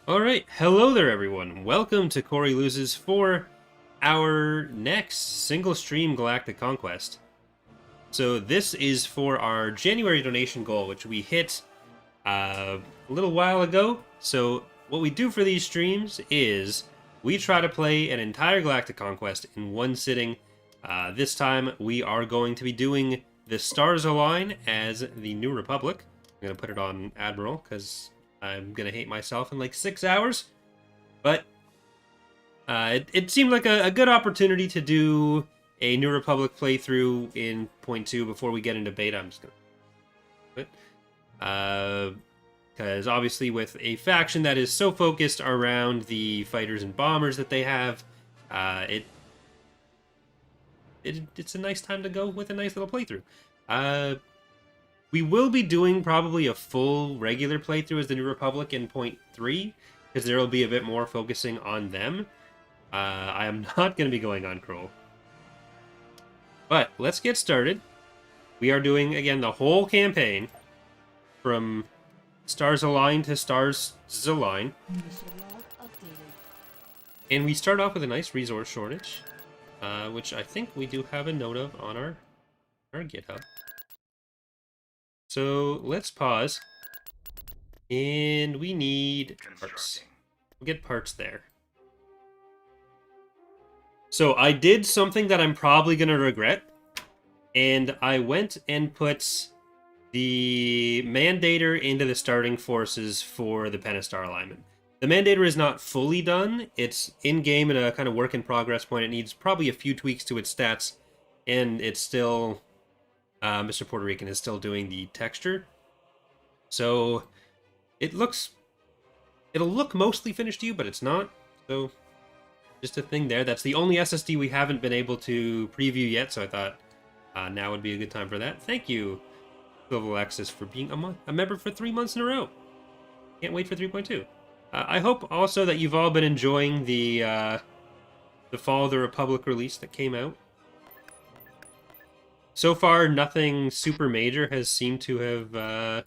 Alright, hello there everyone. Welcome to Corey Loses for our next single stream galactic conquest. So this is for our January donation goal, which we hit a little while ago. So what we do for these streams is we try to play an entire galactic conquest in one sitting. This time we are going to be doing the Stars Align as the New Republic. I'm going to put it on Admiral because I'm going to hate myself in like 6 hours. But it seemed like a good opportunity to do a New Republic playthrough in point 2 before we get into beta. I'm just going to do it. Because obviously with a faction that is so focused around the fighters and bombers that they have, it's a nice time to go with a nice little playthrough. We will be doing probably a full regular playthrough as the New Republic in point 3, because there will be a bit more focusing on them. I am not going to be going on Kroll. But let's get started. We are doing, again, the whole campaign from Stars Align to Stars Align. And we start off with a nice resource shortage, which I think we do have a note of on our GitHub. So let's pause, and we need parts. We'll get parts there. So I did something that I'm probably going to regret, and I went and put the Mandator into the starting forces for the Pentastar alignment. The Mandator is not fully done. It's in-game at a kind of work-in-progress point. It needs probably a few tweaks to its stats, and it's still... Mr. Puerto Rican is still doing the texture. So it'll look mostly finished to you, but it's not. So just a thing there. That's the only SSD we haven't been able to preview yet, so I thought now would be a good time for that. Thank you, Global Access, for being a member for 3 months in a row. Can't wait for 3.2. I hope also that you've all been enjoying the Fall of the Republic release that came out. So far, nothing super major has seemed to have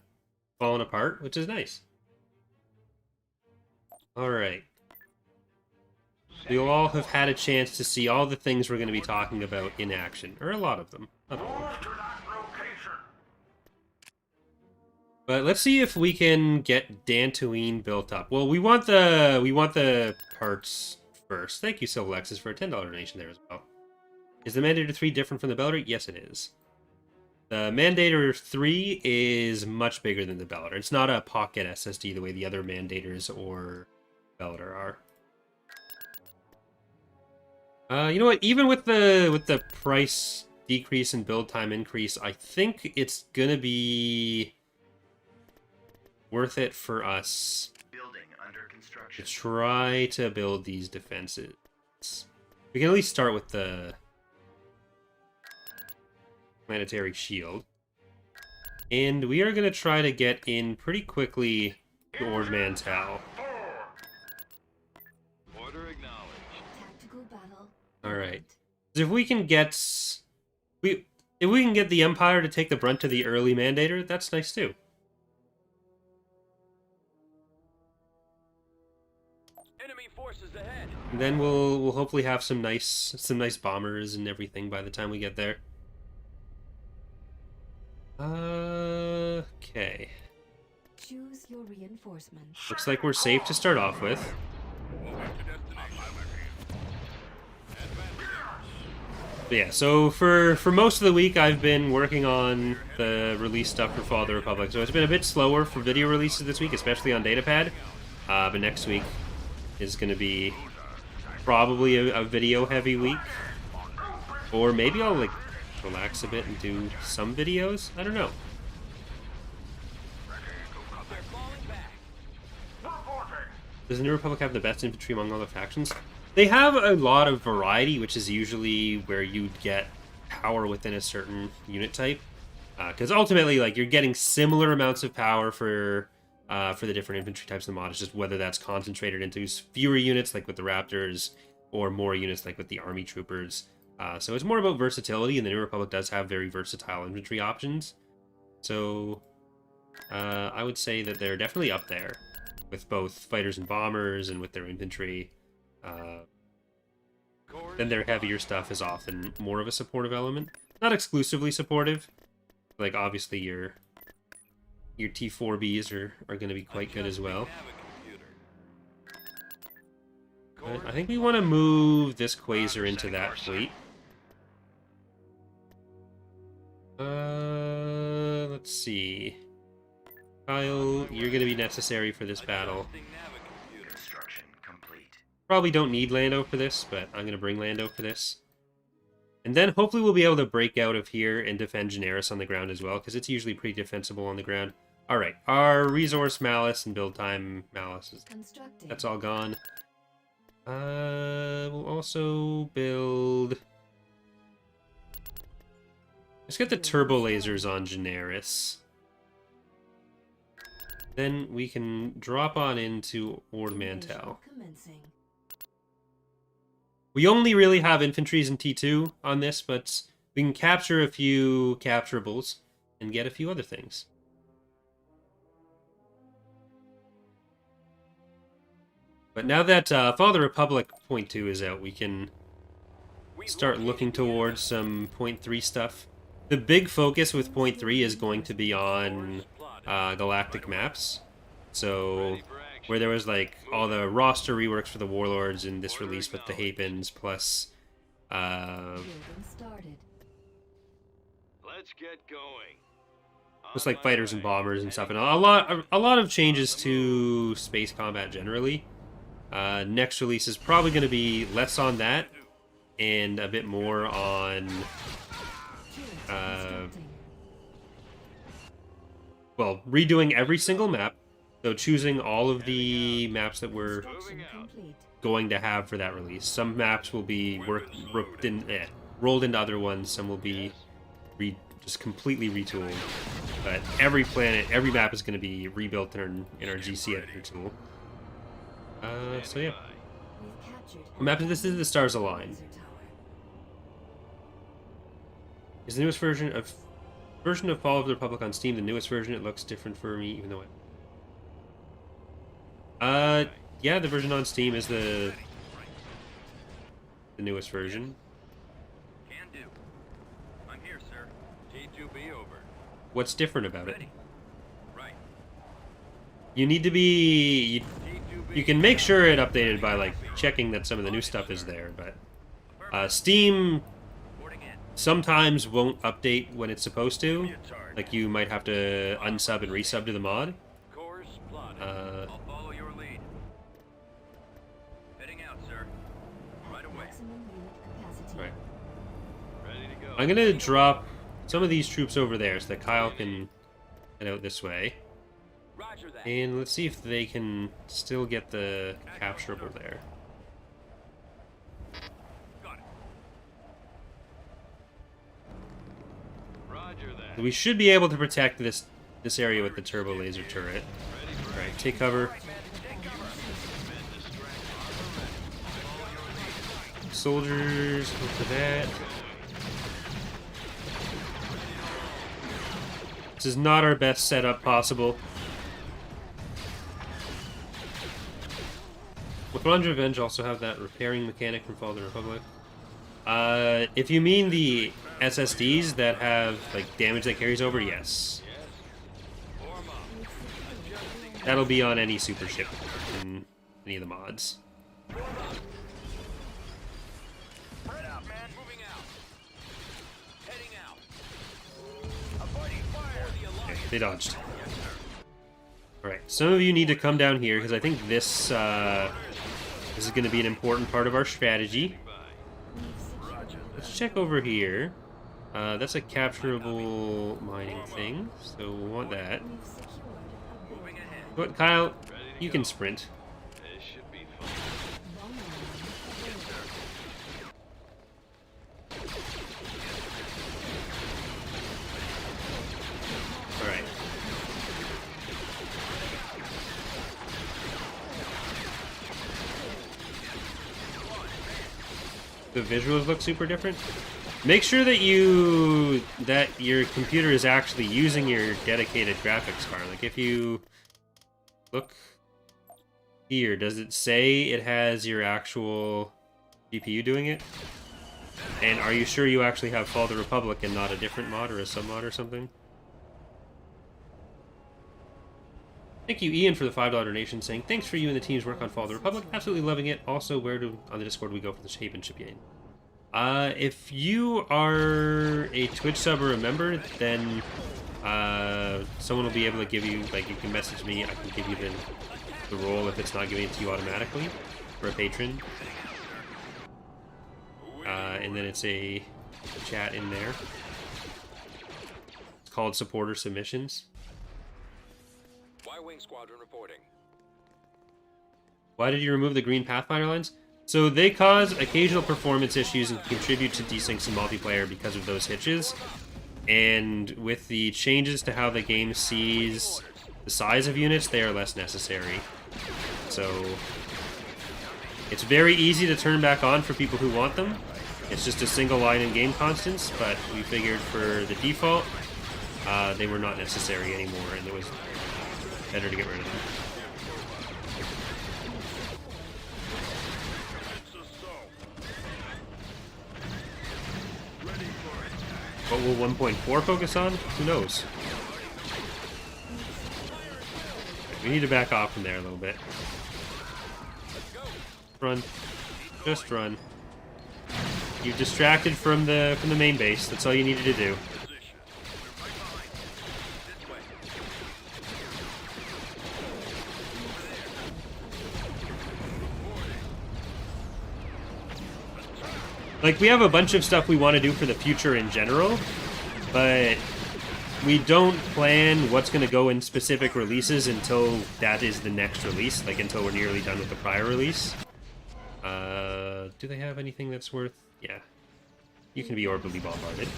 fallen apart, which is nice. Alright. You'll all have had a chance to see all the things we're going to be talking about in action, or a lot of them. But let's see if we can get Dantooine built up. Well, we want the parts first. Thank you, Silvalexis, for a $10 donation there as well. Is the Mandator 3 different from the Bellator? Yes, it is. The Mandator 3 is much bigger than the Bellator. It's not a pocket SSD the way the other Mandators or Bellator are. You know what? Even with the price decrease and build time increase, I think it's gonna be worth it for us to try to build these defenses. We can at least start with the planetary shield. And we are going to try to get in pretty quickly to Ord Mantell. Order acknowledged. Alright. If we can get... If we can get the Empire to take the brunt of the early Mandator, that's nice too. Enemy forces ahead. And then we'll hopefully have some nice bombers and everything by the time we get there. Okay. Choose your reinforcements. Looks like we're safe to start off with. But yeah, so for most of the week I've been working on the release stuff for Fall of the Republic, so it's been a bit slower for video releases this week, especially on Datapad. But next week is going to be probably a video-heavy week. Or maybe I'll, like, relax a bit and do some videos? I don't know. Does the New Republic have the best infantry among all the factions? They have a lot of variety, which is usually where you'd get power within a certain unit type. Because ultimately, like, you're getting similar amounts of power for the different infantry types in the mod. It's just whether that's concentrated into fewer units, like with the Raptors, or more units, like with the Army Troopers. So it's more about versatility, and the New Republic does have very versatile infantry options. So I would say that they're definitely up there. with both fighters and bombers and with their infantry. Then their heavier stuff is often more of a supportive element. Not exclusively supportive. Like, obviously, your T4Bs are going to be quite good as well. But I think we want to move this Quasar into that fleet. Let's see. Kyle, you're going to be necessary for this battle. Probably don't need Lando for this, but I'm going to bring Lando for this. And then hopefully we'll be able to break out of here and defend Generis on the ground as well, because it's usually pretty defensible on the ground. Alright, our resource malice and build time malice, that's all gone. We'll also build... Let's get the turbo lasers on Generis. Then we can drop on into Ord Mantell. We only really have infantries in T2 on this, but we can capture a few capturables and get a few other things. But now that Fall of the Republic Point 2 is out, we can start looking towards some Point 3 stuff. The big focus with Point 3 is going to be on galactic maps. So, where there was like all the roster reworks for the Warlords in this release with the Hapens, plus Let's get going. just like fighters and bombers and stuff, and a lot of changes to space combat generally. Next release is probably going to be less on that and a bit more on well, redoing every single map. So choosing all of the maps that we're going to have for that release. Some maps will be rolled into other ones. Some will be just completely retooled. But every planet, every map is going to be rebuilt in our GC editor tool. So yeah. This is the Stars Align. Is the newest version of Fall of the Republic on Steam the newest version? It looks different for me, even though yeah, the version on Steam is the newest version. Can do. I'm here, sir. T2B over. What's different about it? Right. You need to be... You can make sure it updated by, like, checking that some of the new stuff is there, but... Steam sometimes won't update when it's supposed to. Like, you might have to unsub and resub to the mod. I'll follow your lead. Heading out, sir. Right away. Right. Ready to go. I'm gonna drop some of these troops over there so that Kyle can head out this way. Roger that. And let's see if they can still get the capturable there. Got it. Roger that. We should be able to protect this area with the turbo laser turret. Alright, take cover. Soldiers, look for that. This is not our best setup possible. Will Thrawn's Revenge also have that repairing mechanic from Fall of the Republic? If you mean the SSDs that have like damage that carries over, yes. That'll be on any super ship in any of the mods. Spread out, man. Moving out. Heading out. Avoiding fire. Okay, they dodged. Alright, some of you need to come down here because I think this is going to be an important part of our strategy. Let's check over here. That's a capturable mining thing, so we'll want that. But Kyle, you can sprint. This should be fun. Alright. The visuals look super different. Make sure that your computer is actually using your dedicated graphics card. Like if you look Here, does it say it has your actual GPU doing it? And are you sure you actually have Fall of the Republic and not a different mod or a sub-mod or something? Thank you, Ian, for the $5 donation, saying, thanks for you and the team's work on Fall of the Republic. Absolutely loving it. Also, where on the Discord we go for the championship game? If you are a Twitch sub or a member, then someone will be able to give you, like, you can message me, I can give you the role if it's not giving it to you automatically for a patron. And then it's a chat in there. It's called Supporter Submissions. Y-Wing Squadron reporting. Why did you remove the green Pathfinder lines? So they cause occasional performance issues and contribute to desyncs in multiplayer because of those hitches. And with the changes to how the game sees the size of units, they are less necessary. So it's very easy to turn back on for people who want them. It's just a single line in game constants, but we figured for the default, they were not necessary anymore, and it was better to get rid of them. What will 1.4 focus on? Who knows? We need to back off from there a little bit. Run. Just run. You've distracted from the main base. That's all you needed to do. Like, we have a bunch of stuff we want to do for the future in general, but we don't plan what's going to go in specific releases until that is the next release, like until we're nearly done with the prior release. Do they have anything that's worth... Yeah. You can be orbitally bombarded.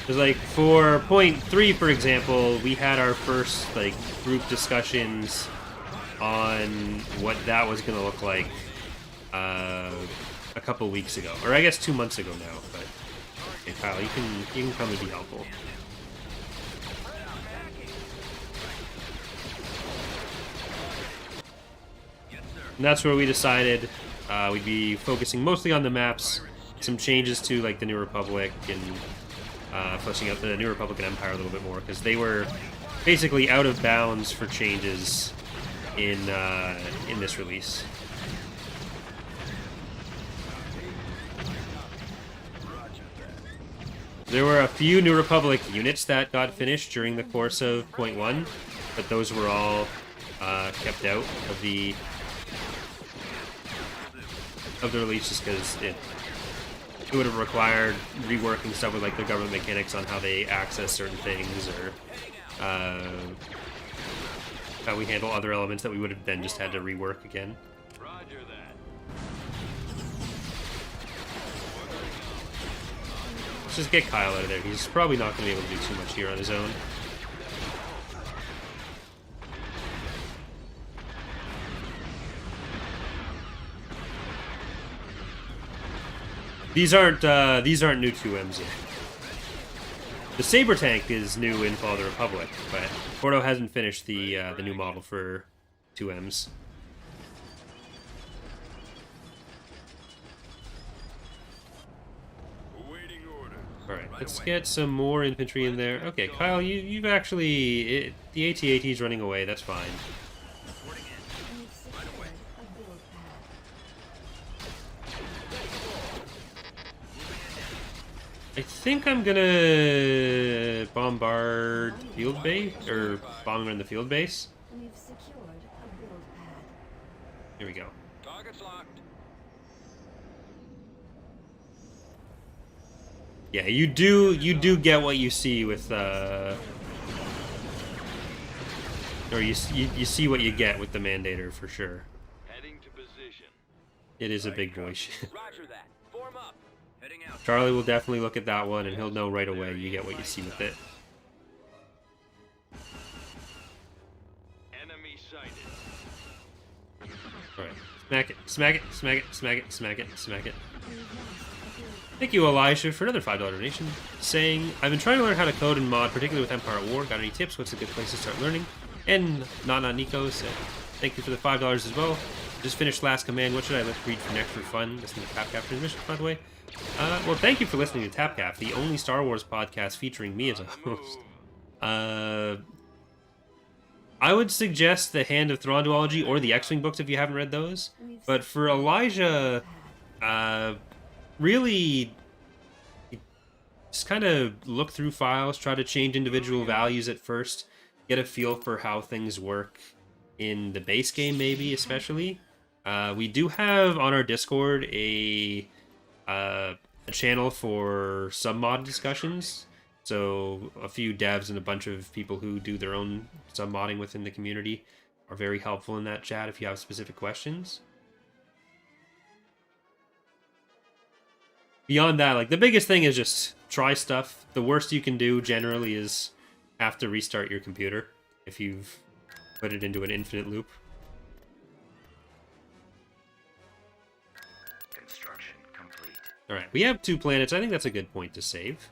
Because, like, for point 3, for example, we had our first, like, group discussions on what that was going to look like a couple weeks ago. Or I guess 2 months ago now, but... Hey, Kyle, you can come and be helpful. And that's where we decided we'd be focusing mostly on the maps, some changes to like the New Republic, and fleshing out the New Republic and Empire a little bit more, because they were basically out of bounds for changes in this release. There were a few New Republic units that got finished during the course of point 1, but those were all kept out of the release just because it would have required reworking stuff with like the government mechanics on how they access certain things, or how we handle other elements that we would have then just had to rework again. Roger that. Let's just get Kyle out of there. He's probably not going to be able to do too much here on his own. These aren't new 2Ms yet. The Saber tank is new in Fall of the Republic, but Porto hasn't finished the new model for 2Ms. All right, let's get some more infantry in there. Okay, Kyle, you've actually the AT-AT's running away. That's fine. I think I'm gonna bombard field base, or bomb in the field base. We've secured a build pad. Here we go. Target's locked. Yeah, you do get what you see with or you see what you get with the Mandator for sure. Heading to position. It is a big boy ship. Roger that. Form up. Heading out. Charlie will definitely look at that one, and he'll know right away you get what you see with it. Enemy sighted. Alright. Smack it, smack it, smack it, smack it, smack it, smack it. Thank you, Elisha, for another $5 donation, saying, I've been trying to learn how to code and mod, particularly with Empire at War. Got any tips? What's a good place to start learning? And Not Nikos, thank you for the $5 as well. Just finished Last Command. What should I read for next for fun? This is the TapCap transmission, by the way. Well, thank you for listening to TapCap, the only Star Wars podcast featuring me as a host. I would suggest the Hand of Thrawn duology or the X-Wing books if you haven't read those. But for Elijah, really just kind of look through files, try to change individual values at first, get a feel for how things work in the base game, maybe especially. We do have on our Discord a channel for sub-mod discussions. So a few devs and a bunch of people who do their own sub-modding within the community are very helpful in that chat if you have specific questions. Beyond that, like, the biggest thing is just try stuff. The worst you can do generally is have to restart your computer if you've put it into an infinite loop. Construction complete. Alright, we have 2 planets. I think that's a good point to save.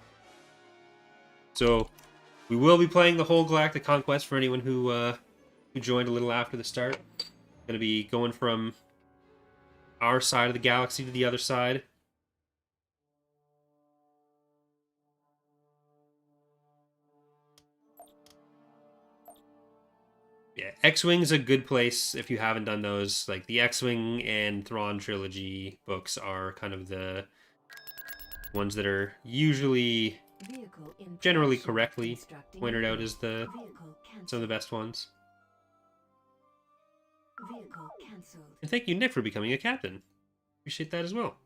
So, we will be playing the whole Galactic Conquest for anyone who joined a little after the start. Going to be going from our side of the galaxy to the other side. Yeah, X-Wing's a good place if you haven't done those. Like, the X-Wing and Thrawn trilogy books are kind of the ones that are usually generally correctly pointed out as some of the best ones. And thank you, Nick, for becoming a captain. Appreciate that as well.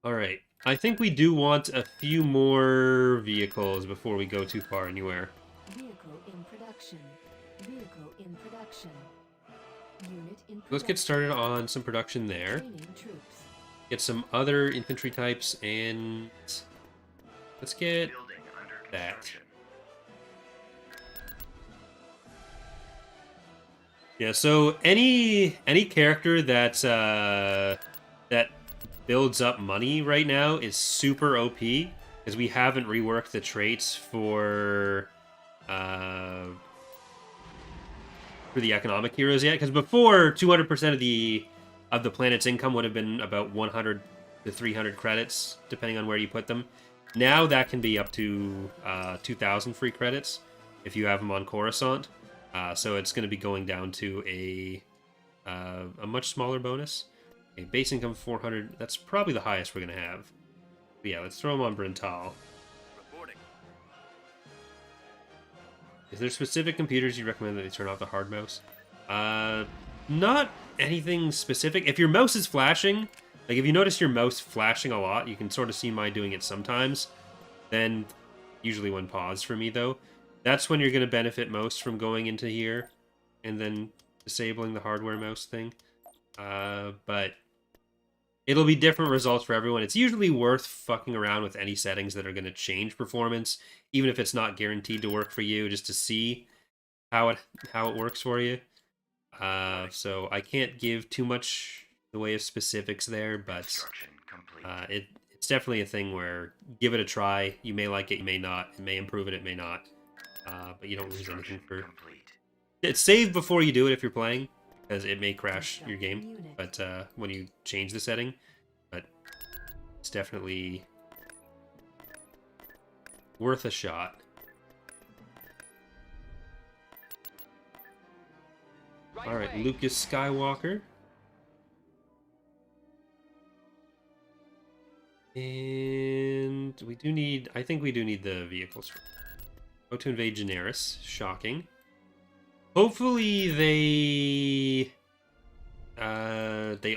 Alright, I think we do want a few more vehicles before we go too far anywhere. Vehicle in production. Vehicle in production. Unit in production. Let's get started on some production there. Training troops. Get some other infantry types, and let's get Building under that. construction. Yeah, so any character that that builds up money right now is super OP, because we haven't reworked the traits for the economic heroes yet. Because before, 200% of the planet's income would have been about 100 to 300 credits, depending on where you put them. Now that can be up to 2,000 free credits if you have them on Coruscant. So it's going to be going down to a much smaller bonus. A base income 400. That's probably the highest we're going to have. But yeah, let's throw them on Brintal. Reporting. Is there specific computers you recommend that they turn off the hard mouse? Not anything specific. If your mouse is flashing, like if you notice your mouse flashing a lot, you can sort of see my doing it sometimes. Then, usually when paused for me though, that's when you're going to benefit most from going into here and then disabling the hardware mouse thing. But it'll be different results for everyone. It's usually worth fucking around with any settings that are going to change performance, even if it's not guaranteed to work for you, just to see how it works for you. So I can't give too much in the way of specifics there, but Construction complete. it's definitely a thing where give it a try. You may like it, you may not. It may improve it, it may not. But you don't lose anything for... Complete. It's save before you do it if you're playing, because it may crash your game, but when you change the setting. But it's definitely worth a shot. Alright, Lucas Skywalker. And we do need... I think we do need the vehicles. Go to invade Generis. Shocking. Hopefully they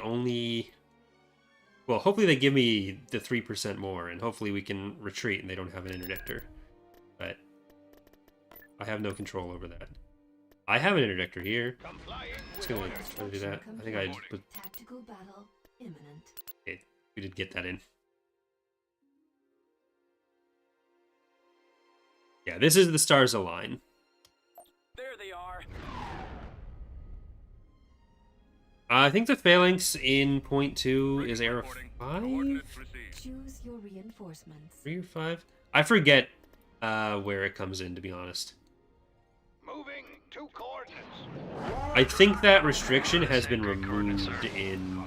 only... Well, hopefully they give me the 3% more, and hopefully we can retreat and they don't have an interdictor. But I have no control over that. I have an interdictor here. It's gonna try to do that. I think I put... Tactical battle imminent. Okay, we did get that in. Yeah, this is the stars align. There they are. I think the phalanx in point 2 is era Reporting. 5? Coordinates received. Choose your reinforcements. 3 or 5? I forget where it comes in, to be honest. Moving to coordinates. I think that restriction has been removed in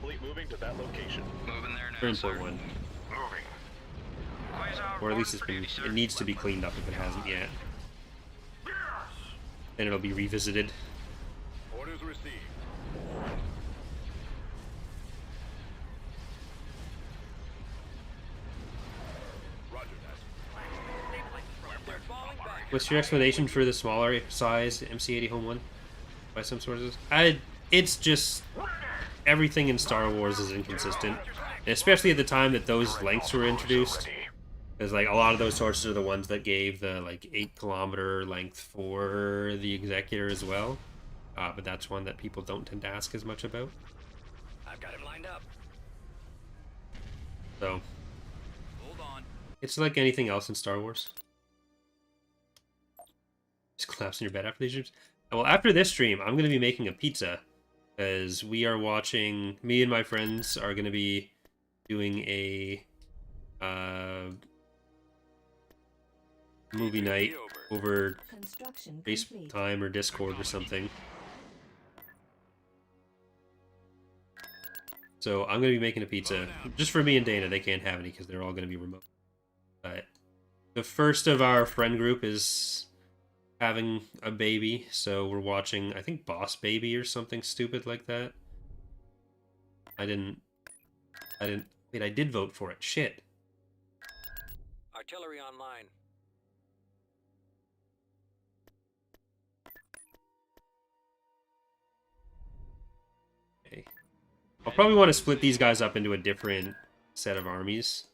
Fleet moving to that location. Moving there now, Turn sir. Port 1. Moving. Or at least it needs to be cleaned up if it hasn't yet. Then it'll be revisited. Orders received. Roger that. They're falling back. What's your explanation for the smaller size MC-80 Home 1? By some sources? It's just... everything in Star Wars is inconsistent. And especially at the time that those lengths were introduced. Because, like, a lot of those sources are the ones that gave the, like, 8-kilometer length for the Executor as well. But that's one that people don't tend to ask as much about. I've got him lined up. So, Hold on. it's like anything else in Star Wars. Just collapse in your bed after these streams. Well, after this stream, I'm going to be making a pizza. Because we are watching... me and my friends are going to be doing a... movie night over Construction complete. FaceTime or Discord or something. So I'm going to be making a pizza just for me and Dana. They can't have any because they're all going to be remote. But the first of our friend group is having a baby, so we're watching, I think, Boss Baby or something stupid like that. I didn't, wait, I did vote for it. Shit. Artillery online. Okay. I'll probably want to split these guys up into a different set of armies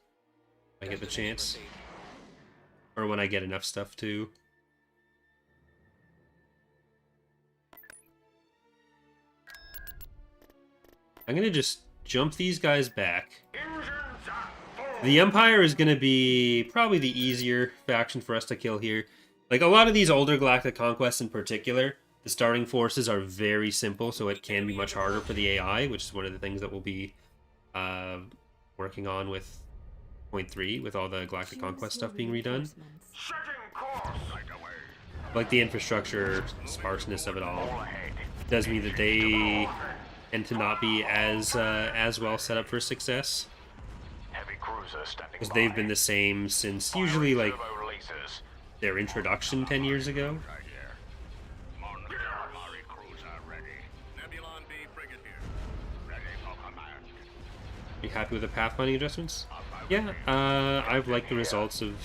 if I get the chance. Or when I get enough stuff to. I'm going to just jump these guys back. The Empire is going to be probably the easier faction for us to kill here. Like, a lot of these older galactic conquests in particular, the starting forces are very simple, so it can be much harder for the AI, which is one of the things that we'll be working on with Point 3, with all the galactic conquest stuff being redone. Like, the infrastructure sparseness of it all does mean that they tend to not be as well set up for success. Because they've been the same since usually, like, their introduction 10 years ago. Are you happy with the pathfinding adjustments? Yeah, I've liked the results of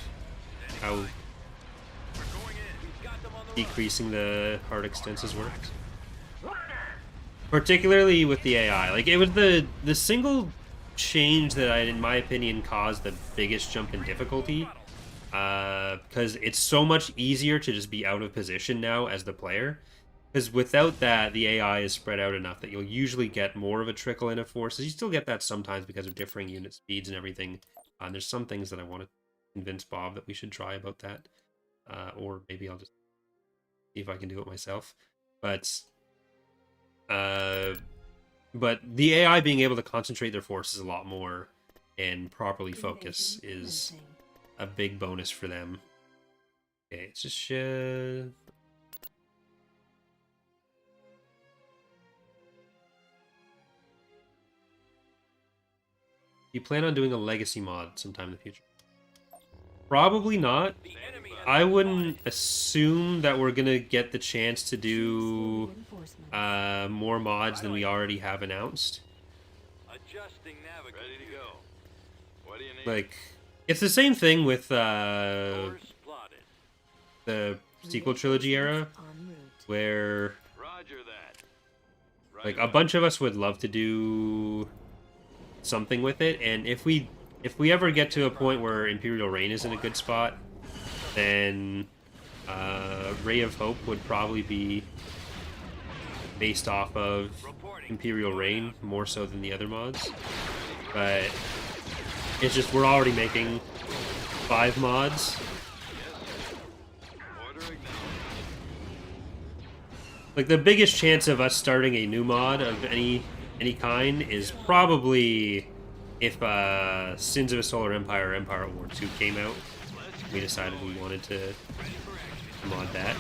how decreasing the hard extenses worked. Particularly with the AI. Like, it was the single change that in my opinion, caused the biggest jump in difficulty. Because it's so much easier to just be out of position now as the player. Because without that, the AI is spread out enough that you'll usually get more of a trickle in of forces. You still get that sometimes because of differing unit speeds and everything. And there's some things that I want to convince Bob that we should try about that. Or maybe I'll just see if I can do it myself. But the AI being able to concentrate their forces a lot more and properly focus is a big bonus for them. Okay, it's just you plan on doing a legacy mod sometime in the future? Probably not. I wouldn't assume that we're gonna get the chance to do more mods than we already have announced. Adjusting navigator. Ready to go. What do you need? Like, it's the same thing with Course plotted. the sequel trilogy era, En route. where Roger that. like a bunch of us would love to do something with it, and if we ever get to a point where Imperial Reign is in a good spot, then Ray of Hope would probably be based off of Imperial Reign more so than the other mods. But it's just we're already making 5 mods. Order acknowledged. Like, the biggest chance of us starting a new mod of any kind is probably if Sins of a Solar Empire or Empire at War 2 came out, we decided we wanted to mod that.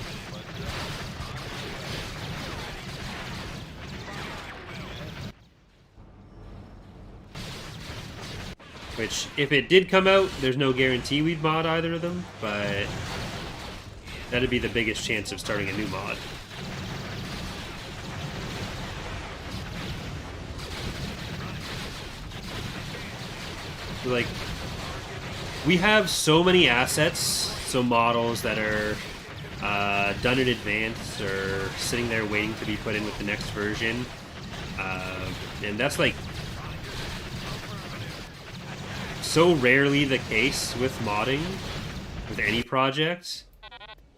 Which, if it did come out, there's no guarantee we'd mod either of them, but that'd be the biggest chance of starting a new mod. Like, we have so many assets, so models that are done in advance or sitting there waiting to be put in with the next version, and that's like so rarely the case with modding with any project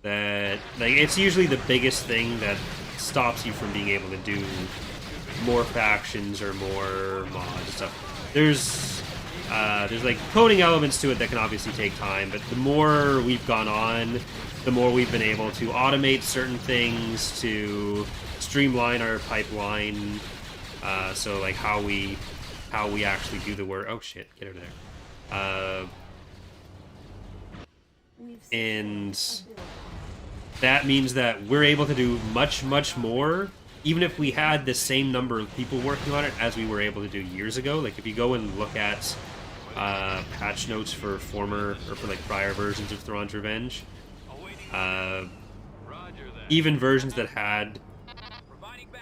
that like it's usually the biggest thing that stops you from being able to do more factions or more mods and stuff. There's like coding elements to it that can obviously take time, but the more we've gone on, the more we've been able to automate certain things, to streamline our pipeline. So like how we actually do the work. Oh shit! Get out of there. And that means that we're able to do much more, even if we had the same number of people working on it as we were able to do years ago. Like if you go and look at patch notes for prior versions of Thrawn's Revenge, even versions that had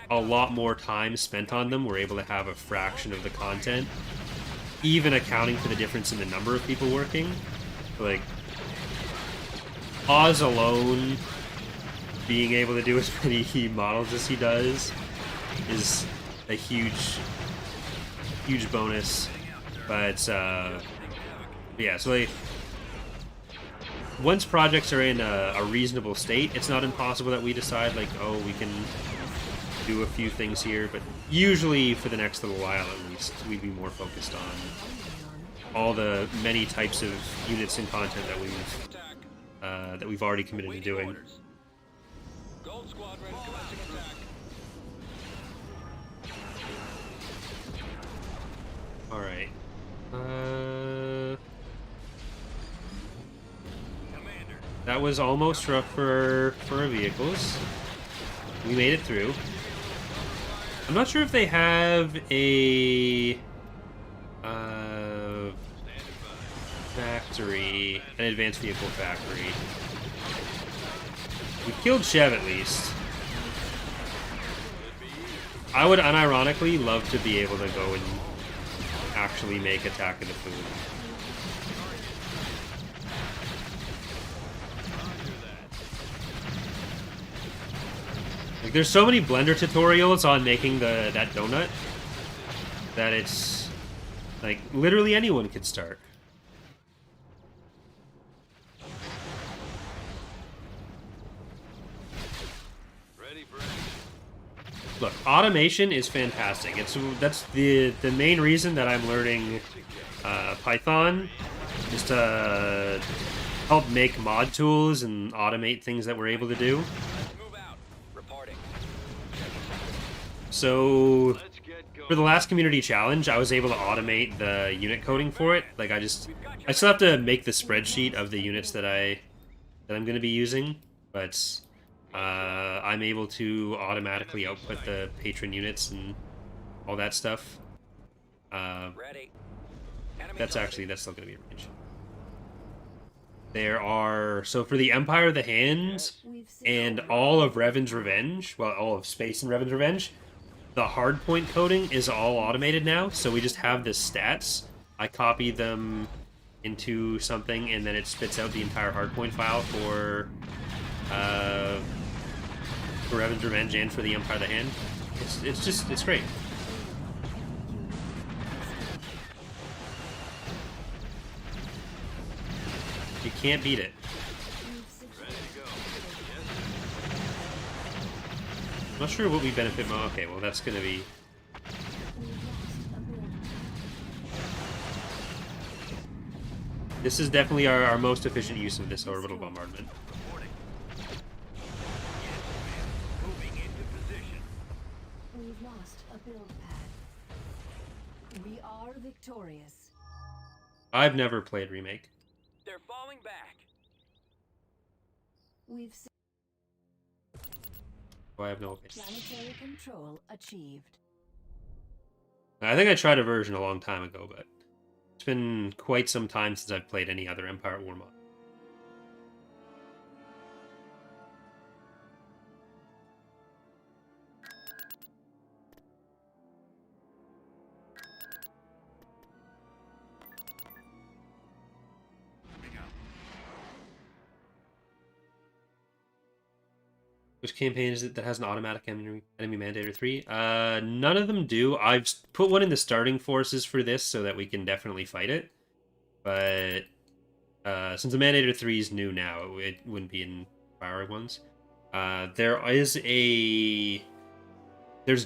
a lot more time spent on them were able to have a fraction of the content, even accounting for the difference in the number of people working. Like, Oz alone being able to do as many models as he does is a huge bonus. But, yeah, so like, once projects are in a reasonable state, it's not impossible that we decide, like, oh, we can do a few things here, but usually for the next little while at least, we'd be more focused on all the many types of units and content that we've already committed to doing. Gold Squad ready to commencing attack. All right. That was almost rough for our vehicles. We made it through. I'm not sure if they have a factory, an advanced vehicle factory. We killed Chev at least. I would unironically love to be able to go and actually make Attack of the Food. Like, there's so many Blender tutorials on making that donut that it's like literally anyone could start. Look, automation is fantastic. That's the main reason that I'm learning Python, is to help make mod tools and automate things that we're able to do. So for the last community challenge, I was able to automate the unit coding for it. Like I still have to make the spreadsheet of the units that I'm going to be using, but I'm able to automatically output the patron units and all that stuff. That's still going to be a range. There are, so for the Empire of the Hand and all of Revan's Revenge, well, all of Space and Revan's Revenge, the hardpoint coding is all automated now, so we just have the stats. I copy them into something, and then it spits out the entire hardpoint file for Revan's Revenge and for the Empire of the Hand. It's great. You can't beat it. I'm not sure what we benefit most. Okay, well that's gonna be... This is definitely our most efficient use of this orbital bombardment. We've lost a build pad. We are victorious. I've never played Remake. They're falling back. We've seen So I have no opinion. planetary control achieved. I think I tried a version a long time ago, but it's been quite some time since I've played any other Empire War mod. Which campaign is it that has an automatic enemy Mandator 3? None of them do. I've put one in the starting forces for this so that we can definitely fight it. But since the Mandator 3 is new now, it wouldn't be in prior ones. There's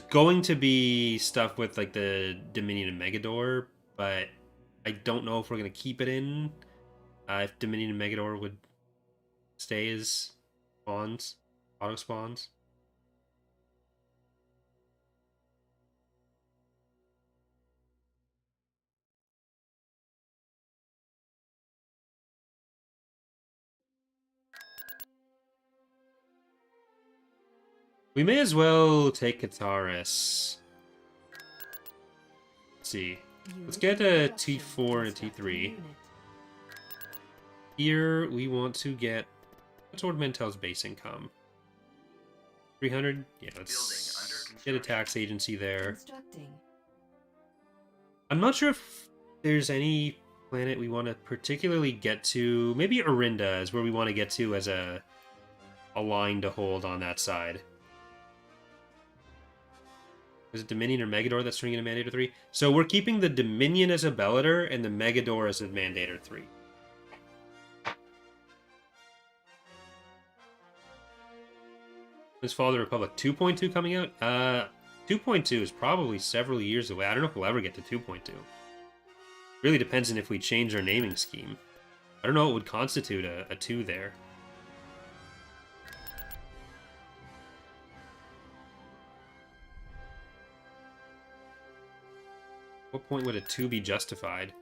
going to be stuff with like the Dominion and Megador, but I don't know if we're going to keep it in. If Dominion and Megador would stay as spawns. Auto spawns. We may as well take Kataris. Let's see. Let's get a T4 and a T3. Here we want to get toward Mentel's base income. 300? Yeah, let's get a tax agency there. I'm not sure if there's any planet we want to particularly get to. Maybe Orinda is where we want to get to as a line to hold on that side. Is it Dominion or Megador that's turning into Mandator 3? So we're keeping the Dominion as a Bellator and the Megador as a Mandator 3. Is Fall of the Republic 2.2 coming out? 2.2 is probably several years away. I don't know if we'll ever get to 2.2. Really depends on if we change our naming scheme. I don't know what would constitute a 2 there. What point would a 2 be justified?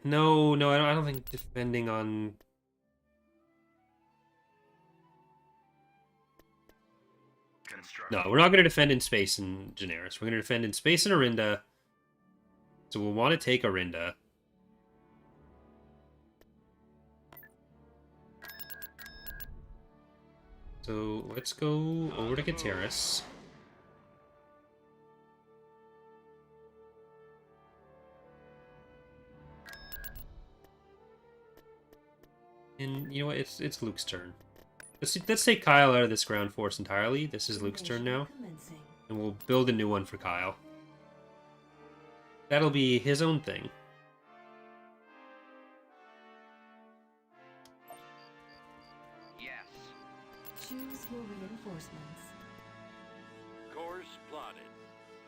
No, I don't think defending on... No, we're not going to defend in space in Generis. We're going to defend in space in Orinda. So we'll want to take Orinda. So let's go over to Kateris. And you know what? It's Luke's turn. Let's take Kyle out of this ground force entirely. This is Luke's turn now. And we'll build a new one for Kyle. That'll be his own thing. Yes. Choose your reinforcements. Course plotted.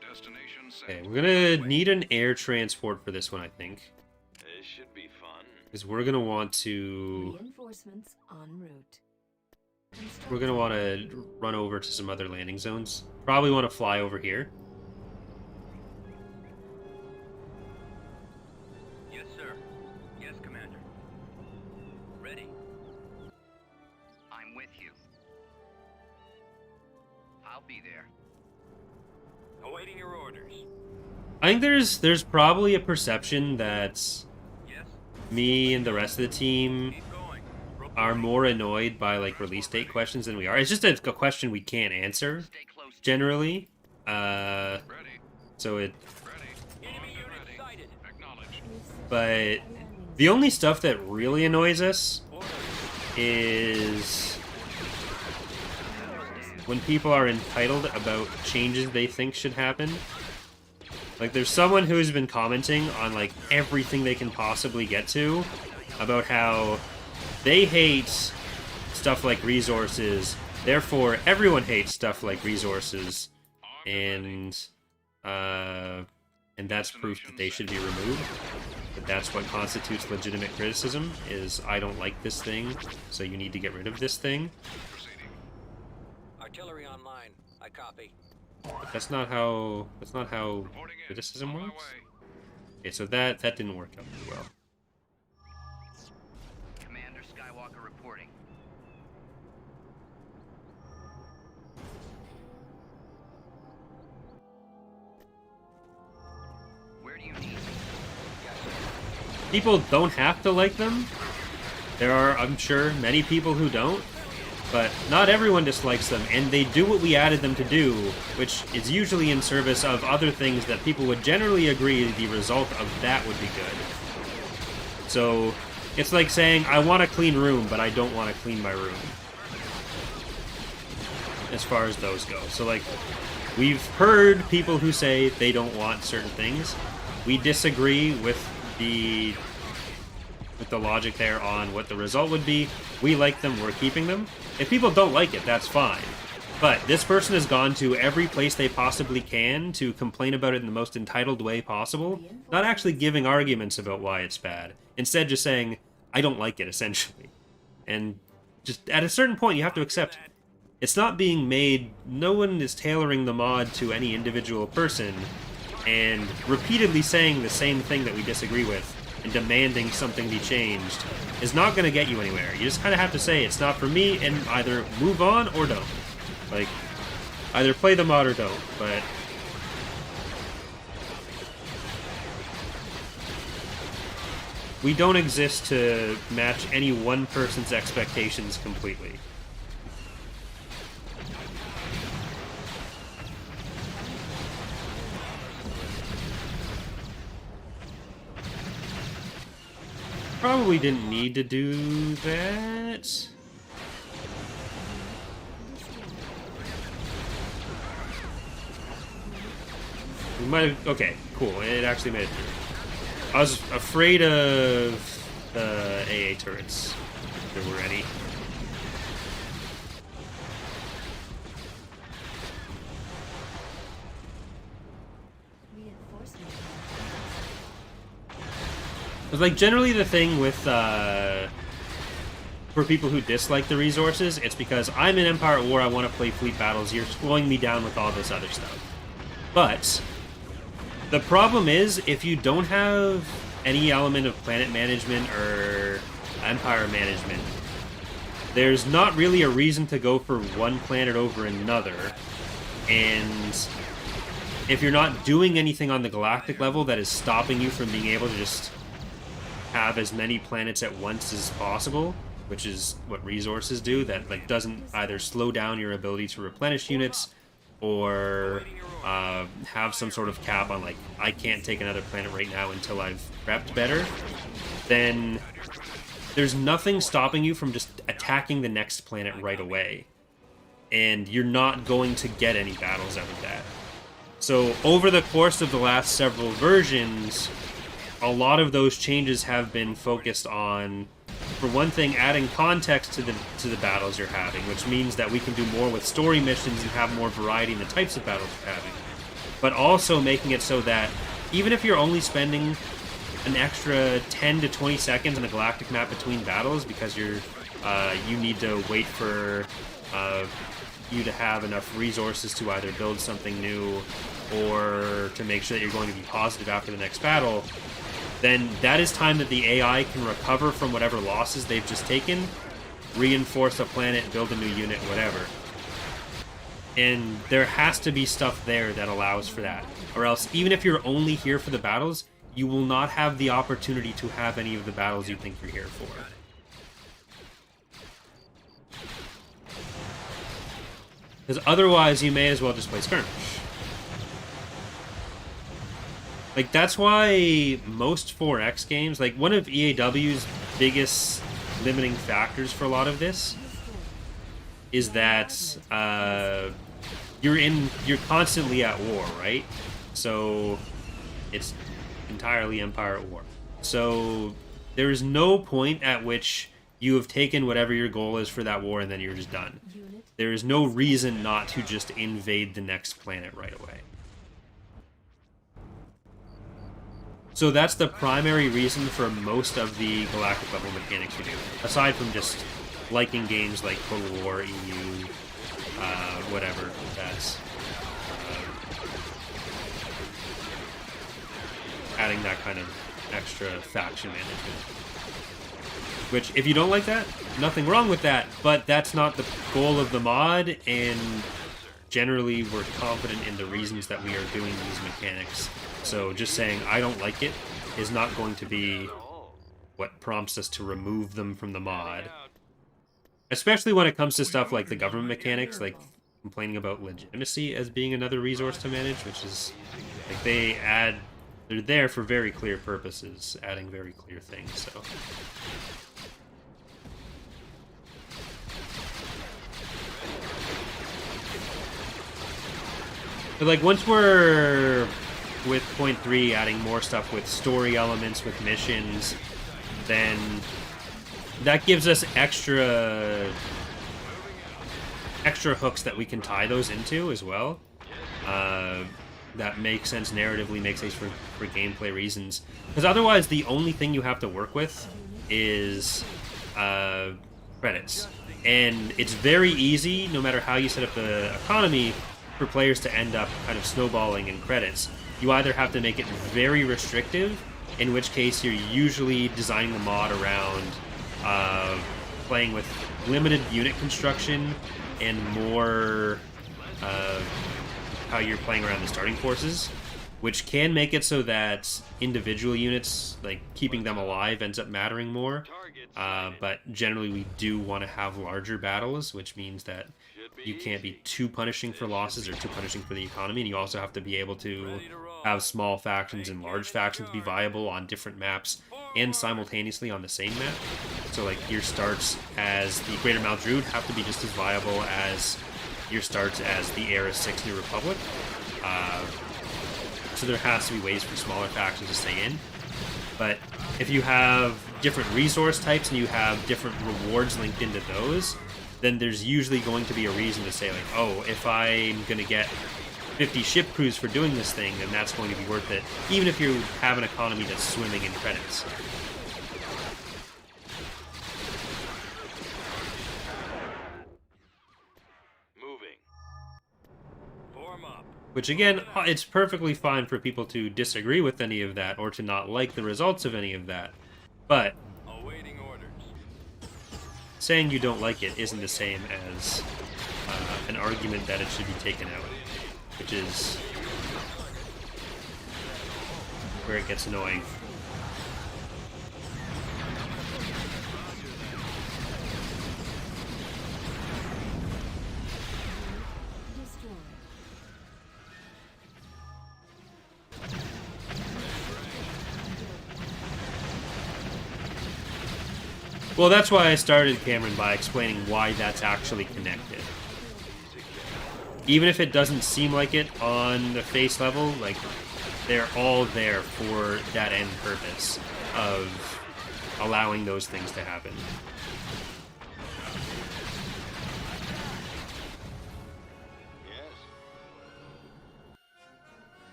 Destination set. Okay, we're gonna need an air transport for this one, I think. This should be fun. Because we're gonna want to... Reinforcements en route. We're gonna want to run over to some other landing zones. Probably want to fly over here. Yes, sir. Yes, Commander. Ready. I'm with you. I'll be there. Awaiting your orders. I think there's probably a perception that Yes. me and the rest of the team Keep going. are more annoyed by like release date questions than we are. It's just a question we can't answer Stay close. generally. Ready. So it. Ready. Enemy unit sighted. Acknowledged. But the only stuff that really annoys us is when people are entitled about changes they think should happen. Like, there's someone who's been commenting on, like, everything they can possibly get to about how they hate stuff like resources, therefore everyone hates stuff like resources, and that's proof that they should be removed. But that's what constitutes legitimate criticism, is I don't like this thing, so you need to get rid of this thing. Artillery online. I copy. But that's not how Reporting in. criticism On my works. way. Okay, so that didn't work out too well. Commander Skywalker reporting. Where do you need me? People don't have to like them. There are, I'm sure, many people who don't, but not everyone dislikes them, and they do what we added them to do, which is usually in service of other things that people would generally agree the result of that would be good. So, it's like saying, I want a clean room, but I don't want to clean my room. As far as those go. So, like, we've heard people who say they don't want certain things. We disagree with the logic there on what the result would be. We like them, we're keeping them. If people don't like it, that's fine. But this person has gone to every place they possibly can to complain about it in the most entitled way possible, not actually giving arguments about why it's bad. Instead just saying, I don't like it, essentially. And just at a certain point you have to accept it's not being made, no one is tailoring the mod to any individual person, and repeatedly saying the same thing that we disagree with and demanding something be changed is not going to get you anywhere. You just kind of have to say it's not for me and either move on or don't. Like, either play the mod or don't, but we don't exist to match any one person's expectations completely. Probably didn't need to do that. We might have... Okay, cool. It actually made it through. I was afraid of the AA turrets, if there were any. Reinforcement. It's like generally the thing with for people who dislike the resources, it's because I'm in Empire at War, I want to play fleet battles, you're slowing me down with all this other stuff. But the problem is, if you don't have any element of planet management or Empire management, there's not really a reason to go for one planet over another. And if you're not doing anything on the galactic level that is stopping you from being able to just have as many planets at once as possible, which is what resources do, that like doesn't either slow down your ability to replenish units or have some sort of cap on like, I can't take another planet right now until I've prepped better, then there's nothing stopping you from just attacking the next planet right away. And you're not going to get any battles out of that. So over the course of the last several versions, a lot of those changes have been focused on, for one thing, adding context to the battles you're having, which means that we can do more with story missions and have more variety in the types of battles you're having. But also making it so that even if you're only spending an extra 10 to 20 seconds on a galactic map between battles because you need to wait for you to have enough resources to either build something new or to make sure that you're going to be positive after the next battle, then that is time that the AI can recover from whatever losses they've just taken, reinforce a planet, build a new unit, whatever. And there has to be stuff there that allows for that. Or else, even if you're only here for the battles, you will not have the opportunity to have any of the battles you think you're here for. Because otherwise, you may as well just play skirmish. Like, that's why most 4X games, like, one of EAW's biggest limiting factors for a lot of this is that you're constantly at war, right? So it's entirely Empire at War. So there is no point at which you have taken whatever your goal is for that war and then you're just done. There is no reason not to just invade the next planet right away. So that's the primary reason for most of the galactic level mechanics we do, aside from just liking games like Total War, EU, whatever that's adding that kind of extra faction management. Which, if you don't like that, nothing wrong with that, but that's not the goal of the mod, and generally we're confident in the reasons that we are doing these mechanics. So just saying I don't like it is not going to be what prompts us to remove them from the mod. Especially when it comes to stuff like the government mechanics, like complaining about legitimacy as being another resource to manage, which is like they're there for very clear purposes, adding very clear things, so. But like once we're with point 3 adding more stuff with story elements, with missions, then that gives us extra hooks that we can tie those into as well. That makes sense narratively, makes sense for gameplay reasons. Because otherwise the only thing you have to work with is credits. And it's very easy, no matter how you set up the economy, for players to end up kind of snowballing in credits. You either have to make it very restrictive, in which case you're usually designing the mod around playing with limited unit construction and more how you're playing around the starting forces, which can make it so that individual units, like keeping them alive, ends up mattering more. But generally we do want to have larger battles, which means that you can't be too punishing for losses or too punishing for the economy, and you also have to be able to have small factions and large factions be viable on different maps and simultaneously on the same map. So like your starts as the Greater Maldrude have to be just as viable as your starts as the Era 6 New Republic. So there has to be ways for smaller factions to stay in. But if you have different resource types and you have different rewards linked into those, then there's usually going to be a reason to say, like, oh, if I'm going to get 50 ship crews for doing this thing, then that's going to be worth it, even if you have an economy that's swimming in credits. Moving. Form up. Which, again, it's perfectly fine for people to disagree with any of that or to not like the results of any of that. But Awaiting orders. saying you don't like it isn't the same as an argument that it should be taken out, which is where it gets annoying. Destroyed. Well, that's why I started, Cameron, by explaining why that's actually connected. Even if it doesn't seem like it on the face level, like, they're all there for that end purpose of allowing those things to happen. Yes.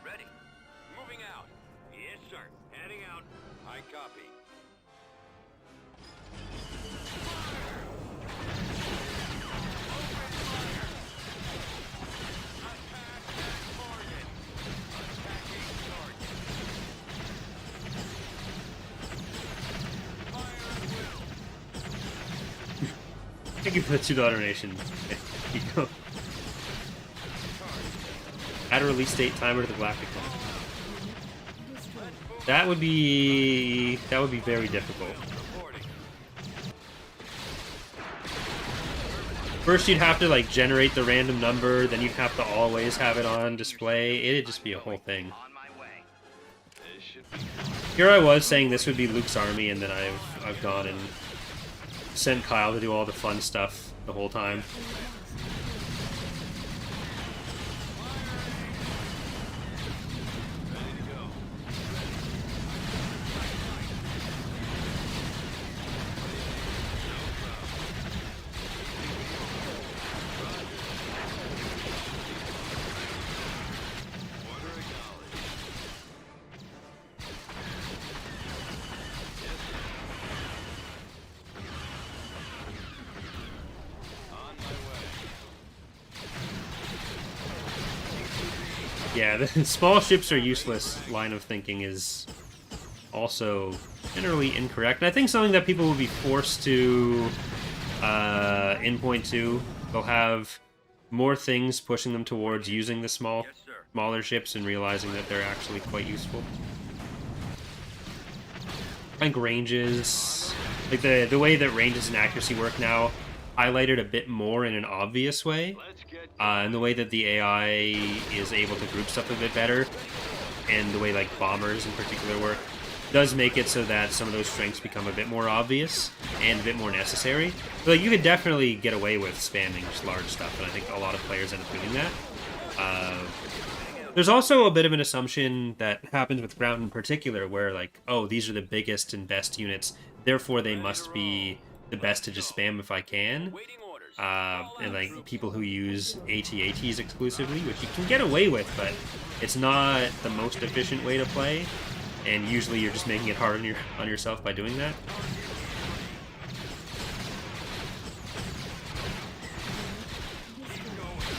Ready. Moving out. Yes, sir. Heading out. I copy. Thank you for the $2 donation. There you go. Add a release date timer to the Galactic one. That would be very difficult. First you'd have to like generate the random number, then you'd have to always have it on display. It'd just be a whole thing. On my way. This should be Here I was saying this would be Luke's army, and then I've gone and sent Kyle to do all the fun stuff the whole time. Yeah, the small ships are useless line of thinking is also generally incorrect. And I think something that people will be forced to in point two, they'll have more things pushing them towards using the Yes, sir. smaller ships and realizing that they're actually quite useful. I think ranges, like the way that ranges and accuracy work now, highlighted a bit more in an obvious way. Let's get And the way that the AI is able to group stuff a bit better, and the way like bombers in particular work, does make it so that some of those strengths become a bit more obvious and a bit more necessary. So like, you could definitely get away with spamming just large stuff, and I think a lot of players end up doing that. There's also a bit of an assumption that happens with ground in particular, where like, oh, these are the biggest and best units, therefore they must be the best to just spam if I can. Waiting orders. And like people who use AT-ATs exclusively, which you can get away with, but it's not the most efficient way to play, and usually you're just making it hard on yourself by doing that.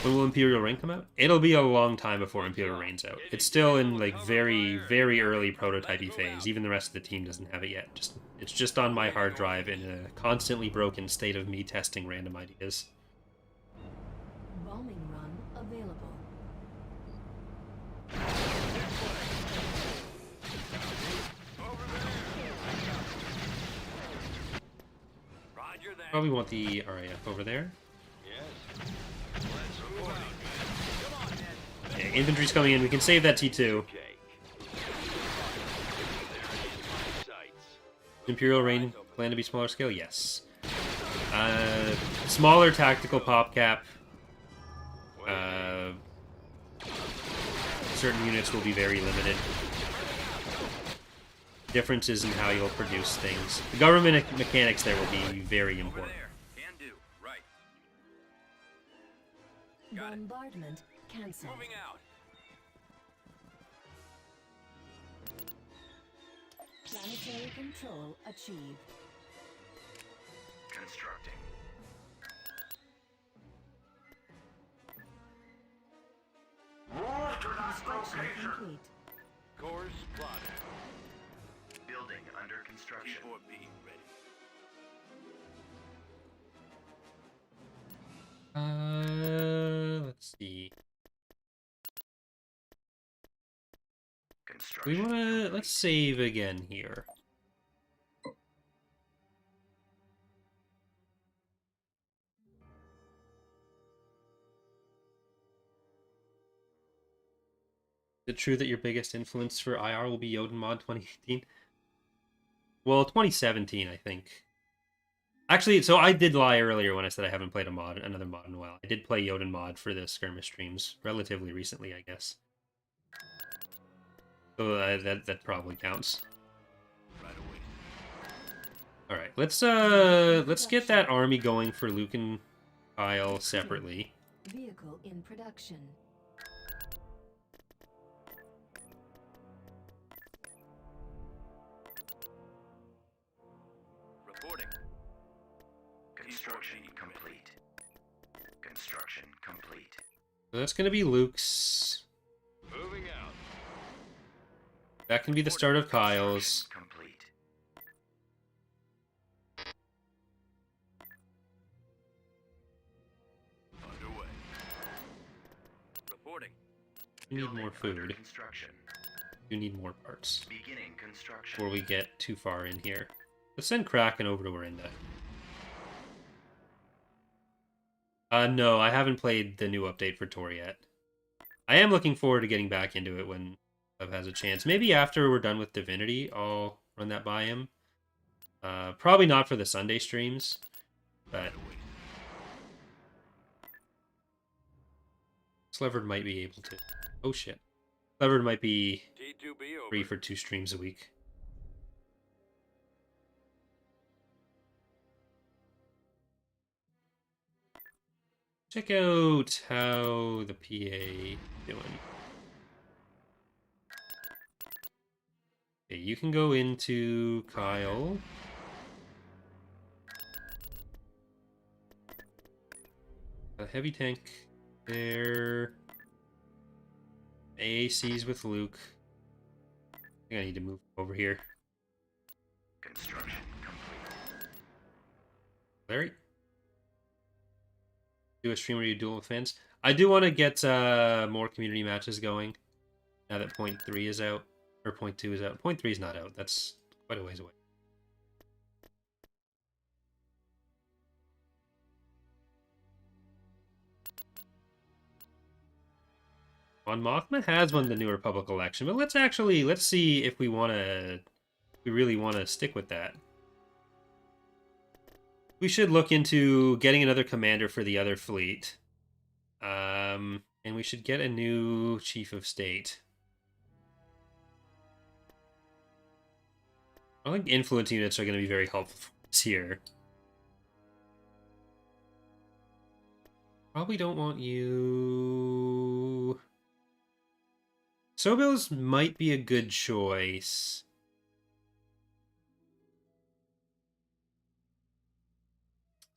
When will Imperial Reign come out? It'll be a long time before Imperial Reign's out. It's still in like very, very early prototypey phase. Even the rest of the team doesn't have it yet. It's just on my hard drive in a constantly broken state of me testing random ideas. Bombing run available. Roger that. Probably want the RAF over there. Yes. Let's move out. Yeah, infantry's coming in. We can save that T2. Okay. Sights. Imperial Reign plan to be smaller scale? Yes. Smaller tactical pop cap. Certain units will be very limited. Differences in how you'll produce things. The government mechanics there will be very Over important. there. Can do. Right. Got it. Bombardment cancelled. Moving out. Planetary control achieved. Constructing. Construction complete. Course plotted. Building under construction. T4B ready. Let's see. Construction. We wanna let's save again here. Is it true that your biggest influence for IR will be Yoden Mod 2018? Well, 2017, I think. Actually, so I did lie earlier when I said I haven't played another mod in a while. I did play Yoden Mod for the skirmish streams relatively recently, I guess. So that probably counts. Right away. All right, let's get that army going for Luke and Kyle separately. Vehicle in production. Reporting. Construction complete. Construction complete. So that's gonna be Luke's. Moving out. That can be the start of Kyle's. Complete. Underway. Reporting. We need Building more under food. construction. We need more parts Beginning construction. before we get too far in here. Let's send Kraken over to Orinda. No, I haven't played the new update for Tor yet. I am looking forward to getting back into it when Bev has a chance. Maybe after we're done with Divinity, I'll run that by him. Probably not for the Sunday streams, but Sleverd might be able to. Oh shit. Sleverd might be T2B over. free for 2 streams a week. Check out how the PA doing. Okay, you can go into Kyle. A heavy tank there. AAC's with Luke. I think I need to move over here. Construction complete. Larry? Do a stream where you duel with fans. I do want to get more community matches going now that point 3 is out. Or point 2 is out. Point 3 is not out. That's quite a ways away. Mon Mothma has won the New Republic election, but let's see if we really want to stick with that. We should look into getting another commander for the other fleet. And we should get a new chief of state. I think influence units are going to be very helpful for us here. Probably don't want you... Sobels might be a good choice.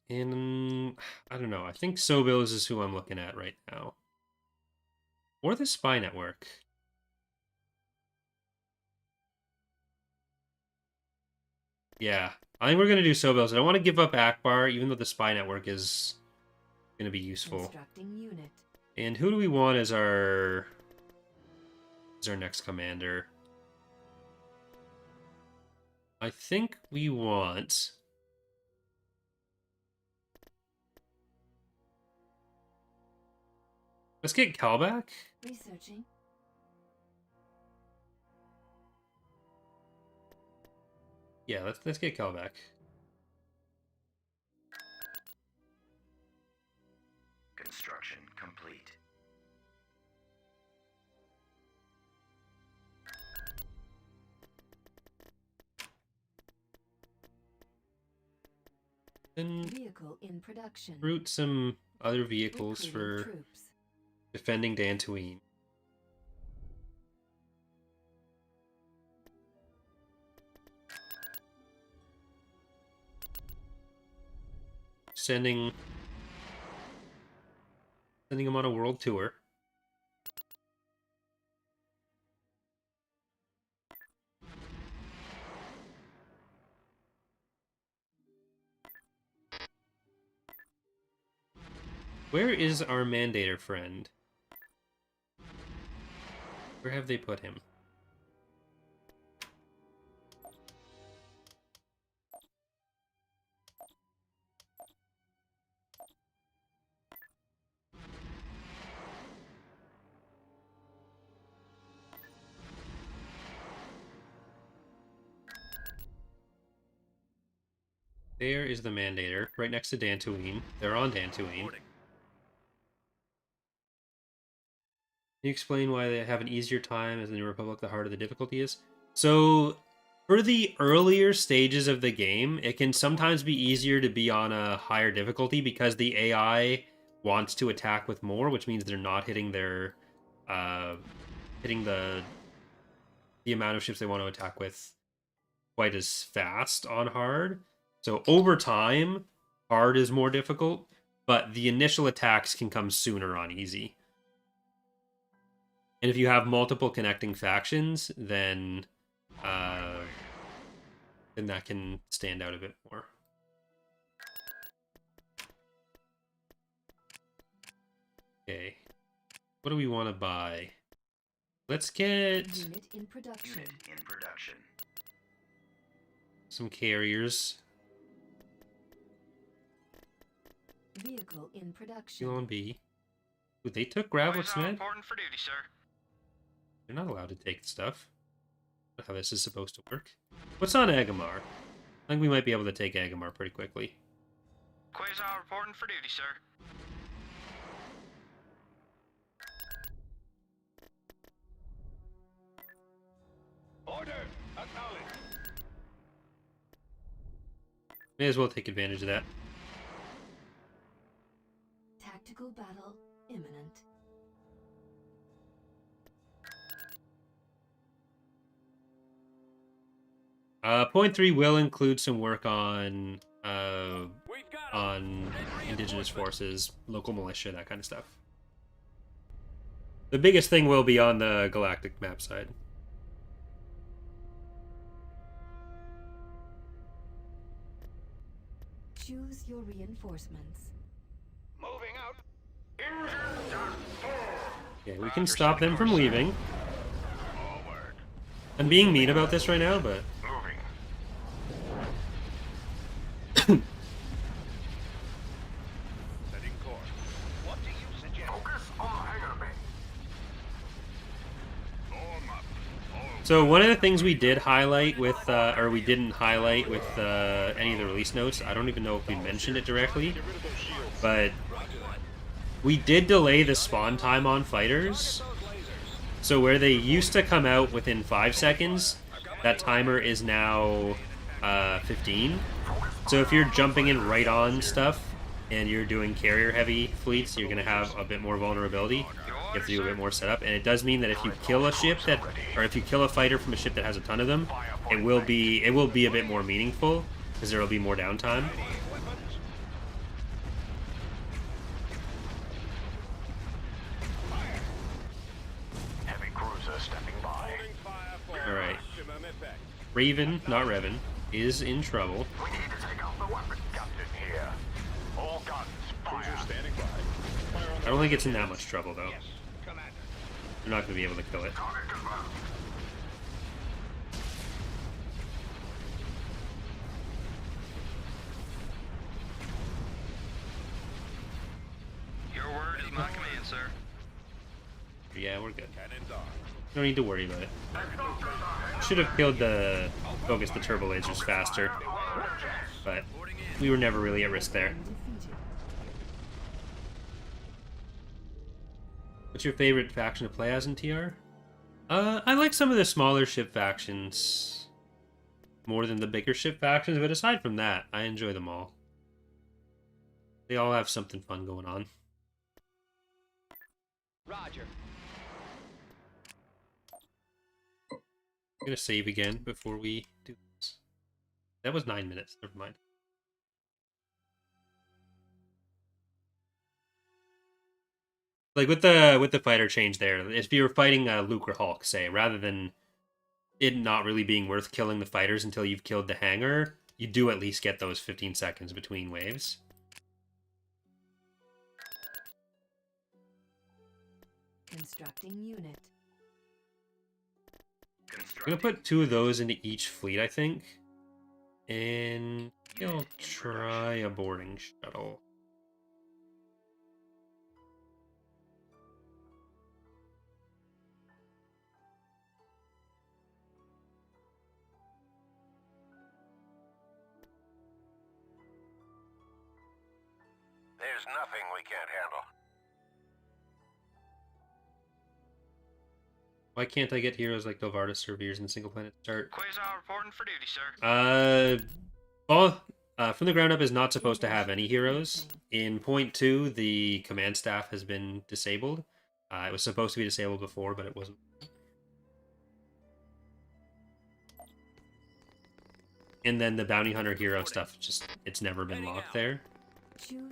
And I don't know. I think Sobels is who I'm looking at right now. Or the Spy Network. Yeah. I think we're going to do Sobels. I don't want to give up Akbar, even though the Spy Network is going to be useful. Constructing unit. And who do we want as our next commander? I think we want... Let's get Cal back. Researching. Yeah, let's get Cal back. Construction complete. Then Vehicle in production. route some other vehicles Recruiting for troops. defending Dantooine. Sending them on a world tour. Where is our Mandator friend? Where have they put him? There is the Mandator, right next to Dantooine. They're on Dantooine. Reporting. Can you explain why they have an easier time as the New Republic, the harder the difficulty is? So, for the earlier stages of the game, it can sometimes be easier to be on a higher difficulty because the AI wants to attack with more, which means they're not hitting their, hitting the amount of ships they want to attack with quite as fast on hard. So over time, hard is more difficult, but the initial attacks can come sooner on easy. And if you have multiple connecting factions, then that can stand out a bit more. Okay, what do we want to buy? Let's get Unit in production. Unit in production. some carriers. Vehicle in production. Elon B. Ooh, they took Gravel's Med? Reporting for duty, sir. They're not allowed to take stuff. That's how this is supposed to work. What's on Agamar? I think we might be able to take Agamar pretty quickly. Quasar reporting for duty, sir. Order! Acknowledged! May as well take advantage of that. Tactical battle imminent. Point 3 will include some work on We've got 'em. indigenous forces, local militia, that kind of stuff. The biggest thing will be on the galactic map side. Choose your reinforcements. Moving out. Engines on full. Yeah, we can stop them from leaving. Forward. I'm being mean about this right now, but Moving. Setting course. What do you suggest? Focus on the hangar bay. Form up. so one of the things we did highlight with, or we didn't highlight with any of the release notes, I don't even know if we mentioned it directly, but we did delay the spawn time on fighters. So where they used to come out within 5 seconds, that timer is now 15. So if you're jumping in right on stuff and you're doing carrier-heavy fleets, you're going to have a bit more vulnerability. You have to do a bit more setup, and it does mean that if you kill a ship that, or if you kill a fighter from a ship that has a ton of them, it will be a bit more meaningful because there will be more downtime. Heavy cruiser stepping by. All right, Raven, not Revan, is in trouble. We need to take out the weapon captain here. All guns fire. Standing by. I don't think it's in that much trouble though. Yes, Commander. They're not going to be able to kill it. Target confirmed. Your word is my command, sir. Yeah, we're good. Cannon down. Don't need to worry about it. Should have killed the focused the turbo lasers faster, but we were never really at risk there. Defeated. What's your favorite faction to play as in TR? I like some of the smaller ship factions more than the bigger ship factions, but aside from that, I enjoy them all. They all have something fun going on. Roger. I'm gonna save again before we do this. That was 9 minutes. Never mind. Like with the fighter change there, if you were fighting Luke or Hulk, say, rather than it not really being worth killing the fighters until you've killed the hangar, you do at least get those 15 seconds between waves. Constructing unit. I'm gonna put 2 of those into each fleet, I think. And I'll try a boarding shuttle. There's nothing we can't handle. Why can't I get heroes like Delvarda Surveyors in single planet start? Quasar reporting for duty, sir. Well, From the Ground Up is not supposed to have any heroes. In point 2, the command staff has been disabled. It was supposed to be disabled before, but it wasn't. And then the Bounty Hunter hero stuff, it's never been locked there.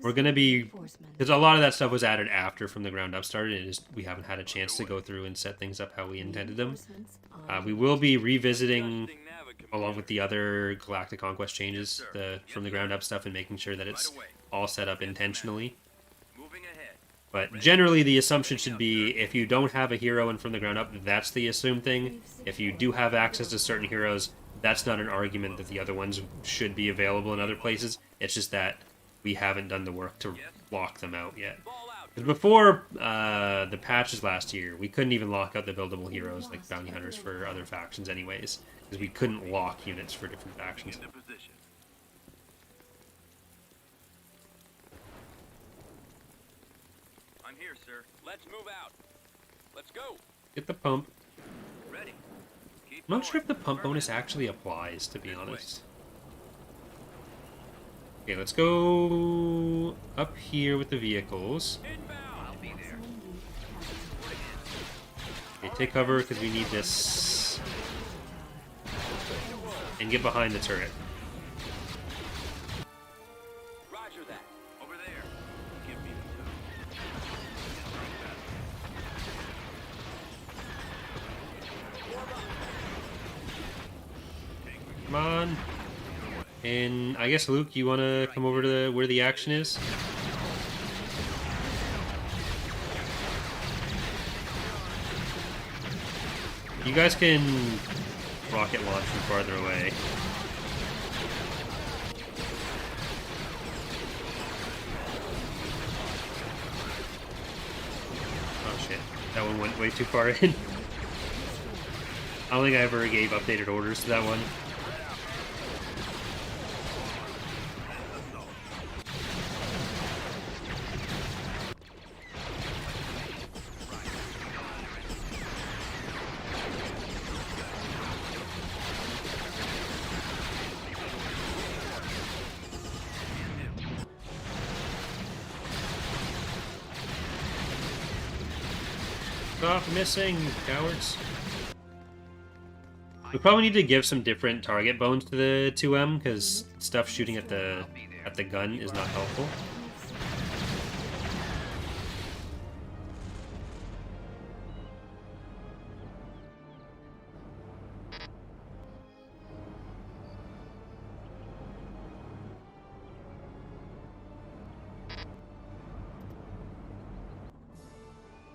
We're going to be, because a lot of that stuff was added after From the Ground Up started, and we haven't had a chance to go through and set things up how we intended them. We will be revisiting, along with the other Galactic Conquest changes, the From the Ground Up stuff, and making sure that it's all set up intentionally. Moving ahead. But generally, the assumption should be, if you don't have a hero in From the Ground Up, that's the assumed thing. If you do have access to certain heroes, that's not an argument that the other ones should be available in other places. It's just that we haven't done the work to lock them out yet. Because before the patches last year, we couldn't even lock out the buildable heroes like Bounty Hunters for other factions anyways. Because we couldn't lock units for different factions. Into position. I'm here, sir. Let's move out. Let's go. Get the pump. Ready. Keep I'm not sure if the going. pump bonus actually applies, to be honest. Okay, let's go up here with the vehicles. Inbound. I'll be there. Okay, take cover because we need this. And get behind the turret. Roger that. Over there. Give me on. And I guess, Luke, you want to come over to where the action is? You guys can rocket launch from farther away. Oh shit, that one went way too far in. I don't think I ever gave updated orders to that one. Stop missing, cowards. We probably need to give some different target bones to the 2M, because stuff shooting at the gun is not helpful.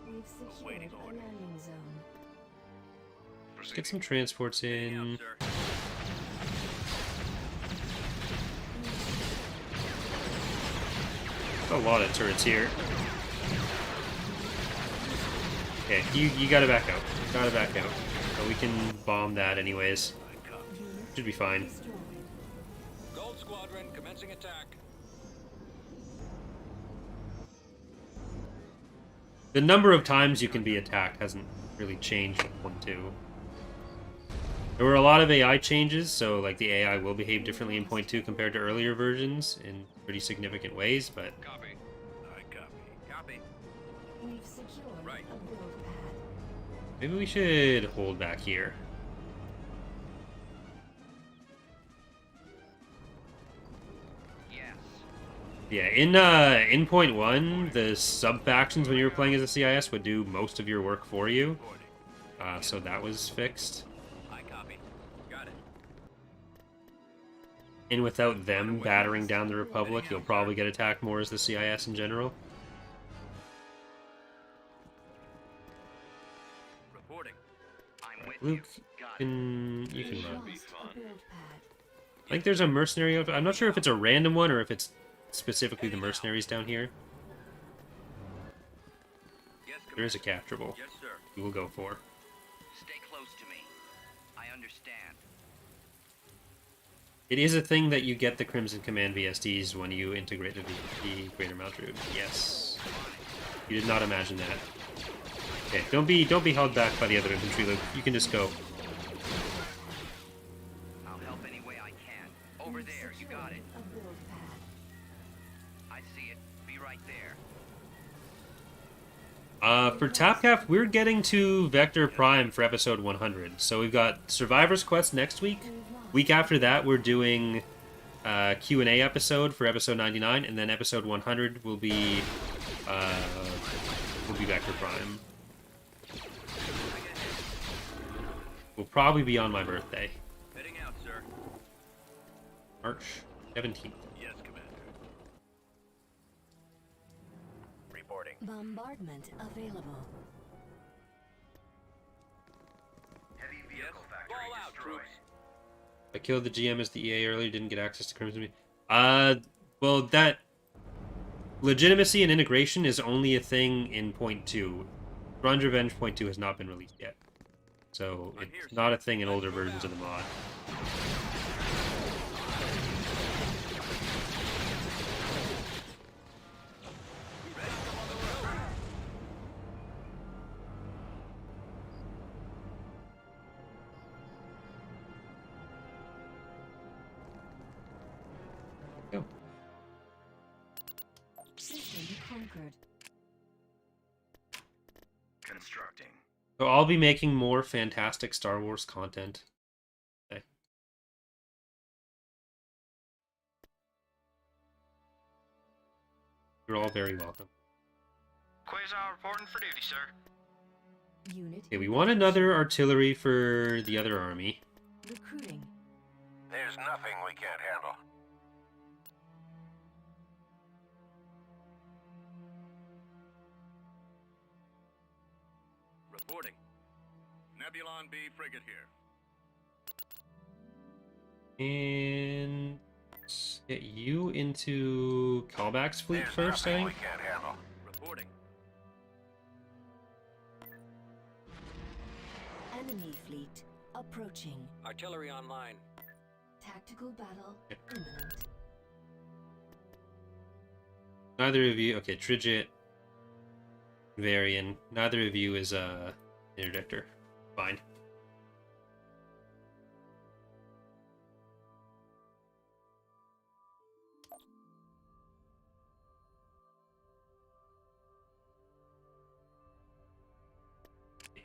We've secured a landing zone. Let's get some transports in. Sir. A lot of turrets here. Okay, you gotta back out. Gotta back out. But we can bomb that anyways. Should be fine. Destroyed. Gold Squadron commencing attack. The number of times you can be attacked hasn't really changed from 1.2. There were a lot of AI changes, so like the AI will behave differently in 0.2 compared to earlier versions in pretty significant ways, but Copy. I copy. Copy. We've secured Right. a build pad. maybe we should hold back here. Yes. Yeah, in 0.1, the sub-factions when you were playing as a CIS would do most of your work for you, so that was fixed. I copy. Got it. And without them battering down the Republic, you'll probably get attacked more as the CIS in general. Reporting. I'm with Luke, you can run. Lost a build pad. I think there's a mercenary outfit. I'm not sure if it's a random one or if it's specifically the mercenaries down here. Yes, There is a capturable Yes, sir. we will go for. Stay close to me. I understand. It is a thing that you get the Crimson Command VSDs when you integrate the Greater Mount Druid. Yes. You did not imagine that. Okay, don't be held back by the other infantry, Luke. You can just go. I'll help any way I can. Over there, you got it. A build pad. I see it. Be right there. For TapCap, we're getting to Vector Prime for episode 100. So we've got Survivor's Quest next week. Week after that, we're doing Q&A episode for episode 99, and then episode 100 will be Vector Prime. Will probably be on my birthday, Heading out, sir. March 17th. Yes, Commander. Reporting. Bombardment available. Heavy Yes. vehicle factory Ball out, destroyed. troops. I killed the GM as the EA earlier, didn't get access to Crimson. Well, that legitimacy and integration is only a thing in 0.2. Thrawn's Revenge 0.2 has not been released yet. So it's not a thing in older versions of the mod. Go. System conquered. Constructing. So I'll be making more fantastic Star Wars content. Okay. You're all very welcome. Quasar reporting for duty, sir. Unit. Okay, we want another artillery for the other army. Recruiting. There's nothing we can't handle. Reporting. Nebulon B frigate here. And let's get you into Callback's fleet There's first, I nothing think. we can't handle. Reporting. Enemy fleet approaching. Artillery online. Tactical battle imminent. Neither of you, okay, Trigit, Varian, neither of you is interdictor. Fine.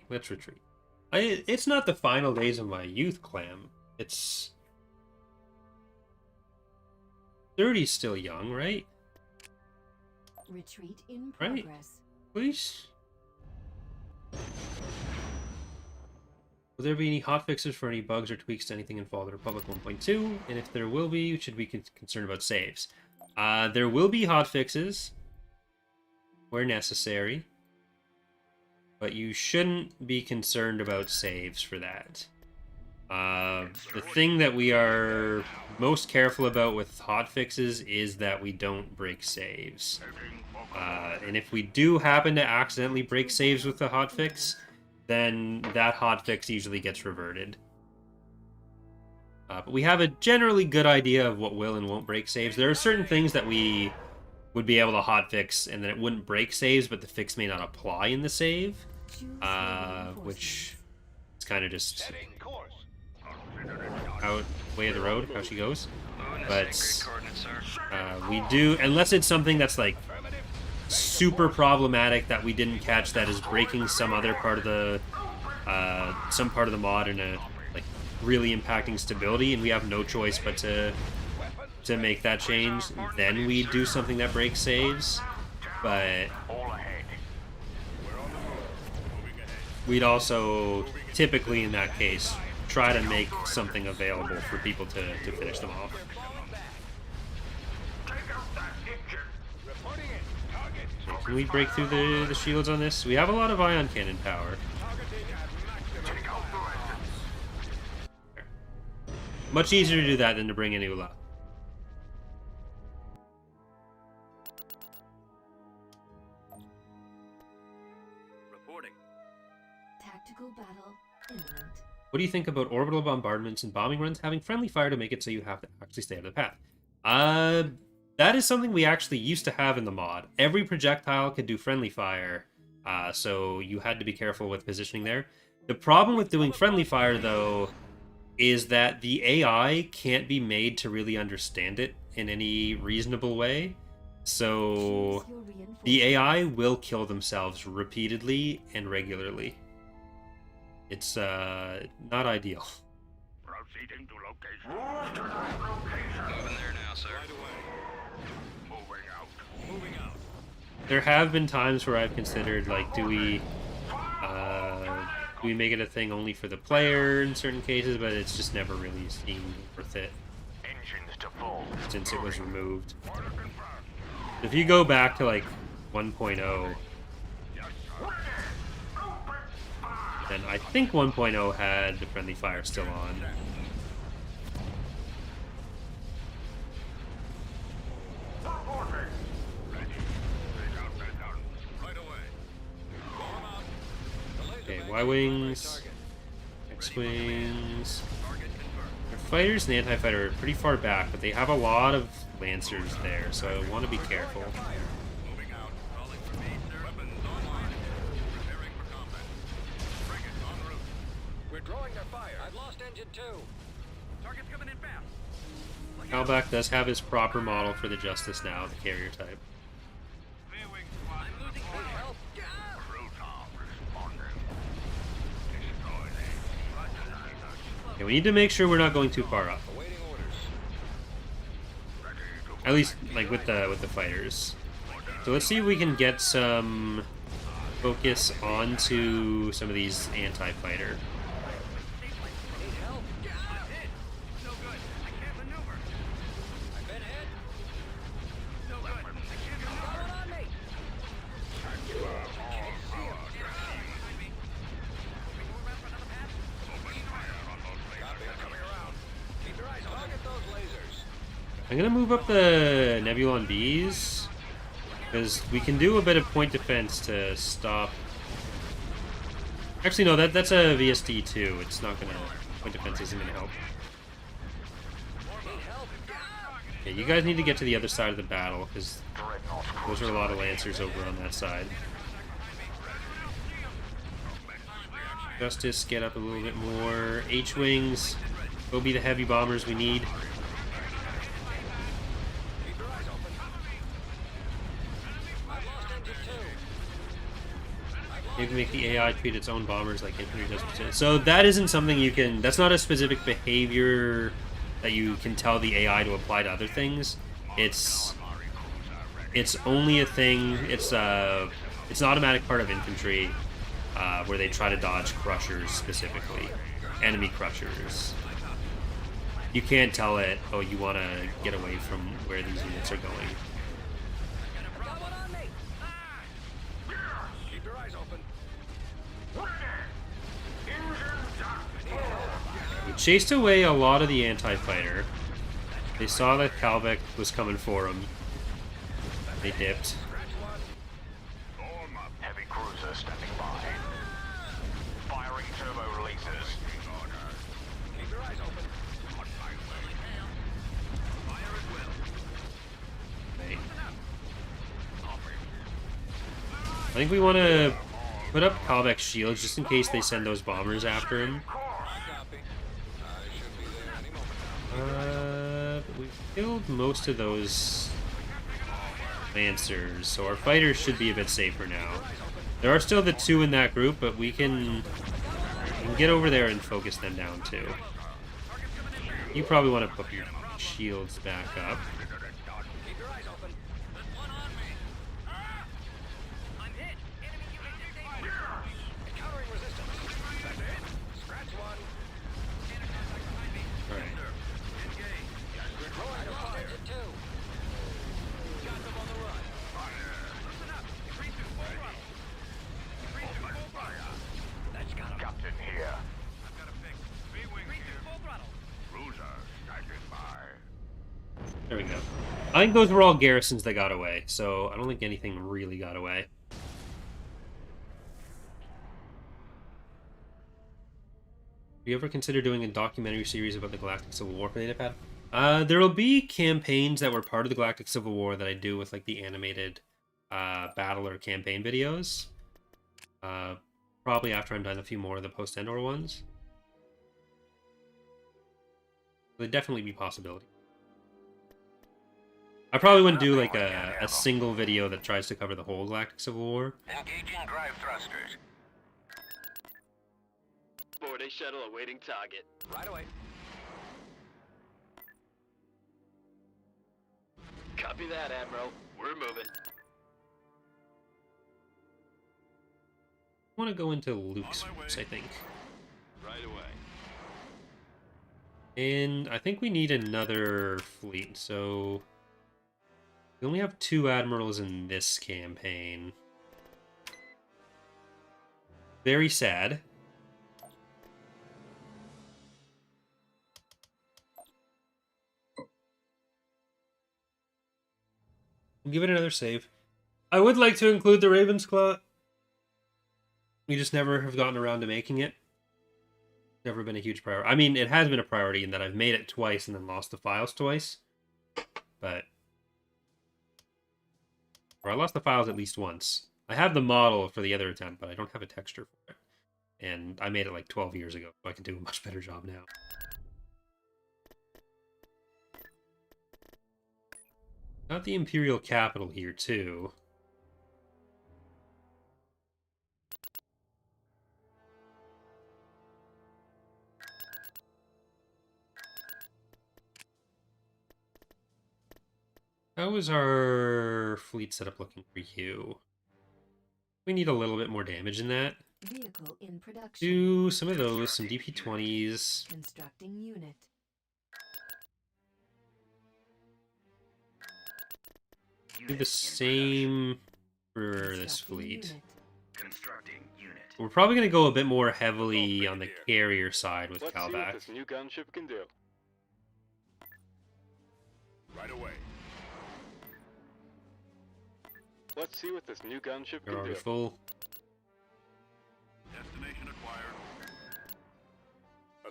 Let's retreat. It's not the final days of my youth, Clam. It's 30's still young, right? Retreat in Right. progress. Please. Will there be any hotfixes for any bugs or tweaks to anything in Fallout Republic 1.2? And if there will be, should we be concerned about saves? There will be hotfixes where necessary, but you shouldn't be concerned about saves for that. The thing that we are most careful about with hotfixes is that we don't break saves. And if we do happen to accidentally break saves with the hotfix, then that hotfix usually gets reverted. But we have a generally good idea of what will and won't break saves. There are certain things that we would be able to hotfix, and then it wouldn't break saves, but the fix may not apply in the save, Choose your which is kind of just Setting course. out way of the road, how she goes. But Coordinates, sir. we do, unless it's something that's like super problematic that we didn't catch, that is breaking some other part of the mod in a like really impacting stability, and we have no choice but to make that change. Then we do something that breaks saves, but All ahead. we'd also typically in that case try to make something available for people to finish them off. Take out that engine. Reporting it. Target. Can we break through the shields on this? We have a lot of ion cannon power. Targeting at maximum. Take out the engines. Much easier to do that than to bring in Ula. Reporting. Tactical battle imminent. What do you think about orbital bombardments and bombing runs having friendly fire to make it so you have to actually stay out of the path? That is something we actually used to have in the mod. Every projectile could do friendly fire, so you had to be careful with positioning there. The problem with doing friendly fire, though, is that the AI can't be made to really understand it in any reasonable way. So Choose your reinforcements. the AI will kill themselves repeatedly and regularly. It's not ideal. Proceeding to location. Moving there now, sir. Moving out. Moving out. There have been times where I've considered, like, do we make it a thing only for the player in certain cases, but it's just never really seemed worth it Engines to full. since it was removed. If you go back to like 1.0, then I think 1.0 had the friendly fire still on. Right away. Call 'em out. The laser Okay, bank Y-wings, is target. X-wings. Target confirmed. Their fighters and the anti-fighter are pretty far back, but they have a lot of lancers there, so I want to be careful. Moving out. Calling for me, sir. Weapons online. Preparing for combat. Frigate en route. We're drawing their fire. I've lost engine 2. Target's coming in fast. Halbach does have his proper model for the Justice now, the carrier type. I'm losing help. Okay, we need to make sure we're not going too far up. Awaiting orders. At least, like, with the fighters. So let's see if we can get some focus onto some of these anti-fighter. Need help. Hit. No good. I'm gonna move up the Nebulon Bs, because we can do a bit of point defense to stop... Actually, no, that's a VSD too. It's not gonna... Point defense isn't gonna help. Okay, you guys need to get to the other side of the battle, because those are a lot of Lancers over on that side. Justice, get up a little bit more. H-Wings, go be the heavy bombers we need. You can make the AI treat its own bombers like infantry does. So that isn't something you can... That's not a specific behavior that you can tell the AI to apply to other things. It's only a thing... It's an automatic part of infantry where they try to dodge crushers specifically. Enemy crushers. You can't tell it, oh, you want to get away from where these units are going. We chased away a lot of the anti-fighter. They saw that Calvec was coming for them. They dipped. Heavy cruiser standing by. Firing turbo releases. Keep your eyes open. Fire at will. Right. I think we want to put up Calvec's shields just in case they send those bombers after him. We've killed most of those Lancers, so our fighters should be a bit safer now. There are still the two in that group, but we can get over there and focus them down too. You probably want to put your shields back up. There we go. I think those were all garrisons that got away, so I don't think anything really got away. Do you ever consider doing a documentary series about the Galactic Civil War for the Datapad? There will be campaigns that were part of the Galactic Civil War that I do with like the animated battle or campaign videos. Probably after I'm done a few more of the post-Endor ones. There'd definitely be possibility. I probably wouldn't do like a single video that tries to cover the whole Galactic Civil War. Engaging drive thrusters. Board a shuttle awaiting target. Right away. Copy that, Admiral. We're moving. I want to go into Luke's force, I think. Right away. And I think we need another fleet, so... We only have 2 admirals in this campaign. Very sad. Give it another save. I would like to include the Ravensclaw. We just never have gotten around to making it. Never been a huge priority. I mean, it has been a priority in that I've made it twice and then lost the files twice. But... Or I lost the files at least once. I have the model for the other attempt, but I don't have a texture for it. And I made it like 12 years ago, so I can do a much better job now. Got the Imperial capital here, too. How is our fleet setup looking for you? We need a little bit more damage in that. Vehicle in production. Do some of those, some DP-20s. Constructing unit. Do the same for this fleet. Constructing unit. We're probably going to go a bit more heavily on the carrier side with Let's see what Calvac. this new gunship can do. Right away. Let's see what this new gunship They're can already do. full. Destination acquired.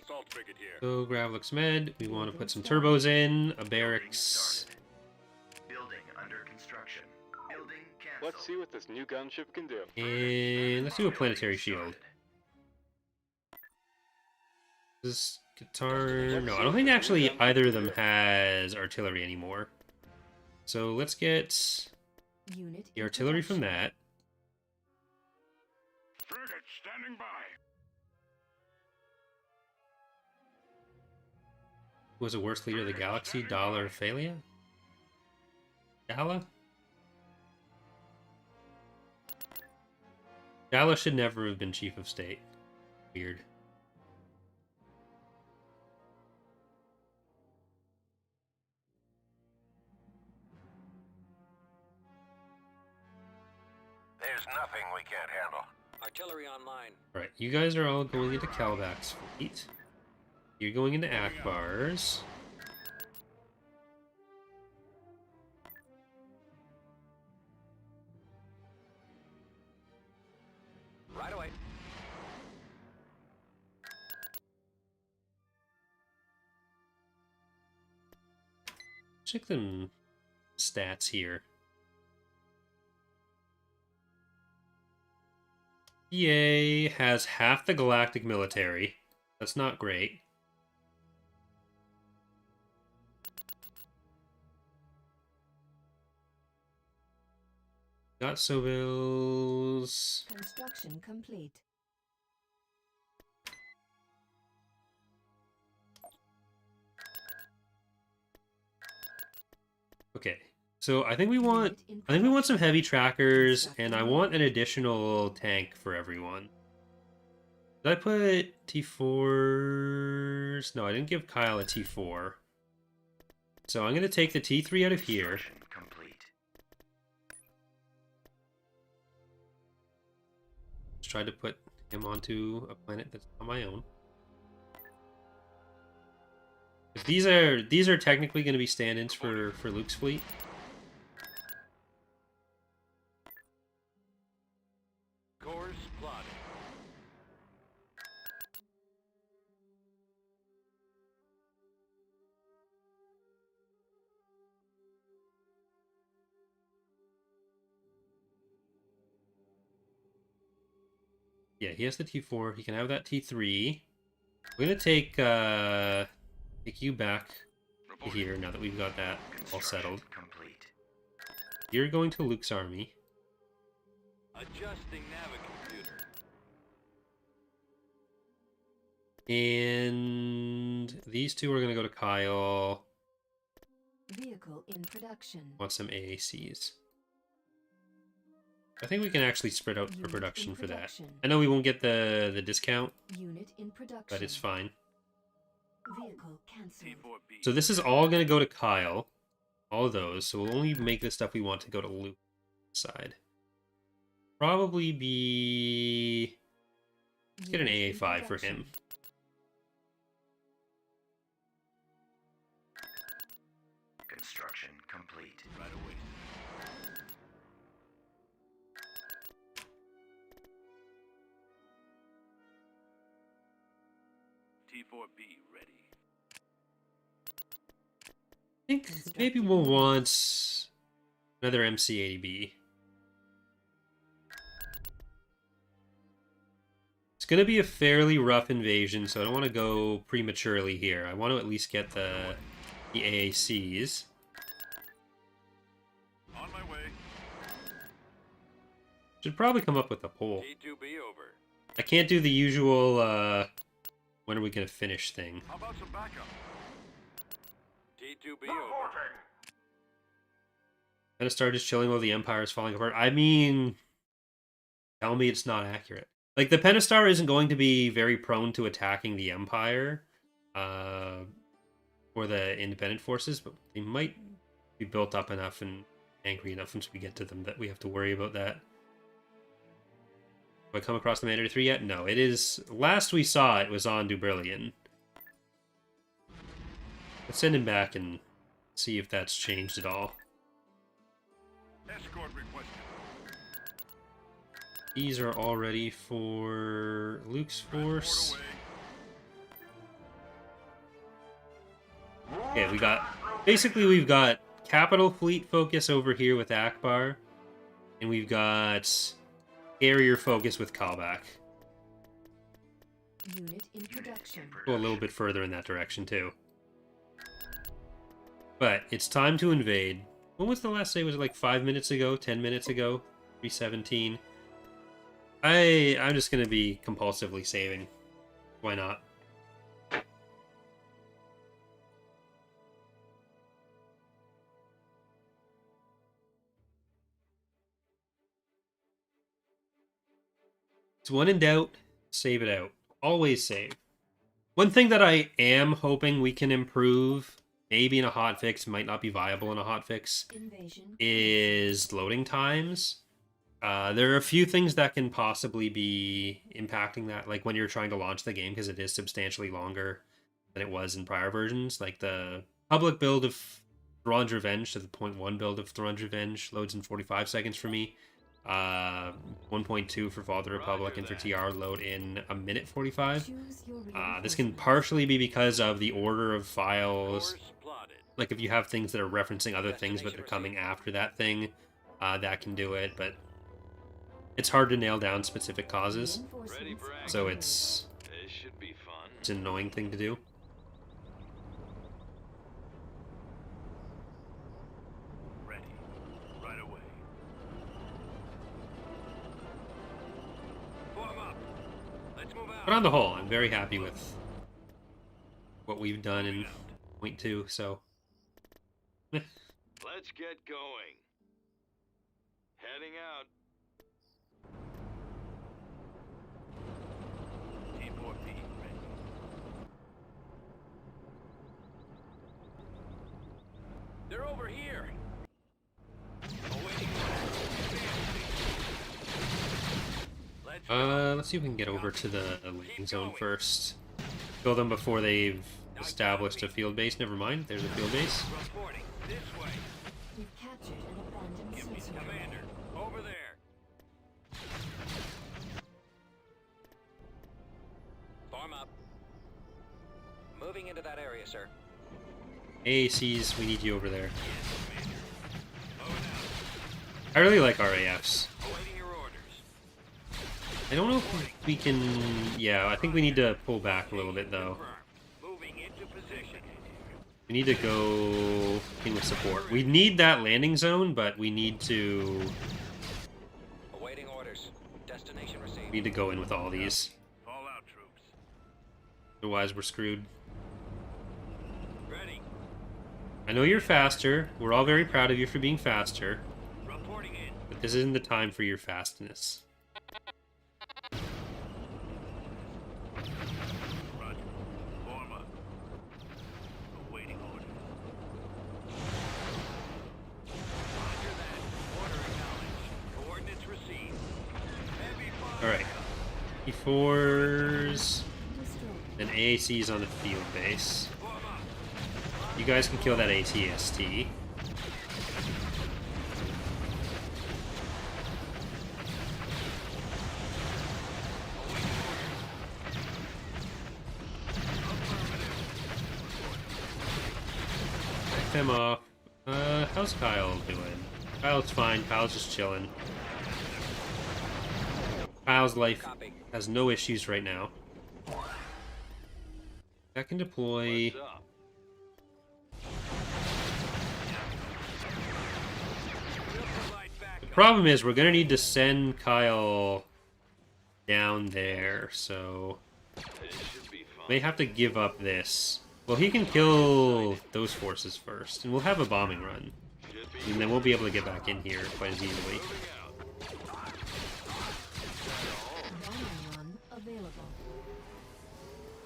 Assault frigate here. So Gravlux Med, we want to put some turbos in, a barracks. Building under construction. Building canceled. Let's see what this new gunship can do. And let's do a planetary shield. This guitar... No, I don't think actually either of them has artillery anymore. So let's get Unit the in artillery from production. that. Frigate standing by. Who was the worst leader of the galaxy? Dala or Thalia? Dala? Dala should never have been chief of state. Weird. There's nothing we can't handle. Artillery online. Alright, you guys are all going into Kalbak's fleet. You're going into Akbar's. Right away. Check them stats here. EA has half the galactic military. That's not great. Got Sovil's. Construction complete. Okay, so I think we want Unit in some heavy trackers, Construction. and I want an additional tank for everyone. Did I put T4s? No, I didn't give Kyle a T4. So I'm gonna take the T3 out of here. Construction complete. Just try to put him onto a planet that's not my own. 'Cause these are technically going to be stand-ins for Luke's fleet. Course plotted. Yeah, he has the T4. He can have that T3. We're gonna take you back to here now that we've got that all settled. Complete. You're going to Luke's army. Adjusting navicomputer. And these two are gonna go to Kyle. Vehicle in production. Want some AACs. I think we can actually spread out for Unit production in for that. production. I know we won't get the discount, Unit in production. but it's fine. Vehicle cancelled. T4B. So this is all going to go to Kyle. All of those. So we'll only make the stuff we want to go to Luke's side. Probably be... Let's get an Unit in AA5 for him. production. Construction complete. Right away. T4B ready. I think maybe we'll want another MC-80B. It's going to be a fairly rough invasion, so I don't want to go prematurely here. I want to at least get the AACs. On my way. Should probably come up with a poll. T2B over. I can't do the usual, when are we going to finish thing. How about some backup? T2B over. Kind of start just chilling while the Empire is falling apart. I mean, tell me it's not accurate. Like, the Pentastar isn't going to be very prone to attacking the Empire, or the independent forces, but they might be built up enough and angry enough once we get to them that we have to worry about that. Have I come across the Mandator III yet? No, it is... Last we saw it was on Dubrillion. Let's send him back and See if that's changed at all. Escort requested. These are all ready for Luke's force. Okay, we got... Basically, we've got Capital Fleet focus over here with Akbar. And we've got Carrier focus with Kalbak. Unit in production. Go a little bit further in that direction, too. But it's time to invade. When was the last day? Was it like 5 minutes ago? 10 minutes ago? 3:17. I'm just going to be compulsively saving. Why not? It's when in doubt, save it out. Always save. One thing that I am hoping we can improve, maybe in a hotfix, might not be viable in a hotfix, is loading times. There are a few things that can possibly be impacting that, like when you're trying to launch the game, because it is substantially longer than it was in prior versions. Like the public build of Thrawn's Revenge to the 0.1 build of Thrawn's Revenge loads in 45 seconds for me. 1.2 for Fall of the Republic and for TR load in 1:45. This can partially be because of the order of files. Like if you have things that are referencing other things but they're coming after that thing, that can do it, but it's hard to nail down specific causes. So it's an annoying thing to do. But on the whole, I'm very happy with what we've done in 0.2, so... Let's get going. Heading out. T4P ready. They're over here. Let's see if we can get over to the landing zone first. Kill them before they've established a field base. Never mind, there's a field base. We've captured an abandoned city. Commander, over there. Form up. Moving into that area, sir. AACs, we need you over there. I really like RAFs. I don't know if we can... Yeah, I think we need to pull back a little bit, though. We need to go in with support. We need that landing zone, but we need to... Awaiting orders. Destination received. We need to go in with all these. Fallout troops. Otherwise, we're screwed. Ready. I know you're faster. We're all very proud of you for being faster. Reporting in. But this isn't the time for your fastness. Alright. E4s and AACs on the field base. You guys can kill that ATST. Pick them off. How's Kyle doing? Kyle's fine. Kyle's just chilling. Kyle's life has no issues right now. That can deploy. The problem is we're gonna need to send Kyle down there, so may have to give up this. Well, he can kill those forces first, and we'll have a bombing run, and then we'll be able to get back in here quite as easily.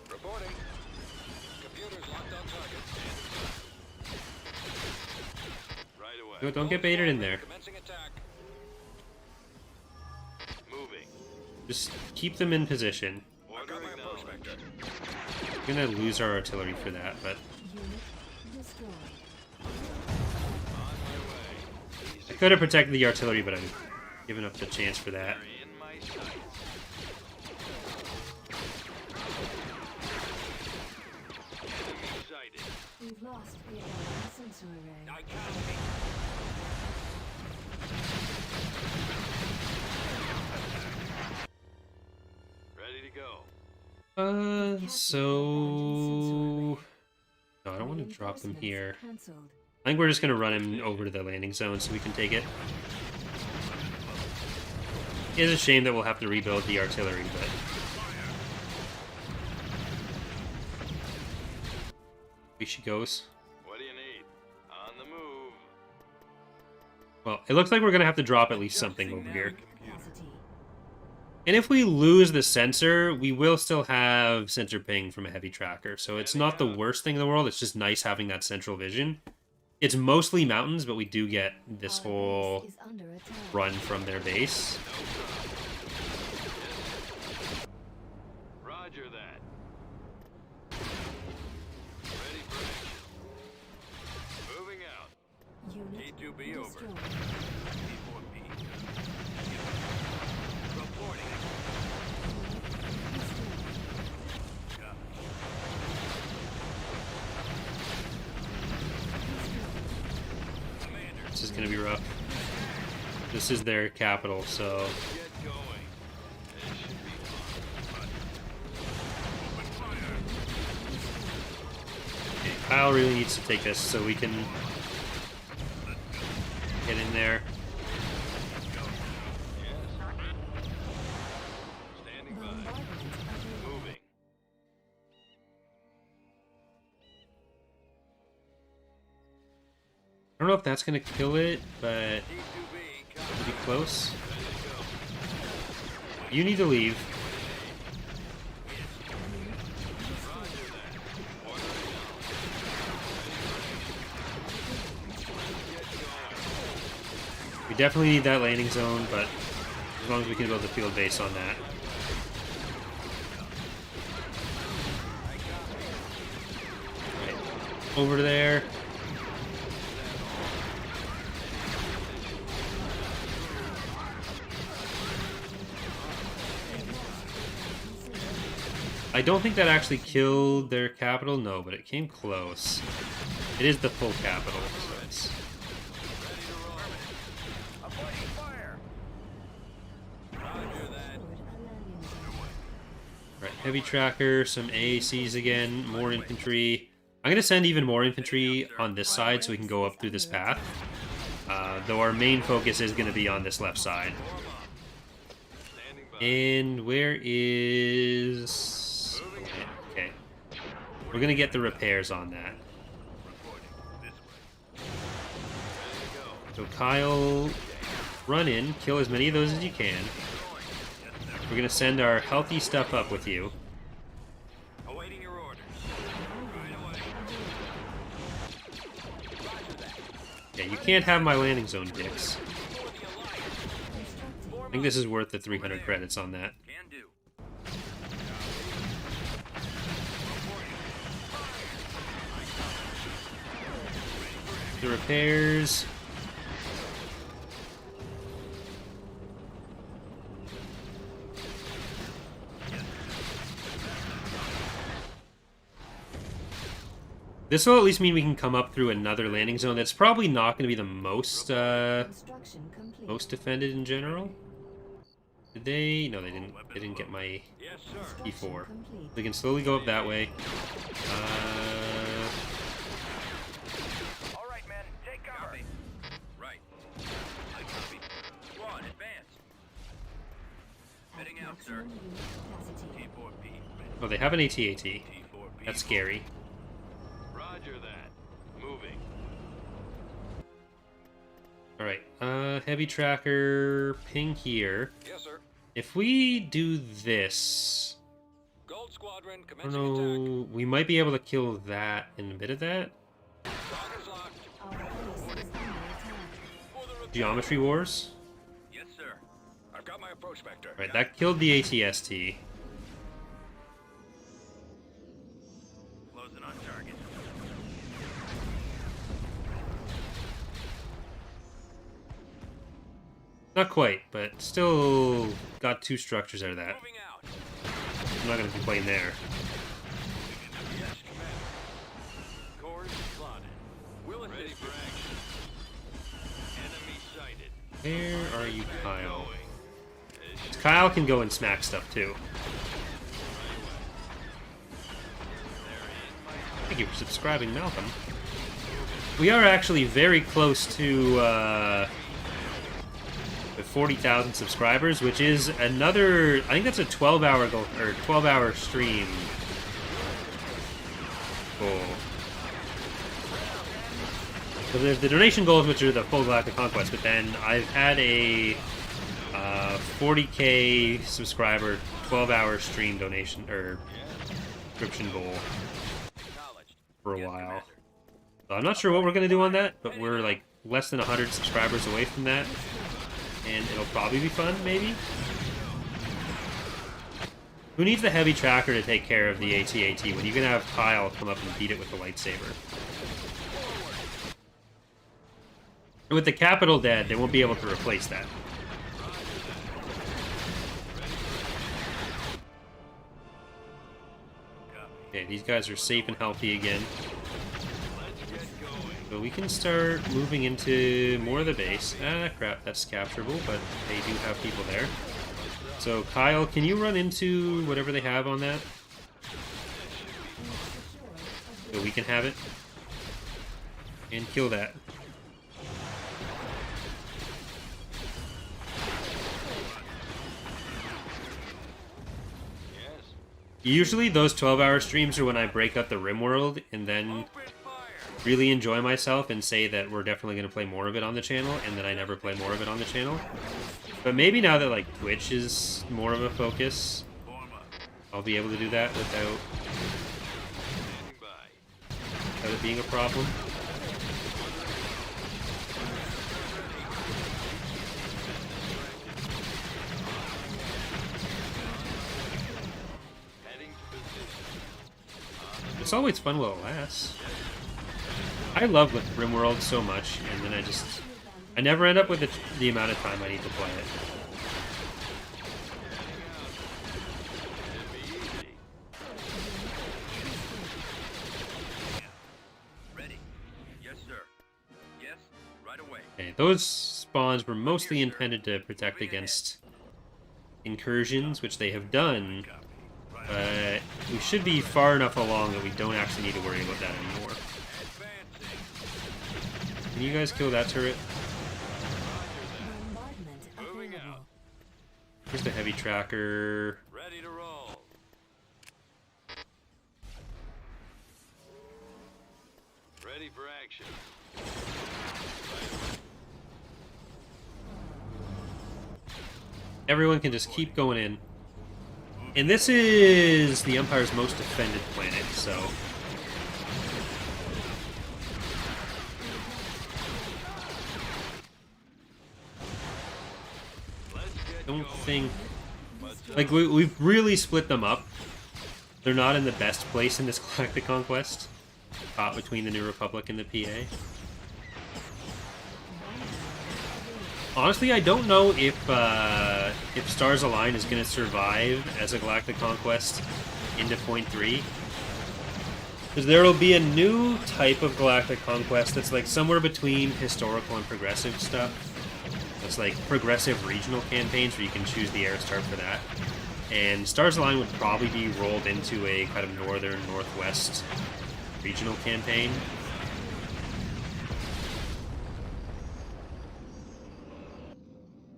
Reporting. Computers locked on target. Right away. No, don't get baited in there. Commencing attack. Moving. Just keep them in position. Order acknowledged. We're gonna lose our artillery for that, but Unit destroyed. Could have protected the artillery, but I've given up the chance for that. They're in my sights. Enemy sighted. We've lost the abandoned sensor array. I can't be. Ready to go. So... No, I don't want to drop them here. I think we're just going to run him over to the landing zone so we can take it. It is a shame that we'll have to rebuild the artillery, but... Here she goes. What do you need? On the move. Well, it looks like we're going to have to drop at least something over here. And if we lose the sensor, we will still have sensor ping from a heavy tracker. So it's not the worst thing in the world. It's just nice having that central vision. It's mostly mountains, but we do get this whole run from their base. Roger that. Ready for action. Moving out. T2B over. T4B. Reporting. This is going to be rough. This is their capital, so... Get going. This should be fun. Okay, Kyle really needs to take this so we can get in there. Standing by. Moving. I don't know if that's going to kill it, but T2B. it'll be close. You need to leave. We definitely need that landing zone, but as long as we can build the field base on that. Right. Over there. I don't think that actually killed their capital, no, but it came close. It is the full capital, so it's... Avoiding fire. Roger that. Right, heavy tracker, some AACs again, more infantry. I'm going to send even more infantry on this side so we can go up through this path. Though our main focus is going to be on this left side. And where is... Okay. We're going to get the repairs on that. So Kyle, run in, kill as many of those as you can. We're going to send our healthy stuff up with you. Awaiting your orders. Right away. Yeah, you can't have my landing zone, dicks. I think this is worth the 300 credits on that. Can do. The repairs. This will at least mean we can come up through another landing zone that's probably not going to be the most defended in general. Did they? No, they didn't. They didn't get my Yes, sir. E4. We can slowly go up that way. All right, men. Take cover. Right. I copy. Thrawn, advance. Heading out, sir. T4B. Oh, they have an AT-AT. T4B. That's scary. Roger that. Moving. Alright, heavy tracker, ping here. Yes, sir. If we do this, Gold Squadron I don't commencing attack. know, we might be able to kill that and a bit of that. Target's locked. Our base is under attack. For the repair. Geometry Wars. Yes, sir. I've got my approach vector. Right, that killed the ATST. Closing on target. Not quite, but still got 2 structures out of that. Moving out. I'm not going to complain there. Yes, Commander. Course plotted. Will Ready assist for you. action. Enemy sighted. Where are you, Kyle? Going. Kyle can go and smack stuff too. Thank you for subscribing, Malcolm. We are actually very close to the 40,000 subscribers, which is another. I think that's a 12-hour goal or 12-hour stream goal. So there's the donation goals, which are the full Galactic Conquest, but then I've had a 40k subscriber 12-hour stream donation or subscription goal for a while. So I'm not sure what we're going to do on that, but we're like less than 100 subscribers away from that. And it'll probably be fun, maybe? Who needs the heavy tracker to take care of the AT-AT when you can have Kyle come up and beat it with the lightsaber? And with the capital dead, they won't be able to replace that. Okay, these guys are safe and healthy again. So we can start moving into more of the base. Ah, crap, that's capturable, but they do have people there. So, Kyle, can you run into whatever they have on that? So we can have it. And kill that. Usually those 12-hour streams are when I break up the RimWorld and then really enjoy myself and say that we're definitely going to play more of it on the channel, and then I never play more of it on the channel. But maybe now that like Twitch is more of a focus, I'll be able to do that without it being a problem. It's always fun while it lasts. I love RimWorld so much, and then I never end up with the amount of time I need to play it. Ready. Yes, sir. Yes, right away. Okay, those spawns were mostly intended to protect against incursions, which they have done. But we should be far enough along that we don't actually need to worry about that anymore. Can you guys kill that turret? Moving out. Here's the heavy tracker. Ready to roll. Ready for action. Everyone can just keep going in. And this is the Empire's most defended planet, so... don't think... like, we've really split them up. They're not in the best place in this Galactic Conquest. Caught between the New Republic and the PA. Honestly, I don't know if Stars Align is going to survive as a Galactic Conquest into Point 3. Because there will be a new type of Galactic Conquest that's like somewhere between historical and progressive stuff. It's like progressive regional campaigns where you can choose the air start for that. And Stars Align would probably be rolled into a kind of northern, northwest regional campaign.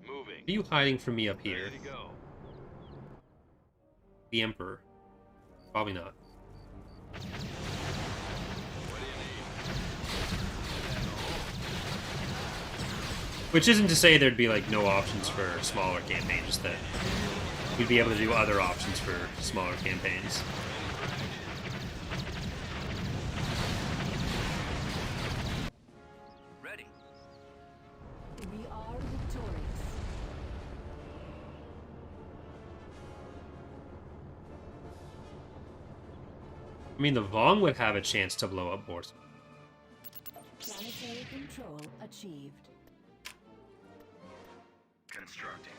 Moving. What are you hiding from me up here? Ready to go. The Emperor. Probably not. What do you need? Which isn't to say there'd be like no options for smaller campaigns, just that we'd be able to do other options for smaller campaigns. Ready. We are victorious. I mean, the Vong would have a chance to blow up Borsk. Planetary control achieved. Constructing.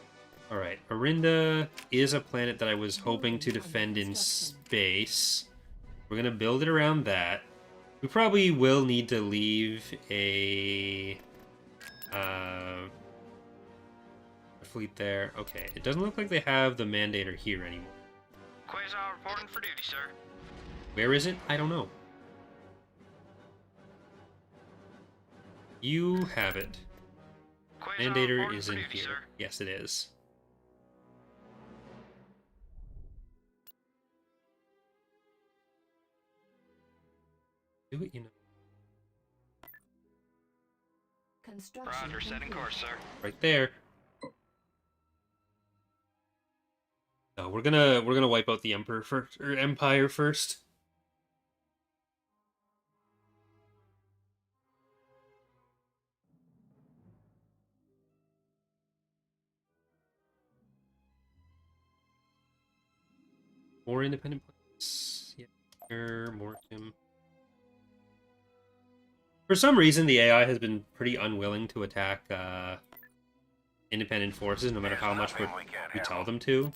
Alright, Orinda is a planet that I was hoping to defend in space. We're gonna build it around that. We probably will need to leave a fleet there. Okay, it doesn't look like they have the Mandator here anymore. Quasar reporting for duty, sir. Where is it? I don't know. You have it. Quasar Mandator reporting is for in duty, here. sir. Yes, it is. Do it, you know. Construction Roger, setting complete. course, sir. Right there. No, we're gonna wipe out the Emperor first, or Empire first. More independent planets. Yeah, here, more Kim. For some reason, the AI has been pretty unwilling to attack independent forces, no matter how much we tell them to.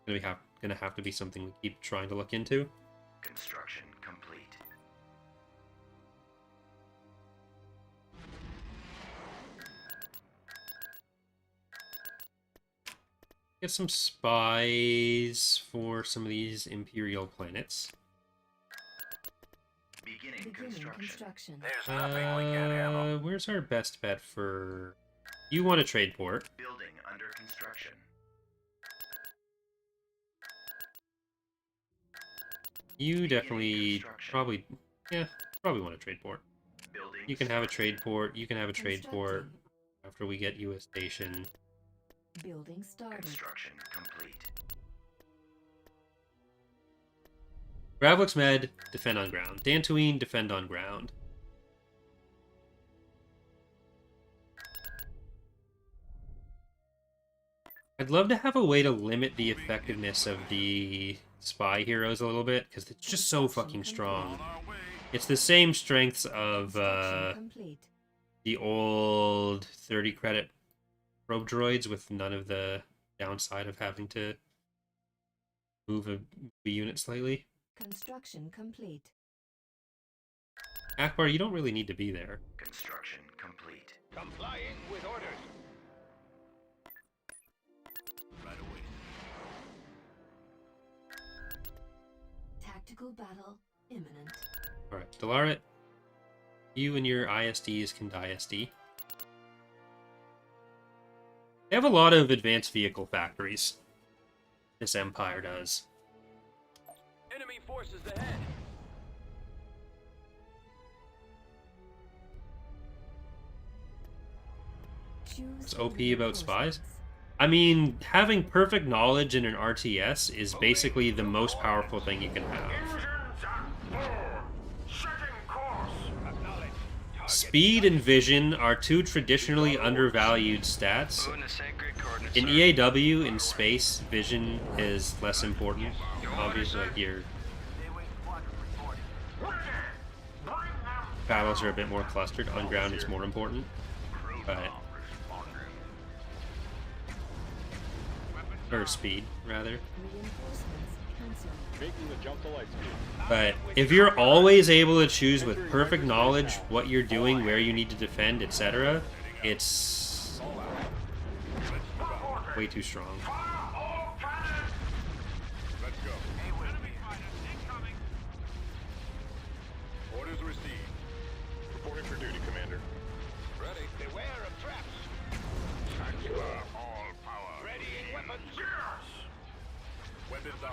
It's gonna have to be something we keep trying to look into. Construction complete. Get some spies for some of these Imperial planets. Beginning Beginning construction. construction. There's nothing we can't handle. Where's our best bet for... You want a trade port. Building under construction. You definitely construction. probably want a trade port. Building You can have a started. trade port. You can have a trade port Constructing. after we get you a station. Building started. Construction complete. Gravlix Med, defend on ground. Dantooine, defend on ground. I'd love to have a way to limit the effectiveness of the spy heroes a little bit, because it's just so fucking strong. It's the same strengths of Construction complete. the old 30 credit probe droids, with none of the downside of having to move a unit slightly. Construction complete. Akbar, you don't really need to be there. Construction complete. Complying with orders. Right away. Tactical battle imminent. Alright, Delaret, you and your ISDs can ISD. They have a lot of advanced vehicle factories. This Empire does. Enemy forces ahead. Choose It's OP enemy about spies? reinforcements. I mean, having perfect knowledge in an RTS is basically the most powerful thing you can have. Speed and vision are two traditionally undervalued stats. Moving to sacred coordinates, In sir. EAW, in space, vision is less important. Obviously, like, your battles are a bit more clustered. On ground, it's more important. But... or speed, rather. Reinforcements cancelled. Making the jump to light speed. But if you're always able to choose with perfect knowledge what you're doing, where you need to defend, etc., it's way too strong. Let's go. Enemy fighters incoming. Orders received. Reporting for duty, Commander. Ready. Beware of traps. Transfer all power. Readying weapons. Yes. Weapons on.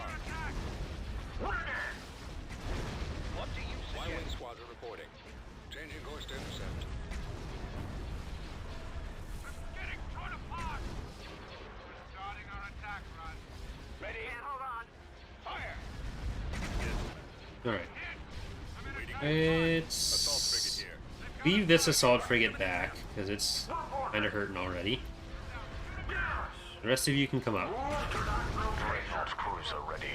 What do you suggest? Y-wing squadron reporting. Changing course to intercept. Getting torn apart. Starting our attack run. Ready? Hold on. Fire. Alright. Assault Let's frigate here. leave this assault frigate back, because it's kind of hurting already. The rest of you can come up. Dreadnought cruiser ready.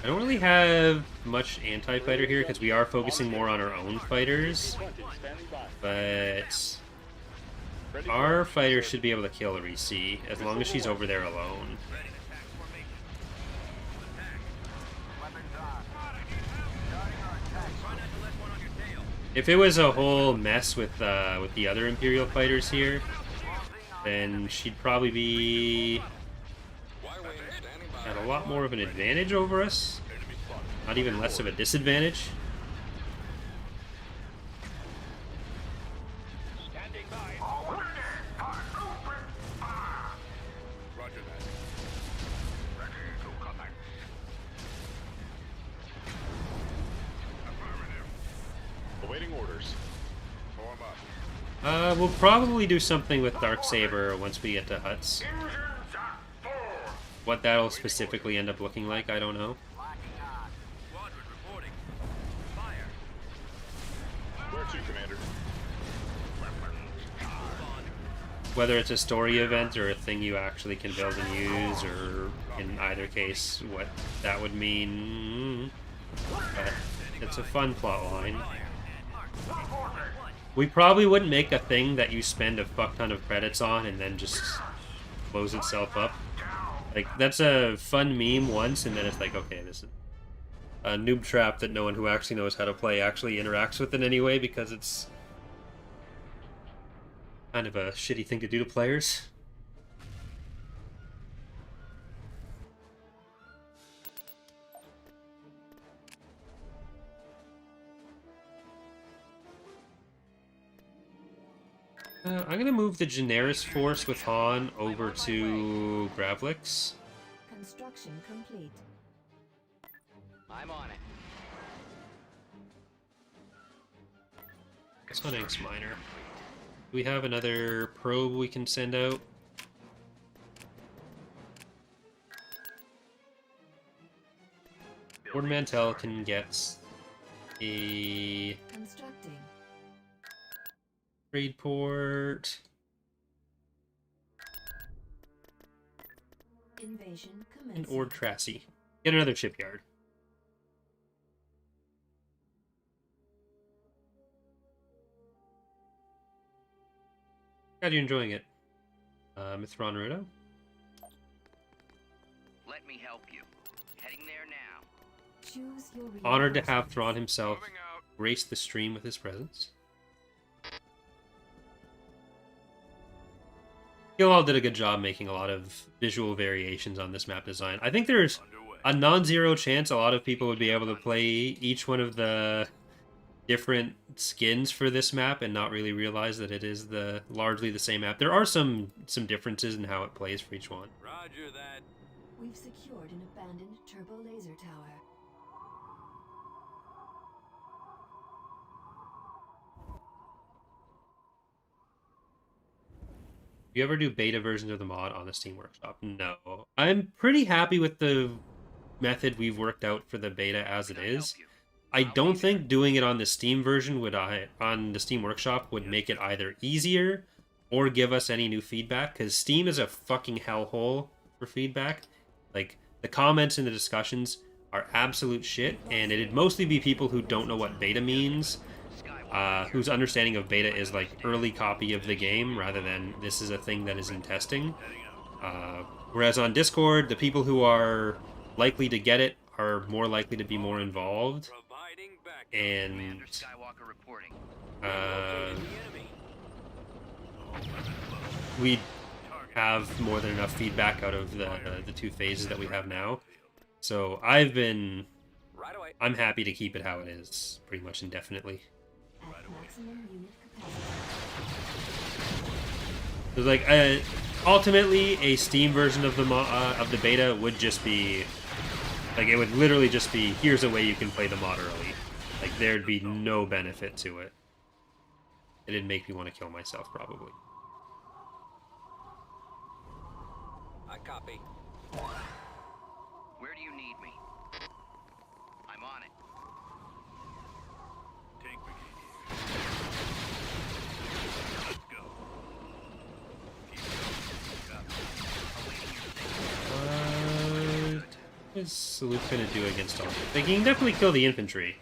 I don't really have much anti-fighter here, because we are focusing more on our own fighters. 20 standing by. But Ready Our for fighter action, should be able to kill Risi as long as she's over there alone. Ready. Attack formation. Attack. Weapons on. Try not to let one on your tail. If it was a whole mess with the other Imperial fighters here, then she'd probably be Y-wing standing by. at a lot more of an advantage over us. Not even less of a disadvantage. Standing by. Roger that. Ready to commence. awaiting orders. Form up. We'll probably do something with Darksaber once we get to Huts. Engines at full. What that'll specifically end up looking like, I don't know. Locking on. Squadron reporting. Fire. Where to, Commander? Whether it's a story event or a thing you actually can build and use, or in either case, what that would mean. But it's a fun plot line. We probably wouldn't make a thing that you spend a fuck ton of credits on and then just blows itself up. Like, that's a fun meme once, and then it's like, okay, this is a noob trap that no one who actually knows how to play actually interacts with in any way, because it's kind of a shitty thing to do to players. I'm gonna move the Generis force with Han over to Gravlix. Construction complete. I'm on it. That's on Inks Minor. Do we have another probe we can send out? Lord Mantell can get a Constructing. trade port. Invasion And commencing. Ord Tracy. Get another shipyard. Glad you're enjoying it, Thrawn Rudo. Let me help you. Heading there now. Choose your Honored to have reinforcements. Thrawn himself Moving out. grace the stream with his presence. Gilhall did a good job making a lot of visual variations on this map design. I think there's Underway. a non-zero chance a lot of people would be able to play each one of the different skins for this map and not really realize that it is largely the same map. There are some differences in how it plays for each one. Roger that. We've secured an abandoned turbo laser tower. Do you ever do beta versions of the mod on the Steam Workshop? No. I'm pretty happy with the method we've worked out for the beta as it is. I don't think doing it on the Steam version on the Steam Workshop would make it either easier or give us any new feedback, because Steam is a fucking hellhole for feedback. Like, the comments and the discussions are absolute shit, and it'd mostly be people who don't know what beta means, whose understanding of beta is like early copy of the game rather than this is a thing that is in testing. Whereas on Discord, the people who are likely to get it are more likely to be more involved, Providing backup. and Commander Skywalker reporting. The enemy. we have more than enough feedback out of the two phases that we have now. So Right away. I'm happy to keep it how it is, pretty much indefinitely. At maximum unit capacity. So like, ultimately, a Steam version of the beta would just be, like, it would literally just be, here's a way you can play the mod early. Like, there'd be no benefit to it. It'd make me want to kill myself, probably. I copy. Where do you need me? I'm on it. Tank brigade here. Let's go. What is Salute gonna do against all? They can definitely kill the infantry.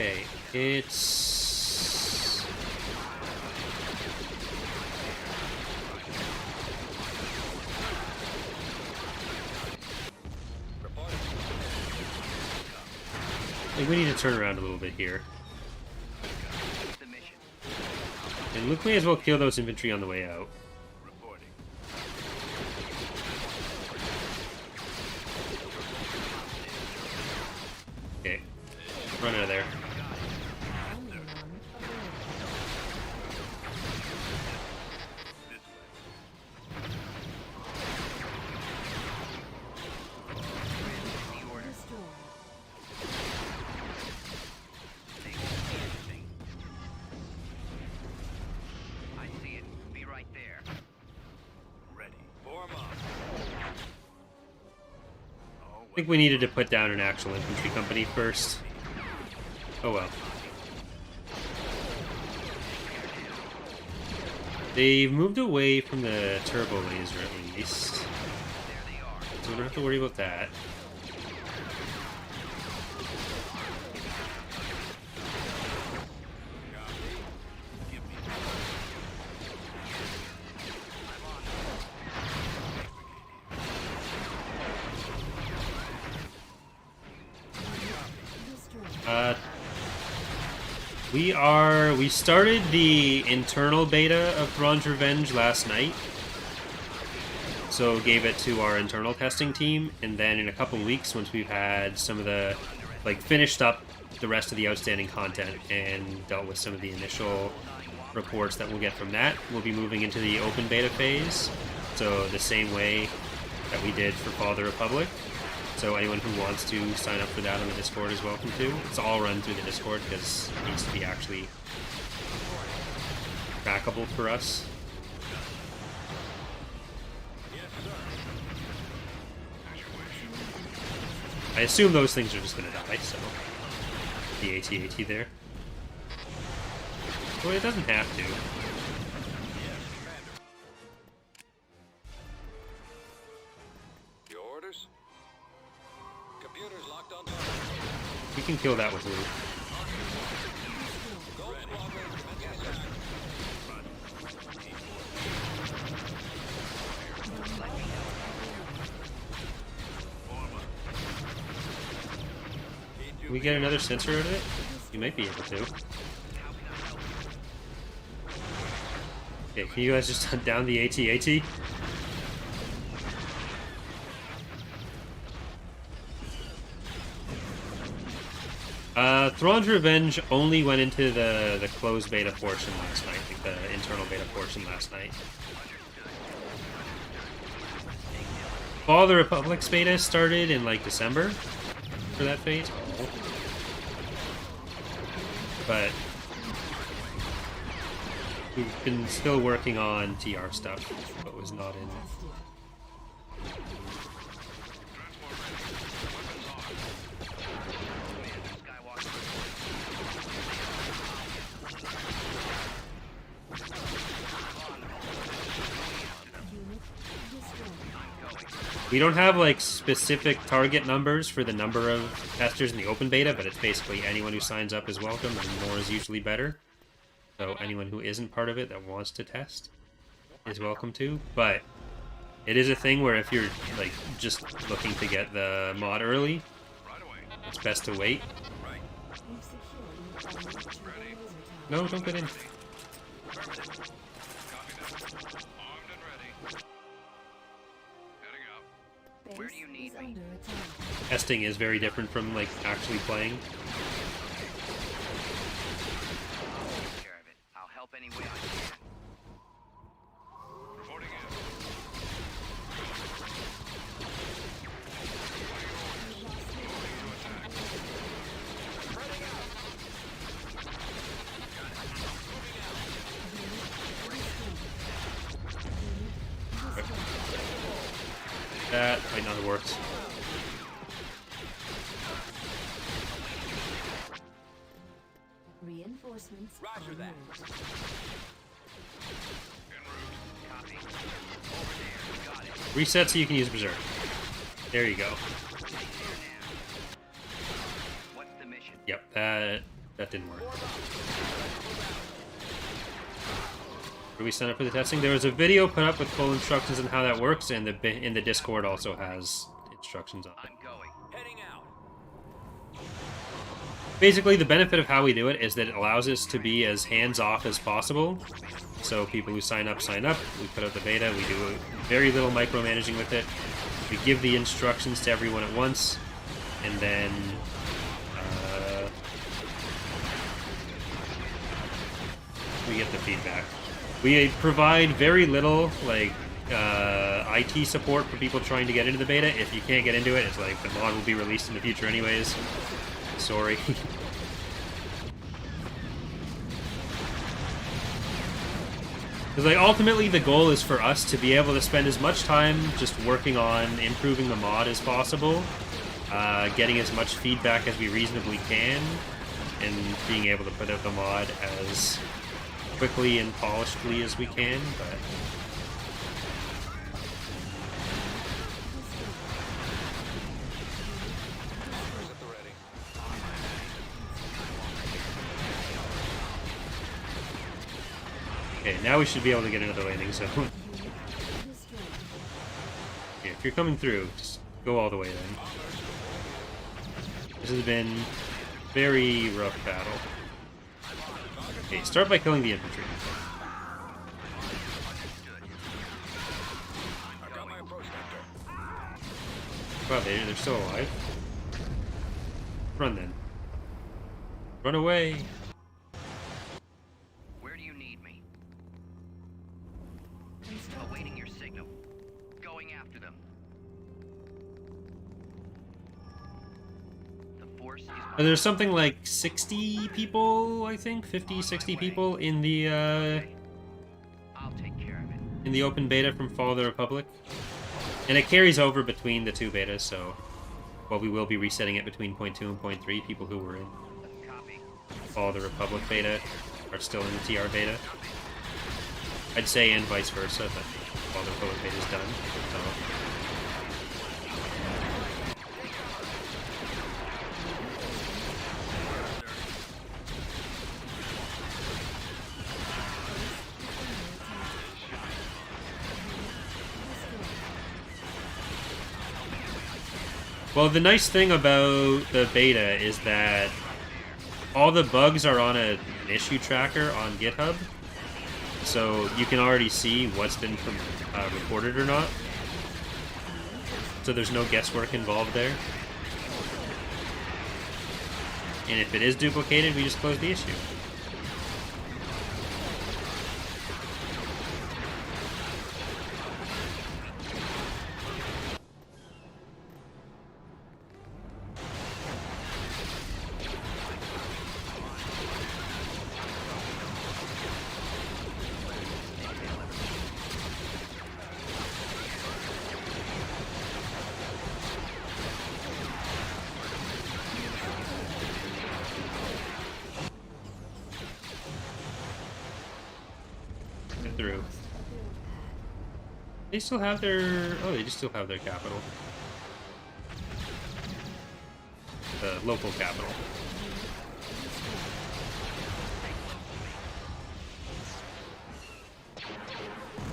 Okay, it's... I think we need to turn around a little bit here. What's the mission? And Luke may as well kill those infantry on the way out. Reporting. Okay, run out of there. Only one available. The order. Destroyed. They won't see anything. I see it. Be right there. Ready. Form up. I think we needed to put down an actual infantry company first. Oh well. They've moved away from the turbo laser at least, There they are. so we don't have to worry about that. Destroyed. We started the internal beta of Thrawn's Revenge last night. So gave it to our internal testing team, and then in a couple weeks, once we've had some of the, like, finished up the rest of the outstanding content and dealt with some of the initial reports that we'll get from that, we'll be moving into the open beta phase. So the same way that we did for Fall of the Republic. So anyone who wants to sign up for that on the Discord is welcome to. It's all run through the Discord because it needs to be actually trackable for us. I assume those things are just gonna die, so the AT-AT there. Well, it doesn't have to. Your orders? Computers locked on target. We can kill that with Luke. Gold squadron commencing attack. Can we get another sensor out of it? You might be able to. Okay, can you guys just hunt down the AT-AT? Thrawn's Revenge only went into the closed beta portion last night, like the internal beta portion last night. Fall of the Republic's beta started in like December for that phase. But we've been still working on TR stuff, but was not in. Unit destroyed. We don't have like specific target numbers for the number of testers in the open beta, but it's basically anyone who signs up is welcome, and more is usually better. So anyone who isn't part of it that wants to test is welcome to. But it is a thing where if you're like just looking to get the mod early, it's best to wait. We've secured an enemy turbo laser tower. No, don't get in. Copy that. Armed and ready. Heading out. Base Where do you need is me? under attack. Testing is very different from like actually playing. Take care of it. I'll help any way I can. Reporting in. That might not have worked. Reinforcements Roger en that. route. En route. Copy. Over there. Got it. Reset so you can use Berserk. There you go. Take care now. What's the mission? Yep, That didn't work. Did we sign up for the testing? There was a video put up with full instructions on how that works, and the Discord also has instructions on it. I'm going. Heading out. Basically, the benefit of how we do it is that it allows us to be as hands-off as possible. So people who sign up, sign up. We put out the beta. We do very little micromanaging with it. We give the instructions to everyone at once, and then we get the feedback. We provide very little, like, IT support for people trying to get into the beta. If you can't get into it, it's like the mod will be released in the future anyways. Sorry. Because, like, ultimately the goal is for us to be able to spend as much time just working on improving the mod as possible, getting as much feedback as we reasonably can, and being able to put out the mod as quickly and polishedly as we can, but At the ready. okay, now we should be able to get another landing zone. Destroyed. Okay, if you're coming through, just go all the way then. This has been a very rough battle. Okay, start by killing the infantry. I've got my approach vector. Wow, they're still alive. Run then. Run away. Where do you need me? Constructing. Awaiting your signal. Going after them. The force is There's something like 60 people, I think, 50, 60 people in the I'll take care of it. in the open beta from Fall of the Republic. And it carries over between the two betas, so well, we will be resetting it between point 2 and point 3. People who were in Copy. Fall of the Republic beta are still in the TR beta. I'd say, and vice versa, but Fall of the Republic beta is done. So. Well, the nice thing about the beta is that all the bugs are on an issue tracker on GitHub, so you can already see what's been reported or not. So there's no guesswork involved there. And if it is duplicated, we just close the issue. Get through. They still have their... Oh, they just still have their capital. The local capital.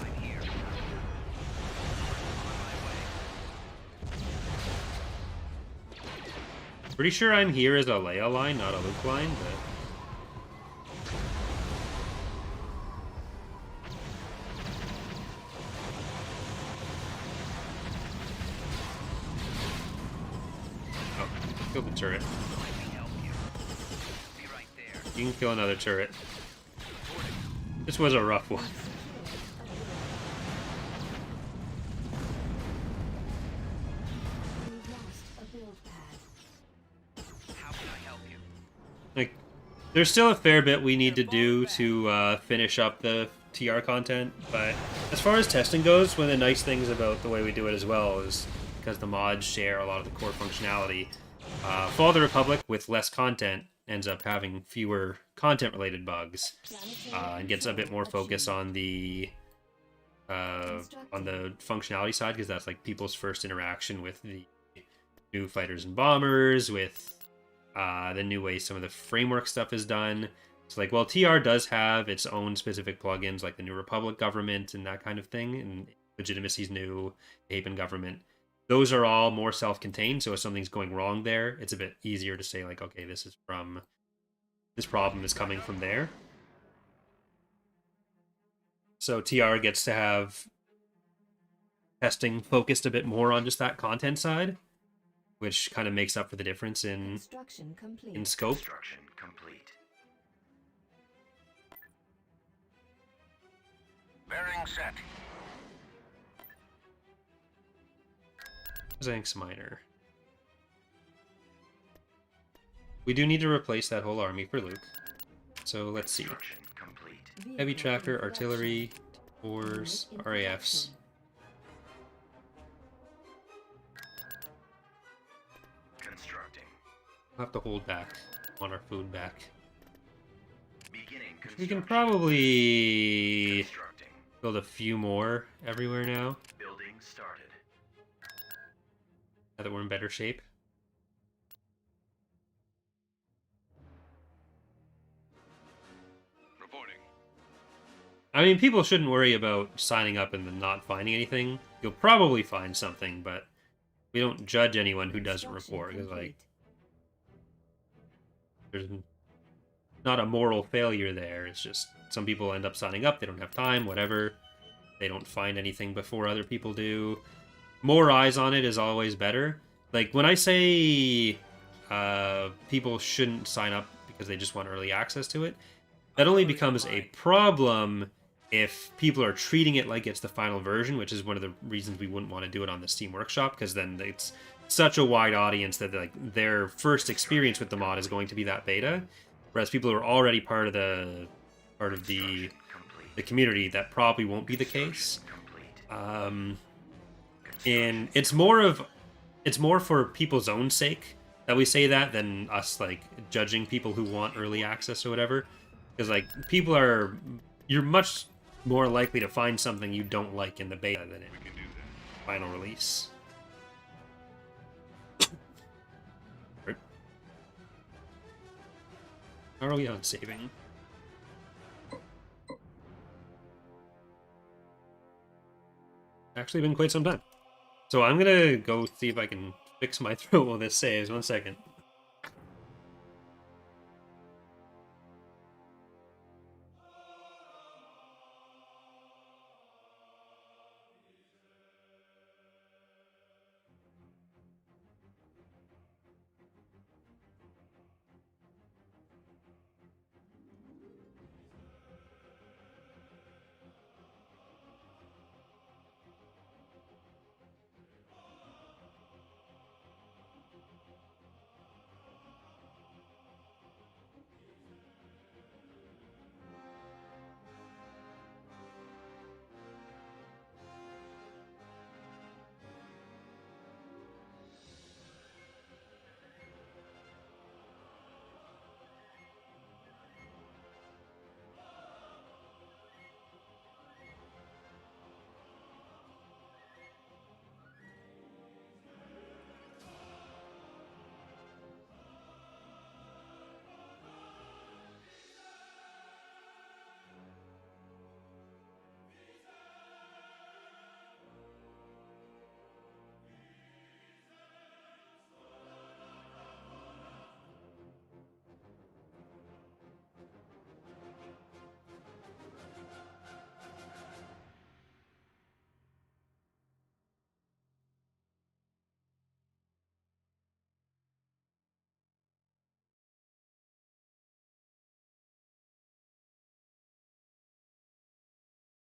I'm here. Pretty sure I'm here as a Leia line, not a Luke line, but... Oh, kill the turret. Let me help you. Be right there. You can kill another turret. This was a rough one. We've lost a build pad. How can I help you? Like, there's still a fair bit we need to do to finish up the TR content, but as far as testing goes, one of the nice things about the way we do it as well is because the mods share a lot of the core functionality. Fall of the Republic with less content ends up having fewer content-related bugs, and gets a bit more focus on the functionality side, because that's like people's first interaction with the new fighters and bombers, with the new way some of the framework stuff is done. So like, well, TR does have its own specific plugins, like the New Republic government and that kind of thing, and Legitimacy's new Haven government. Those are all more self-contained, so if something's going wrong there, it's a bit easier to say, like, okay, this problem is coming from there. So TR gets to have testing focused a bit more on just that content side, which kind of makes up for the difference in scope. Construction complete. Bearing set. Zanks Minor. We do need to replace that whole army for Luke. So let's see. Construction complete. Heavy tractor, artillery, T4s, RAFs. Constructing. We'll have to hold back on our food back. Beginning construction. We can probably Constructing. build a few more everywhere now, Building started. now that we're in better shape. Reporting. I mean, people shouldn't worry about signing up and then not finding anything. You'll probably find something, but we don't judge anyone who doesn't report, because, like, there's not a moral failure there. It's just some people end up signing up, they don't have time, whatever. They don't find anything before other people do. More eyes on it is always better. Like, when I say people shouldn't sign up because they just want early access to it, that only becomes a problem if people are treating it like it's the final version, which is one of the reasons we wouldn't want to do it on the Steam Workshop, because then it's such a wide audience that, like, their first experience with the mod is going to be that beta, whereas people who are already part of the community, that probably won't be the case. And it's more for people's own sake that we say that than us, like, judging people who want early access or whatever, because, like, you're much more likely to find something you don't like in the beta than in final release. How are we on saving? Actually been quite some time. So I'm gonna go see if I can fix my throat while this saves. 1 second.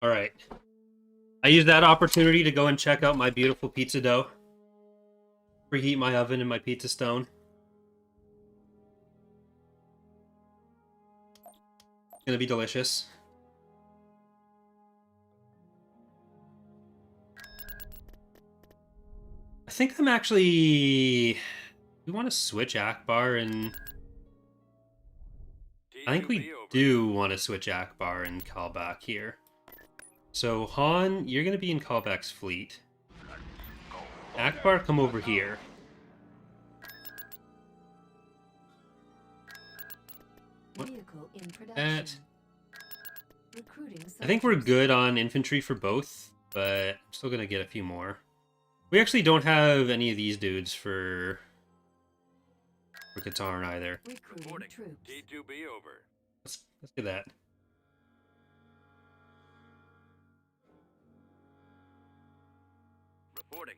All right. I used that opportunity to go and check out my beautiful pizza dough. Preheat my oven and my pizza stone. It's gonna be delicious. I think I'm actually... We want to switch Akbar and... I think we do want to switch Akbar and Kalbak here. So, Han, you're going to be in Kalbak's fleet. Akbar, come over here. that. Recruiting I think we're soldiers. good on infantry for both, but I'm still gonna get a few more. We actually don't have any of these dudes for Katarn either. Recruiting Reporting. troops. T2B over. Let's get that. Reporting.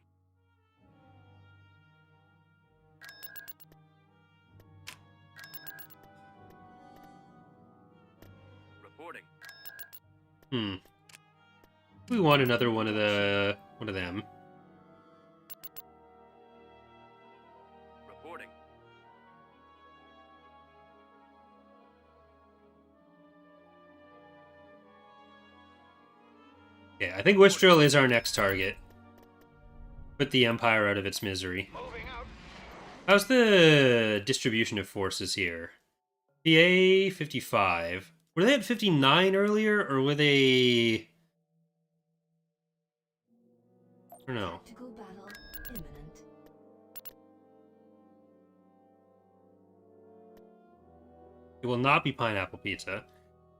Reporting. We want another one of them. Reporting. Yeah, I think Wistrel is our next target. Put the Empire out of its misery. Moving out. How's the distribution of forces here? PA 55. Were they at 59 earlier, or were they... I don't know. Tactical battle imminent. It will not be pineapple pizza.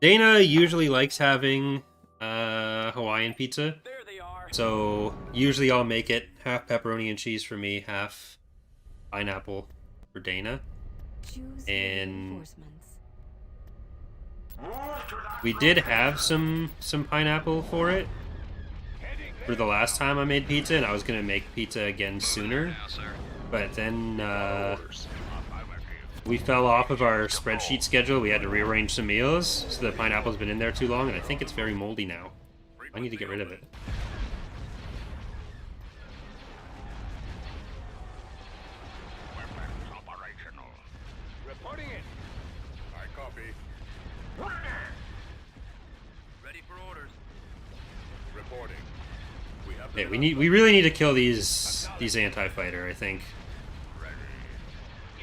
Dana usually likes having Hawaiian pizza, There they are. so usually I'll make it half pepperoni and cheese for me, half pineapple for Dana. Choose And reinforcements. Move to that. we did have some pineapple for it for the last time I made pizza, and I was gonna make pizza again sooner, Now, sir. but then Orders. we fell off of our spreadsheet schedule. We had to rearrange some meals, so the pineapple's been in there too long, and I think it's very moldy now. I need to get rid of it. Weapons operational. Reporting in. I copy. Ready for orders. Reporting. We have Yeah, we really need to kill these anti-fighter, I think.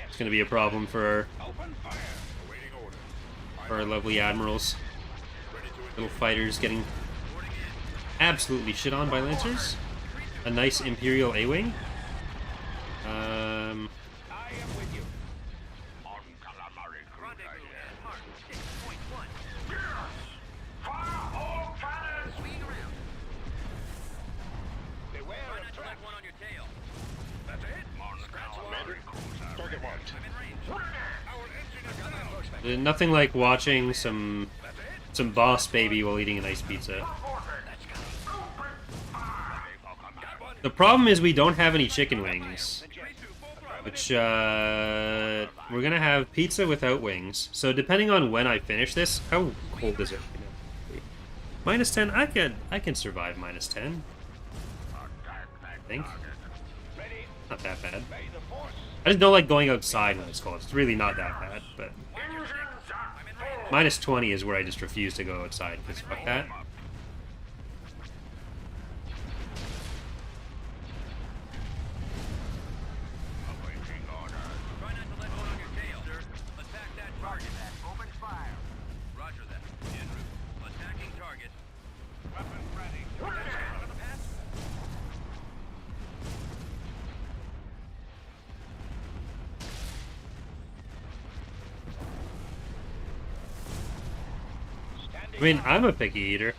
It's gonna be a problem for Open fire. Awaiting orders. our lovely admirals. Ready to Little fighters getting reporting in. absolutely shit on by lancers. A nice Imperial A-Wing. I am with you. On calamari Rendezvous cruiser. at Mark 6.1. Fire all cannons. Swing around. Beware Try of not to let traps. one on your tail. That's it. On Scratch calamari cruiser. Target marked. I'm in range. Our engine is down. Nothing like watching some boss baby while eating a nice pizza. The problem is we don't have any chicken wings, which we're gonna have pizza without wings. So depending on when I finish this, how cold is it? -10. I can survive -10. I think Ready. not that bad. May the force. I just don't like going outside when it's cold. It's really not that bad, but Engines at full. -20 is where I just refuse to go outside because fuck that. Awaiting orders. Try not to let one on your tail, sir. Attack that target. Open fire. Roger that. En route. Attacking target. Weapons ready. I mean, I'm a picky eater,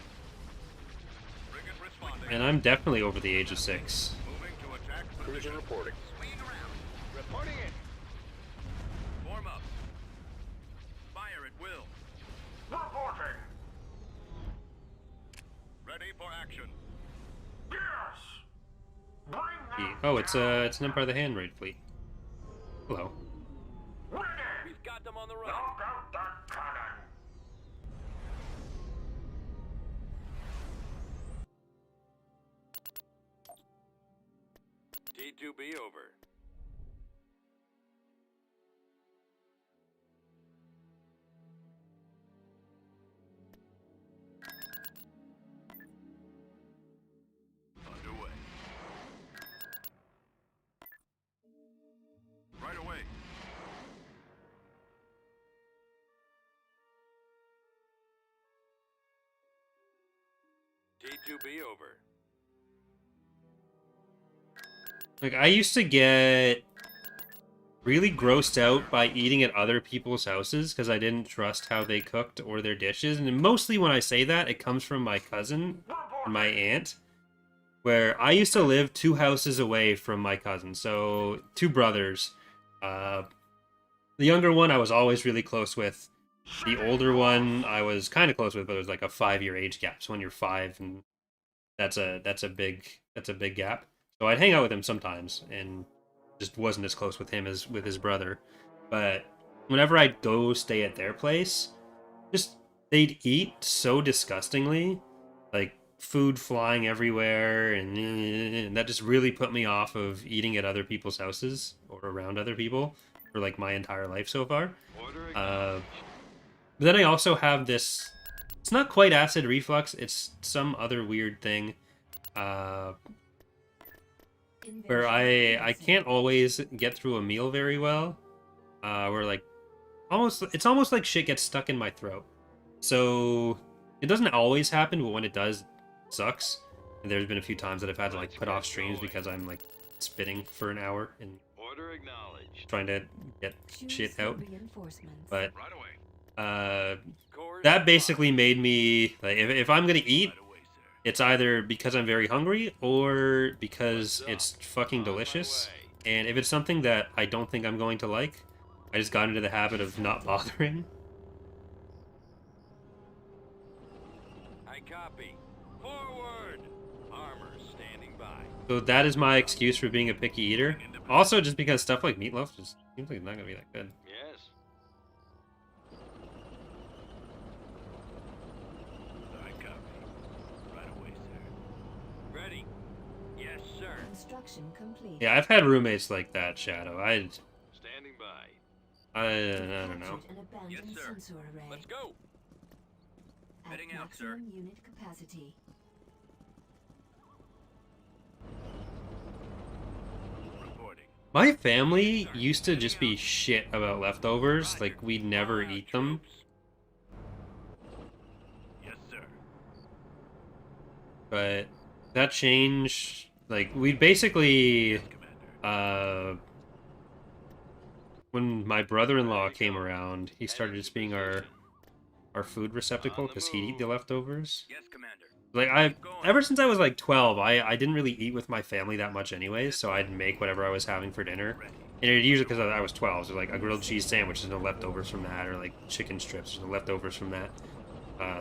Frigate responding. and I'm definitely over the age of 6. Moving to attack Cruiser position. reporting. Swing around. Reporting in. Form up. Fire at will. Reporting. Ready for action. Yes. Bring them. Oh, it's an Empire of the Handmaid fleet. Hello. Ready. We've got them on the run. Knock out that cannon. T2B over. Underway. Right away. T2B over. Like, I used to get really grossed out by eating at other people's houses because I didn't trust how they cooked or their dishes. And mostly when I say that, it comes from my cousin and my aunt, where I used to live 2 houses away from my cousin. So 2 brothers. The younger one I was always really close with. The older one I was kind of close with, but it was like a 5-year age gap. So when you're 5, and that's a big gap. So I'd hang out with him sometimes, and just wasn't as close with him as with his brother. But whenever I'd go stay at their place, just they'd eat so disgustingly, like food flying everywhere, and that just really put me off of eating at other people's houses or around other people for like my entire life so far. Order But then I also have this. It's not quite acid reflux. It's some other weird thing. Where I can't always get through a meal very well. Where like it's almost like shit gets stuck in my throat. So it doesn't always happen, but when it does, it sucks. And there's been a few times that I've had to like put off streams because I'm like spitting for an hour and Order acknowledged. trying to get shit out. But Right away. that basically made me like if I'm gonna eat, it's either because I'm very hungry or because it's fucking delicious. And if it's something that I don't think I'm going to like, I just got into the habit of not bothering. I copy. Forward. Armor standing by. So that is my excuse for being a picky eater. Also, just because stuff like meatloaf just seems like it's not gonna be that good. Yes. I copy. Right away, sir. Ready? Yes, sir. Construction complete. Yeah, I've had roommates like that, Shadow. Standing by. I don't know. Captured an abandoned Yes, sir. sensor array. Let's go. At Heading out, sir. maximum unit capacity. Reporting. My family used to just be shit about leftovers. Like, we'd never eat them. Yes, sir. But that changed. Like, we basically, Commander. when my brother-in-law came around, he started just being our food receptacle because he'd eat the leftovers. Yes, Commander. Like, ever since I was like 12, I didn't really eat with my family that much anyways, so I'd make whatever I was having for dinner. And it usually, because I was 12, so like a grilled cheese sandwich, there's no leftovers from that, or like chicken strips, there's no leftovers from that.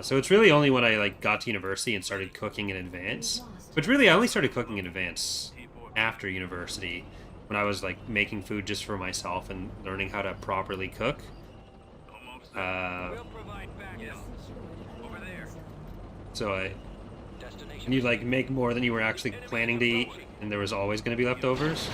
So it's really only when I like got to university and started cooking in advance. But really, I only started cooking in advance after university, when I was like making food just for myself and learning how to properly cook. Almost Uh, We'll provide backup. Over there. so Destination. and you'd like make more than you were actually planning to eat, and there was always going to be leftovers.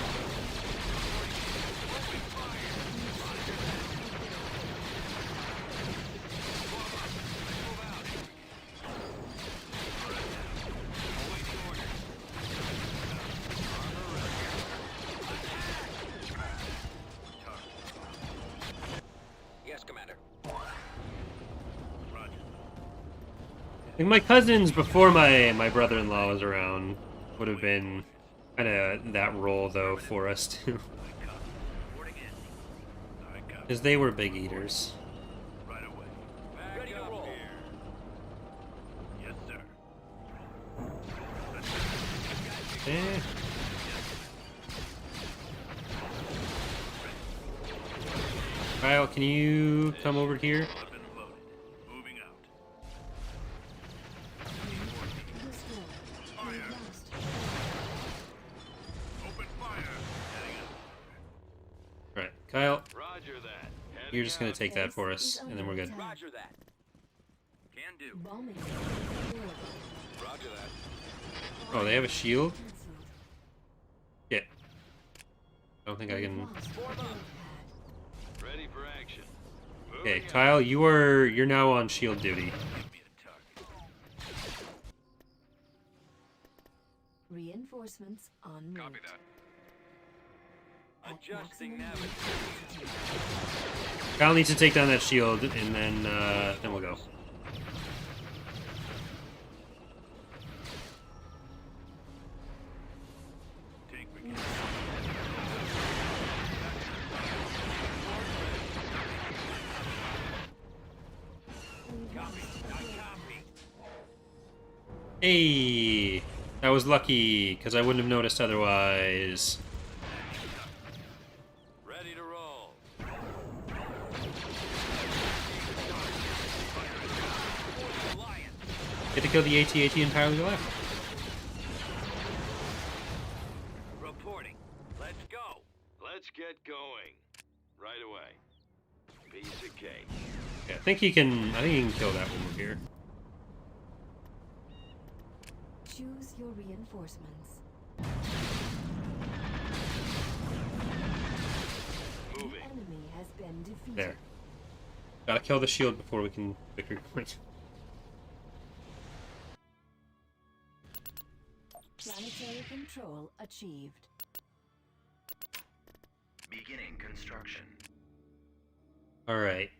Yes, Commander. Roger. Like my cousins before my brother-in-law was around would have been kind of that role though for us too, Reporting in. I copy. because they were big eaters. Right away. Ready to roll. Yes, sir. Eh. Kyle, can you come over here? Weapon loaded. Moving out. Restore. We lost. Open fire. Heading Right, Kyle, Roger that. Heading you're just gonna out. take that for us, and then we're good. out. Roger that. Can do. Bombing. Roger that. Oh, they have a shield? Cancelled. Shit. I don't think I can. Lost. Form up. Ready for action. Okay, Moving out. Kyle, you're now on shield duty. Give me a target. Reinforcements en route. Copy that. At Adjusting maximum navigation. unit capacity. Kyle needs to take down that shield, and then we'll go. Take me. Hey, that was lucky, because I wouldn't have noticed otherwise. Ready to roll. Get to kill the AT-AT entirely left. Reporting. Let's go. Let's get going. Right away. Piece of cake. Yeah, I think he can kill that when we're here. Choose your reinforcements. The Moving. enemy has been defeated. There. Gotta kill the shield before we can victory point. Planetary control achieved. Beginning construction. Alright.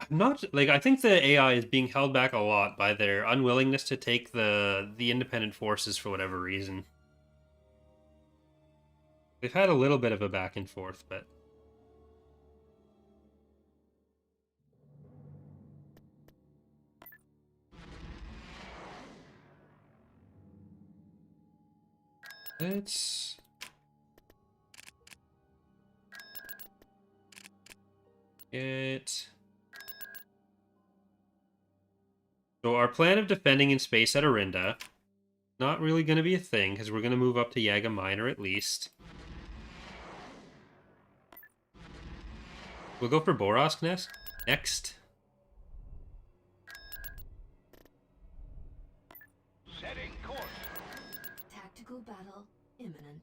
I'm not, like, I think the AI is being held back a lot by their unwillingness to take the independent forces for whatever reason. They've had a little bit of a back and forth, but... Let's... get... So our plan of defending in space at Arinda, not really going to be a thing, because we're going to move up to Yaga Minor at least. We'll go for Boros next. Setting course. Tactical battle imminent.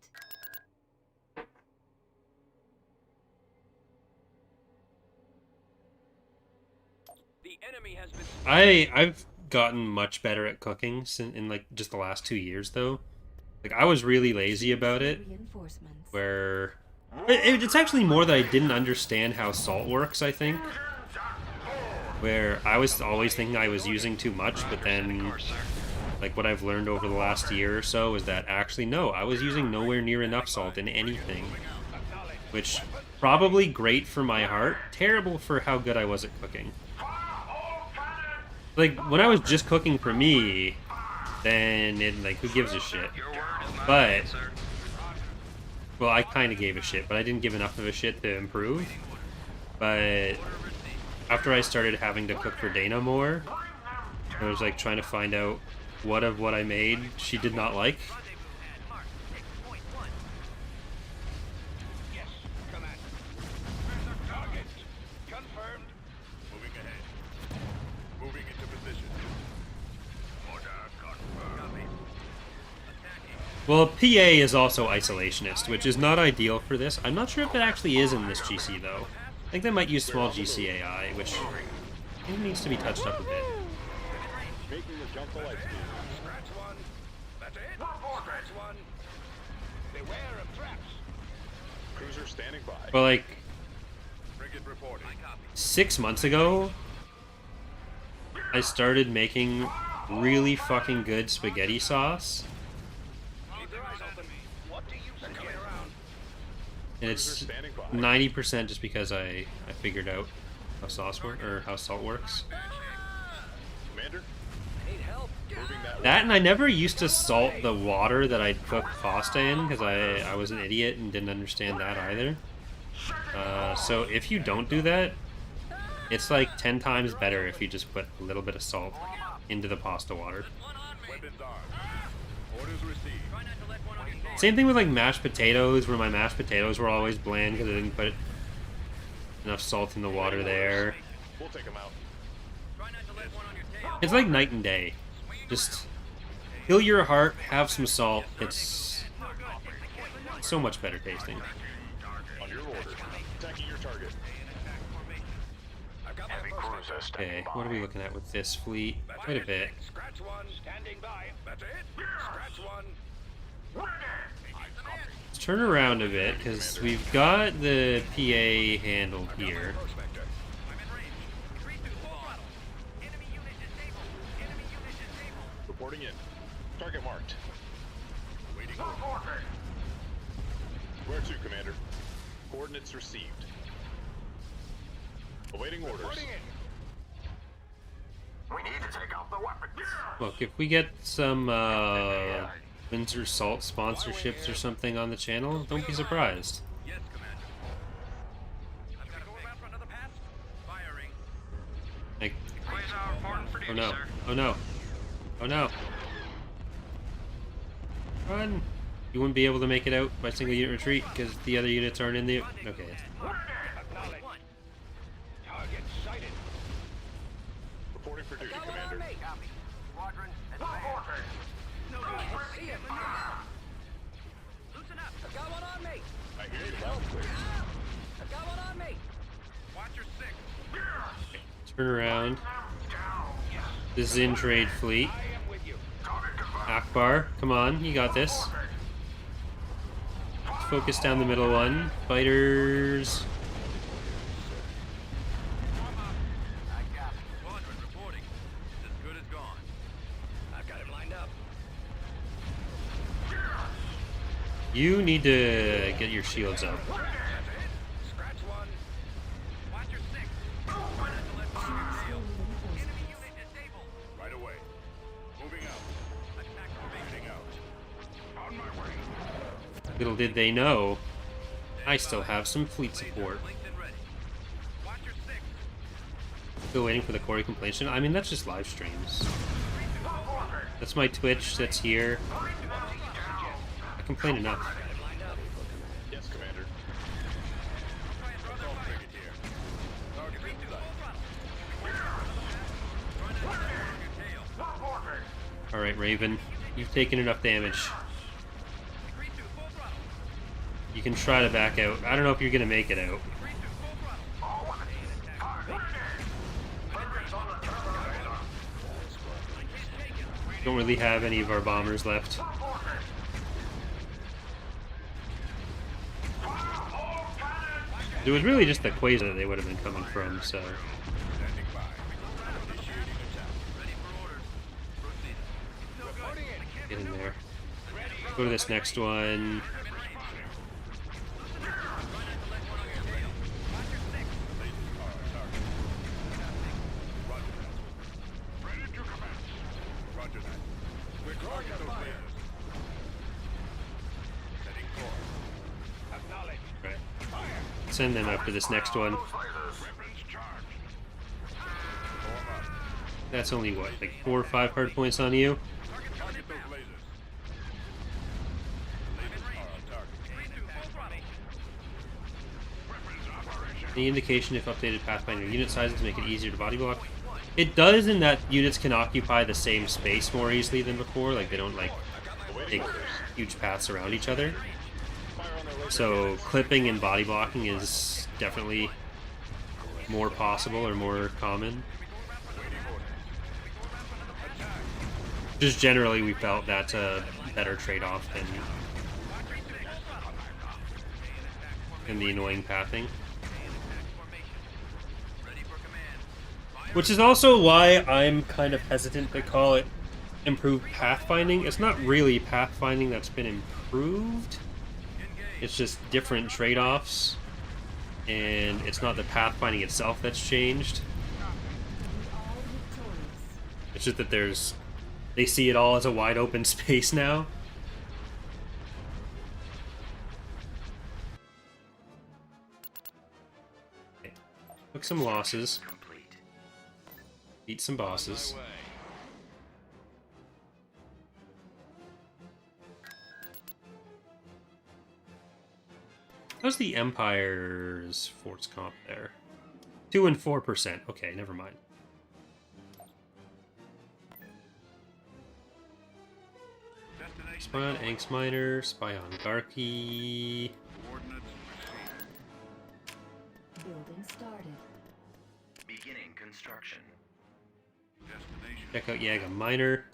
The enemy has been. I've gotten much better at cooking in like just the last 2 years though. Like I was really lazy about it, Reinforcements. where it's actually more that I didn't understand how salt works, I think. Where I was always thinking I was using too much, but then like what I've learned over the last year or so is that actually no, I was using nowhere near enough salt in anything. Which probably great for my heart, terrible for how good I was at cooking. Like, when I was just cooking for me, then it, like, who gives a shit? But, well, I kind of gave a shit, but I didn't give enough of a shit to improve. But after I started having to cook for Dana more, I was, like, trying to find out what of what I made she did not like. Yes, Commander. Target confirmed. Moving ahead. Moving into position. Order confirmed. Well, PA is also isolationist, which is not ideal for this. I'm not sure if it actually is in this GC, though. I think they might use small GC AI, which I think needs to be touched up a bit. Making the jump to light speed. Scratch one. That's it. Scratch one. Beware of traps. Cruiser standing by. But, like, Frigate reporting. 6 months ago, I started making really fucking good spaghetti sauce. Keep your eyes open. What do you suggest? Around. And it's 90% just because I figured out how sauce work or how salt works. Commander, Need help? moving that way. That, and I never used to salt the water that I'd cook pasta in because I was an idiot and didn't understand that either. So if you don't do that, it's like 10 times better if you just put a little bit of salt into the pasta water. Weapons armed. Orders received. Try not to let one on your tail. Same thing with like mashed potatoes, where my mashed potatoes were always bland because I didn't put enough salt in the water there. We'll take him out. Try not to let one on your tail. It's like night and day. Just heal your heart, have some salt. It's so much better tasting. On your order. Attacking your target. I've got Heavy my first. cruiser standing Okay, by. what are we looking at with this fleet? Quite a bit. Scratch one. Standing by. That's it. Scratch one. Let's turn around a bit because we've got the PA handled here. Prospector. I'm in range. 3-2 full throttle. Enemy unit disabled. Enemy unit disabled. Reporting in. Target marked. Waiting order. Where to, Commander? Coordinates received. Awaiting orders. Reporting in. We need to take out Look, if we get some Windsor Salt sponsorships or something on the channel, don't be surprised. Yes, Commander. I've got to go around for another pass. Firing. Like, Quasar reporting for oh duty, no, sir. oh no, oh no. Run! You wouldn't be able to make it out by single unit retreat because the other units aren't in the... Okay. Target sighted. Reporting for duty, Got one on Commander. me. Copy. Squadron, advance. No, I see him. Loosen up. I've got one on me. I hear you loud and clear. I've got one on me. Watch your six. Turn around. This is in trade fleet. I am with you. Akbar, come on, you got this. Focus down the middle one. Fighters. I got it. Squadron reporting. It's as good as gone. I've got him lined up. You need to get your shields up. Scratch one. Watch your six. Right at the left on your tail. Enemy unit disabled. Right away. Moving out. Attack Moving out. On my way. Little did they know, I still have some fleet support. linked and ready. Watch your six. Still waiting for the Corey completion. I mean, that's just live streams. That's my Twitch that's here. I complain enough. Yes, Commander. Assault frigate here. Target to full throttle. Run at your tail. Alright, Raven. You've taken enough damage. Degree 2 full throttle. You can try to back out. I don't know if you're gonna make it out. Degree 2 full throttle. Don't really have any of our bombers left. It was really just the Quasar that they would have been coming from, so... Standing by. Initiating attack. Ready for orders. Proceed. No good. Get in there. Go to this next one. Ready to commence. Roger that. We're drawing those lasers. Setting course. Acknowledge. Right. Fire. Send them after this next one. Weapons charged. Form up. That's only, what, like 4 or 5 hard points on you? Target those lasers. Lasers are on target. Degree 2 full throttle. Weapons operation. Any indication if updated Pathfinder unit sizes make it easier to body block? It does in that units can occupy the same space more easily than before, like they don't like take huge paths around each other. Fire on their laser. So clipping and body blocking is definitely more possible or more common. Just generally we felt that's a better trade-off than the annoying pathing. Ready for command. Which is also why I'm kind of hesitant to call it improved pathfinding. It's not really pathfinding that's been improved. It's just different trade-offs. And it's not the pathfinding itself that's changed. All victorious. It's just that they see it all as a wide open space now. Okay. Took some losses. Complete. Beat some bosses. My way. How's the Empire's force comp there? 2 and 4%. Okay, never mind. Destination Spy on Angst Miner, spy on Garky. coordinates received. Building started. Beginning construction. Destination Check out Yaga Miner.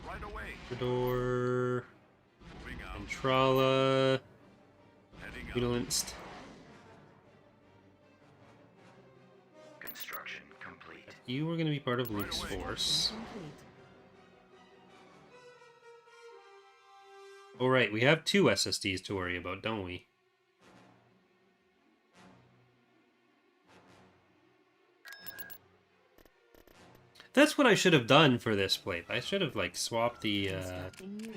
right away. Fedor. Moving out. Entrala. Heading out. Mutilanced. Construction complete. You were going to be part of Luke's force. Complete. Oh, right, we have 2 SSDs to worry about, don't we? That's what I should have done for this plate. I should have, like, swapped the Constructing unit.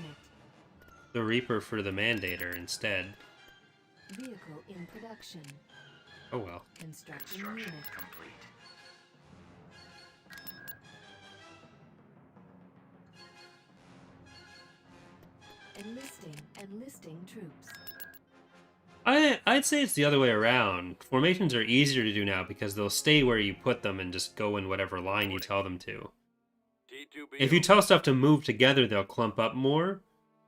Reaper for the Mandator instead. Vehicle in production. Oh well. Constructing Construction unit. complete. Enlisting troops. I'd say it's the other way around. Formations are easier to do now because they'll stay where you put them and just go in whatever line you tell them to. T2B. If you tell stuff to move together, they'll clump up more.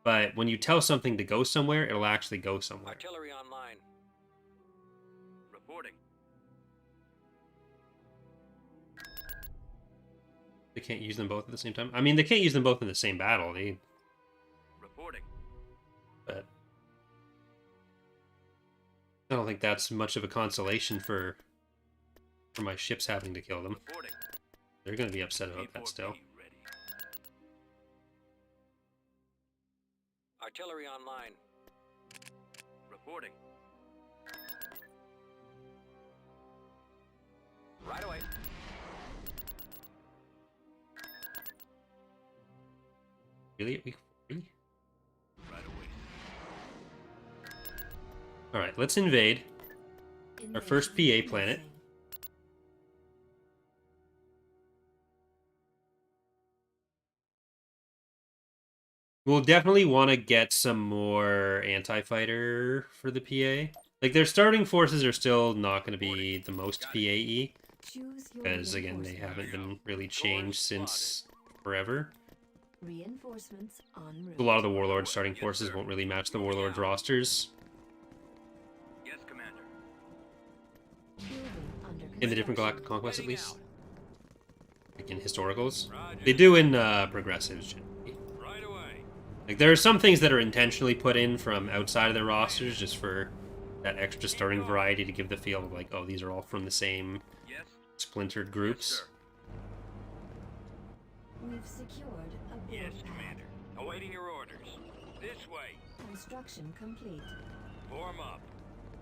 But when you tell something to go somewhere, it'll actually go somewhere. Artillery online. Reporting. They can't use them both at the same time. I mean, they can't use them both in the same battle. Reporting. But I don't think that's much of a consolation for my ships having to kill them. Reporting. They're going to be upset about that still. T4B ready. Artillery online. Reporting. Right away. Really? At week 40? Right away. Alright, let's invade. Our first Invasion PA planet. commencing. We'll definitely want to get some more anti-fighter for the PA. Like, their starting forces are still not going to be the most PAE. Choose your Because, again, they haven't been really changed since forever. Reinforcements en route. A lot of the Warlord's starting forces won't really match the Warlord's rosters Yes, Commander. Building under in the different construction. Galactic Conquests, at Heading least. out. Like in historicals. Roger. They do in progressives, generally. Right away. Like, there are some things that are intentionally put in from outside of their rosters just for that extra starting variety to give the feel of, like, oh, these are all from the same Yes. splintered groups. Yes, sir. We've secured a build Yes, pad. Commander. Awaiting your orders. This way. Construction complete. Form up.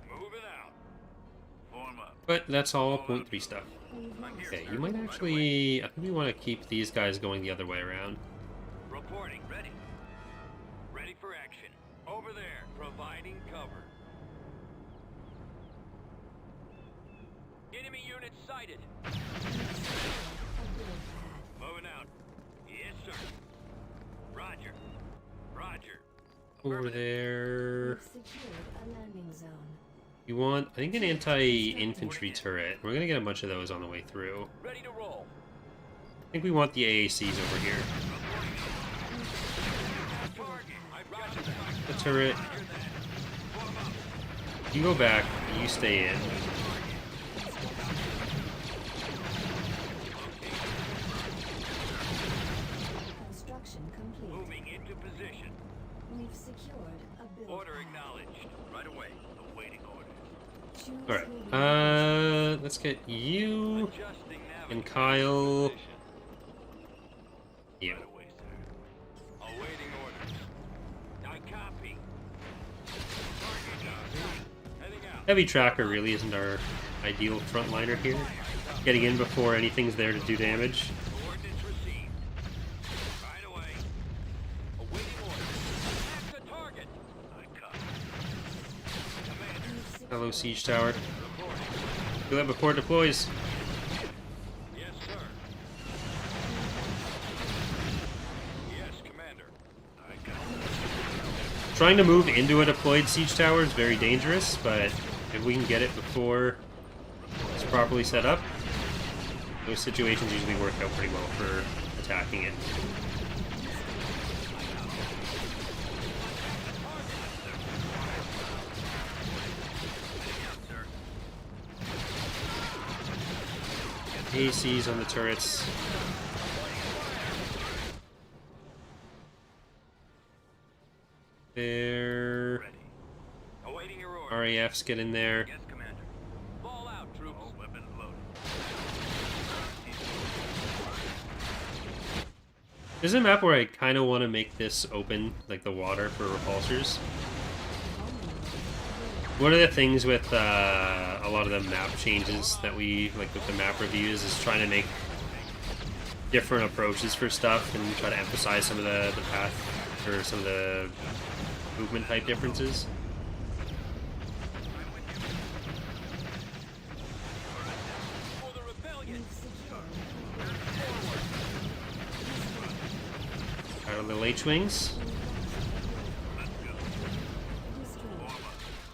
Moving out. Form up. But that's all point 3 stuff. We've I'm here, Okay, sir. you might Right actually... I think we want to keep these guys going the other way around. Reporting. Ready. Ready for action. Over there. Providing cover. Enemy unit sighted. a build pad. Moving out. Yes, sir. Roger. Roger. Over there... We've secured a landing zone. You want, I think, an anti-infantry turret. We're gonna get a bunch of those on the way through. Ready to roll. I think we want the AACs over here. Target. I roger The that. turret, Roger that. Form up. you go back, you stay in. Construction complete. Moving into position. We've secured a build Order pad. acknowledged. Right away. Awaiting orders. Choose Alright, your let's get you Adjusting and navigator. Kyle. You. Right away, sir. Awaiting orders. I copy. Target down. Heading out. Heavy Tracker really isn't our ideal frontliner here. Getting in before anything's there to do damage. Coordinates received. Right away. Awaiting orders. Attack the target. I copy. Commander. Hello, Siege Tower. Reporting. Do that before it deploys. Yes, sir. Yes, Commander. I copy. Trying to move into a deployed Siege Tower is very dangerous, but if we can get it before it's properly set up, those situations usually work out pretty well for attacking it. ACs on the turrets. There. Ready. Awaiting your order. RAFs get in there. Yes, Commander. Fall out, troops. All weapons loaded. There's a map where I kind of want to make this open, like the water for repulsors. One of the things with a lot of the map changes that we, like with the map reviews, is trying to make different approaches for stuff and try to emphasize some of the path or some of the movement type differences. For the rebellion. Out of the late wings.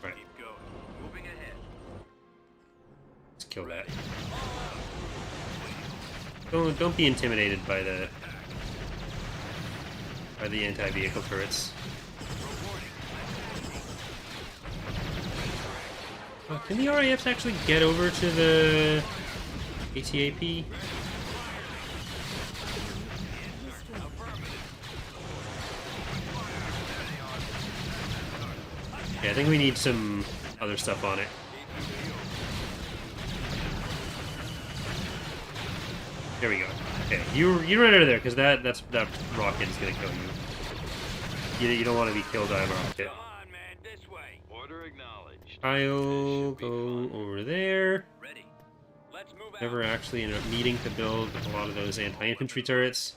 Right. Keep going. Moving ahead. Let's kill that. Don't be intimidated by the anti-vehicle turrets. Can the RAFs actually get over to the ATAP? Yeah, I think we need some other stuff on it. There we go. Okay, you run out of there because that rocket is gonna kill you. You don't want to be killed by a rocket. Come on, man, this way. Order acknowledged. I'll go over there. Ready. Let's move Never out. actually ended up needing to build a lot of those anti-infantry turrets.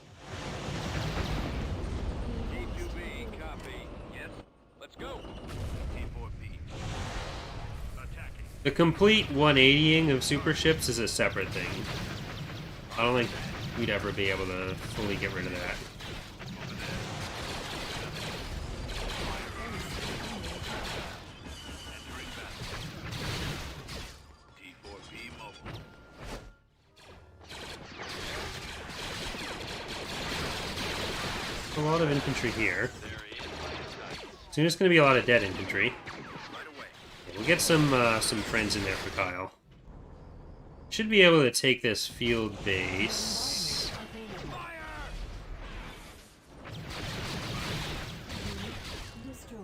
T2B, copy. Yes. Let's go. T4P. Attacking. The complete 180ing of super ships is a separate thing. I don't think we'd ever be able to fully get rid of that. Entering battle. T4P mobile. A lot of infantry here. Soon it's going to be a lot of dead infantry. Right away. We'll get some friends in there for Kyle. Should be able to take this field base. Destroyed.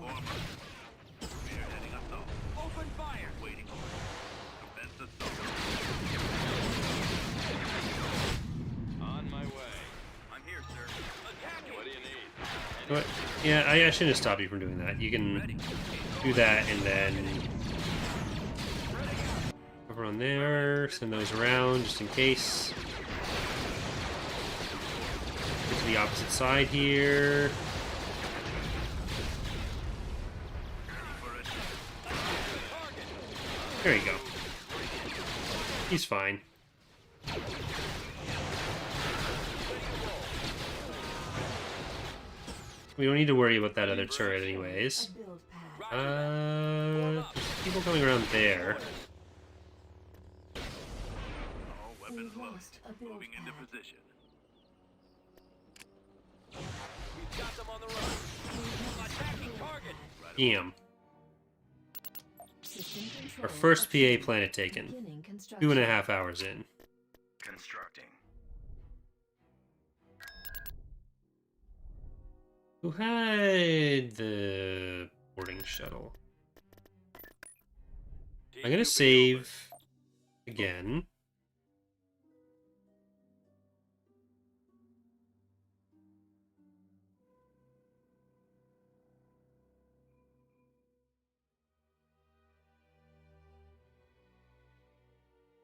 We're heading up though. Open fire. Waiting order. Commence assault. On my way. I'm here, sir. Attacking. What do you need? But, yeah, I shouldn't have stopped you from doing that. You can do that and then over on there, send those around just in case. Get to the opposite side here. There you go. He's fine. We don't need to worry about that other turret anyways. A build path. There's people coming around there. All weapons We loaded. lost a build Moving into pad. position. We've got them on the run. Attacking target. Damn. System control Our first PA achieved. planet taken. Beginning construction. 2.5 hours in. Constructing. Who had the boarding shuttle? I'm gonna save again.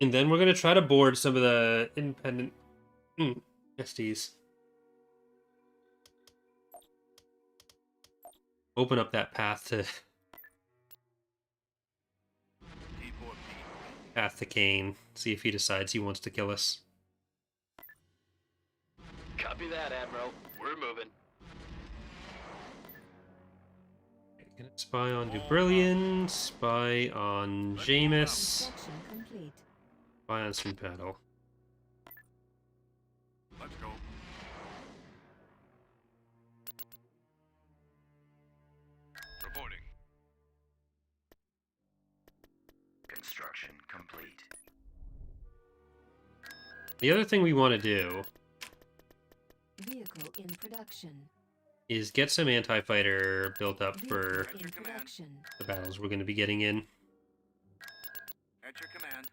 And then we're gonna try to board some of the independent STs. Open up that path to Kane. See if he decides he wants to kill us. Copy that, Admiral. We're moving. Gonna spy on Dubrillion, spy on Jameis, Construction complete. spy on Street Paddle. Let's go. Reporting. Construction complete. The other thing we want to do Vehicle in production. is get some anti-fighter built up for Vehicle in production. the battles we're going to be getting in. At your command.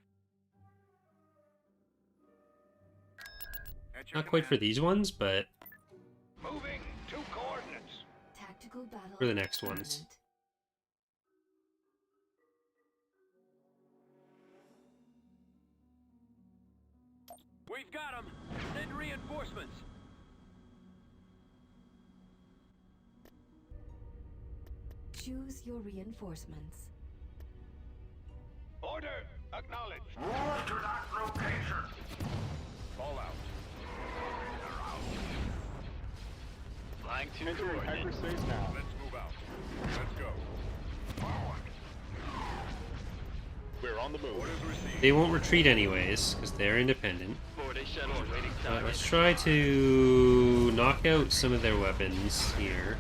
At your Not quite for command. these ones, but Moving to coordinates. Tactical battle. for the next ones. equipment. We've got them. Send reinforcements. Choose your reinforcements. Order acknowledged. Move to that location. Fall out. Flying to Entering coordinate. hyperspace now. Let's move out. Let's go. Forward. We're on the move. Orders received. They won't retreat anyways, because they're independent. 4-day shuttle awaiting But target. let's try to knock out some of their weapons here.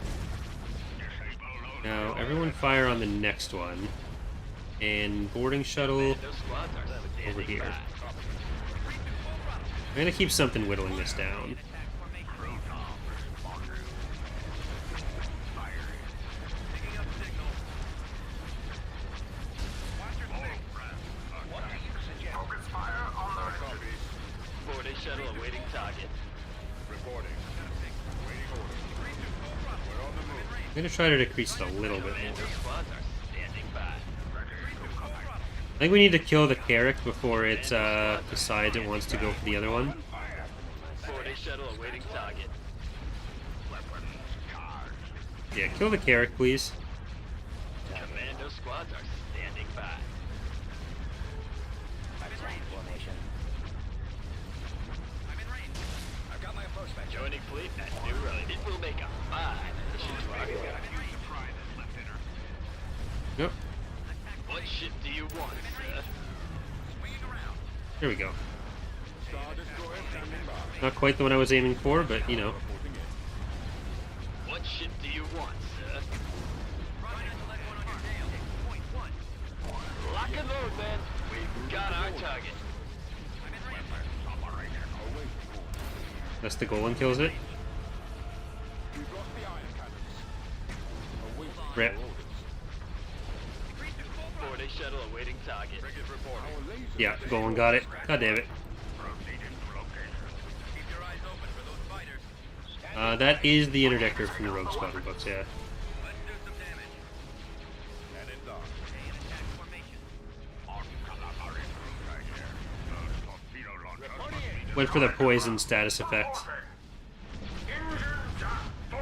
Now, everyone fire on the next one. And boarding shuttle Those squads are standing over here. by. I'm gonna keep something whittling this down. Picking up signal. Watch your six. What do you suggest? Focus fire on the Copy. 4-day shuttle awaiting target. Reporting. Waiting orders. We're on the move. I'm gonna try to decrease it a little bit more. Those squads are standing by. I think we need to kill the Carrack before it decides it wants to go for the other one. 4-day shuttle awaiting target. Yeah, kill the Carrack, please. Commando squads are standing by. I'm in range. I'm in range. I've got my approach back. Joining fleet at new road. It will make a fine mission to our I'm in range. Yep, What ship do you want, sir? Swinging around. there we go. Star destroyer standing by. Not quite the one I was aiming for, but you know. Moving in. What ship do you want, sir? Try not to let one on your tail. Point one. Lock and load, man. We've got our target. I'm in range. That's the goal and kills it. We've lost the iron cannons. Awaiting Rip. orders. Increase to full throttle. 4-day shuttle awaiting target. Frigate reporting. Our lasers Yeah, goal and got it. God damn it. Keep your eyes open for those fighters. That is the interdictor from the Rogue Squadron books, yeah. Let's do some damage. cannon down. Stay in attack formation. Reporting in. Went for the poison status effect. Engines at full.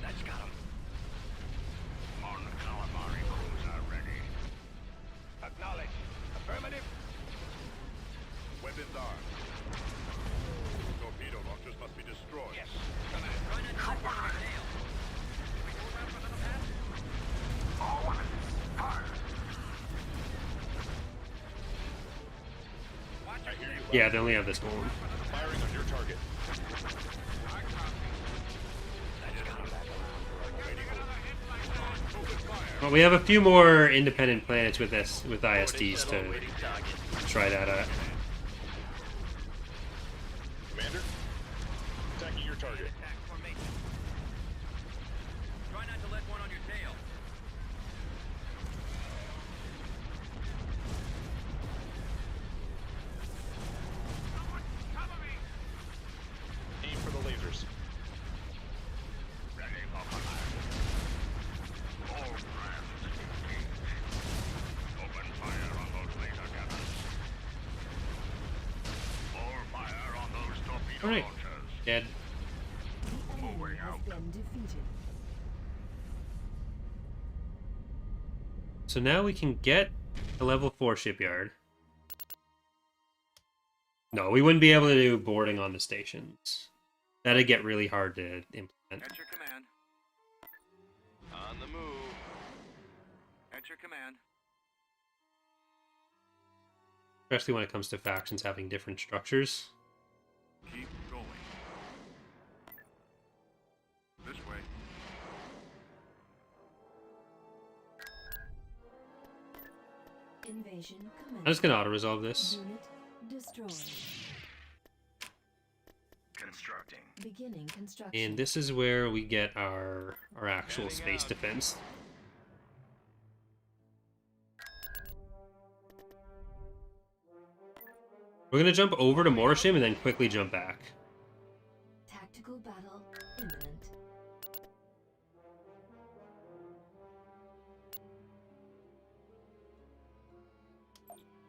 That's got him. On calamari cruiser ready. Acknowledged. Affirmative. Weapons armed. Torpedo launchers must be destroyed. Yes. Try not to let one on your tail. Can we go around for another pass? All weapons fired. Watch your six. Yeah, they only have this one. Firing on your target. Well, we have a few more independent planets with this, with 4-day ISDs shuttle to awaiting target. try that out. Commander. Attacking your target. Attack formation. Try not to let one on your tail. Aim for the lasers. Ready for command. All brands engaged. Open fire on those laser cannons. All fire on those torpedo Alright. launchers. Dead. The enemy Moving has out. been defeated. So now we can get a level 4 shipyard. No, we wouldn't be able to do boarding on the stations. That'd get really hard to implement. At your command. On the move. At your command. Especially when it comes to factions having different structures. Keep going. This way. Invasion commenced. I'm just gonna auto-resolve this. Unit destroyed. Constructing. Beginning construction. And this is where we get our actual space defense. We're gonna jump over to Morisham and then quickly jump back. Tactical battle imminent.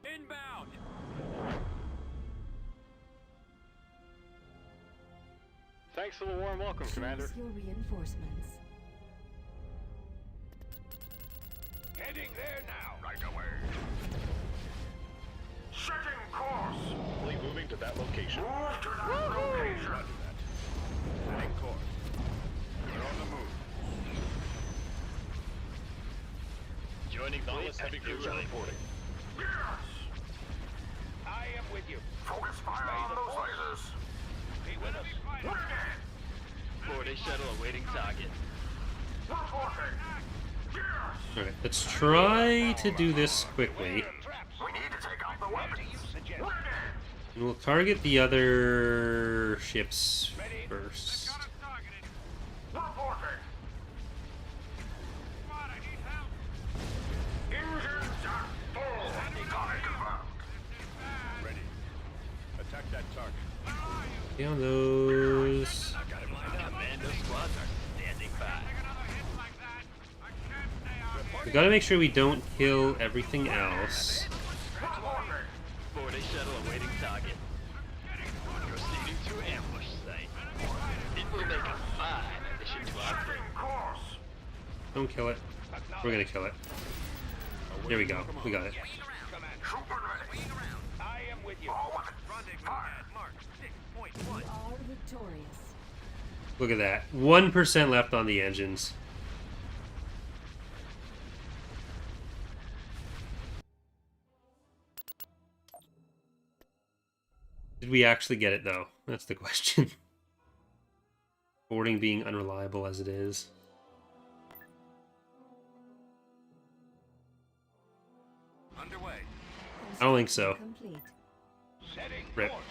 Inbound. Thanks for the warm welcome, Commander. Choose your reinforcements. Heading there now. Right away. Setting course. Fleet moving to that location. Move to that location. Roger that. Setting course. We're on the move. Joining Dauntless fleet heavy at new cruiser rank. reporting. Yes. I am with you. Focus fire on those lasers. Be with us. Ready. 4-day shuttle awaiting target. Reporting. Yes. Alright, let's try to do this quickly. We need to take out the weapons. Ready. And we'll target the other ships first. Reporting. Engines are full. Got it confirmed. Ready. Attack that target. Stay on those. Commando squads are standing by. We gotta make sure we don't kill everything else. Reporting. 4-day shuttle awaiting target. Proceeding to ambush site. It will make a fine addition to our fleet. Setting course. Don't kill it. We're gonna kill it. There we go. We got it. Trooper ready. I am with you. All weapons. Fire. You are victorious. Look at that. 1% left on the engines. Did we actually get it, though? That's the question. Boarding being unreliable as it is. Underway. I don't think so. Complete. Setting Rip. course.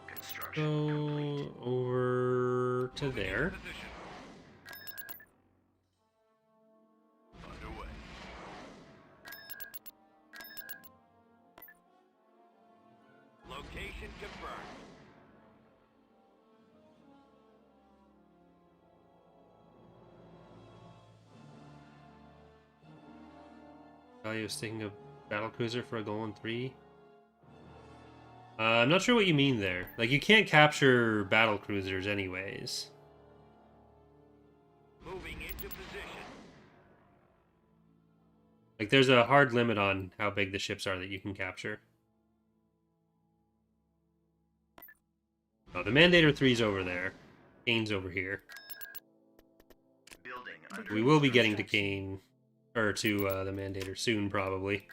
Construction. Go over to there. Position. Underway. Location confirmed. Value of taking a battlecruiser for a goal in 3. I'm not sure what you mean there. Like, you can't capture battlecruisers anyways. Moving into position. Like, there's a hard limit on how big the ships are that you can capture. Oh, the Mandator 3's over there. Kane's over here. Building under We will be getting to Kane, or to the Mandator soon, probably.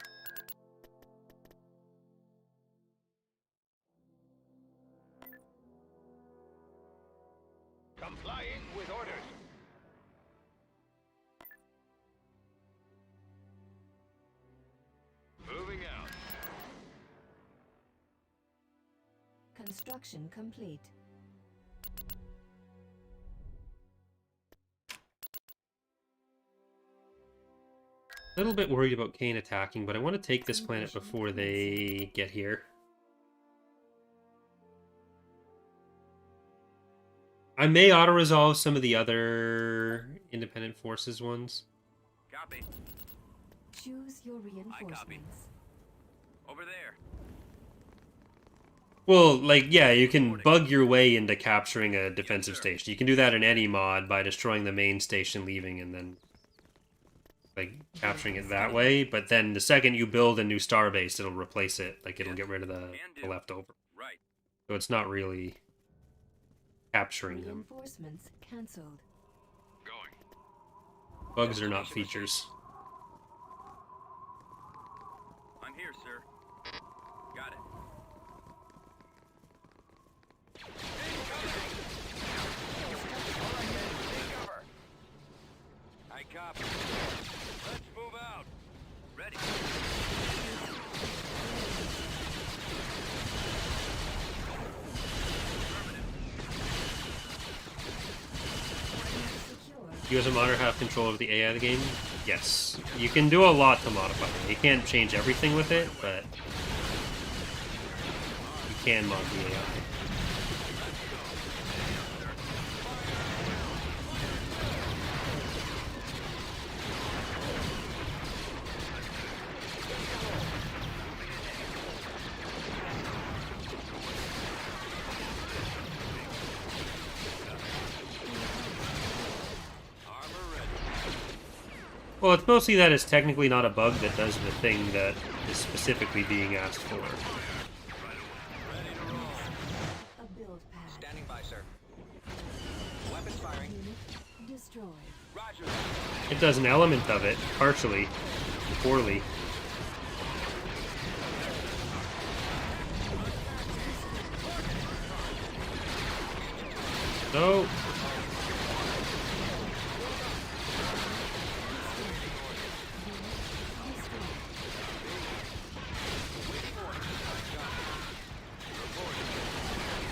Complying with orders. Moving out. Construction complete. A little bit worried about Kane attacking, but I want to take this planet before they get here. I may auto-resolve some of the other independent forces ones. Copy. Choose your reinforcements. Over there. Well, like, yeah, you can bug your way into capturing a defensive station. You can do that in any mod by destroying the main station, leaving, and then, like, capturing it that way. But then the second you build a new starbase, it'll replace it. Like, it'll get rid of the leftover. Right. So it's not really capturing them. Reinforcements cancelled. Going. Bugs are not features. I'm here, sir. Got it. I copy. Let's move out. Ready. You as a modder have control over the AI of the game? Yes. You can do a lot to modify it. You can't change everything with it, but you can mod the AI. Well, it's mostly that it's technically not a bug that does the thing that is specifically being asked for. A build pad. Standing by, sir. Weapons firing. Unit destroyed. Roger. It does an element of it, partially, poorly. No.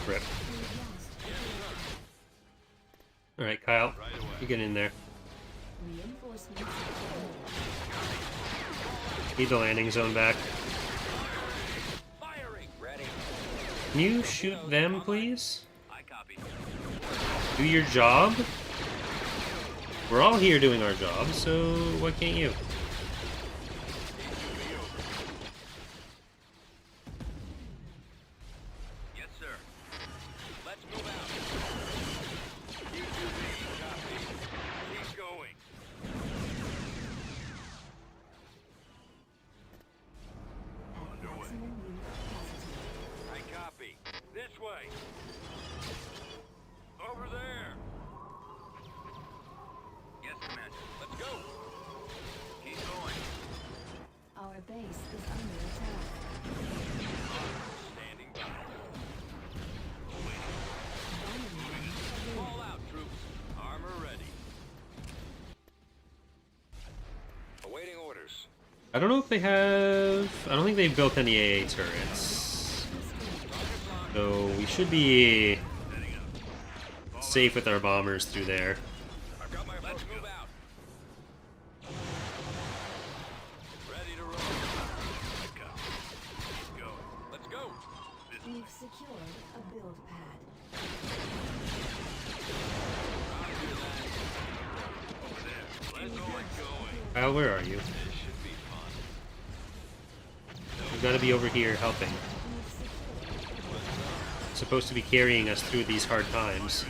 Rip. Alright, Kyle. You get in there. Reinforcements. Need the landing zone back. Firing. Ready. Can you shoot them, please? I copy. Do your job? We're all here doing our job, so why can't you? Yes, sir. Let's move out. You do me. Copy. Keep going. At maximum unit capacity. I copy. This way. Over there. Yes, Commander. Let's go. Keep going. Our base is under attack. Standing by. Bombing Fall out, troops. Armor ready. Awaiting orders. I don't know if they have... I don't think they've built any AA turrets. So we should be safe with our bombers through there. I've got my Let's move out. Ready to roll. Keep going. Let's go. We've secured a build pad. Let's get going. Kyle, where are you? This should be fun. You've got to be over here helping. We've secured Supposed to be carrying us through these hard times.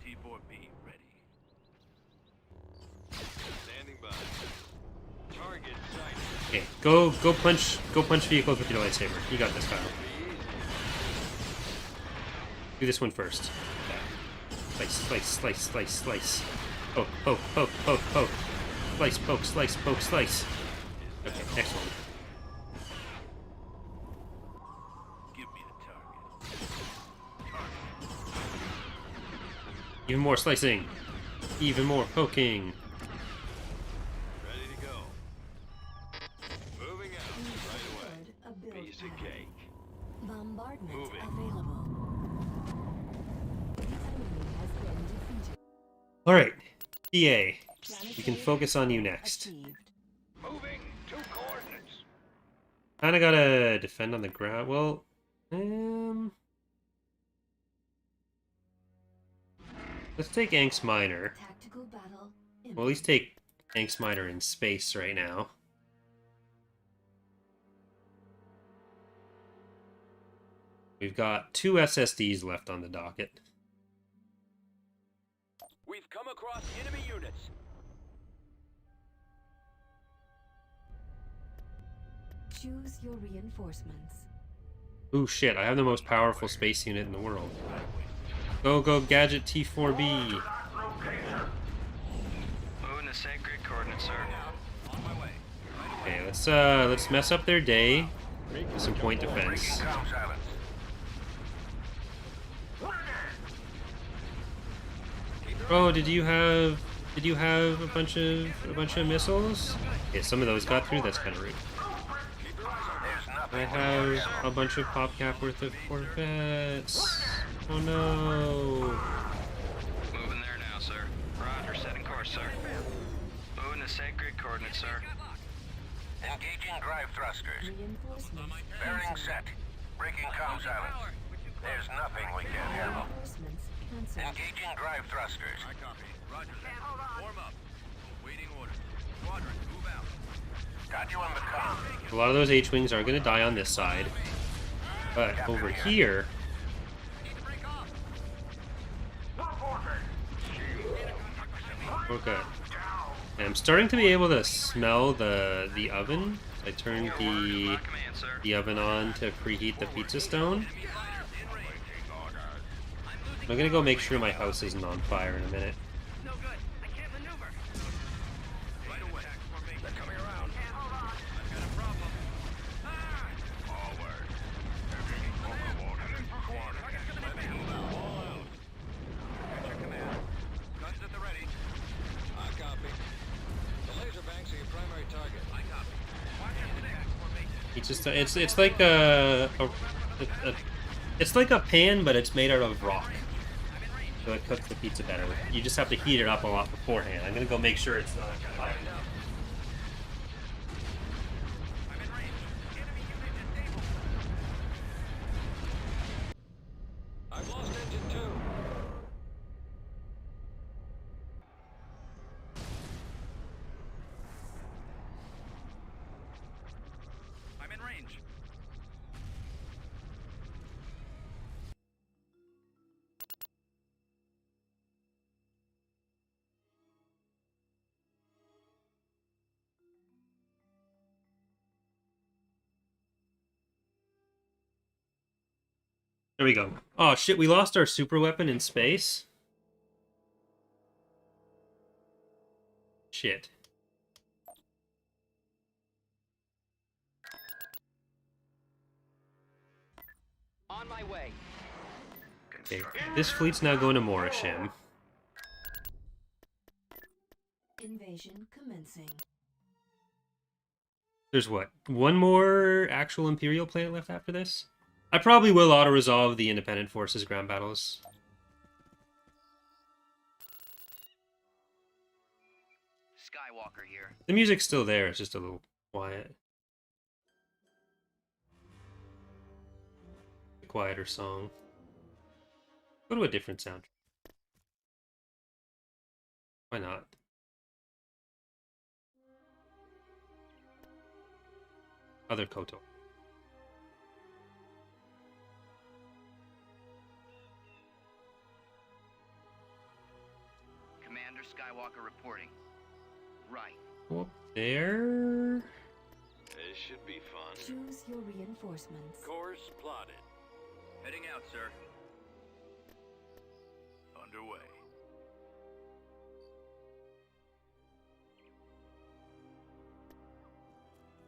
T4B ready. Standing by. Target sighted. Okay, go punch vehicles with your lightsaber. You got this, Kyle. Do this one first. Slice, slice, slice, slice, slice. Poke, poke, poke, poke, poke. Slice, poke, slice, poke, slice. Okay, next one. Give me a target. Even more slicing. Even more poking. Ready to go. Moving out right away. secured a build Piece of pad. cake. Bombardment Moving. available. The enemy has been defeated. Alright. PA. We can focus on you next. Achieved. Moving to coordinates. Kinda gotta defend on the ground. Well, let's take Anx Minor. Tactical battle. We'll at least take Anx Minor in space right now. We've got 2 SSDs left on the docket. We've come across enemy units. Choose your reinforcements. Ooh, shit, I have the most powerful space unit in the world. Go, go, Gadget T4B. Moving to sacred coordinates, sir. On my way. Okay, let's mess up their day with some point defense. Comm silence. Oh, did you have a bunch of missiles? Yeah, some of those got through. That's kind of rude. There's I nothing. have a bunch of PopCap worth of Corvettes. Oh no. Moving there now, sir. Roger, setting course, sir. Moving to sacred coordinates, sir. Engaging drive thrusters. Reinforcements. Bearing set. Breaking comm silence. There's nothing we can't handle. Reinforcements cancelled. Engaging drive thrusters. I copy. Roger that. Form up. Awaiting orders. Squadron, move out. Got you on the com. A lot of those H-Wings are going to die on this side. But over here... Need to break off. we're good. And I'm starting to be able to smell the oven. I turned the oven on to preheat the pizza stone. I'm gonna go make sure my house isn't on fire in a minute. No good. I can't maneuver. Right away. They're coming around. I've got a problem. Forward. Heavy overload. Move out. All out. Here's your command. Guns at the ready. I copy. The laser banks are your primary target. I copy. Watch your six formation. It's just it's like it's like a pan, but it's made out of rock, so it cooks the pizza better. You just have to heat it up a lot beforehand. I'm gonna go make sure it's not on fire now. I'm in range. Enemy unit is stable. I've lost engine 2. I'm in range. There we go. Oh shit, we lost our super weapon in space. Shit. On my way. Okay, this fleet's now going to Morisham. Invasion commencing. There's what? One more actual Imperial planet left after this? I probably will auto-resolve the Independent Forces ground battles. Skywalker here. The music's still there, it's just a little quiet. A quieter song. Go to a different sound. Why not? Other Koto. Commander Skywalker reporting. Right. Go up there. This should be fun. Choose your reinforcements. Course plotted. Heading out, sir. Underway.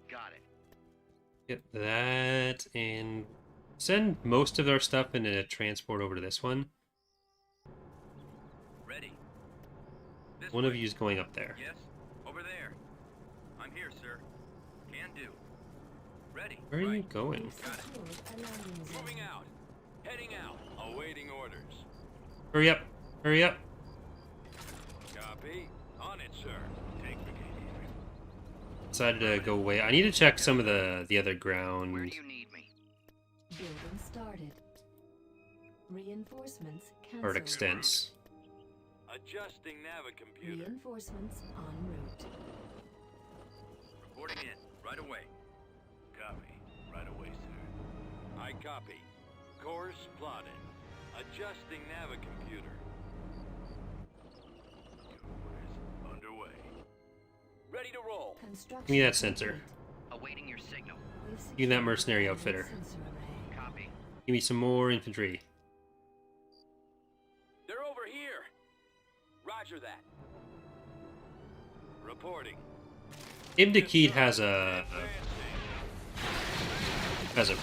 Got it. Get that and send most of our stuff in a transport over to this one. Ready. This One of way. you's going up there. Yes. Over there. I'm here, sir. Can do. Ready. Where are you Right. going? Got it. Secured a landing zone. Moving out. Heading out. Awaiting orders. Hurry up! Hurry up! Copy. On it, sir. Take vacation. Decided to go away. I need to check some of the other ground. Where do you need me? Building started. Reinforcements cancelled. Or it extends. Adjusting navicomputer. Reinforcements en route. Reporting in. Right away. Copy. Right away, sir. I copy. Course plotted. Adjusting navicomputer. Course underway. Ready to roll. Construction Give me that sensor. complete. Awaiting your signal. We've Give me that secured mercenary the outfitter. sensor array. Copy. Give me some more infantry. They're over here. Roger that. Reporting. Ibdakid has a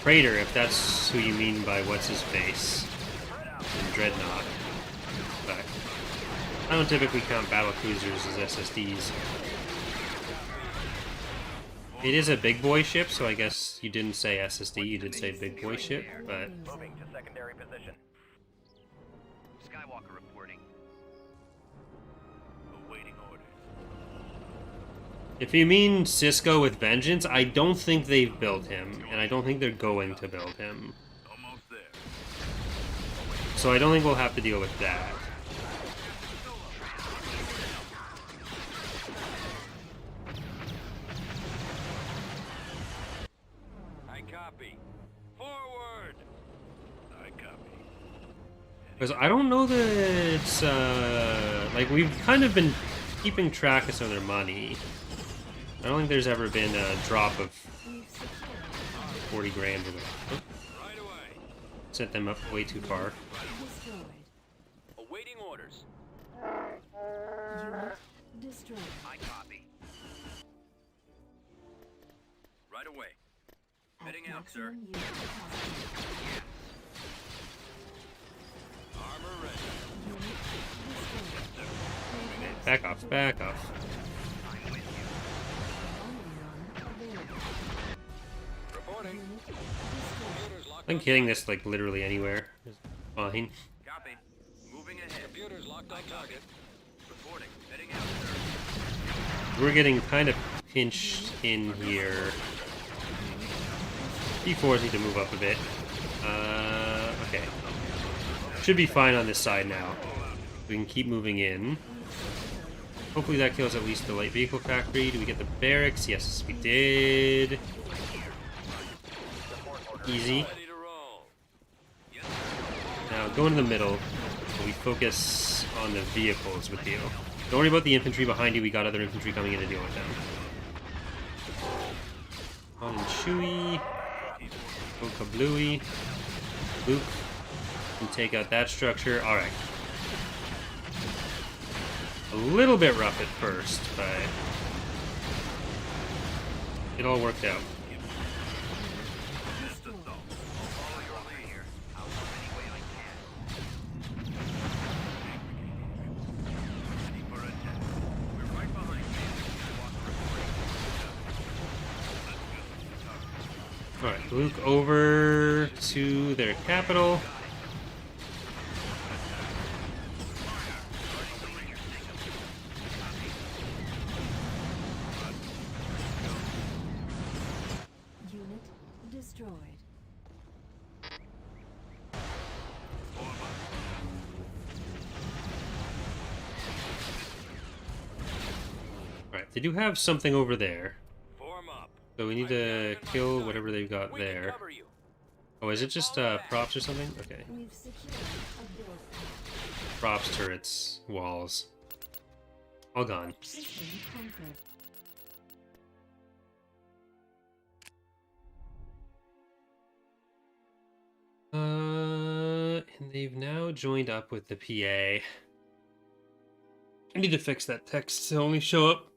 freighter, if that's who you mean by what's his face. And Dreadnought. But I don't typically count battle cruisers as SSDs. It is a big boy ship, so I guess you didn't say SSD, you did say big boy ship, but Moving to secondary position. Skywalker reporting. Awaiting orders. if you mean Cisco with Vengeance, I don't think they've built him, and I don't think they're going to build him. Almost there. So I don't think we'll have to deal with that. I copy. Forward! I copy. Because I don't know that it's, like, we've kind of been keeping track of some of their money. I don't think there's ever been a drop of 40 grand or whatever. Right away. Sent them up way too far. Destroyed. Awaiting orders. Unit destroyed. I copy. Right away. At Heading out, sir. maximum unit capacity. Armor ready. Unit destroyed. Back off, back off. Reporting. Unit destroyed. Computers locked I think on hitting target. this, like, literally anywhere is fine. Copy. Moving ahead. Computers locked on target. Reporting. Heading out, sir. We're getting kind of pinched in here. P4s need to move up a bit. Okay. Should be fine on this side now. We can keep moving in. Hopefully that kills at least the light vehicle factory. Do we get the barracks? Yes, we did. Easy. Ready to roll. Yes, Now go into the middle. We focus on the vehicles with deal. Don't worry about the infantry behind you. We got other infantry coming in to deal with them. On and Chewie. Go Kablooey. Luke. Can take out that structure. Alright. A little bit rough at first, but it all worked out. Follow your lead here. I'll help any way I can. Ready for attack. We're right behind you. Alright, Luke over to their capital. Unit destroyed. Alright, they do have something over there. form up. So we need to kill whatever they've got We can there. cover you. Oh, is it just props or something? Okay. We've secured a building. Props, turrets, walls. All gone. System conquered. And they've now joined up with the PA. I need to fix that text to only show up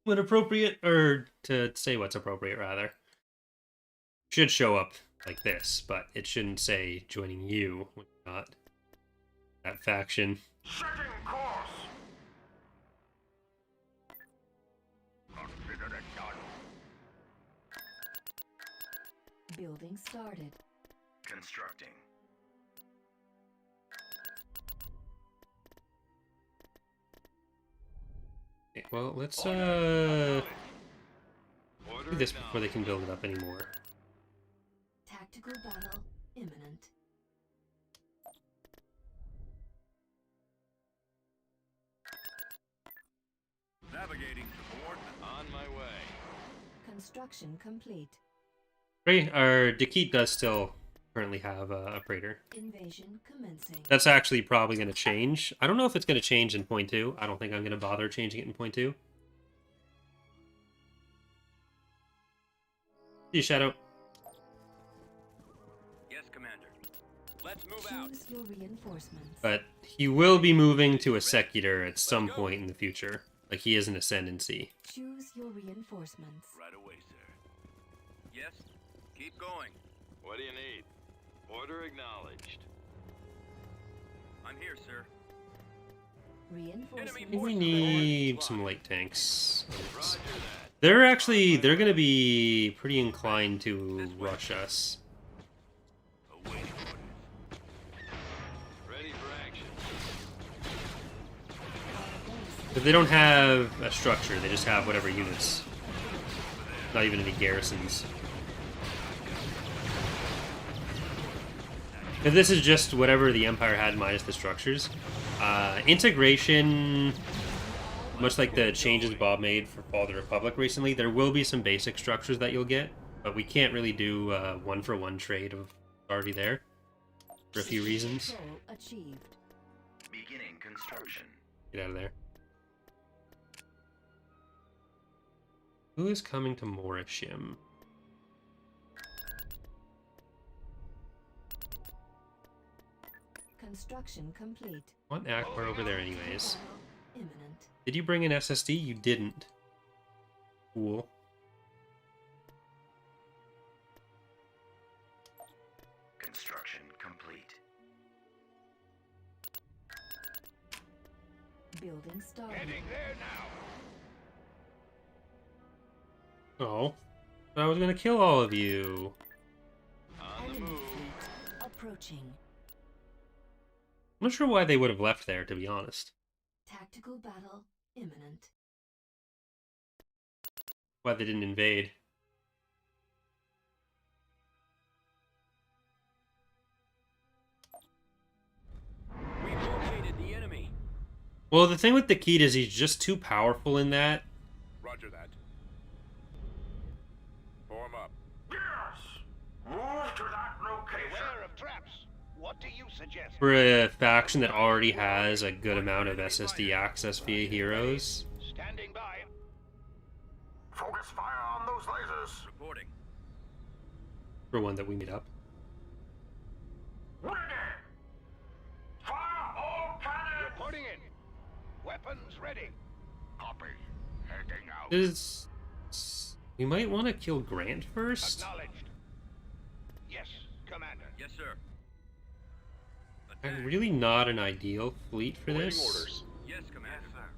when appropriate, or to say what's appropriate, rather. Should show up like this, but it shouldn't say joining you when you're not that faction. Setting course. Consider it done. Building started. Constructing. Okay, well, let's Order do this before they can build it up anymore. Tactical battle imminent. Navigating to coordinates. On my way. Construction complete. Right, our Dekit does still currently have a freighter. Invasion commencing. That's actually probably going to change. I don't know if it's going to change in point 2. I don't think I'm going to bother changing it in point 2. See you, Shadow. Yes, Commander. Let's move out. Choose your reinforcements. But he will be moving to a secular at some point in the future. Like, he is an ascendancy. Choose your reinforcements. Right away, sir. Yes. Keep going. What do you need? Order acknowledged. I'm here, sir. Reinforcements. I think we need some light tanks. Roger that. They're going to be pretty inclined to rush us. Awaiting orders. Ready for action. But they don't have a structure, they just have whatever units. Not even any garrisons. Because this is just whatever the Empire had minus the structures. Integration, much like the changes Bob made for Fall of the Republic recently, there will be some basic structures that you'll get, but we can't really do one-for-one trade of already there for a few reasons. Control achieved. Beginning construction. Get out of there. Who is coming to Morishim? Construction complete. Want Akbar over there anyways. Imminent. Did you bring an SSD? You didn't. Cool. Construction complete. Building started. Heading there now. Oh. I was gonna kill all of you. On the Enemy move. fleet approaching. I'm not sure why they would have left there, to be honest. Tactical battle imminent. Why they didn't invade. We've located the enemy. Well, the thing with the Keat is he's just too powerful in that. Roger that. Form up. Yes! Move to that location. Beware of traps. What do you suggest? For a faction that already has a good amount of SSD access via heroes. Standing by. Focus fire on those lasers. Reporting. For one that we meet up. Ready! Fire all cannons! Reporting in. Weapons ready. Copy. Heading out. We might want to kill Grant first. Acknowledged. Yes, Commander. Yes, sir. Really not an ideal fleet for this. Yes, Commander. Yes, sir.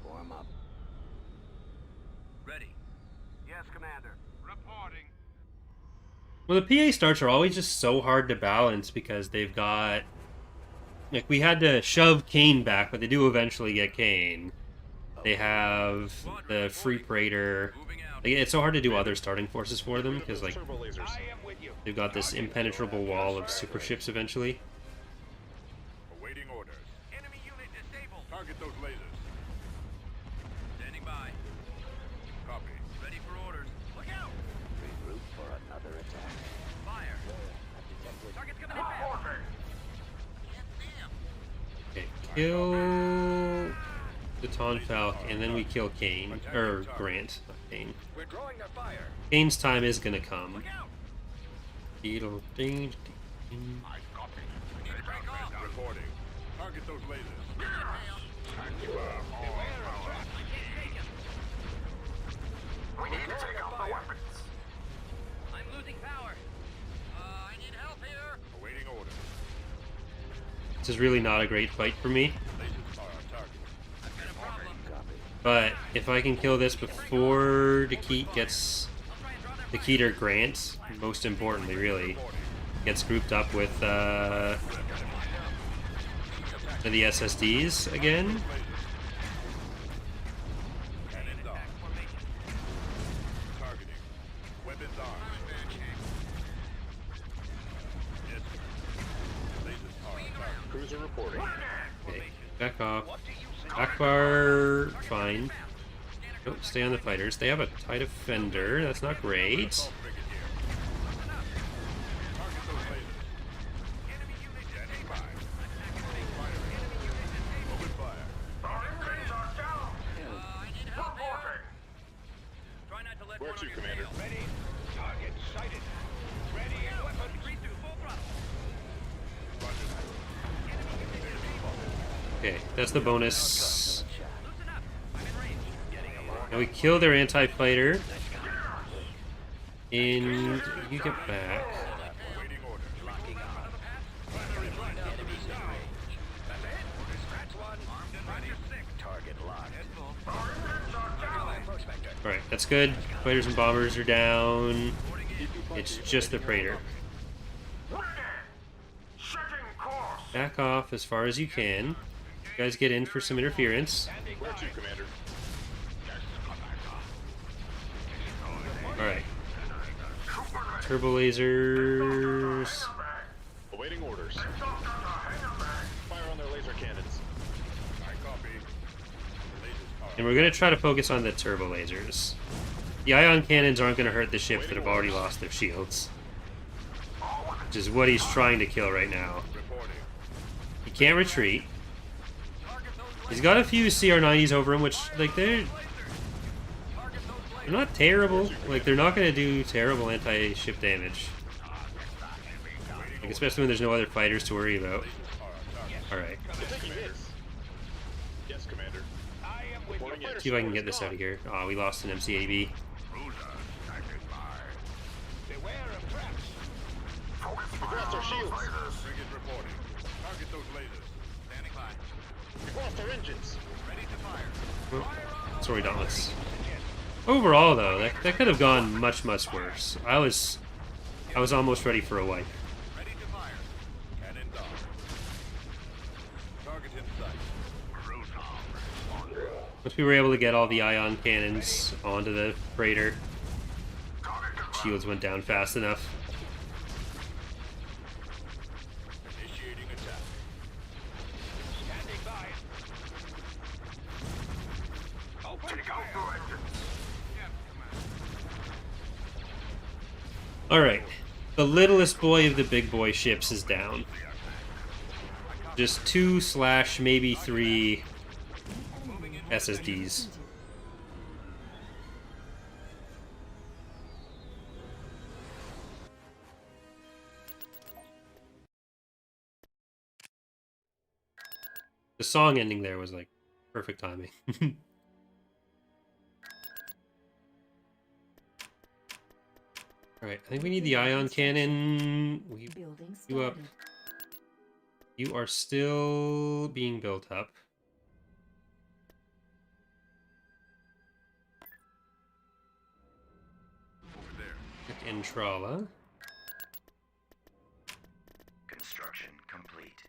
Form up. Ready. Yes, Commander. Reporting. Well, the PA starts are always just so hard to balance because they've got... Like, we had to shove Kane back, but they do eventually get Kane. They have the Free Praetor. Moving out. Like, it's so hard to do other starting forces for them because, like, I am with you. they've got this impenetrable wall of super ships eventually. Awaiting orders. Enemy unit disabled. Target those lasers. Standing by. Copy. Ready for orders. Look out! Regroup for another attack. Fire. Target's coming in fast. Reporting. Okay, kill the Tonfalk, and then we kill Kane. Or Grant, not Kane. We're drawing their fire. Kane's time is gonna come. Look out! Beetle, I copy. Reporting. Target those lasers. We need to take out the weapons. I'm losing power. I need help here. Awaiting orders. This is really not a great fight for me. Lasers are on target. I've got a problem. But if I can kill this before the Keat gets... The Keat or Grant, most importantly, really, gets grouped up with the SSDs again. Cannons on. Targeting. Weapons armed. Yes, sir. Lasers are on target. Cruiser reporting. Okay, back off. What do you suggest? Akbar, fine. Nope, stay on the fighters. They have a TIE Defender. That's not great. Assault frigate here. Target those lasers. Enemy unit Standing by. disabled. Open fire. Our engines are down. I need help here. Reporting. Try not to let Where one to, on your Commander? tail. Ready. Target sighted. Ready and weapons. 3-2, full throttle. Roger that. Enemy unit disabled. Okay, that's the bonus. Loosen up. I'm in range. Getting along. Now we kill their anti-fighter. And you get back. Awaiting orders. Locking on. Scratch one. Armed and ready. Target locked. Our engines are down. Prospector. Alright, that's good. Fighters and bombers are down. It's just the Praetor. Ready. Setting course. Back off as far as you can. You guys get in for some interference. Where to, Commander? Alright. Turbo lasers. Awaiting orders. Fire on their laser cannons. I copy. Lasers powered. And we're going to try to focus on the turbo lasers. The ion cannons aren't going to hurt the ships that have already lost their shields. Which is what he's trying to kill right now. Reporting. He can't retreat. Target those He's got a few CR-90s over him, which, like, they're not terrible. Like, they're not going to do terrible anti-ship damage. Like, especially when there's no other fighters to worry about. Alright. We're taking hits. Yes, Commander. I am with you. Reporting in. See if I can get this out of here. Aw, we lost an MCAB. Beware of traps. We've lost our shields. Frigate reporting. Target those lasers. Standing by. We've lost our engines. Ready to fire. Sorry, Dauntless. Overall, though, that could have gone much, much worse. I was almost ready for a wipe. Ready to fire. Cannon down. Target in sight. Once we were able to get all the ion cannons onto the freighter, shields went down fast enough. Initiating attack. Standing by. Open fire. Alright. The littlest boy of the big boy ships is down. Just 2/ maybe 3 SSDs. The song ending there was like perfect timing. Alright, I think we need the ion cannon. We Building you up. started. You are still being built up. Over there. Entrala. Construction complete.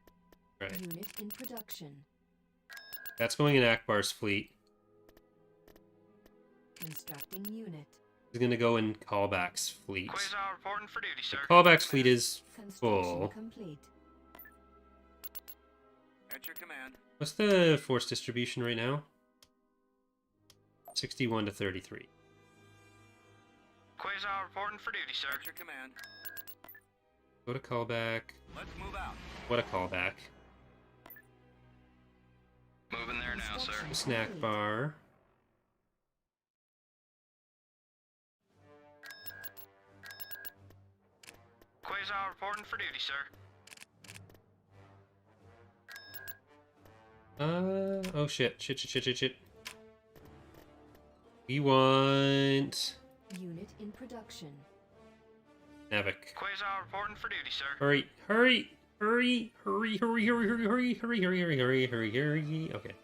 Right. Unit in production. That's going in Akbar's fleet. Constructing unit. He's gonna go in Callback's fleet. Quasar reporting for duty, sir. Callback's fleet is Construction full. complete. At your command. What's the force distribution right now? 61 to 33. Quasar reporting for duty, sir. At your command. Go to Callback. Let's move out. What a callback. Moving there now, sir. Construction Snack complete. bar. Quasar reporting for duty, sir. Oh shit. Shit. We want Unit in production. Navic. Quasar reporting for duty, sir. Hurry. Okay.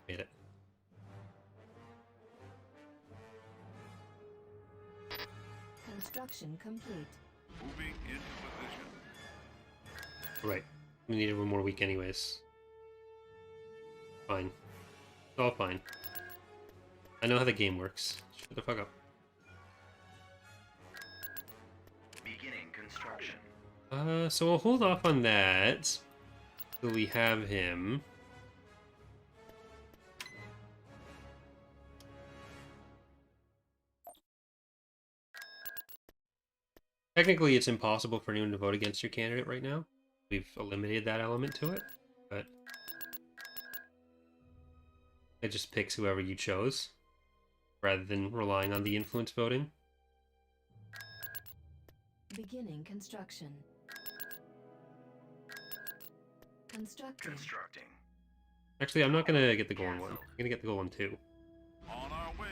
Made it. Construction complete. Moving into position. Right. We needed one more week anyways. Fine. It's all fine. I know how the game works. Shut the fuck up. Beginning construction. So we'll hold off on that till we have him. Technically, it's impossible for anyone to vote against your candidate right now. We've eliminated that element to it, but it just picks whoever you chose, rather than relying on the influence voting. Beginning construction. Constructing. Constructing. Actually, I'm not gonna get the golden one. I'm gonna get the golden 2. On our way.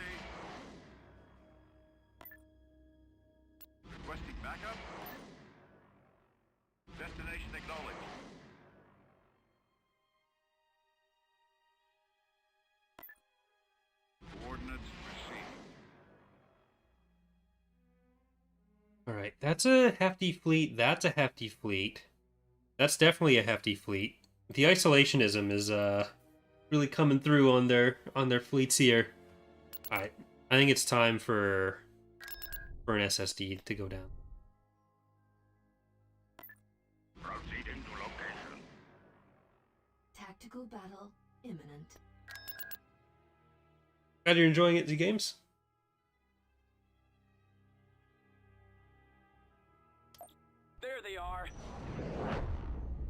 Requesting backup. Destination acknowledged. Coordinates received. Alright, that's a hefty fleet. That's a hefty fleet. That's definitely a hefty fleet. The isolationism is really coming through on their fleets here. Alright, I think it's time for an SSD to go down. Proceed into location. Tactical battle imminent. Glad you're enjoying it, Z Games. There they are.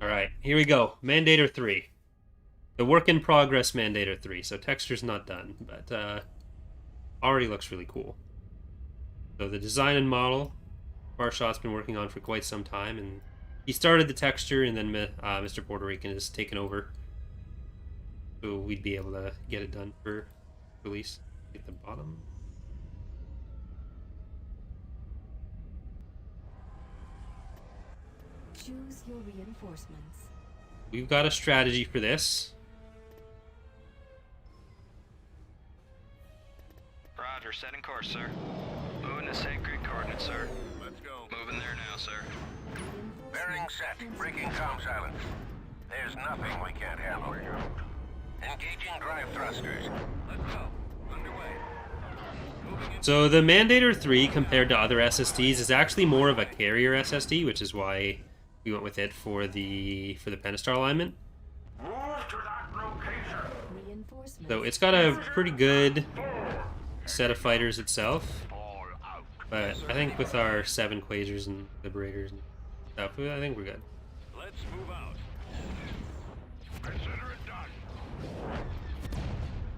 Alright, here we go. Mandator 3. The work in progress Mandator 3. So texture's not done, but already looks really cool. So the design and model, Farshot's been working on for quite some time, and he started the texture, and then Mr. Puerto Rican has taken over. So we'd be able to get it done for release at the bottom. Choose your reinforcements. We've got a strategy for this. Roger, setting course, sir. Moving to sacred coordinates, sir. Let's go. Moving there now, sir. Bearing set. Breaking comm silence. There's nothing we can't handle. Engaging drive thrusters. Let's go. Underway. Moving in. So the Mandator 3, compared to other SSDs, is actually more of a carrier SSD, which is why we went with it for the Pentastar alignment. Move to that location. Reinforcements. So it's got a pretty good set of fighters itself, All out. but I think with our 7 Quasars and Liberators and stuff, I think we're good. Let's move out. Consider it done.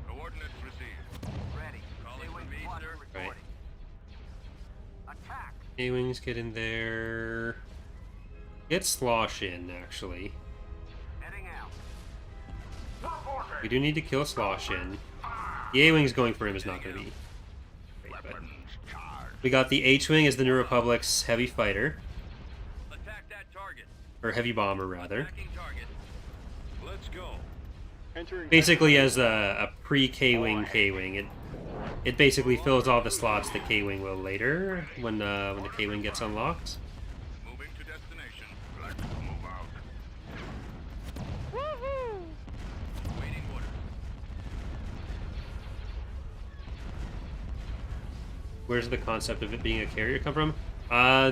Coordinates received. Ready. Calling Seawing for me, squadron sir. reporting. Attack. A-Wings get in there. Get Slosh in, actually. Heading out. We do need to kill Slosh in. The A-Wings going for him is not going to be great, but Weapons charged. we got the H-Wing as the New Republic's heavy fighter, Attack that target. or heavy bomber, rather. Attacking target. Let's go. Basically as a pre-K-Wing K-Wing. It basically fills all the slots the K-Wing will later, when the K-Wing gets unlocked. Moving to destination. Let's move out. Waiting orders. Where's the concept of it being a carrier come from?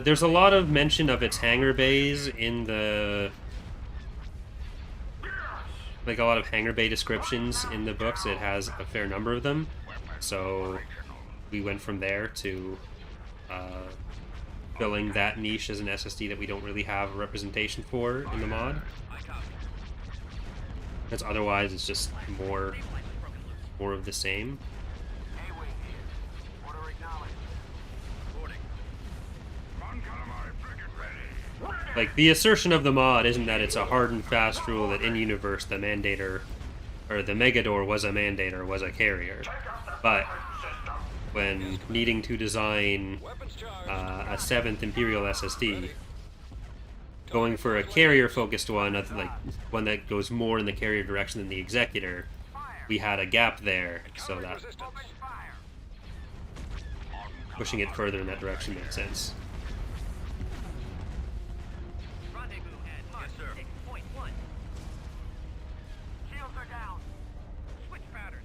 There's a lot of mention of its hangar bays in the... like a lot of hangar bay descriptions in the books. It has a fair number of them. So we went from there to filling that niche as an SSD that we don't really have a representation for in the mod. I copy. Because otherwise it's just more of the same. A-wing here. Order acknowledged. Reporting. Mon calamari frigate ready. Like, the assertion of the mod isn't that it's a hard and fast rule that in universe the Mandator, or the Megador was a Mandator, was a carrier. But when needing to design Weapons charged. a 7th Imperial SSD, going for a carrier-focused one, like one that goes more in the carrier direction than the Executor, we had a gap there, so that Resistance. Fire. pushing it further in that direction made sense. Rendezvous at Mark Yes, sir. 6.1. Shields are down. Switch pattern.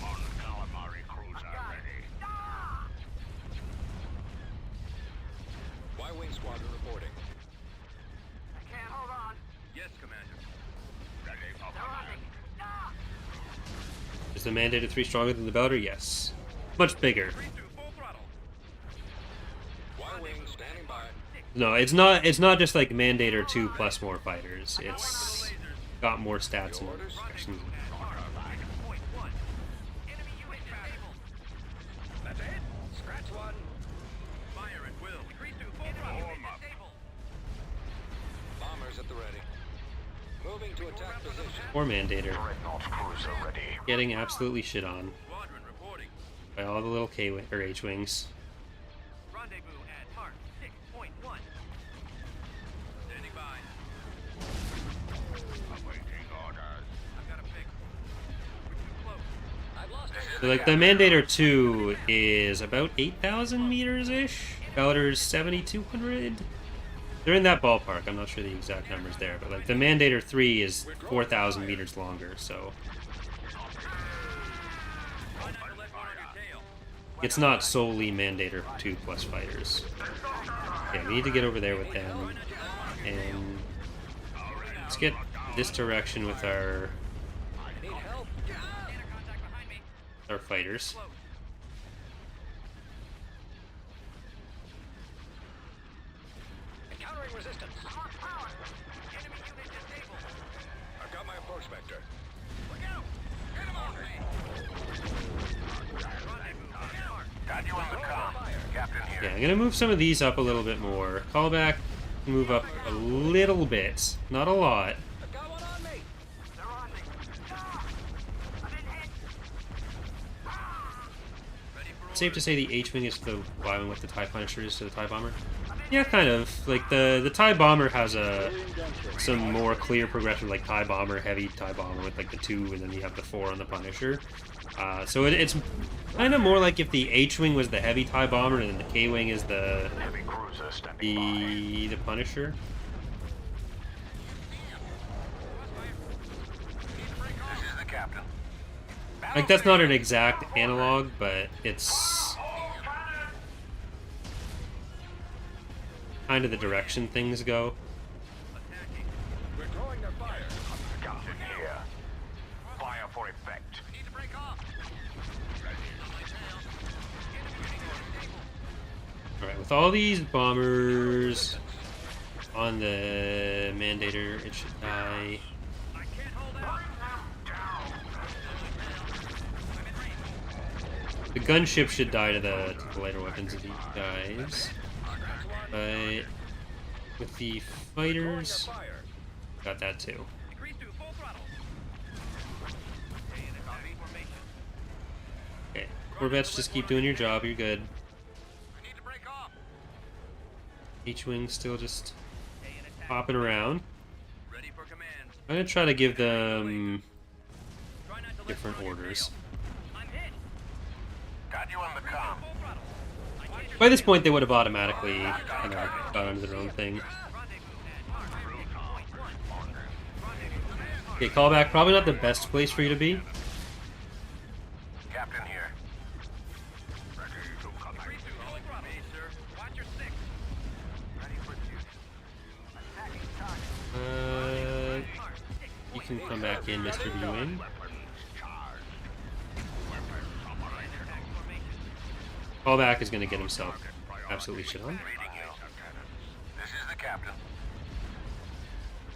Mon calamari cruiser ready. Ah! Y-wing squadron reporting. I can't hold on. Yes, Commander. Ready for They're on command. me. Ah! Is the Mandator 3 stronger than the Bellator? Yes. Much bigger. 3 to full throttle. Y-wing standing by. No, it's not just like Mandator 2 plus more fighters. It's got more stats and actions. Enemy unit disabled. That's it. Scratch one. Fire at will. 3 to full throttle. Warm up. Disabled. Bombers at the ready. Moving to attack position. Or Mandator. Dreadnought cruiser ready. Getting absolutely shit on Squadron reporting. by all the little K-Wing or H-Wings. Rendezvous at Mark 6.1. Standing by. Awaiting orders. I've got a fix. We're too close. I've lost So like the Mandator 2 is about 8,000 meters-ish. Bellator's 7,200. They're in that ballpark. I'm not sure the exact numbers there, but like the Mandator 3 is 4,000 meters longer. So It's not solely Mandator 2 plus fighters. Yeah, we need to get over there with them. And let's get this direction with our fighters. Encountering resistance. Enemy unit disabled. I've got my approach vector. Look out! Get him off me! Got you on the comm. Captain here. Yeah, I'm gonna move some of these up a little bit more. Callback, move up a little bit, not a lot. I've got one on me! They're on me. I'm in hit! Safe to say the H-Wing is the Y-Wing what the TIE Punisher is to the TIE Bomber? Yeah, kind of. Like, the TIE Bomber has some more clear progression, like TIE Bomber, heavy TIE Bomber with, like, the 2, and then you have the 4 on the Punisher. So it's kind of more like if the H-Wing was the heavy TIE Bomber, and then the K-Wing is the Punisher. This is the captain. Like, that's not an exact analog, but it's kind of the direction things go. We're drawing their fire. Captain here. Fire for effect. Need to break off. Alright, with all these bombers on the Mandator, it should die. I can't hold out. The gunship should die to the lighter weapons of these guys. But with the fighters, got that too. Increase to full throttle. Stay in a copy formation. Okay, Corvettes, just keep doing your job, you're good. I need to break off. H-Wing still just Stay in attack. popping around. Ready for command. I'm gonna try to give them Try not to let different go of your orders. tail. I'm hit. Got you on the comm. Full throttle. Watch your By this point, they would have automatically kind of got onto their own thing. Okay, callback. Probably not the best place for you to be. Captain here. Ready to commence. Increase to full throttle. Sir. Watch your six. Ready for duty. Attacking target. You can come back in, Mr. Viewing. Weapons charged. Weapons operational. Attack formation. Callback is going to get himself absolutely shit on. Reading you. This is the captain.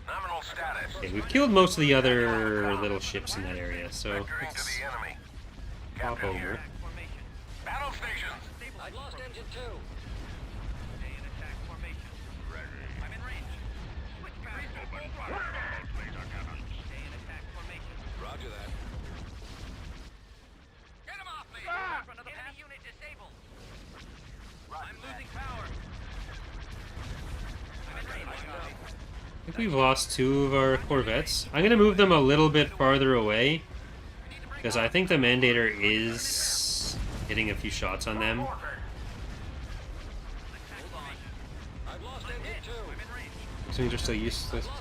Nominal status. Okay, we've killed most of the other little ships in that area, so Vectoring to let's the enemy. pop Captain over. here. Attack formation. Battle stations. I lost engine 2. Stay in attack formation. Ready. I'm in range. Switch back. Open fire on those laser cannons. Stay in attack formation. Roger that. Get him off me! Enemy unit disabled. I'm losing power. I'm in range. I think we've lost 2 of our Corvettes. I'm going to move them a little bit farther away, because I think the Mandator is getting a few shots on them. Hold on. I've lost engine 2. I'm in range. These things are still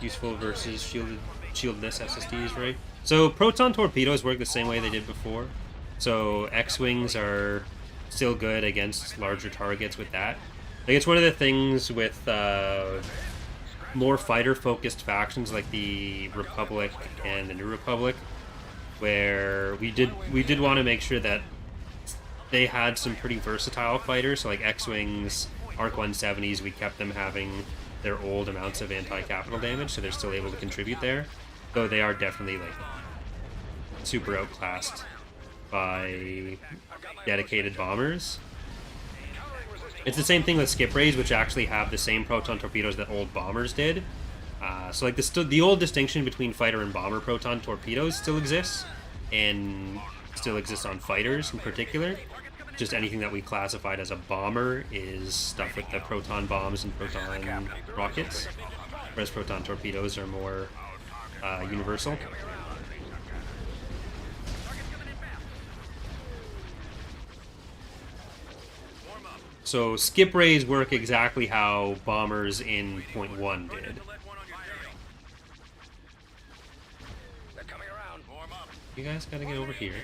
useful versus shieldless SSDs, right? So proton torpedoes work the same way they did before. So X-Wings are still good against larger targets with that. Like, it's one of the things with more fighter-focused factions like the Republic and the New Republic, where we did want to make sure that they had some pretty versatile fighters. So like X-Wings, Arc 170s, we kept them having their old amounts of anti-capital damage, so they're still able to contribute there. Though they are definitely like super outclassed by dedicated bombers. It's the same thing with skip rays, which actually have the same proton torpedoes that old bombers did. So like the old distinction between fighter and bomber proton torpedoes still exists, and still exists on fighters in particular. Just anything that we classified as a bomber is stuff with the proton bombs and proton rockets, whereas proton torpedoes are more universal. So skip rays work exactly how bombers in Point 1 did. They're coming around. Warm up. You guys gotta get over here.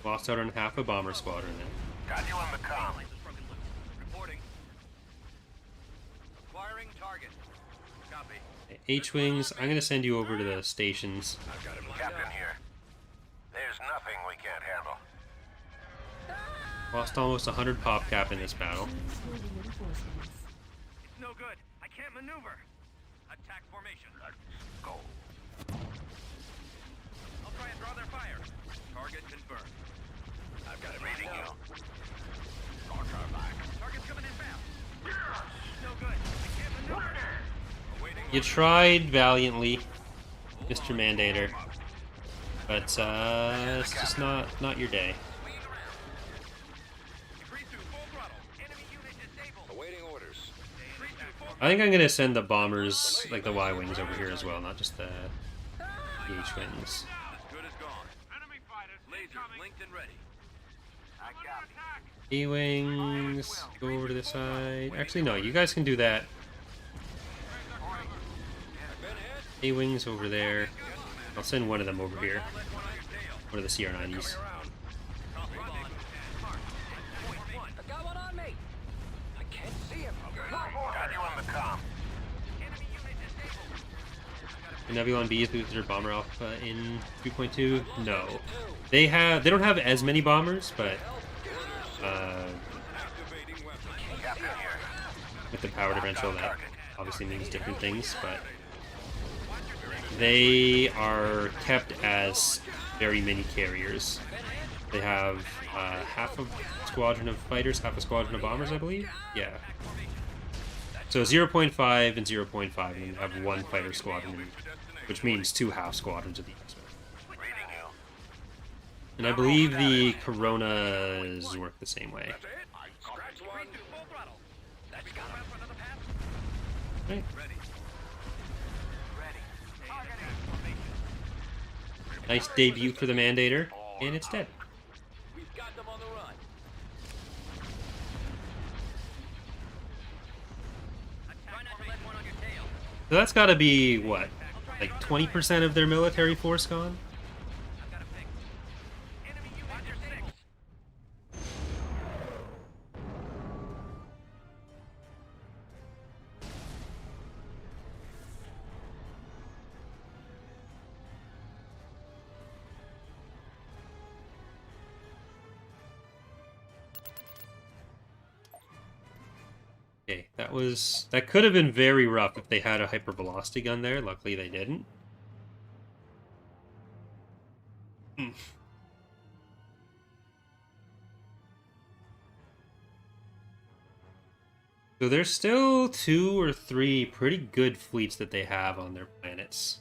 Lost out on half a bomber squadron then. Got you on the comm. Lines is broken loose. Reporting. Acquiring target. Copy. H-Wings, I'm gonna send you over to the stations. I've got him lined Captain up. here. There's nothing we can't handle. Lost almost 100 pop cap in this battle. Choose your reinforcements. It's no good. I can't maneuver. Attack formation. Let's go. I'll try and draw their fire. Target confirmed. I've got it Reading lined you. up. Roger back. Target's coming in fast. No good. I can't maneuver. Awaiting You tried valiantly, Mr. Mandator, but it's just not your day. swing around. Decrease to full throttle. Enemy unit disabled. Awaiting orders. Decrease to full I think I'm gonna send the bombers, like the Y-Wings, over here as well, not just the H-Wings. as good as gone. Enemy fighters Lasers linked and ready. I got E-Wings, go over to the side. Actually, no, you guys can do that. A-Wings over there. I'll send one of them over here. One of the CR-90s. I got one on me. I can't see him. Got you on the comm. Enemy unit disabled. The Nebulon Bs lose their bomber alpha in 2.2? No. They don't have as many bombers, but Activating weapon. Captain here. with the power differential that obviously means different things, but they are kept as very many carriers. They have half a squadron of fighters, half a squadron of bombers, I believe? Yeah. So 0.5 and 0.5, and then you have one fighter squadron, which means 2 half squadrons of the X-Men. Reading you. And I believe the Coronas work the same way. Scratch one. Full throttle. That's got him for another pass. Right. Ready. Nice debut for the Mandator, and it's dead. We've got them on the run. Try not to let one on your tail. So that's gotta be, what, like 20% of their military force gone? I've got a fix. Enemy unit disabled. Okay, that could have been very rough if they had a hypervelocity gun there. Luckily they didn't. So there's still 2 or 3 pretty good fleets that they have on their planets.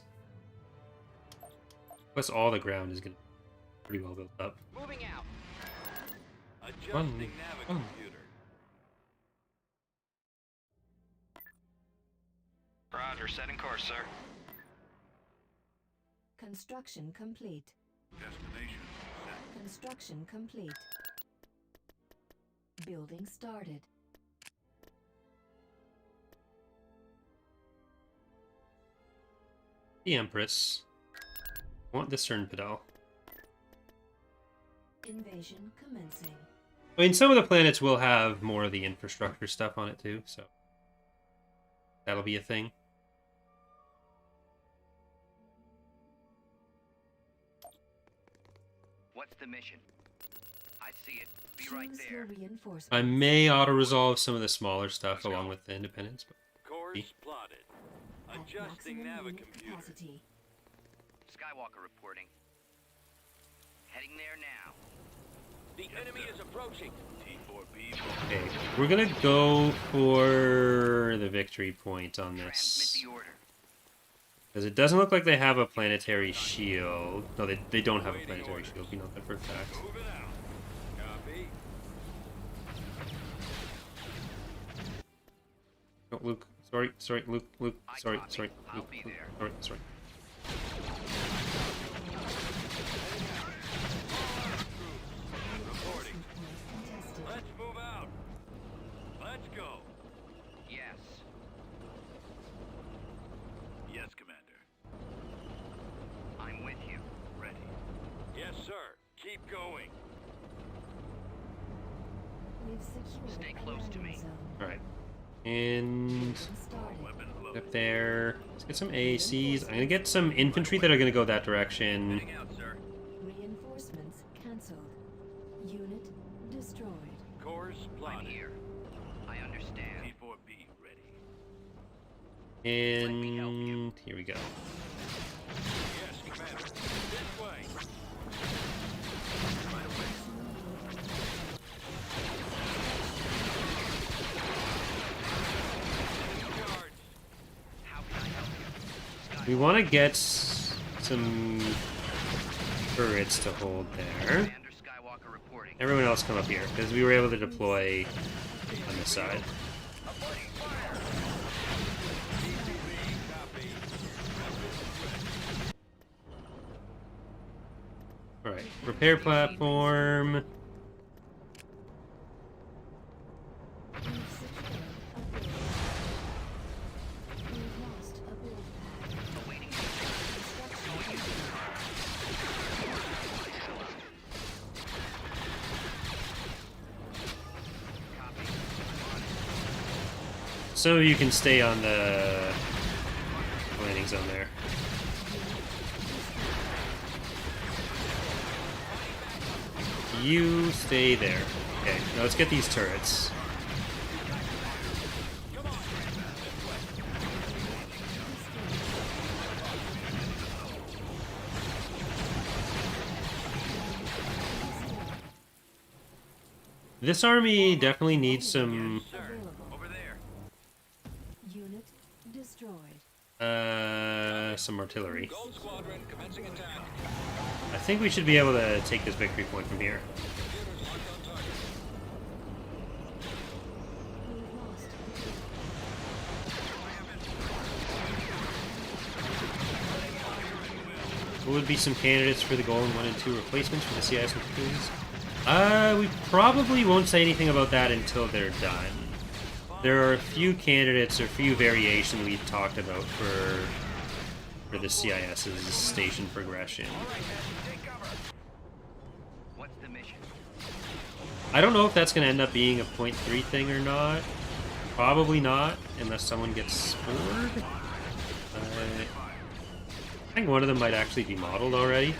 Plus all the ground is gonna be pretty well built up. Moving out. One, Adjusting one. navicomputer. Roger, setting course, sir. Construction complete. Destination set. Construction complete. Building started. The Empress. I want the Cernpedal. Invasion commencing. I mean, some of the planets will have more of the infrastructure stuff on it too, so that'll be a thing. What's the mission? I see it. Be right Choose there. your reinforcements. I may auto-resolve some of the smaller stuff along with the Independence, but Course plotted. At Adjusting maximum unit navicomputer. capacity. Skywalker reporting. Heading there now. The enemy is approaching. T4B. okay, we're gonna go for the victory point on Transmit this. the order. Because it doesn't look like they have a planetary shield. No, they don't have a planetary shield, we know that for a fact. Move it out. Copy. Oh, Luke. Sorry, Luke, Luke, I sorry, copy. sorry, I'll Luke, be Luke, there. sorry. Reporting. Point contested. Let's move out. Let's go. Yes. Yes, Commander. I'm with you. Ready. Yes, sir. Keep going. Stay close to me. Alright. And up there. Let's get some AACs. I'm gonna get some infantry that are gonna go that direction. Heading out, sir. Reinforcements cancelled. Unit destroyed. Course plotted. Here. I understand. T4B ready. And here we go. Yes, Commander. This way. Right away. Charge. How can I help you? We want to get some turrets to hold there. Commander Skywalker reporting. Everyone else come up here, because we were able to deploy on this side. Alright, repair platform. We've lost a build pad. Awaiting So you can stay on the landing zone there. You stay there. Okay, now let's get these turrets. This army definitely needs some Over there. Unit destroyed. some artillery. Gold Squadron commencing attack. I think we should be able to take this victory point from here. Computers locked on target. We've lost a build. What would be some candidates for the Golem 1 and 2 replacements for the CIS capabilities? We probably won't say anything about that until they're done. There are a few candidates or a few variations we've talked about for the CIS's station progression. What's the mission? I don't know if that's going to end up being a .3 thing or not. Probably not, unless someone gets spored. I think one of them might actually be modeled already.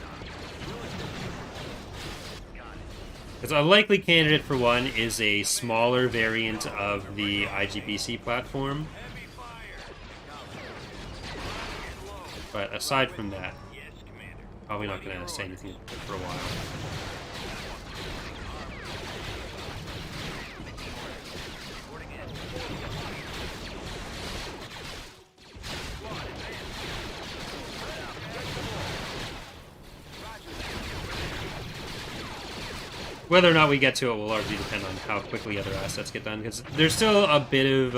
Because a likely candidate for one is a smaller variant of the IGBC platform. But aside from that, probably not going to say anything for a while. Whether or not we get to it will largely depend on how quickly other assets get done, because there's still a bit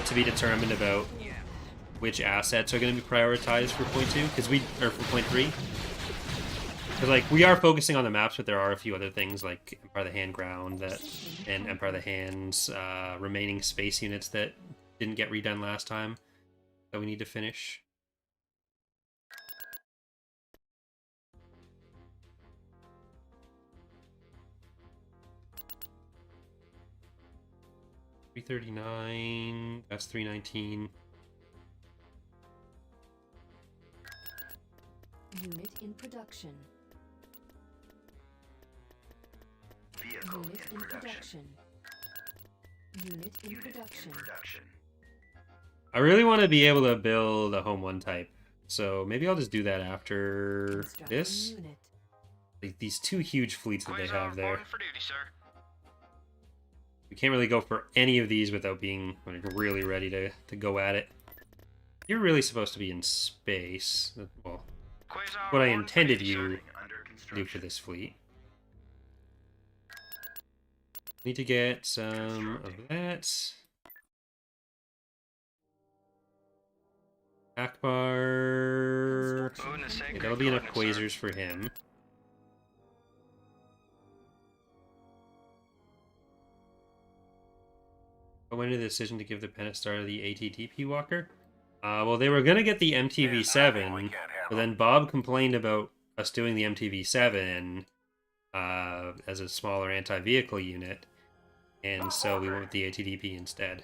to be determined about which assets are going to be prioritized for point 2, or for point 3. Because like we are focusing on the maps, but there are a few other things like Empire of the Hand ground and Empire of the Hand's remaining space units that didn't get redone last time that we need to finish. $339. That's $319. Unit in production. Vehicle Unit in production. Unit in production. I really want to be able to build a Home 1 type, so maybe I'll just do that after Constructing this. unit. Like these two huge fleets that they have there. For duty, sir. We can't really go for any of these without being like, really ready to go at it. You're really supposed to be in space. Well, Quasar what I 1 for intended duty, you sir. to do for this fleet. Need to get some of that. Akbar. Moving to Okay, sacred that'll be enough coordinates, quasars for him. I went into the decision to give the Pentastar the ATTP walker. Well, they were going to get the MTV7, but then Bob complained about us doing the MTV7 as a smaller anti-vehicle unit, and so we went with the ATDP instead.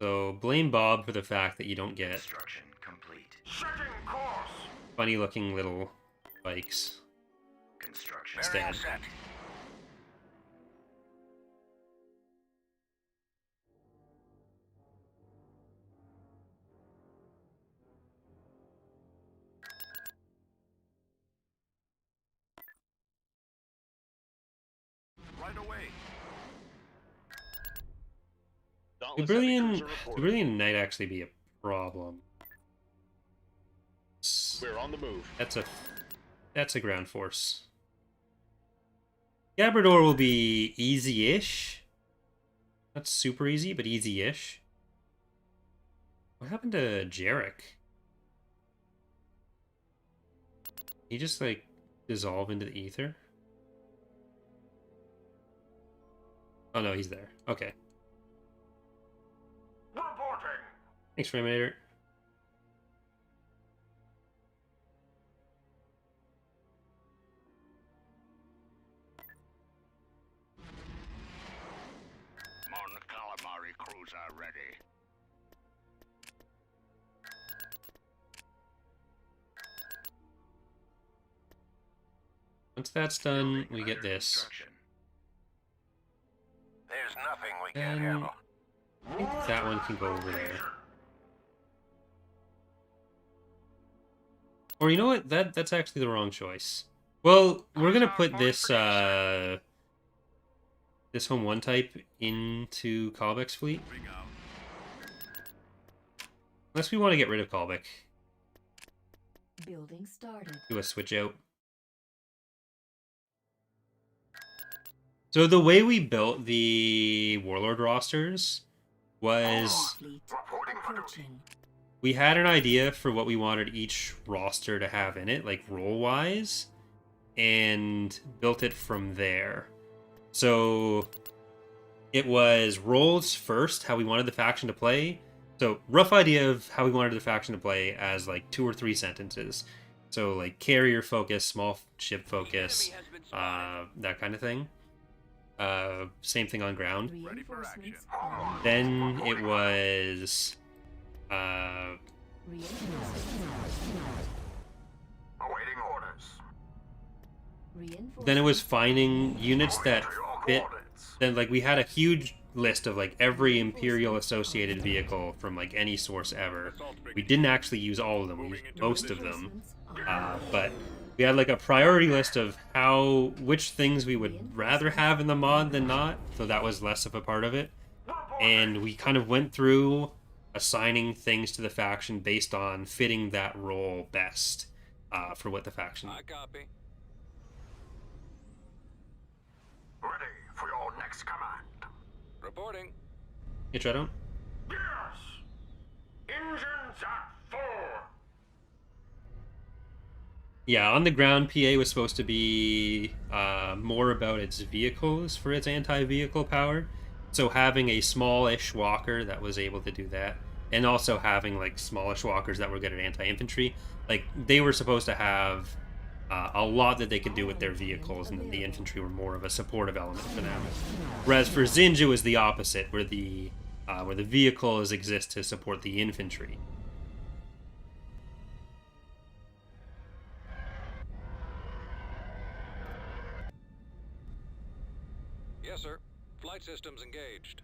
So blame Bob for the fact that you don't get Construction complete. funny-looking little bikes Construction Bearing instead. set. Right away. Would Brilliant Knight actually be a problem? We're on the move. That's a ground force. Gabrador will be easy-ish. Not super easy, but easy-ish. What happened to Jarek? He just, like, dissolve into the ether? Oh no, he's there. Okay. Reporting. Thanks, Mandator. Mon calamari crews are ready. Once that's done, we get this. Construction. There's nothing we can't And handle. I think that one can go over there. Or you know what? That's actually the wrong choice. Well, we're gonna put this this Home 1 type into Kalbeck's fleet. Ring out. Unless we want to get rid of Kalbeck. Building started. Do a switch out. So the way we built the Warlord rosters was Fleet approaching. we had an idea for what we wanted each roster to have in it, like role-wise, and built it from there. So it was roles first, how we wanted the faction to play. So rough idea of how we wanted the faction to play as like 2 or 3 sentences. So like carrier focus, small ship focus, that kind of thing. Same thing on ground. Ready for action. Reinforcements on. Then it was Awaiting orders. then it was finding units that fit. Then like we had a huge list of like every Imperial associated vehicle from like any source ever. We didn't actually use all of them. We used most of them, but we had like a priority list of which things we would rather have in the mod than not. So that was less of a part of it, and we kind of went through assigning things to the faction based on fitting that role best for what the faction. I copy. Ready for your next command. Reporting. Hey, Treadon. Yes. Engines at 4. Yeah, on the ground, PA was supposed to be more about its vehicles for its anti-vehicle power. So having a smallish walker that was able to do that, and also having like smallish walkers that were good at anti-infantry, like they were supposed to have a lot that they could do with their vehicles, and then the infantry were more of a supportive element for them. Whereas for Zinj, it was the opposite, where the vehicles exist to support the infantry. Yes, sir. Flight systems engaged.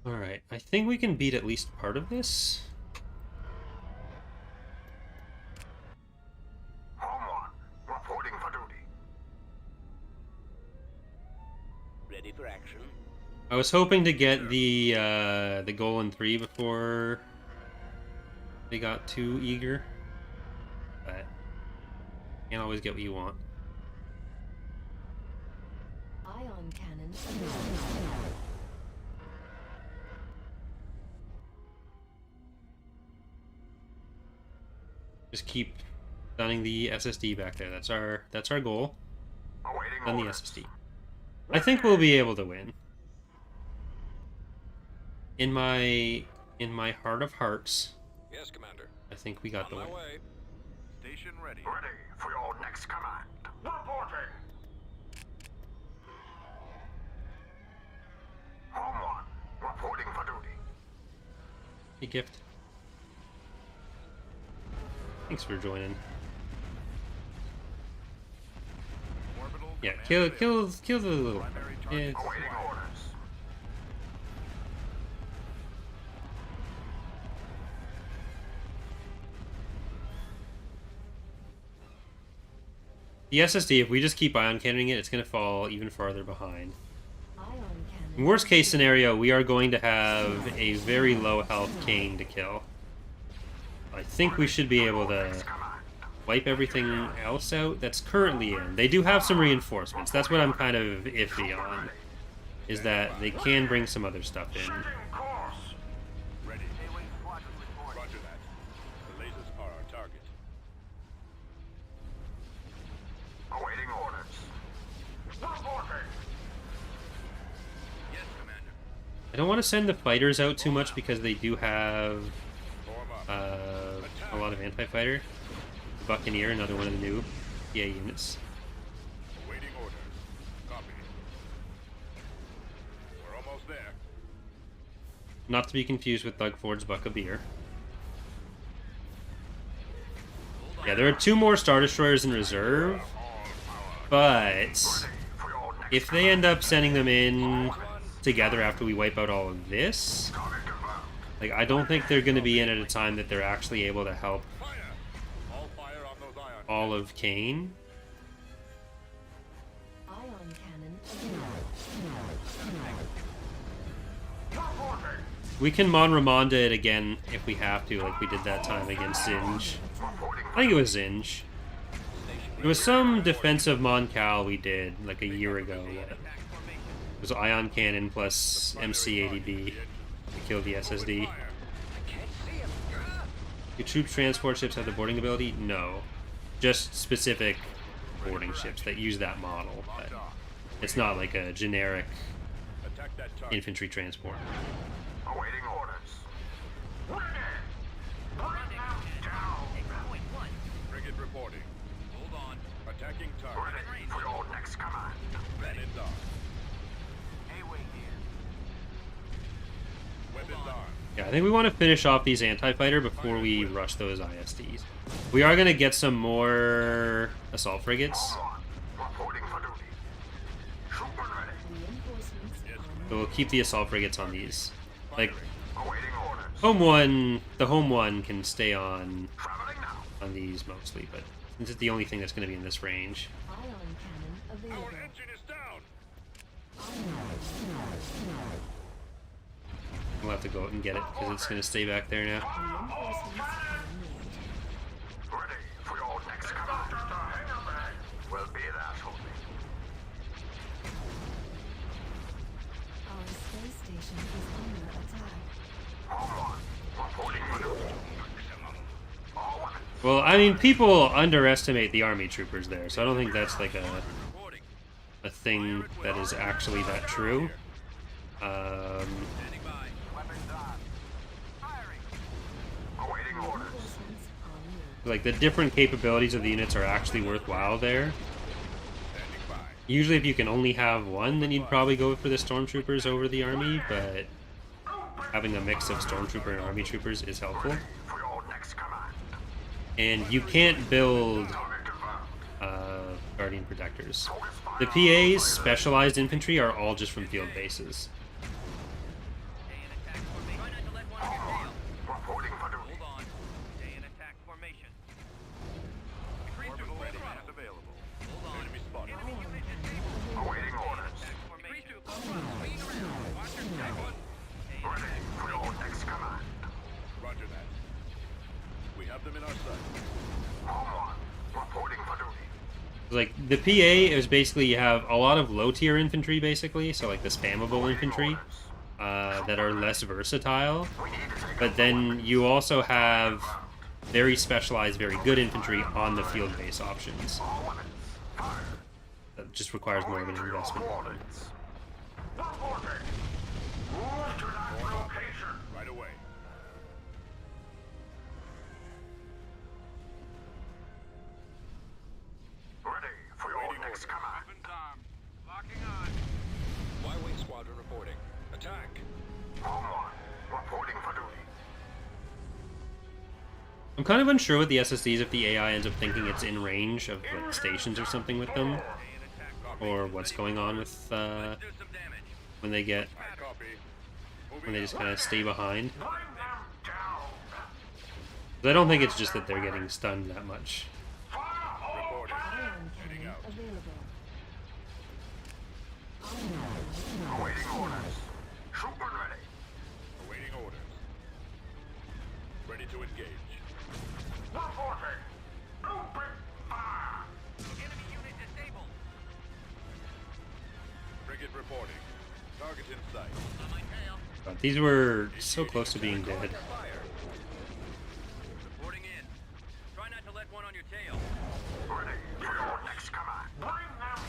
Alright, I think we can beat at least part of this. Home 1. Reporting for duty. Ready for action. I was hoping to get the goal in 3 before they got too eager, but can't always get what you want. Ion cannon. Just keep stunning the SSD back there. That's our goal. Awaiting Stun the orders. SSD. I think we'll be able to win. In my In my heart of hearts, Yes, Commander. I think we got On the my win. way. Station ready. Ready for your next command. Reporting. Home 1, reporting for duty. Hey, Gift. Thanks for joining. Orbital Yeah, command kill the little. Primary Yeah, target. it's- Awaiting orders. the SSD, if we just keep ion cannoning it, it's going to fall even farther behind. Ion cannon. In worst case scenario, we are going to have a very low health Kane to kill. I think we should be able to wipe everything else out that's currently in. They do have some reinforcements. That's what I'm kind of iffy on, is that they can bring some other stuff in. Setting course. Ready. Roger that. The lasers are our target. Awaiting orders. Reporting. Yes, Commander. I don't want to send the fighters out too much because they do have Form up. a lot of anti-fighter. Buccaneer, another one of the new PA units. Awaiting orders. Copy. We're almost there. Not to be confused with Doug Ford's Buck of Beer. Yeah, there are 2 more Star Destroyers in reserve, but if they end up sending them in together after we wipe out all of this, like, I don't think they're going to be in at a time that they're actually able to help Fire! All fire on those ion. all of Kane. Ion cannon. We can Mon Ramonda it again if we have to, like we did that time against Zinj. I think it was Zinj. It was some defensive Mon Cal we did like a year ago. It was Ion Cannon plus MC-80B to kill the SSD. Do troop transport ships have the boarding ability? No. Just specific boarding ships that use that model. But it's not like a generic Attack that target. infantry transport. Awaiting orders. Ready. Bring them down. Frigate reporting. Hold on. Attacking target. Ready for your next command. Weapons on. A-wing here. Weapons on. Yeah, I think we want to finish off these anti-fighter before we rush those ISDs. We are going to get some more assault frigates, Reporting for duty. Trooper ready. Reinforcements so we'll keep the assault frigates on these. Like, Awaiting orders. the home one can stay on Traveling now. these mostly, but this is the only thing that's going to be in this range. ion cannon Our available. engine is down. We'll have to go out and get it because it's going to stay back there now. Reinforcements are needed. Ready for your next command. Will be there shortly. Our space station is under attack. Home 1, reporting for duty. All weapons. Well, I mean, people underestimate the army troopers there, so I don't think that's like Reporting. a thing that is actually that true. Standing by. Weapons on. Firing. Awaiting orders. Reinforcements on route. Like, the different capabilities of the units are actually worthwhile there. Standing by. Usually if you can only have one, then you'd probably go for the stormtroopers over the army, but having a mix of stormtrooper and army troopers is helpful. For your next command. And you can't build Target confirmed. guardian protectors. The PA's specialized infantry are all just from field bases. Stay in attack formation. Try not to let one of your tail. Reporting for duty. Hold on. Stay in attack formation. Orbital command available. Hold on. Enemy spotted. Ion cannon Awaiting orders. Attack formation. Swing around. Watch your step. Stay in Ready for your next command. Roger that. We have them in our sight. Home 1, reporting for duty. Like, the PA is basically, you have a lot of low-tier infantry, basically, so like the spammable infantry, that are less versatile. But then you also have very specialized, very good infantry on the field base options. All weapons. Fire. That just requires more of an investment. Reporting. Right to that location. Right away. Attack. Home one. Reporting for duty. I'm kind of unsure with the SSDs if the AI ends up thinking it's in range of like stations or something with them, or what's going on with when they get I copy. when they just kind of stay behind. Bring them down. 'Cause I don't think it's just that they're getting stunned that much. Fire all Reporting. Ion Heading cannon out. available. awaiting orders. Trooper ready. Awaiting orders. Ready to engage. Reporting. Open fire. Enemy unit disabled. Frigate reporting. Target in sight. On my tail. But these were so close to being dead. Fire. Reporting in. Try not to let one on your tail. Ready for your next command. Bring them down.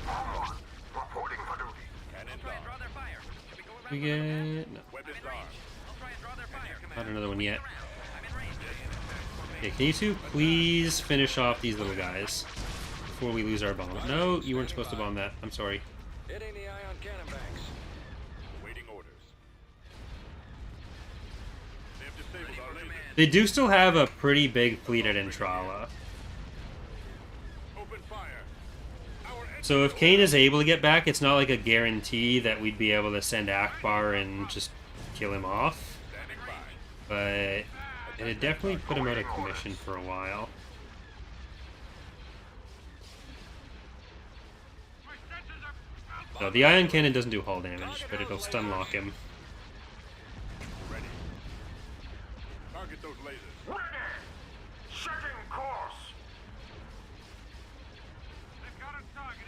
Home one. Reporting for duty. Cannon down. their fire. Should we go around? We get no, Weapons armed. I'll try and draw their fire. not another one yet. I'm in range. Okay, can you two please finish off these little guys before we lose our bomb? No, you weren't supposed to bomb that. I'm sorry. Hitting the ion cannon banks. Awaiting orders. They have disabled our lasers. They do still have a pretty big fleet at Entrala. Open fire. Our So if Kane is able to get back, it's not like a guarantee that we'd be able to send Akbar and just kill him off. standing by. But it'd definitely put him out of commission for a while. So the ion cannon doesn't do hull damage, but it'll stun lock him. Ready. Target those lasers. Ready. Setting course. They've got it targeted.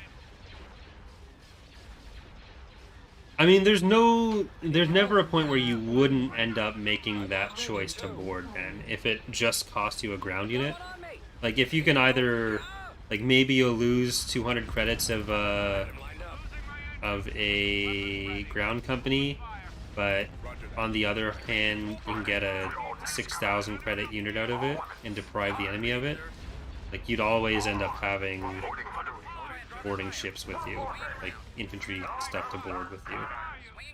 I mean, there's never a point where you wouldn't end up making that choice to board, Ben, if it just cost you a ground unit. Like, if you can either, like, maybe you'll lose 200 credits of a ground company, but on the other hand, you can get a 6,000 credit unit out of it and deprive the enemy of it. Like, you'd always end up having boarding ships with you, like infantry stuff to board with you.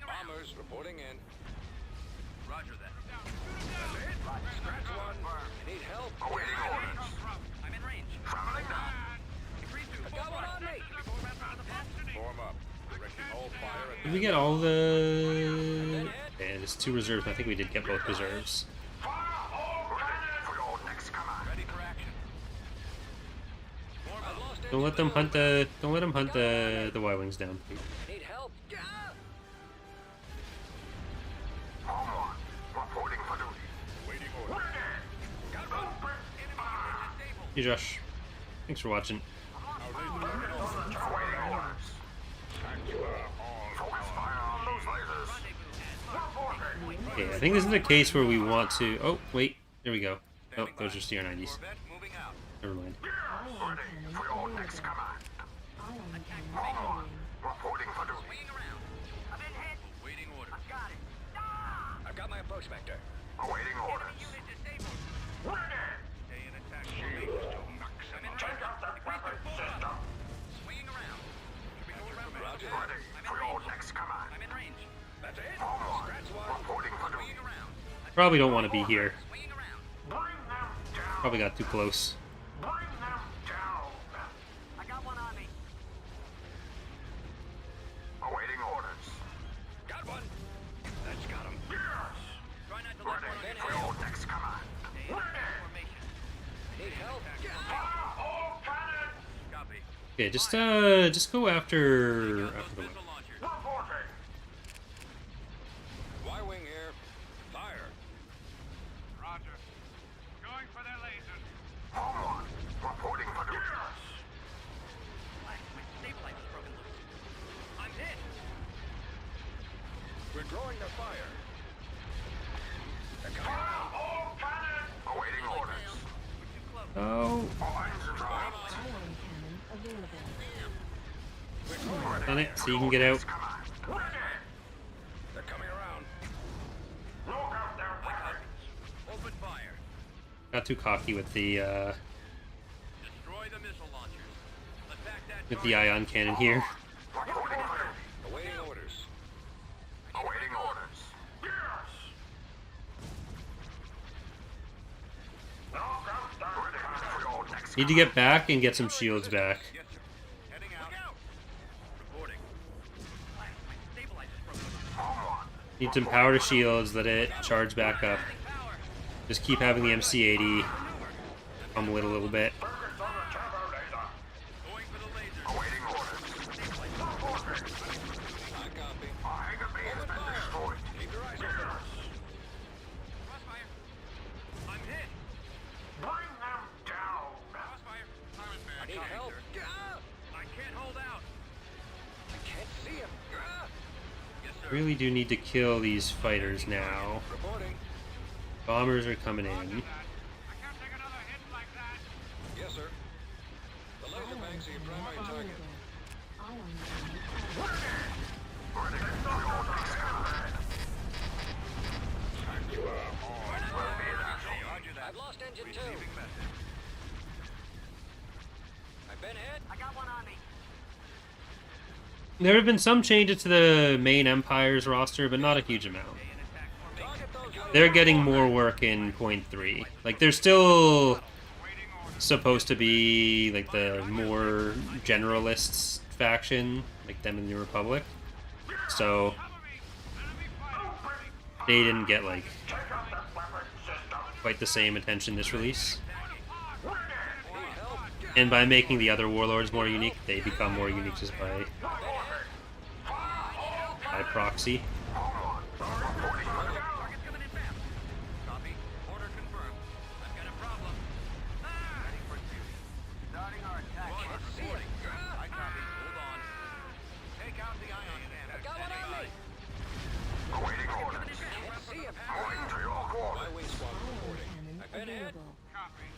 Bombers reporting in. Roger that. Scratch one. Need help? Awaiting orders. I'm in range. Traveling down. I got one on me. Should we go around for the pass? Form up. Directing all fire at Did we get all the... Okay, there's 2 reserves. I think we did get both reserves. Fire all ready for your next command. ready for action. I've lost Don't let them hunt the... Don't let them hunt the Y-wings down, please. Need help? Home one. Reporting for duty. Waiting order. Ready. Open fire. Hey, Josh. Thanks for watching. Awaiting orders. Focus fire on those lasers. Reporting. Okay, I think this is a case where we want to... Oh, wait. There we go. Oh, those are CR-90s. Corvette moving out. Never mind. Ion Ready cannon for your available. next command. Ion cannon Home firing. one. Reporting for duty. Swinging around. I'm in hit. Waiting orders. Got it. I've got my approach vector. Awaiting orders. Unit disabled. Ready. Stay in attack. Take out that weapon system. Swinging around. Should we go around for the Roger. pass? Ready for your next command. I'm in range. That's it. Home one. Scratch one. Reporting for duty. Swinging around. Probably don't want to be here. Swinging around. Bring them down. Probably got too close. Bring them down. I got one on me. Awaiting orders. Got one. That's got him. Yes. Try not to let one on Ready your for your next command. Stay in attack formation. Need help? Fire all cannons. Copy. Okay, just go after the... Missile launchers. Reporting. Y-wing here. Fire. Roger. Going for their lasers. Home one. Reporting for duty. Yes. My stabilizer's broken loose. I'm hit. We're drawing their fire. They're coming Fire around. all cannons. Awaiting orders. We're too close. Oh, All engines are out. Ion cannon available. done it, so you can get out. Command. Ready. They're coming around. Look out their weapons. Open fire. Got too cocky with the Destroy the missile launchers. Attack that ion cannon here. Reporting for duty. Awaiting orders. Need to get back and get some shields back. Yes, sir. Heading out. Reporting. Need some power to shields, let it charge back up. Just keep having the MC-80 pumel it a little bit. Going for the laser. Awaiting orders. I copy. Our hangar bay has been destroyed. Keep your eyes open. Crossfire. I'm hit. Bring them down. Crossfire. I need help. I can't hold out. I can't see him. Yes, sir. Really do need to kill these fighters now. Reporting. Bombers are coming in. I can't take another hit like that. Yes, sir. The laser banks are your primary target. Ion cannon Roger that. I've lost engine 2. Receiving message. I've been hit. I got one on me. There have been some changes to the main Empire's roster, but not a huge amount. Target those lasers. They're getting more work in Point 3. Like, they're still supposed to be, like, the more generalists faction, like them in the Republic. So, they didn't get, like, quite the same attention this release. And by making the other warlords more unique, they become more unique just by proxy. Target's coming in fast. Copy. Order confirmed. I've got a problem. Ready for duty. Starting our attack. Reporting. I copy. Hold on. Take out the ion cannon. Got one on me. Awaiting orders. Can't see him. Moving to your quarters. My wing squad reporting. cannon I've been hit. available. Copy.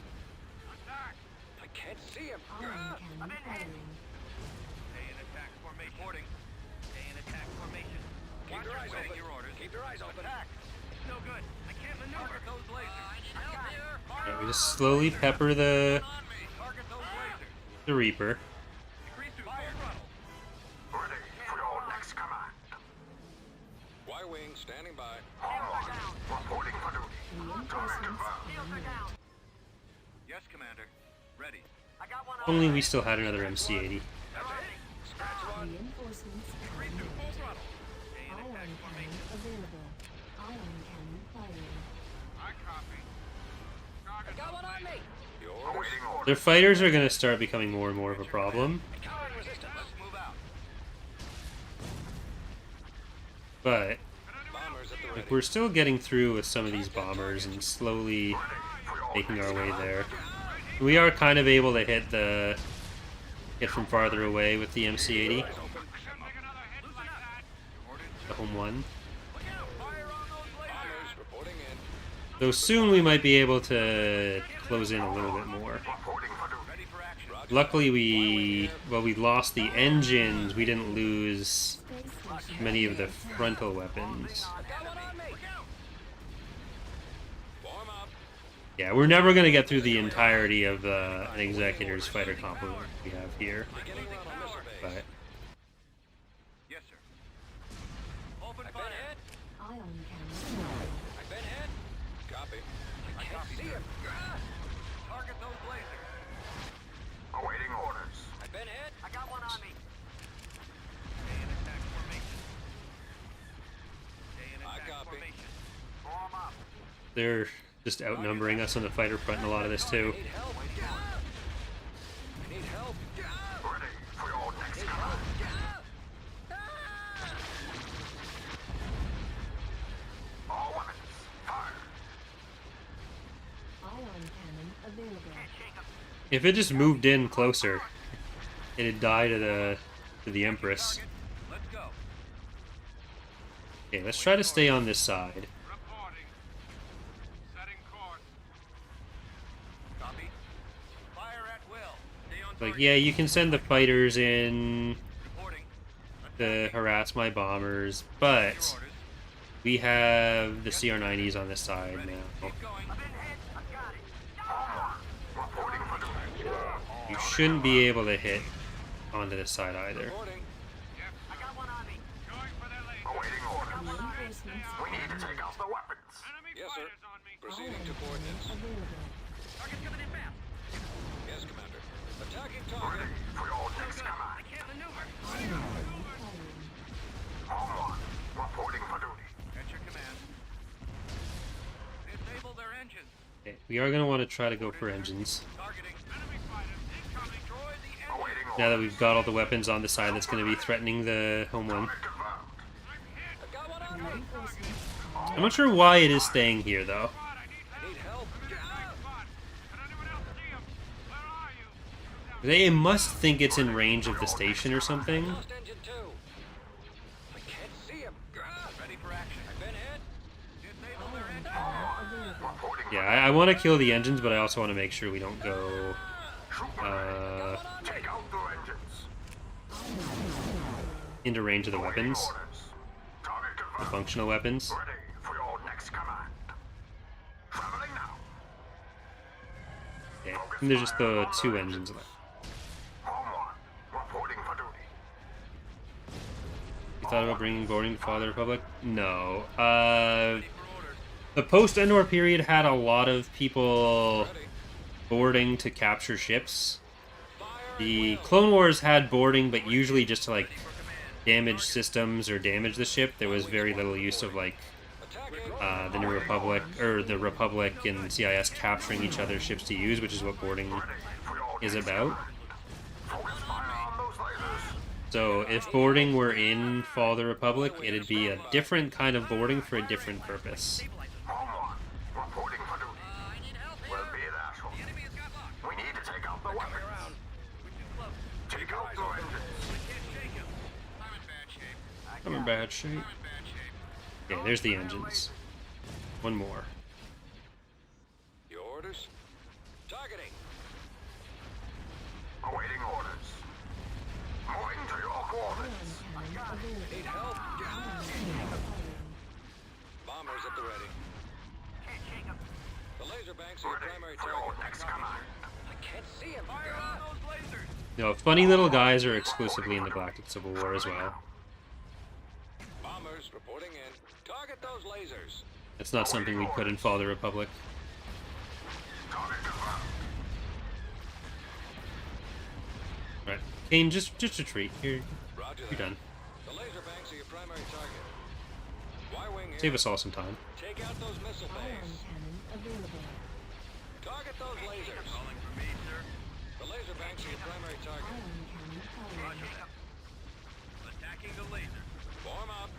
Attack. I can't see him. Ion cannon firing. Stay in attack formation. Reporting. Stay in attack formation. Keep your eyes open. Your orders. Keep your eyes open. Attack. It's no good. I can't maneuver. Target those lasers. I need help here. Yeah, we just slowly pepper the On me. Target those lasers. Reaper. Decrease to full throttle. Ready for your next command. Y-wing standing by. Reporting for duty. Reinforcements on route. Yes, Commander. Ready. Only we still had another MC-80. Scratch one. Reinforcements Decrease to full throttle. Stay in ion attack cannon formation. available. Ion cannon firing. I copy. Target Got one on me. Your orders. Awaiting orders. Their fighters are going to start becoming more and more of a problem. Cowering resistance. Let's move out. But Bombers at the like, ready. we're still getting through with some of these bombers and slowly making our way there. We are kind of able to hit from farther away with the MC-80, I can't take another hit like that. the home one. Look out. Fire on those lasers. Bombers reporting in. Though soon we might be able to close in a little bit more. Reporting for duty. Ready for action. Roger. Luckily we lost the engines, we didn't lose Space station. many of the frontal weapons. Got one on me. Look out. Form up. Yeah, we're never going to get through the entirety of an Executor's fighter complement we have here, Beginning run on missile base. but Yes, sir. Open fire. Hit. Ion cannon firing. I've been hit. Copy. I can't see him. Target those lasers. Awaiting orders. I've been hit. I got one on me. Stay in attack formation. Stay in attack formation. Form up. they're just outnumbering us on the fighter front in a lot of this too. I need help. I need help. Ready for your next command. All weapons, fire. Ion cannon available. If it just moved in closer, it'd die to the Empress. Let's go. Okay, let's try to stay on this side. Reporting. Setting course. Copy. Fire at will. Stay on Like, target. yeah, you can send the fighters in Reporting. to harass my bombers, Your but orders. we have the CR-90s on this side now. Keep going. Reporting for duty. You shouldn't be able to hit onto this side either. Reporting. Going for their laser. Awaiting orders. Reinforcements We need to take out the weapons. Enemy Yes, sir. fighters on me. Proceeding to Ion coordinates. cannon available. Target's coming in fast. Yes, we are gonna want to try to go for engines. Targeting. Enemy fighters incoming. Destroy the engine. Awaiting Now that orders. we've got all the weapons on the side that's going to be threatening the home one. Confirmed. I've got one on me. Reinforcements I'm not sure why it is staying here, though. I need help. They must think it's in range of the station or something. Lost engine 2. I can't see him. Ready for action. I've been hit. Disable their engine. Reporting Yeah, I want to kill the engines, but I also want to make sure we don't go Take out the engines. into range of the weapons, Orders. Target the confirmed. functional weapons. Ready for your next command. Traveling now. Okay, and there's just the 2 engines left. Home one. Reporting for duty. You thought about bringing boarding to Father Republic? No. The post-Endor period had a lot of people boarding to capture ships. The Clone Wars had boarding, but usually just to, like, damage systems or damage the ship. There was very little use of, like, the New Republic, or the Republic and CIS capturing each other's ships to use, which is what boarding is about. Focus fire on those lasers. So if boarding were in Fall of the Republic, it'd be a different kind of boarding for a different purpose. Home one. Reporting for duty. I need help We'll here. be there shortly. The enemy has got locked. We need to take out the Coming weapons. around. We're too close. Take out the engines. Can't shake him. I'm in bad shape. I'm in bad shape. I'm in bad shape. Okay, there's the engines. One more. Your orders? Targeting. Awaiting orders. Moving to your coordinates. cannon available. Need help? Firing. Bombers at the ready. Can't shake him. The laser banks are your Ready primary for your target. next command. I can't see him. Fire on those lasers. No, funny little guys are exclusively in the Galactic Civil War as well. Bombers reporting in. Target those lasers. It's not something we'd put in Fall of the Republic. Target confirmed. Right. Kane, just retreat. You're Roger that. done. The laser banks are your primary target. Y-wing here. Save us all some time. Take out those missile Ion bays. cannon available. Target those lasers. Calling for me, sir. The laser banks are your primary target. Ion cannon firing. Attacking the laser. Form up.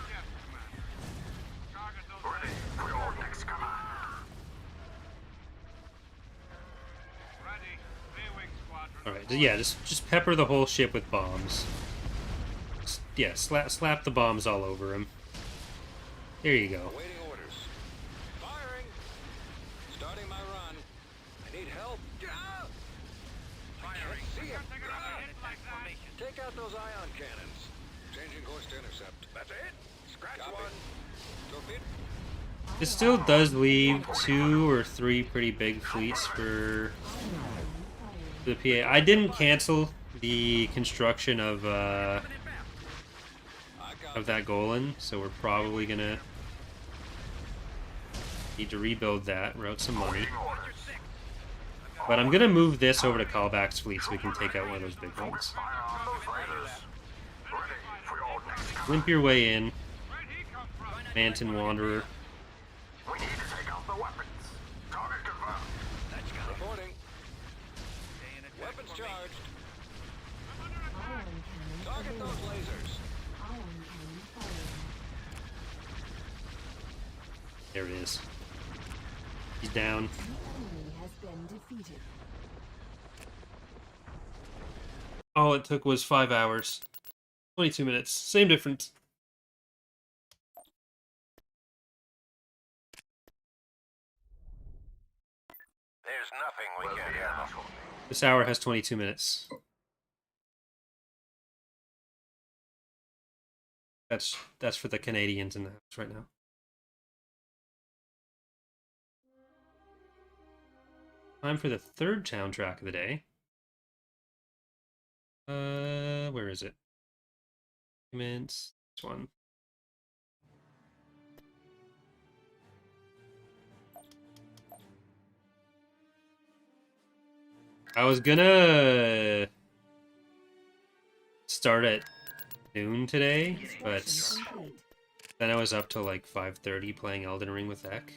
Yes, Commander. Target those Ready for your next command. ready. B-wing squadron. All right. Yeah, just pepper the whole ship with bombs. Yeah, slap the bombs all over him. There you go. Awaiting orders. Firing. Starting my run. I need help. Firing. See him. They're gonna be hit like that. Take out those ion cannons. Changing course to intercept. That's it. Scratch one. Torpedo. It still does leave 2 or 3 pretty big fleets for the PA. I didn't cancel the construction of I got that Golan, so we're probably gonna need to rebuild that, route some money. Awaiting orders. But I'm gonna move this over to Callback's fleet so we can take out one of those big ones. Fire on those lasers. Ready for your next command. Limp your way in, Where'd he come from? Manton Wanderer. We need to take out the weapons. Target confirmed. reporting. Weapons charged. Ion cannon Target those available. lasers. Ion cannon firing. There it is. He's down. The enemy has been defeated. All it took was 5 hours. 22 minutes. Same difference. There's nothing we We'll be can't there handle. shortly. This hour has 22 minutes. That's for the Canadians in the house right now. Time for the third soundtrack of the day. Where is it? Documents. This one. I was gonna start at noon today, but Construction complete. then I was up till like 5:30 playing Elden Ring with Ek.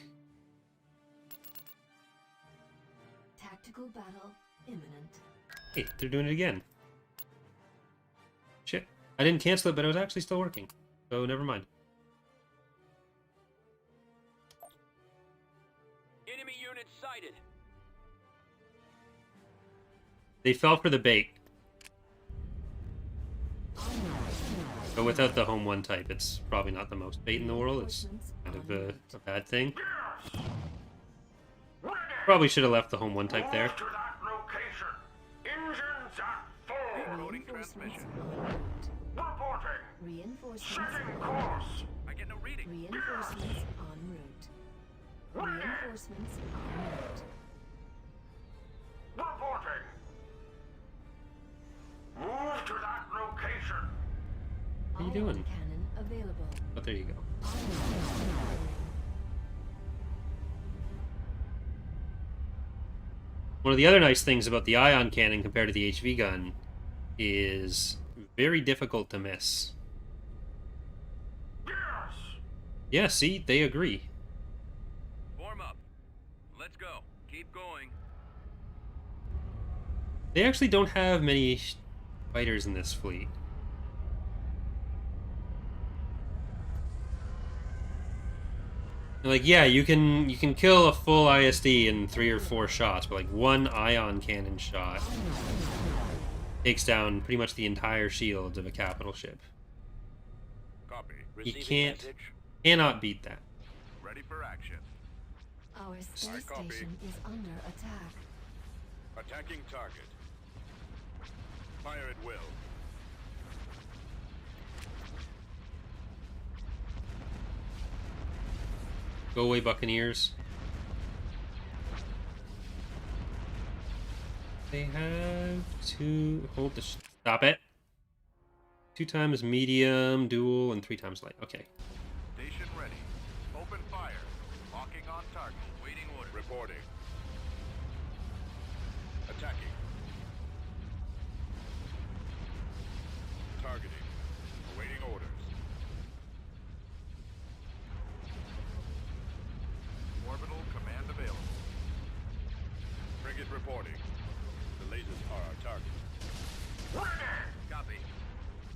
Tactical battle imminent. Hey, they're doing it again. Shit. I didn't cancel it, but it was actually still working. So never mind. Enemy unit sighted. They fell for the bait. But without the home one type, it's probably not the most bait in the world. It's kind of a bad thing. Probably should have left the home one type there. Move to that location. Engines at full. Loading transmission. Reporting. Reinforcements Setting en course. I get no reading. Reinforcements en route. Reinforcements en route. Reporting. Move to that location. What are you doing? Cannon available. Oh, there you go. One of the other nice things about the ion cannon compared to the HV gun is very difficult to miss. Yes. Yeah, see, they agree. Form up. Let's go. Keep going. They actually don't have many fighters in this fleet. Like, yeah, you can kill a full ISD in 3 or 4 shots, but like one ion cannon shot takes down pretty much the entire shield of a capital ship. Copy. You Receiving message. cannot beat that. Ready for action. Our space copy. station is under attack. Attacking target. Fire at will. Go away, Buccaneers. They have 2... Hold the... Stop it. 2 times medium, dual, and 3 times light. Okay. Station ready. Open fire. Locking on target. Waiting order. Reporting. Attacking. Targeting. Awaiting orders. Orbital command available. Frigate reporting. The lasers are our target. Copy.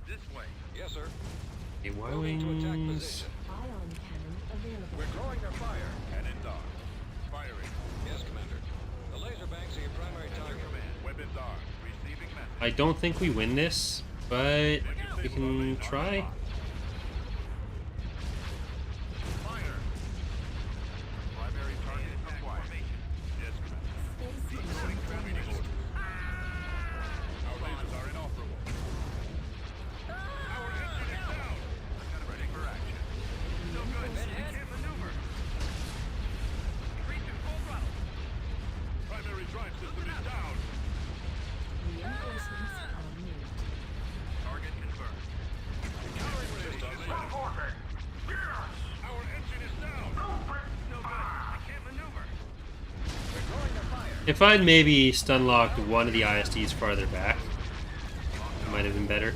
This way. Yes, sir. Okay, Moving to attack Y-wings. position. Ion cannon available. We're drawing their fire. Cannon down. Firing. Yes, Commander. The laser banks are your primary target. Command. Weapons armed. Receiving message. I don't think we win this, but we can try. Fire. Primary target acquired. Yes, Commander. Space station Transmitting orders. Our lasers are inoperable. Our engine is down. Ready for action. No good. I can't maneuver. Increasing full throttle. Primary drive system is down. reinforcements en route. Target confirmed. Reporting. Yes. Our engine is down. No good. I can't maneuver. We're drawing their fire. If I'd maybe stun locked one of the ISDs farther back, it might have been better.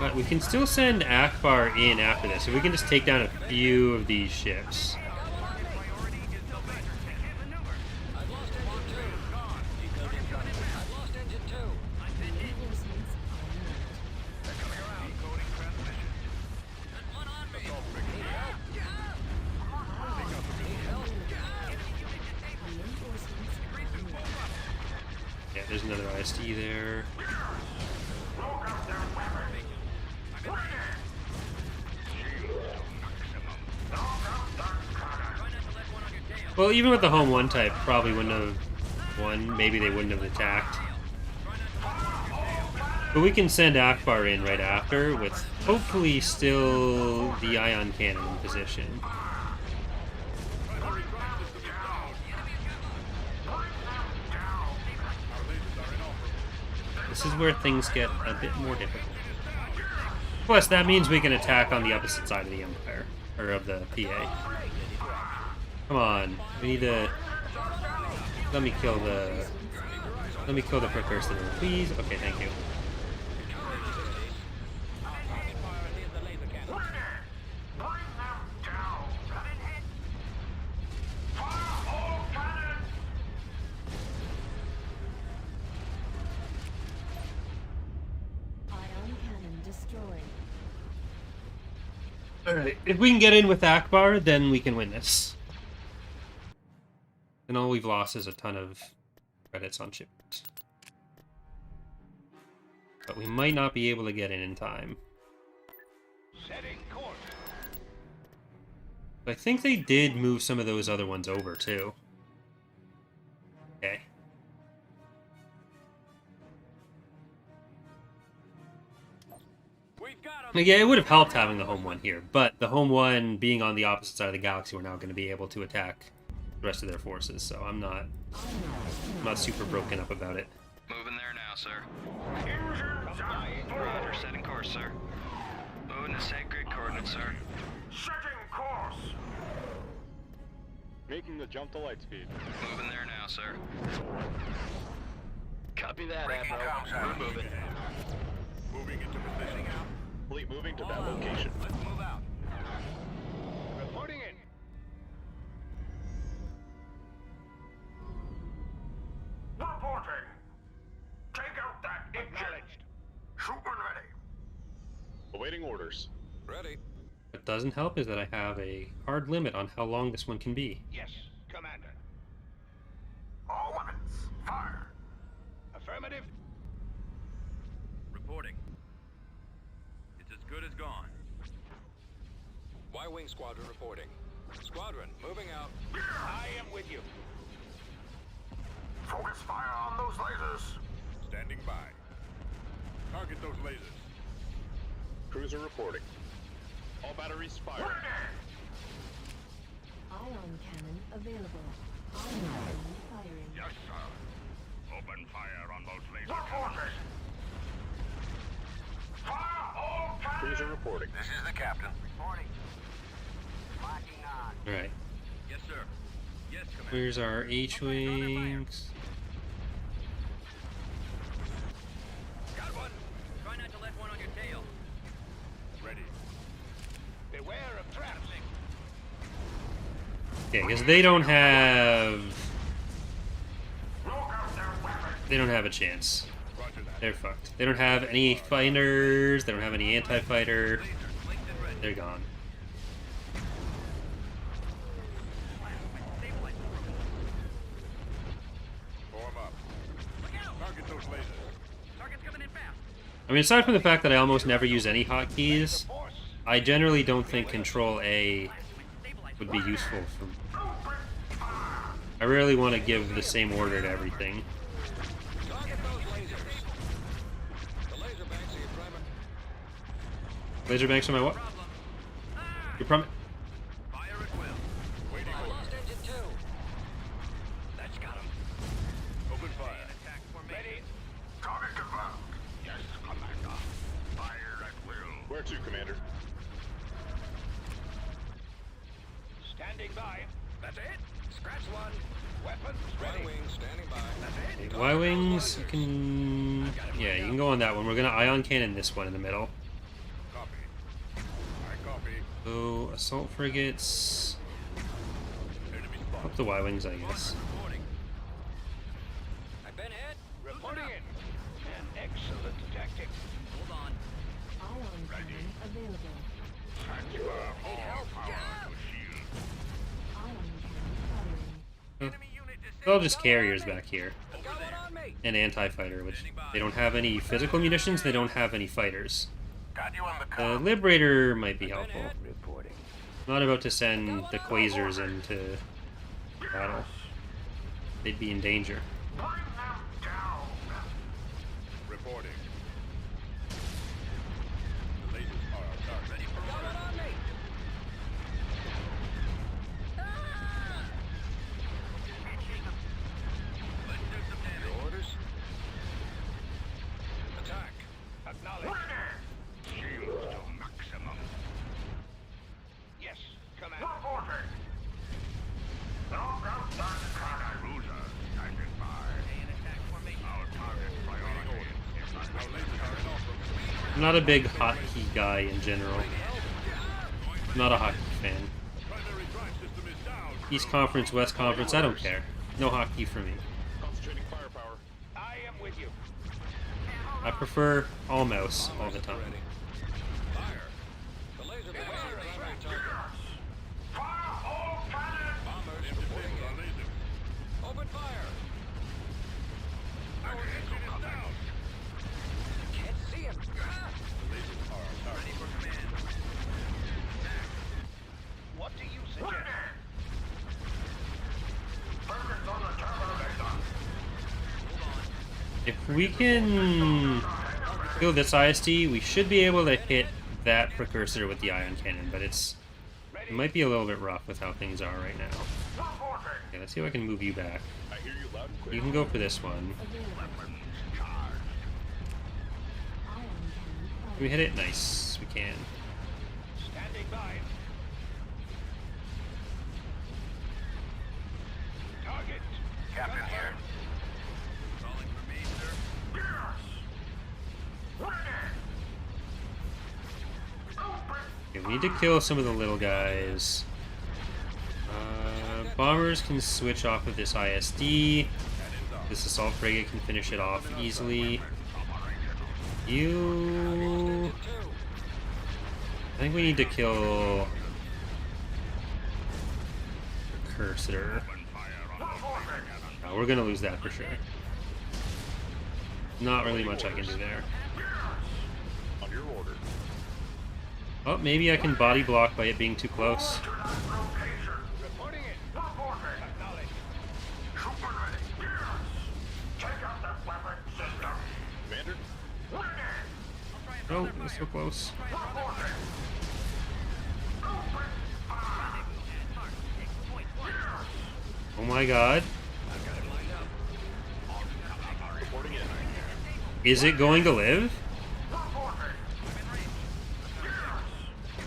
But we can still send Akbar in after this, if we can just take down a few of these ships. Priority is no better. I can't maneuver. I've lost engine 2. Gone. I've lost engine 2. I'm been hit. Reinforcements en route. They're coming around. Decoding transmission. There's one on me. Assault frigate. Take out the missile. Reinforcements en route. Yeah, there's another ISD there. Well, even with the home one type, probably wouldn't have won. Maybe they wouldn't have attacked. But we can send Akbar in right after, with hopefully still the ion cannon in position. Primary drive system is down. Our lasers are inoperable. This is where things get a bit more difficult. Plus, that means we can attack on the opposite side of the Empire, or of the PA. Come on, we need to... Let me kill the precursor, please. Okay, thank you. Alright, if we can get in with Akbar, then we can win this. And all we've lost is a ton of credits on ships. But we might not be able to get in time. Setting course. I think they did move some of those other ones over, too. Okay. We've got 'em. Like, yeah, it would have helped having the home one here, but the home one being on the opposite side of the galaxy, we're now going to be able to attack the rest of their forces, so I'm not super broken up about it. Moving there now, sir. Engines on board. Roger, setting course, sir. Moving to sacred coordinates, sir. Setting course. Making the jump to light speed. Moving there now, sir. Copy that, Breaking Admiral. comms out. We're moving. Moving into position. Out. Fleet moving to that location. Let's move out. Reporting in. Reporting. Take out that acknowledged. Shooting ready. Awaiting orders. Ready. What doesn't help is that I have a hard limit on how long this one can be. Yes, Commander. All weapons, fire. Affirmative. Reporting. It's as good as gone. Y-Wing Squadron reporting. Squadron, moving out. I am with you. Focus fire on those lasers. Standing by. Target those lasers. Cruiser reporting. All batteries fire. Ion cannon available. Ion cannon firing. Yes, sir. Open fire on those laser Reporting. cannons. Fire all cannons. Cruiser reporting. This is the captain. Reporting. Locking on. Alright, Yes, sir. Yes, Commander. where's our H-Wings? Got one. Try not to let one on your tail. Ready. Beware of traps. Okay, because they don't have... Look out their weapons. They don't have a chance. Roger that. They're fucked. They don't have any fighters, they don't have any anti-fighter. Lasers linked and ready. They're gone. Form up. Look out! Target those lasers. Target's coming in fast. I mean, aside from the fact that I almost never use any hotkeys, I generally don't think Control A would be useful for... I rarely want to give the same order to everything. Target those lasers. The laser banks are your primer. Laser banks are my what? Problem. Ah! Your prom... Fire at will. Waiting order. Lost engine 2. That's got him. Open fire. Attack formation. Ready. Target confirmed. Yes, Commander. Fire at will. Where to, Commander? Standing by. That's it. Scratch one. Weapons ready. Y-Wing standing by. That's it. Y-Wings, you can... Yeah, you can go on that one. We're gonna ion cannon this one in the middle. Copy. I copy. So, assault frigates... Enemy spot. Up the Y-Wings, I guess. Reporting. I've been hit. Reporting in. An excellent tactic. Hold on. Ion cannon available. Transfer all power to shield. Ion cannon firing. Huh. Enemy unit disabled. They're all just carriers back here. Got one on me. And anti-fighter, which they don't have any physical munitions, they don't have any fighters. Got you on the The comm. Liberator might be helpful. Reporting. I'm not about to send the Quasars into battle. They'd be in danger. Bring them down. Reporting. The lasers are our target. Ready for order. On me. Let's do some damage. Your orders. Attack. Acknowledge. Shields to maximum. Yes, Commander. Reporting. Look out that cannon. Cruiser standing by. An attack formation. Our target priority is Our under lasers are in awesome. I'm not a big hotkey guy in general. I'm not a hotkey fan. Primary drive system is down. East Conference, West Conference, I don't care. No hotkey for me. Concentrating firepower. I am with you. I prefer all mouse all the time. Ready. Fire. The laser banks are your we can kill this ISD, we should be able to hit that precursor with the ion cannon, but it might be a little bit rough with how things are right now. Okay, let's see if I can move you back. I hear you loud and clear. You can go for this one. Can we hit it? Nice, we can. Standing by. Target. Captain here. Calling for me, sir. Okay, we need to kill some of the little guys. Bombers can switch off of this ISD. This assault frigate can finish it off easily. You... I think we need to kill... Cursor. Oh, we're gonna lose that for sure. Not really much I can do there. On your order. Oh, maybe I can body block by it being too close. Reporting it. Acknowledged. Commander? Oh, it's so close. Oh my god. Reporting in. Is it going to live?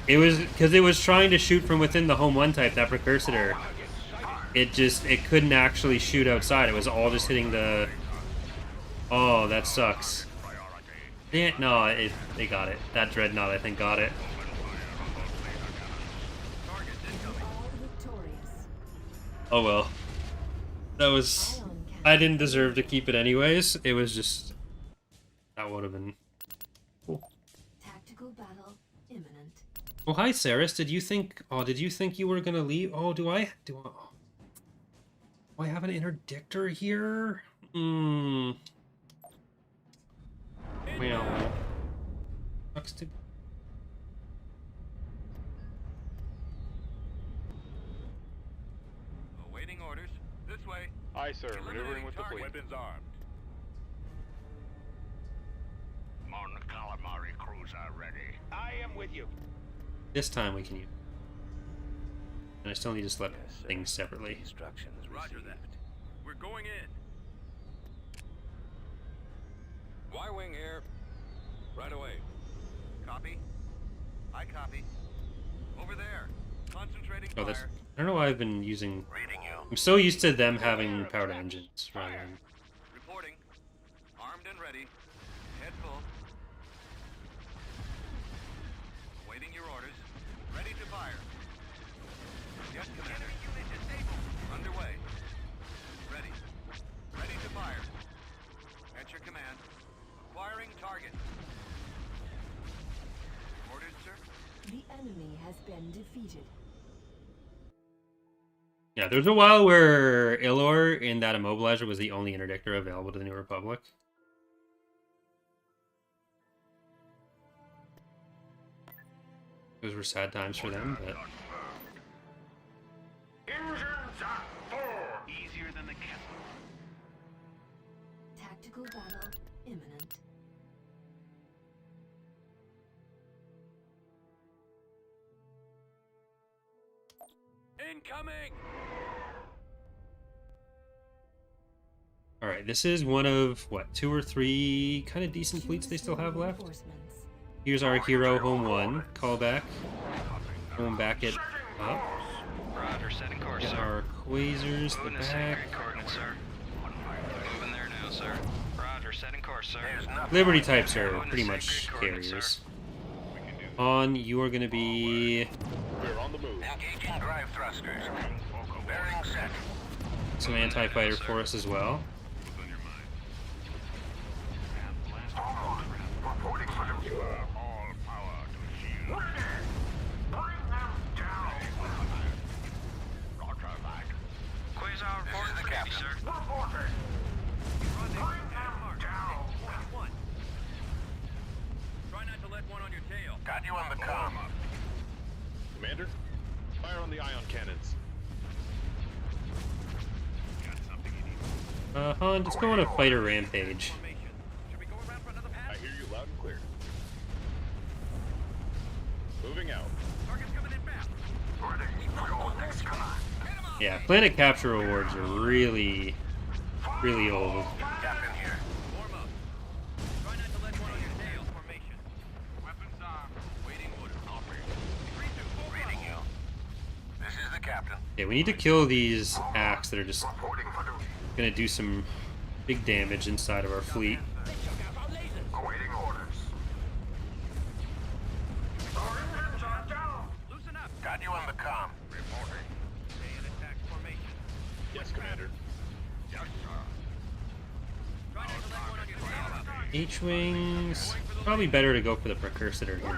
It was because it was trying to shoot from within the home 1 type, that precursor. It couldn't actually shoot outside. It was all just hitting the... Oh, that sucks. No, they got it. That dreadnought, I think, got it. Oh well. That was... I didn't deserve to keep it anyways. It was just... That would have been... Cool. Tactical battle imminent. Oh, hi, Saris. Did you think... Oh, did you think you were gonna leave? Oh, do I have an interdictor here? Well... Sucks to... Awaiting orders. This way. Aye, sir. Maneuvering with the fleet. Weapons armed. Mon calamari cruiser ready. I am with you. This time we can use... And I still need to select things separately. Instructions Roger received. that. We're going in. Y-wing here. Right away. Copy. I copy. Over there. Concentrating Oh, that's... fire. I don't know why I've been using... Reading you. I'm so used to them having powered engines rather than... Reporting. Armed and ready. Head full. Awaiting your orders. Ready to fire. Yes, Commander. Unit disabled. Underway. Ready. Ready to fire. At your command. Acquiring target. Orders, sir. The enemy has been defeated. Yeah, there was a while where Ilor in that immobilizer was the only interdictor available to the New Republic. Those were sad times for them, but... Engines at full. Easier than the Kessel. Tactical battle imminent. Incoming! Alright, this is one of, what, 2 or 3 kind of decent fleets they still have left? Reinforcements. Here's our hero, Home 1. Callback. Home back it up. Roger, setting course, Get sir. our quasars, the Moving to back. sacred coordinates, sir. Moving there now, sir. Roger, setting course, sir. There's nothing. Liberty types are Moving to pretty sacred much coordinates, carriers. sir. On, you are going to be We're on the move. Engaging drive thrusters. Bearing set. some anti-fighter for us as well. Reporting for them. You are all power to shield. Ready. Bring them down. Roger that. Quasar This report is the for duty, captain. sir. Reporting. Bring them down. One. Try not to let one on your tail. Got you on the comm. Commander? Fire on the ion cannons. Got something you need. Han, just go on a fighter rampage. Formation. Yeah, planet capture rewards are really, really old. Captain here. Warm up. Try not to let one on your tail. Formation. Weapons armed. Waiting orders. Reading you. This is the captain. Yeah, we need to kill these acts that are just gonna do some big damage inside of our fleet. Awaiting orders. Our engines are down. Loosen up. Got you on the comm. Reporting. Stay in attack formation. Yes, Commander. Yes, sir. Try not to let one on your tail. H-wings. Probably better to go for the precursor here now.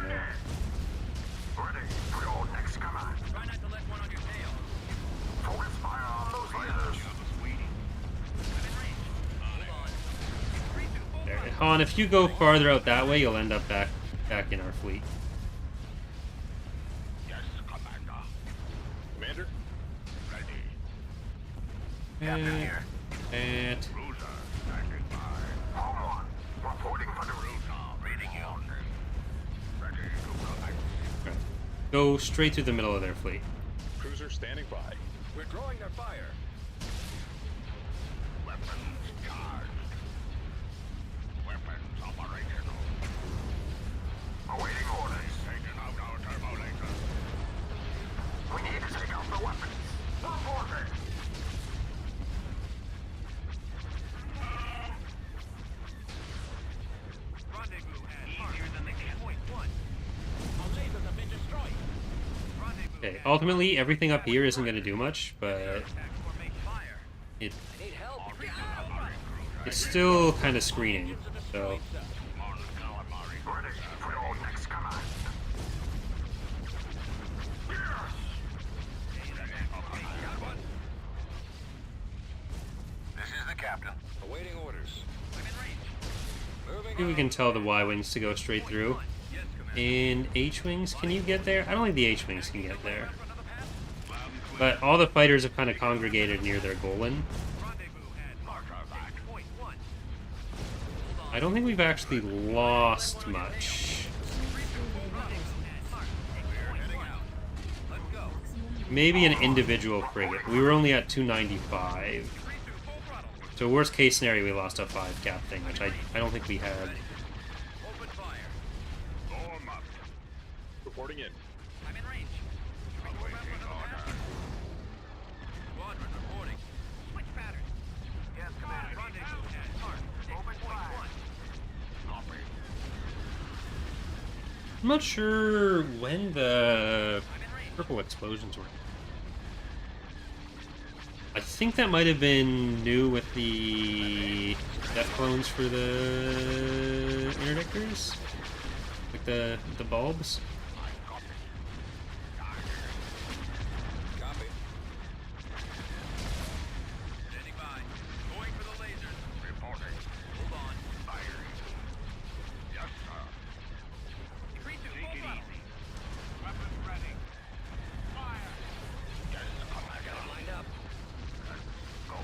Ready for your next command. Try not to let one on your tail. Focus fire on those lasers. I'm in range. Hold on. 3-2, full There. throttle. Han, if you go farther out that way, you'll end up back in our fleet. Yes, Commander. Commander? Ready. Captain here. And Cruiser standing by. Home one. Reporting for duty. Reading you. Ready to collect. right. Go straight through the middle of their fleet. Cruiser standing by. We're drawing their fire. Weapons charged. Weapons operational. Awaiting orders. Taking out our turbo laser. We need to take out the weapons. Reporting. Rendezvous at Mark. Point 1. Our lasers have been destroyed. Rendezvous Okay, at ultimately, everything up here isn't going to do much, but attack formation. Fire. it I need help. it's still kind of screening. So Mon calamari. Ready for your next command. This is the captain. Awaiting orders. I'm in range. Moving maybe we can tell the Y-wings to go straight through. Yes, Commander. And H-wings, can you get there? I don't think the H-wings can get there. For another pass? But all the fighters have kind of congregated near their Golan. Rendezvous at Mark. Point 1. I don't think we've actually lost much. Let's go. Maybe an individual frigate. We were only at 295. So worst case scenario, we lost a 5 cap thing, which I don't think we had. Open fire. Form up. Reporting in. I'm in range. Awaiting order. Squadron reporting. Switch pattern. Yes, Commander. Rendezvous at Mark. Open fire. Copy. I'm not sure when the I'm in range. purple explosions were. I think that might have been new with the death clones for the interdictors, like the bulbs. Copy. Standing by. Going for the lasers. Reporting. Hold on. Firing. Yes, sir. 3-2, full throttle. Weapons ready. Fire. Yes, Commander. Lined up. Go.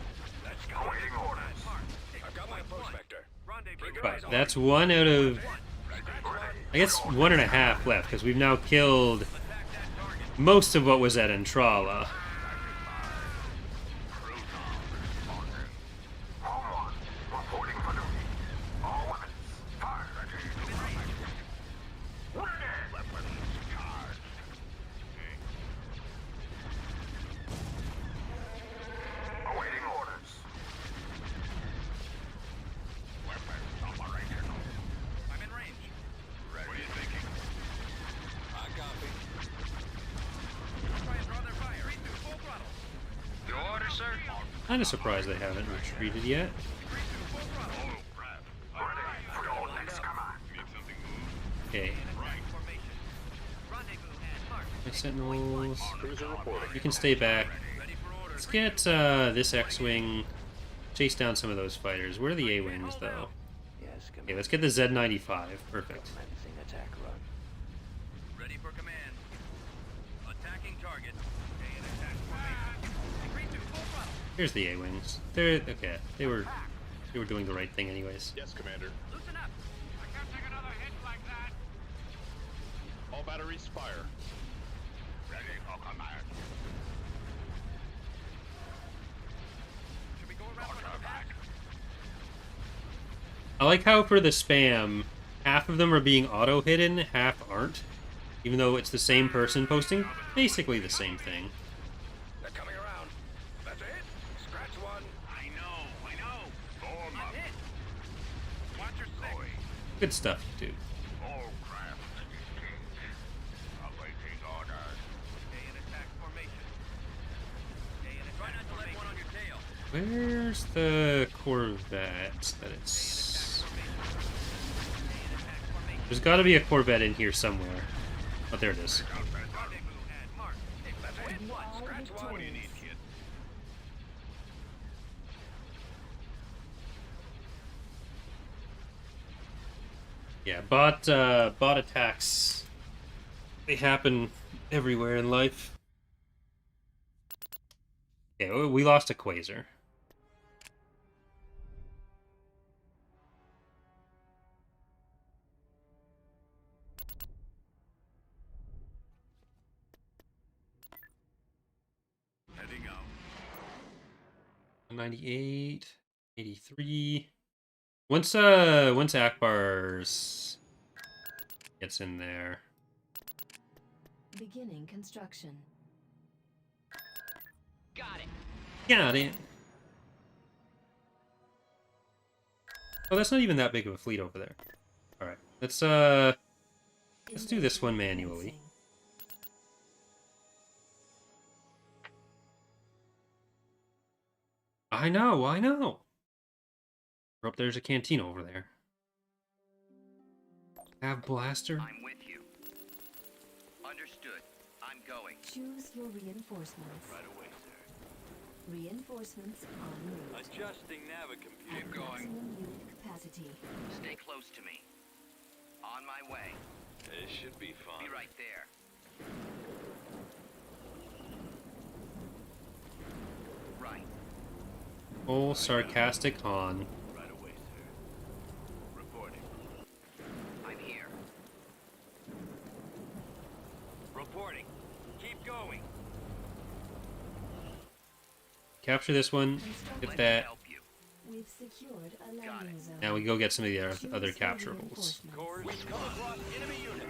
Let's go. Awaiting orders. Mark. I've got my prospector. Rendezvous. But that's one out of, I guess, 1.5 left, because we've now killed Attack that target. most of what was at Entrala. Cruiser responding. Home one. Reporting for duty. All weapons. Fire. Ready to collect. Ready. Weapons charged. Awaiting orders. Weapons operational. I'm in range. Ready. What are you thinking? I copy. Try and draw their fire. 3-2, full throttle. Your order, sir? Kind of surprised they haven't retreated yet. 3-2, full throttle. Oh, crap. Ready for your next command. Need something moved? Okay, Attack formation. Rendezvous at Mark. my sentinels. Cruiser reporting. You can stay back. Ready for order. Let's get this X-wing. Chase down some of those fighters. Where are the A-wings, though? Yes, Okay, let's get the Z-95. Perfect. Commencing attack run. Ready for command. Attacking target. Stay in attack formation. 3-2, full throttle. Here's the A-wings. They're okay. They were doing the right thing, anyways. Yes, Commander. Loosen up. I can't take another hit like that. All batteries fire. Ready for command. I like how for the spam, half of them are being auto-hidden, half aren't. Even though it's the same person posting basically the same thing. They're coming around. That's it. Scratch one. I know. I'm hit. Watch your six. Good stuff, dude. All craft engaged. Awaiting orders. Stay in attack formation. Stay in attack. Try not to let one on your tail. Where's the Corvette that it's... There's gotta be a Corvette in here somewhere. Oh, there it is. What do you need, kid? Yeah, bot attacks. They happen everywhere in life. Yeah, we lost a Quasar. Heading out. 98, 83. Once Akbar's gets in there. Beginning construction. Got it. Got it. Oh, that's not even that big of a fleet over there. Alright, let's do this one manually. I know. Oh, there's a canteen over there. Have blaster? I'm with you. Understood. I'm going. Choose your reinforcements. Right away, sir. Reinforcements en route. Adjusting navicomputer. At maximum unit capacity. Stay close to me. On my way. This should be fun. Be right there. Right. Full sarcastic Han. Right away, sir. Reporting. I'm here. Reporting. Keep going. Capture this one. Get Let me that. help you. We've secured a landing zone. Now we go get some of the Choose other your capturables. reinforcements. Cores, we've come across enemy units.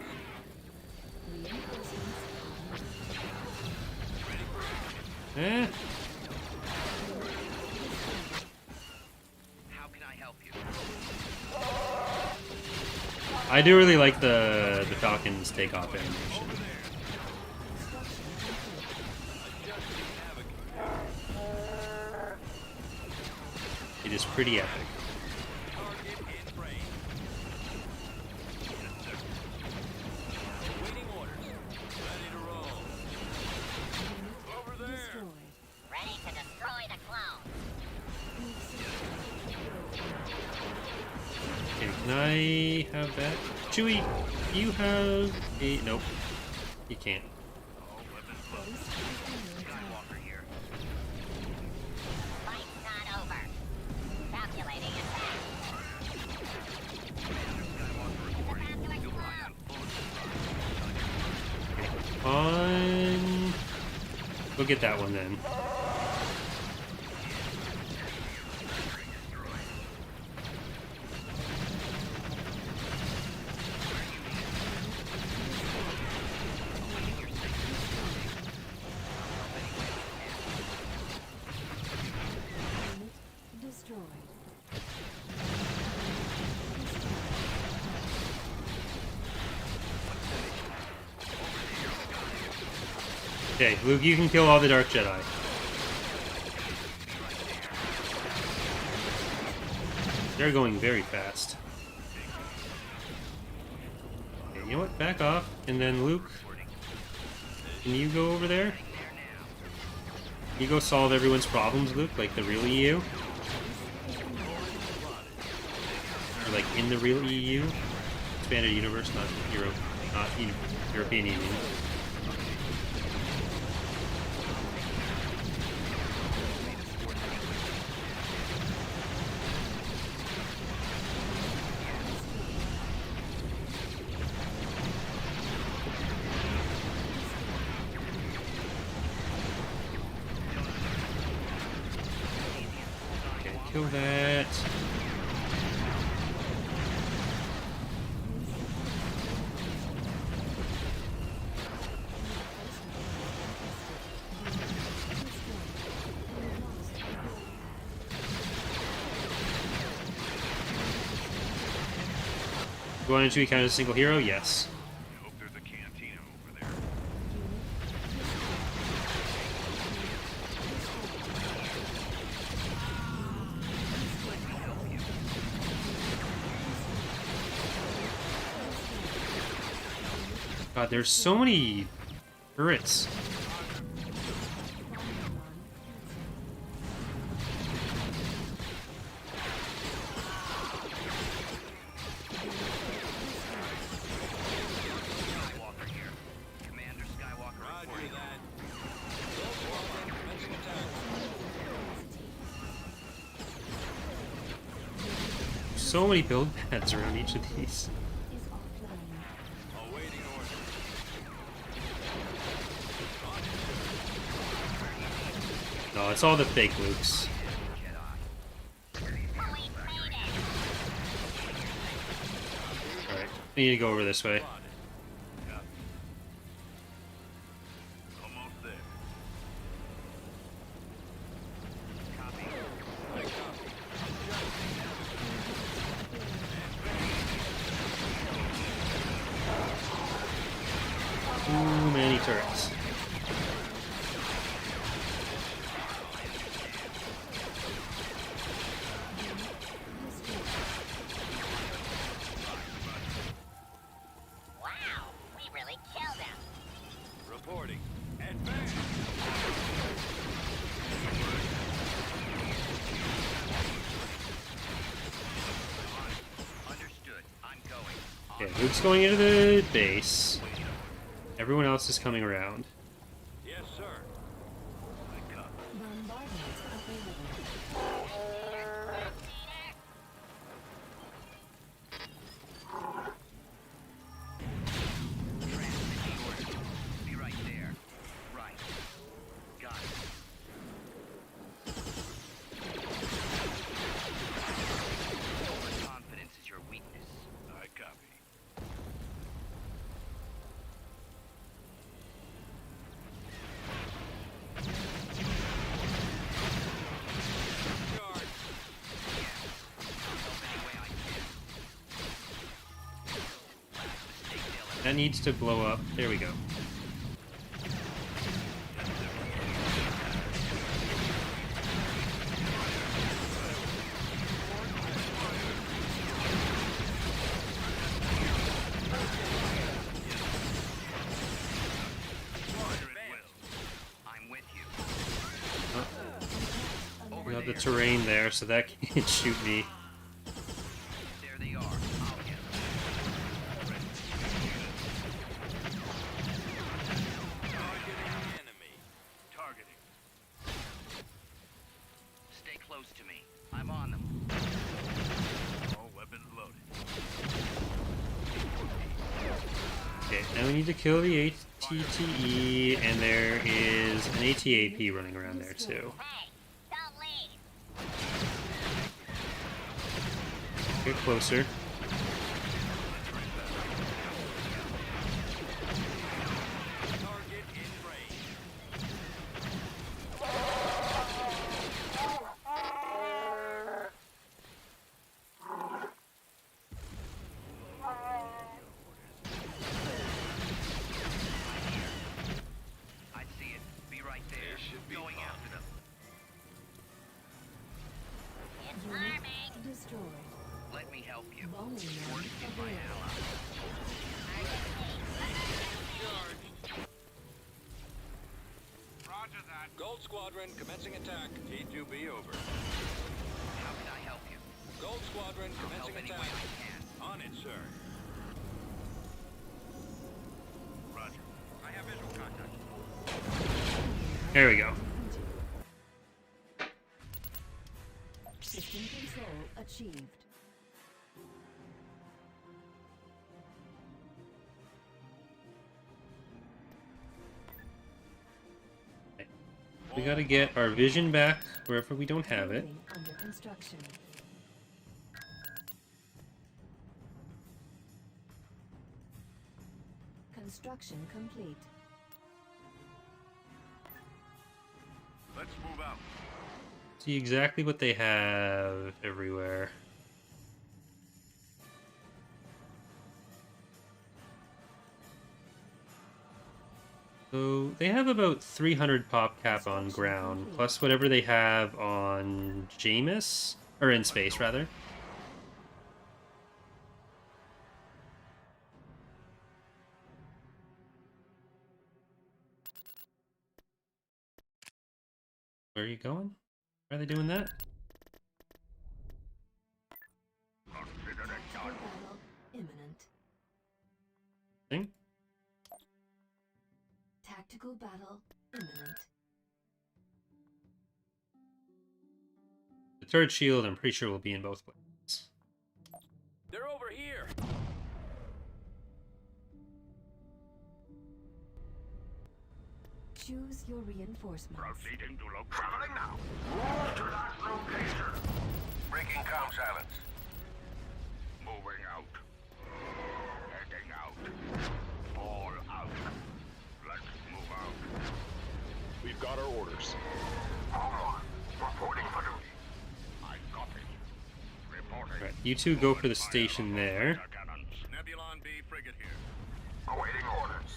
Reinforcements Eh? How can I help you? I do really like the Falcon's takeoff animation. It is pretty epic. Target in range. Waiting orders. Ready to roll. Over there. destroyed. Ready to destroy the clone. Okay, can I have that? Chewie, you have a... Nope. You can't. Skywalker here. Fight's not over. Calculating attack. On... Go get that one then. Unit destroyed. Okay, Luke, you can kill all the Dark Jedi. They're going very fast. Okay, you know what? Back off. And then Luke, can you go over there? Can you go solve everyone's problems, Luke? Like the real EU? Or like in the real EU? Expanded universe, not European Union. Okay, kill that. Going into count as a single hero? Yes. I hope there's a cantina over there. God, there's so many turrets. Skywalker here. Commander Skywalker Roger reporting. that. Gold Squadron commencing attack. So many build pads around each of these. Is offline. Awaiting order. No, it's all the fake Lukes. Alright, I need to go over this way. Almost there. Too many turrets. Wow, we really killed him. Reporting. Advance. Understood. I'm going. Okay, Luke's going into the base. Everyone else is coming around. Yes, sir. Bombardment available. Be right there. Right. Got it. Confidence is your weakness. I copy. Charge. Help any way I can. That needs to blow up. There we go. I'm with you. We got the terrain there, so that can't shoot me. There they are. I'll get them. Targeting enemy. Targeting. Stay close to me. I'm on them. All weapons loaded. Okay, now we need to kill the ATTE, and there is an ATAP running around there too. Hey, don't leave. Get closer. Target in range. I see it. Be right there. Going after them. It's Unit arming. destroyed. Let me help you. Volume Fortitude my available. ally. Roger that. Gold Squadron commencing attack. T2B over. How can I help you? Gold Squadron I'll help commencing any way attack. I can. On it, sir. Roger. I have visual contact. There we go. System control achieved. We gotta get our vision back wherever we don't have it. Building under construction. Construction complete. Let's move out. See exactly what they have everywhere. So they have about 300 pop cap on ground, plus whatever they have on Jameis, or in space rather. Where are you going? Why are they doing that? Tactical battle imminent. Thing? Tactical battle imminent. The turret shield, I'm pretty sure, will be in both places. They're over here. Choose your reinforcements. Proceeding to location. Traveling now. To that location. Breaking comm silence. Moving out. Heading out. All out. Let's move out. We've got our orders. Home one. Reporting for duty. I copy. Reporting. Right, you two go for the station there. Cannons. Nebulon B frigate here. Awaiting orders.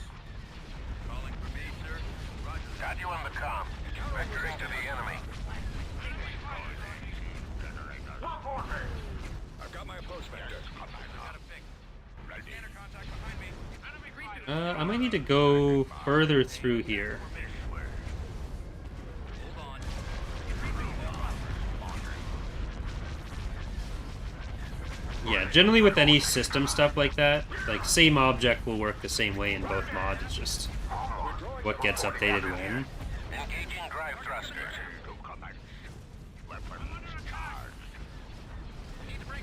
Calling for me, sir. Roger. Got you on the comm. Vectoring to the enemy. Reporting. I've got my approach vector. Got a fix. Scanner contact behind me. Enemy grease to I might need to go further through here. hold on. Yeah, generally with any system stuff like that, like same object will work the same way in both mods. It's just what gets updated when. Engaging drive thrusters. To commence. Weapons charged.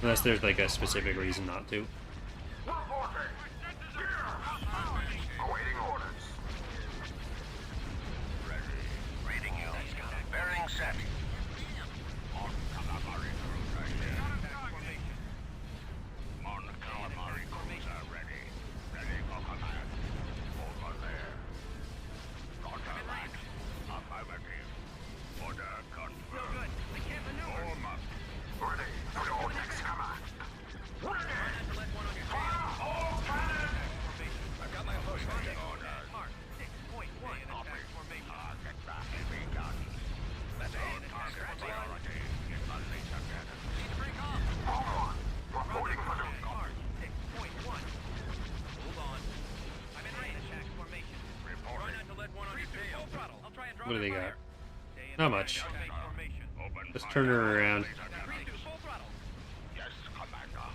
Unless there's like a specific reason not to. Reporting. Awaiting orders. Reading you. Bearing set. On calamari cruiser here. On calamari cruiser ready. Ready for command. Over there. Roger that. Affirmative. Order confirmed. Form up. Ready for your next command. Ready. I've got my approach vector. Orders. Mark 6.1 in attack formation. Target the heavy guns. Let's No aim attack target formation. priority in the laser cannon. Need to break off. Home one. Reporting for duty. Mark 6.1. Hold on. I'm in range. Attack formation. Try Reporting. not to let one on your tail. Full throttle. I'll try and drop What do they fire. got? Stay in Not attack much. formation. Open Let's fire turn her on around. laser Decrease cannons. to full throttle. Yes, Commander.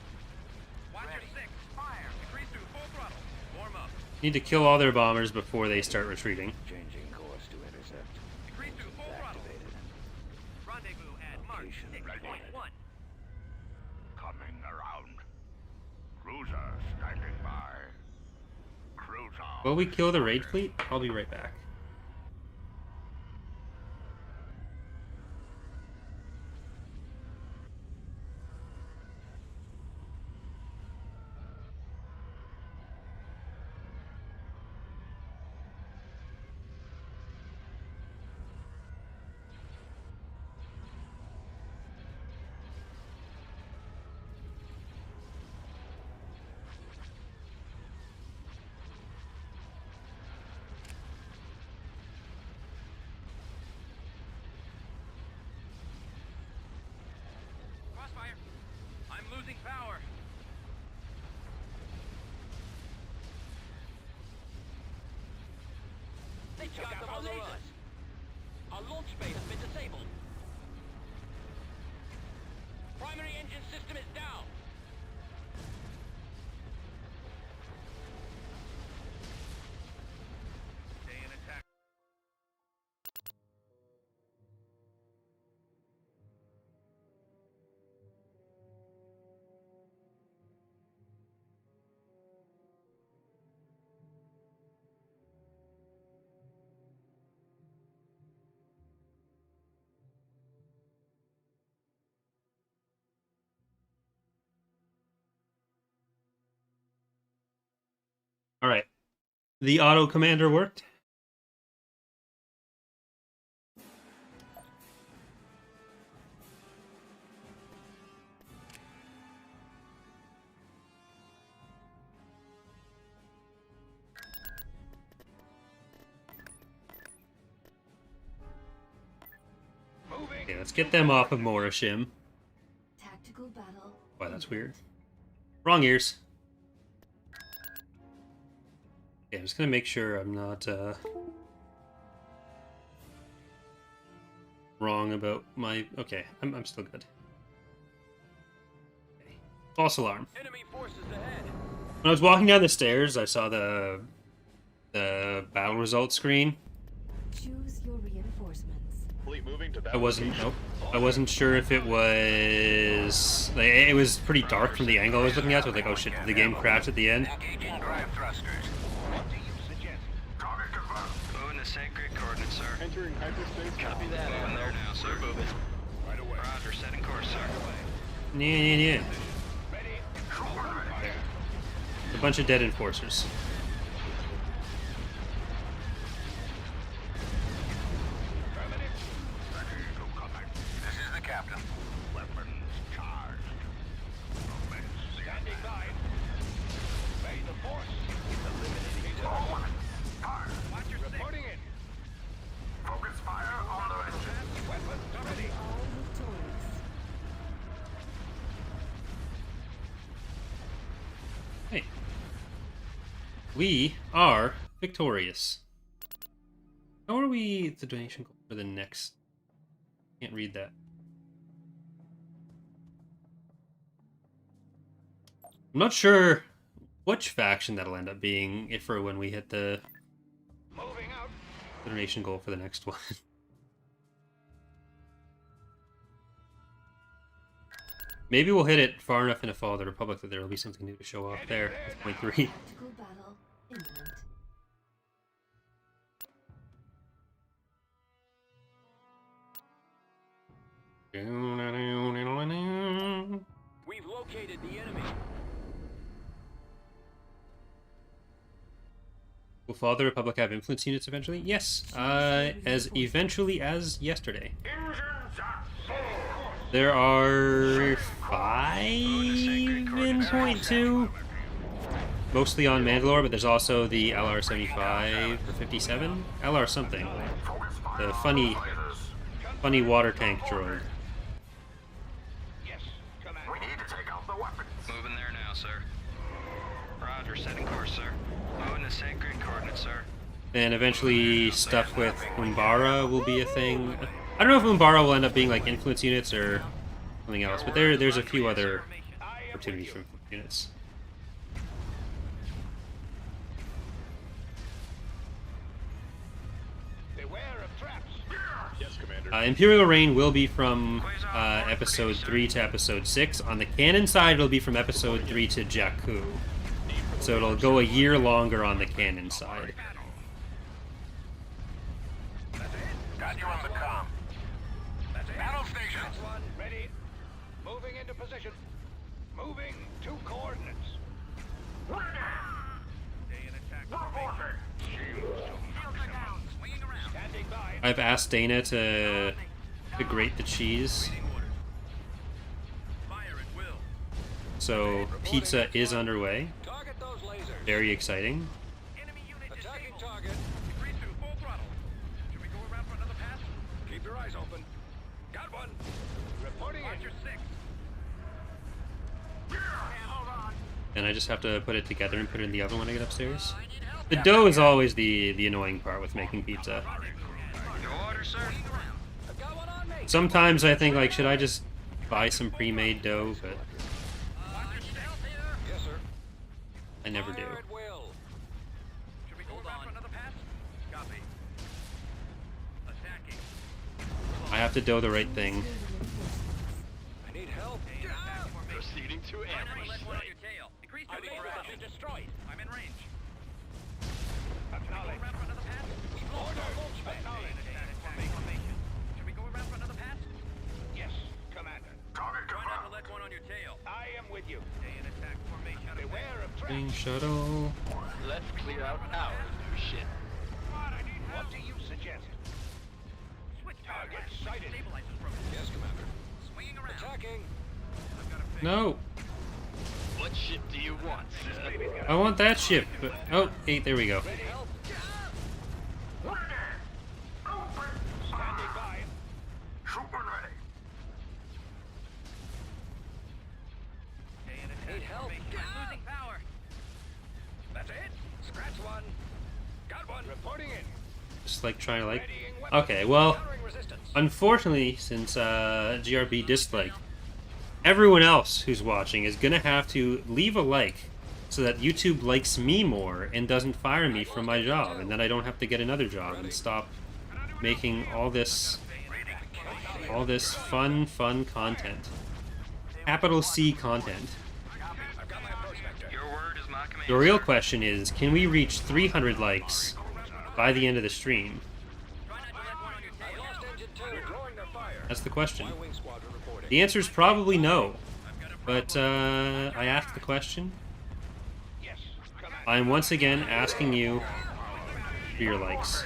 Watcher 6. Fire. Decrease to full throttle. Warm up. Need to kill all their bombers before they start retreating. Changing course to intercept. Decrease to full throttle. Activated. Rendezvous at Mark Location 6.1. Coming around. Cruiser standing by. Cruiser. Will we kill the raid fleet? I'll be right back. Crossfire. I'm losing power. They got them on us. Our launch bay has been disabled. Primary engine system is down. Stay in attack. All right. The auto commander worked. Okay, let's get them off of Morishim. Tactical battle. Why, that's weird. Wrong ears. Okay, I'm just gonna make sure I'm not wrong about my. Okay, I'm still good. Okay. False alarm. Enemy forces ahead. When I was walking down the stairs, I saw the battle results screen. Choose your reinforcements. Fleet moving to I battle wasn't. location. Nope. I wasn't sure if it was. Like, it was pretty dark from the angle I was looking at. So I was like, oh shit, did the game crash at the end? Engaging drive thrusters. What do you suggest? Target confirmed. Moving to sacred coordinates, sir. Entering hyperspace. Copy that, Moving there now, sir. We're moving. Right away. Roger, setting course, sir. Yeah. Ready? A bunch of dead enforcers. This is the captain. Weapons charged. Commence the Standing by. Obey the force. Forward. Fire. Watch your reporting in. Focus fire on the engine. Weapons ready. All victorious. Hey. We are victorious. How are we the donation goal for the next? Can't read that. I'm not sure which faction that'll end up being if or when we hit the Moving out. donation goal for the next one. Maybe we'll hit it far enough into Fall of the Republic that there will be something new to show off there with point 3. Tactical battle imminent. We've located the enemy. Will Fall of the Republic have influence units eventually? Yes, as eventually as yesterday. Engines at full. There are 5 in point 2. Mostly on Mandalore, but there's also the LR-75 or 57? LR something. Focus fire The on the funny water tank droid. Yes, command. We need to take out the weapons. Moving there now, sir. Roger, setting course, sir. Moving to sacred coordinates, sir. And eventually stuff with Umbara will be a thing. I don't know if Umbara will end up being like influence units or something else, but there's a few other opportunities for influence units. Beware of traps. Yes, Commander. Imperial Reign will be from episode 3 to episode 6. On the canon side, it'll be from episode 3 to Jakku. So it'll go a year longer on the canon side. Got you on the comm. Battle stations. One ready. Moving into position. Moving to coordinates. Stay in attack formation. Shields are down. Swinging around. Standing by. I've asked Dana to grate the cheese, Fire at will. so pizza is underway. Target those lasers. Very exciting. Enemy unit attacking target. Agreed to full throttle. Should we go around for another pass? Keep your eyes open. Got one. Reporting Roger 6. Hold on. And I just have to put it together and put it in the oven when I get upstairs. I need help. The dough is always the annoying part with making pizza. Your order, sir. I've got one on me. Sometimes I think, like, should I just buy some pre-made dough? But I need help here. Yes, sir. I never do. Fire at will. Should we go around for another pass? Copy. Attacking. I have to dough the right thing. I need help. Proceeding to ambush Let one on site. your tail. Increase your position destroyed. I'm in range. Should we go Acknowledge. around for another pass? Order. Should we go around for another pass? Yes, Commander. Target Try not to confirmed. let one on your tail. I am with you. Stay in attack formation. Beware of Wing traps. shuttle. Let's clear out our new ship. What do you suggest? Switch target sighted. Stabilizers broken. Yes, Commander. Swinging around. Attacking. I've got a fix. No, What ship do you want, sir? I want that ship. But oh, hey, there we go. Ready? Help. Ready. Open. Standing by. Super ready. Reporting in. Just like trying to like. Okay, well, unfortunately, since GRB disliked, everyone else who's watching is gonna have to leave a like so that YouTube likes me more and doesn't fire me from my job, and then I don't have to get another job and stop making all this fun content. Capital C content. Your word is my command. The real question is, can we reach 300 likes by the end of the stream? That's the question. The answer is probably no. But I asked the question. I'm once again asking you for your likes.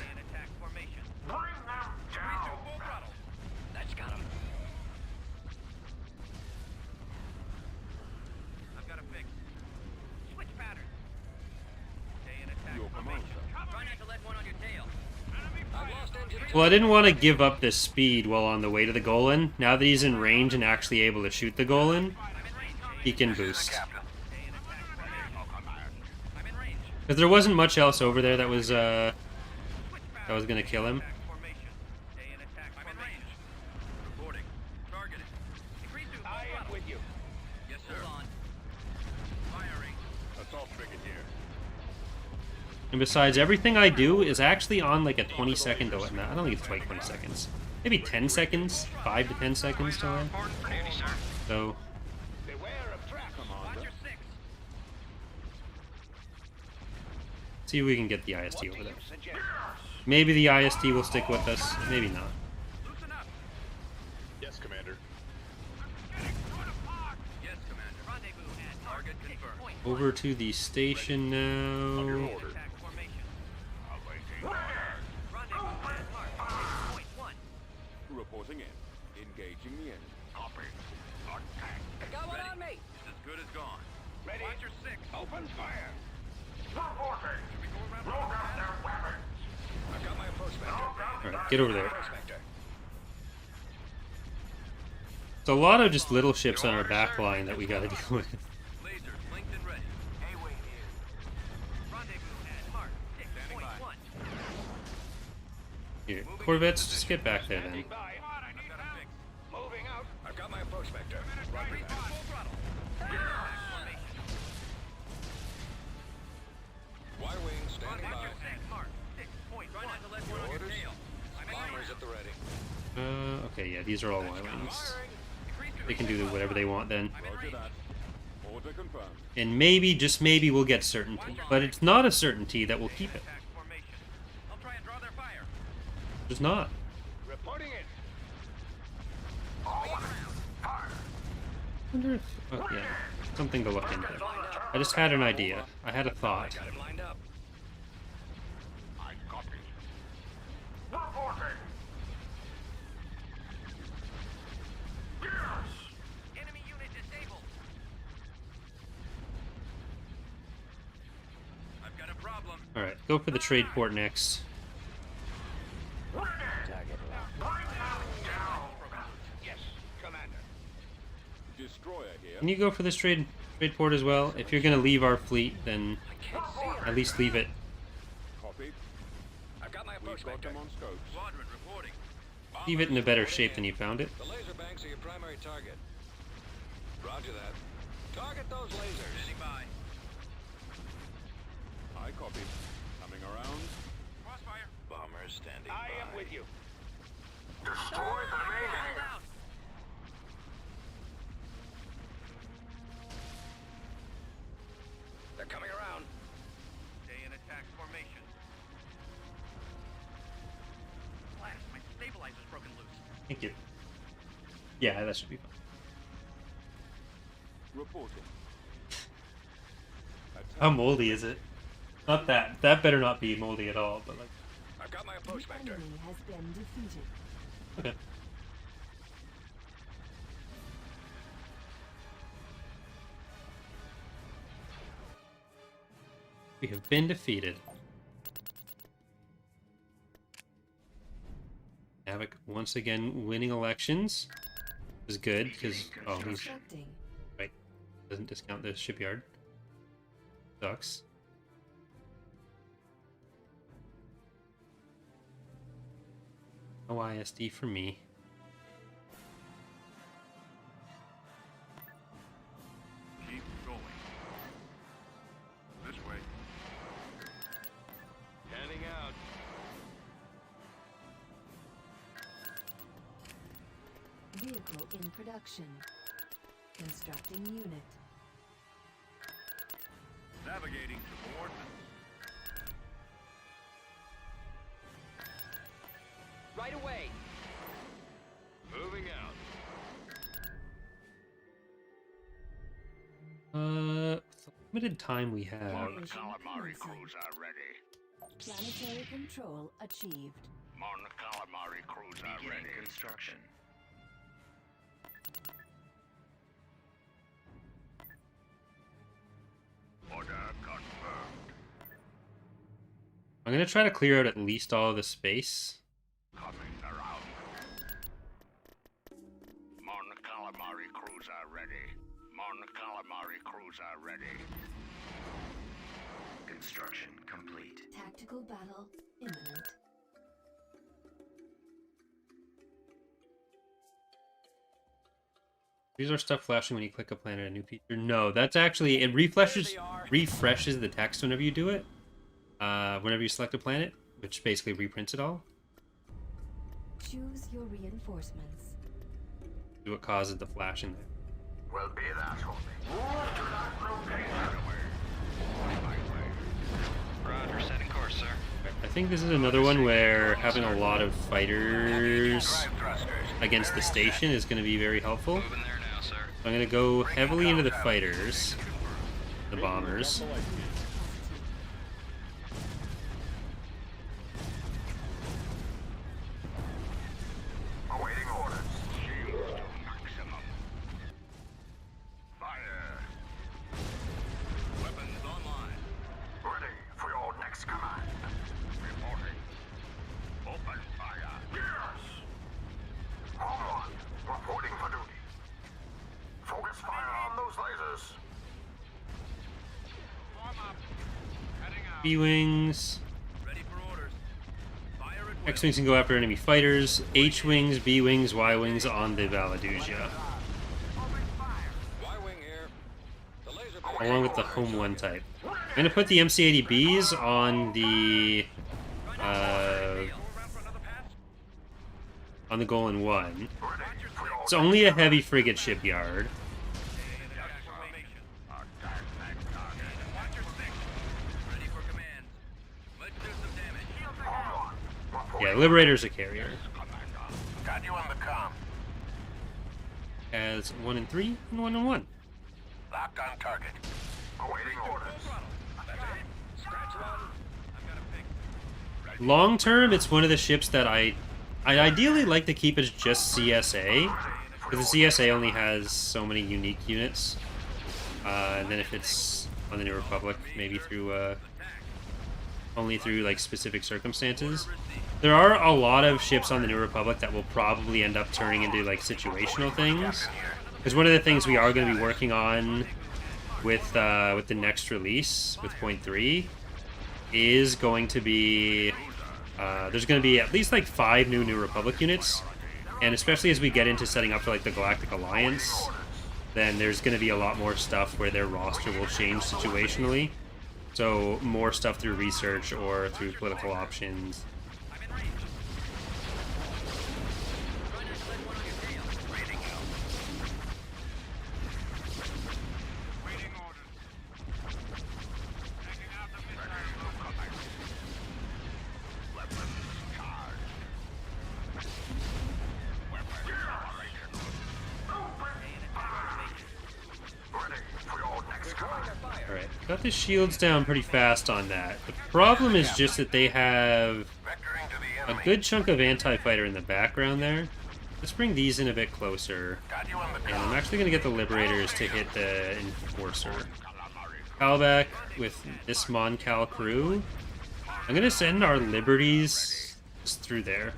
Well, I didn't want to give up this speed while on the way to the Golan. Now that he's in range and actually able to shoot the Golan, he can boost. Because there wasn't much else over there that was gonna kill him. And besides, everything I do is actually on like a 20-second delay. No, I don't think it's like 20 seconds. Maybe 10 seconds? 5 to 10 seconds delay. So... see if we can get the IST over there. Maybe the IST will stick with us. Maybe not. Yes, Commander. Over to the station now. Reporting in. Engaging the enemy. Copy. Attack. Got one on me. It's as good as gone. Ready? Roger 6. Open fire. Reporting. Look out their weapons. I've got my approach vector. Alright, get over there. Approach vector. It's a lot of just little ships on our back line that we gotta deal with. Lasers linked and ready. A-wing here. Rendezvous at Mark 6.1. Here, Corvettes, just get back there then. Moving out. I've got my approach vector. Roger that. Full throttle. Y-wing standing by. Mark 6.1. Try not to let one on your tail. Bombers at the ready. Okay, yeah, these are all Y-Wings. They can do whatever they want then. Roger that. Order confirmed. And maybe, just maybe, we'll get certainty. But it's not a certainty that we'll keep it. I'll try and draw their fire. It's not. Reporting in. I wonder if... oh, yeah. Something to look into. I just had an idea. I had a thought. Got it lined up. I copy. Reporting. Enemy unit disabled. I've got a problem. Alright, go for the trade port next. Yes, Commander. Destroyer here. Can you go for this trade port as well? If you're gonna leave our fleet, then at least leave it. Copy. I've got my approach We've got vector. them on scopes. Squadron reporting. Leave it in a better shape than you found it. The laser banks are your primary target. Roger that. Target those lasers. Standing by. I copy. Coming around. Crossfire. Bombers standing I by. am with you. Destroy the main hangar. They're coming around. Stay in attack formation. Blast, my stabilizer's broken loose. Thank you. Yeah, that should be fine. Reporting. How moldy is it? Not that. That better not be moldy at all, but like... I've got my approach The vector. enemy has been defeated. okay. We have been defeated. Havoc once again winning elections. Is good, because... oh, he's... Constructing. right. Doesn't discount the shipyard. Sucks. No ISD for me. Keep going. This way. Heading out. Vehicle in production. Constructing unit. Navigating to coordinates. Right away. Moving out. With the limited time we have. Mon calamari crews are ready. Planetary control achieved. Mon calamari crews are ready. Construction. Order confirmed. I'm gonna try to clear out at least all of the space. Coming around. Mon calamari crews are ready. Mon calamari crews are ready. Construction complete. Tactical battle imminent. These are stuff flashing when you click a planet, a new feature. No, that's actually, it refreshes the text whenever you do it. Whenever you select a planet, which basically reprints it all. Choose your reinforcements. Do what causes the flashing there. Will be that only. Roger, setting course, sir. I think this is another one where having a lot of fighters against the station is going to be very helpful. Moving there now, sir. I'm going to go heavily into the fighters, the bombers. Awaiting orders. Shields to maximum. Fire. Weapons online. Ready for your next command. Reporting. Open fire. Yes. Home one. Reporting for duty. Focus fire on those lasers. Form up. Heading out. B-Wings. Ready for orders. Fire at will. X-Wings can go after enemy fighters. H-Wings, B-Wings, Y-Wings on the Valadusia. Y-wing here. The laser Along with the Home 1 type. I'm going to put the MC-80Bs on the... on the Golan 1. It's only a heavy frigate shipyard. Ready for command. Let's do some damage. Yeah, Liberator's a carrier. Got you on the comm. Has 1 and 3 and 1 and 1. Locked on target. Awaiting orders. Scratch one. I've got a pick. Long term, it's one of the ships that I'd ideally like to keep as just CSA, because the CSA only has so many unique units. And then if it's on the New Republic, maybe through only through like specific circumstances. There are a lot of ships on the New Republic that will probably end up turning into like situational things. Because one of the things we are going to be working on with the next release with Point 3 is going to be there's going to be at least like 5 New Republic units, and especially as we get into setting up for like the Galactic Alliance, then there's going to be a lot more stuff where their roster will change situationally. So more stuff through research or through political options. I'm in range. Try not to let one on your tail. Rating out. Waiting orders. Taking out the missile. Weapons charged. Weapons operational. Ready for your next command. Alright, got the shields down pretty fast on that. The problem is just that they have Vectoring to the a enemy. good chunk of anti-fighter in the background there. Let's bring these in a bit closer. Got you on the And I'm comm. actually going to get the Liberators to hit the Enforcer. Calback with this Mon Cal crew. I'm going to send our Liberties just through there.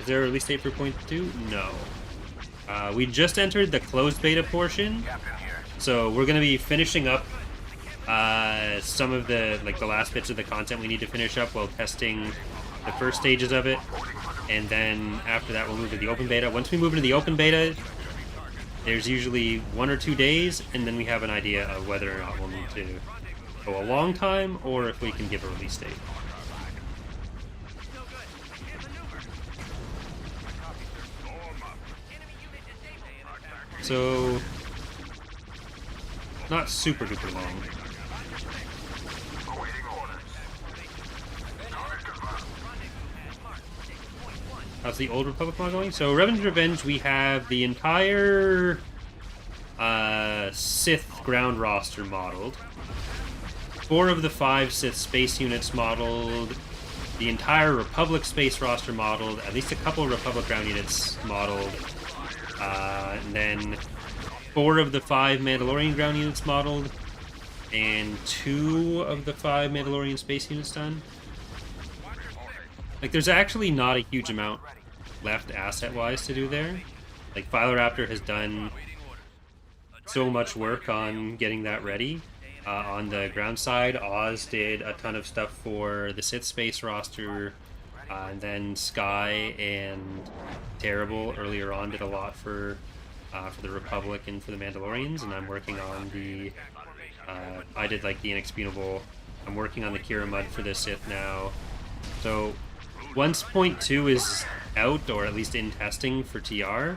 Is there a release date for Point 2? No. We just entered the closed beta portion. Captain here. So we're going to be finishing up some of the last bits of the content we need to finish up while testing the first stages of it. and then after that we'll move to the open beta. Once we move into the open beta, there's usually 1 or 2 days, and then we have an idea of whether or not we'll need to go a long time, or if we can give a release date. So, not super duper long. How's the Old Republic mod going? So, Revan's Revenge, we have the entire Sith ground roster modeled. 4 of the 5 Sith space units modeled. The entire Republic space roster modeled. At least a couple Republic ground units modeled. And then 4 of the 5 Mandalorian ground units modeled. And 2 of the 5 Mandalorian space units done. Like, there's actually not a huge amount left asset-wise to do there. Like, Philoraptor has done so much work on getting that ready. On the ground side, Oz did a ton of stuff for the Sith space roster, and then Sky and Terrible earlier on did a lot for the Republic and for the Mandalorians, and I'm working on the... I did, like, the Inexpugnable. I'm working on the Kira Mud for the Sith now. So, once point 2 is out, or at least in testing for TR,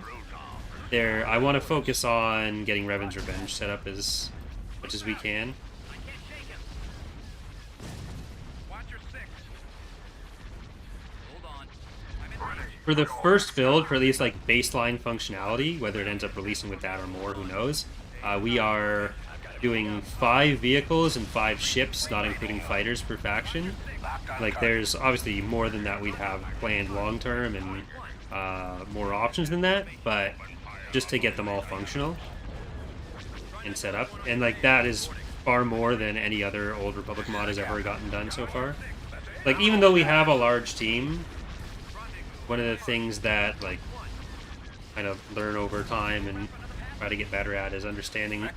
I want to focus on getting Revan's Revenge set up as much as we can. For the first build, for at least like baseline functionality, whether it ends up releasing with that or more, who knows, we are doing 5 vehicles and 5 ships, not including fighters per faction. Like, there's obviously more than that we'd have planned long term, and more options than that, but just to get them all functional and set up. And like, that is far more than any other Old Republic mod has ever gotten done so far. Like, even though we have a large team, one of the things that, like, kind of learn over time and try to get better at is understanding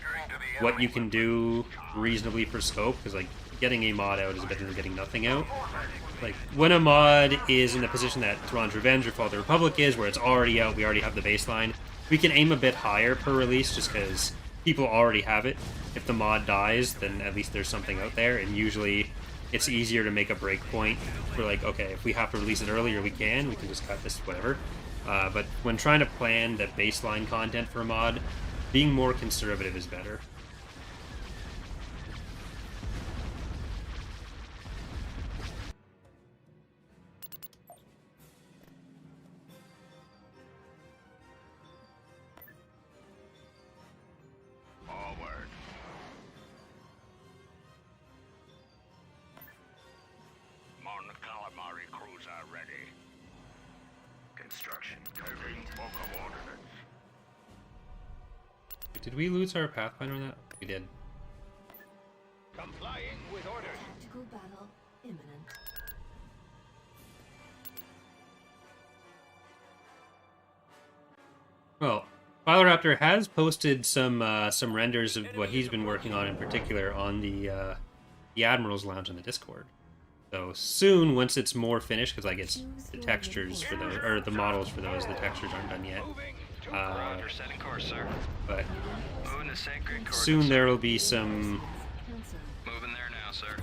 what you can do reasonably for scope, because, like, getting a mod out is better than getting nothing out. Like, when a mod is in the position that Thrawn's Revenge or Fall of the Republic is, where it's already out, we already have the baseline, we can aim a bit higher per release just because people already have it. If the mod dies, then at least there's something out there, and usually it's easier to make a breakpoint for, like, okay, if we have to release it earlier, we can just cut this, whatever. But when trying to plan the baseline content for a mod, being more conservative is better. Did we lose our Pathfinder on that? We did. Complying with orders. Tactical battle imminent. Well, Philoraptor has posted some renders of what he's been working on in particular on the Admiral's Lounge on the Discord. So soon, once it's more finished, because like it's the textures for those, or the models for those, the textures aren't done yet. Roger, setting course, sir. But Moving to sacred coordinates. soon there will be some Moving there now, sir.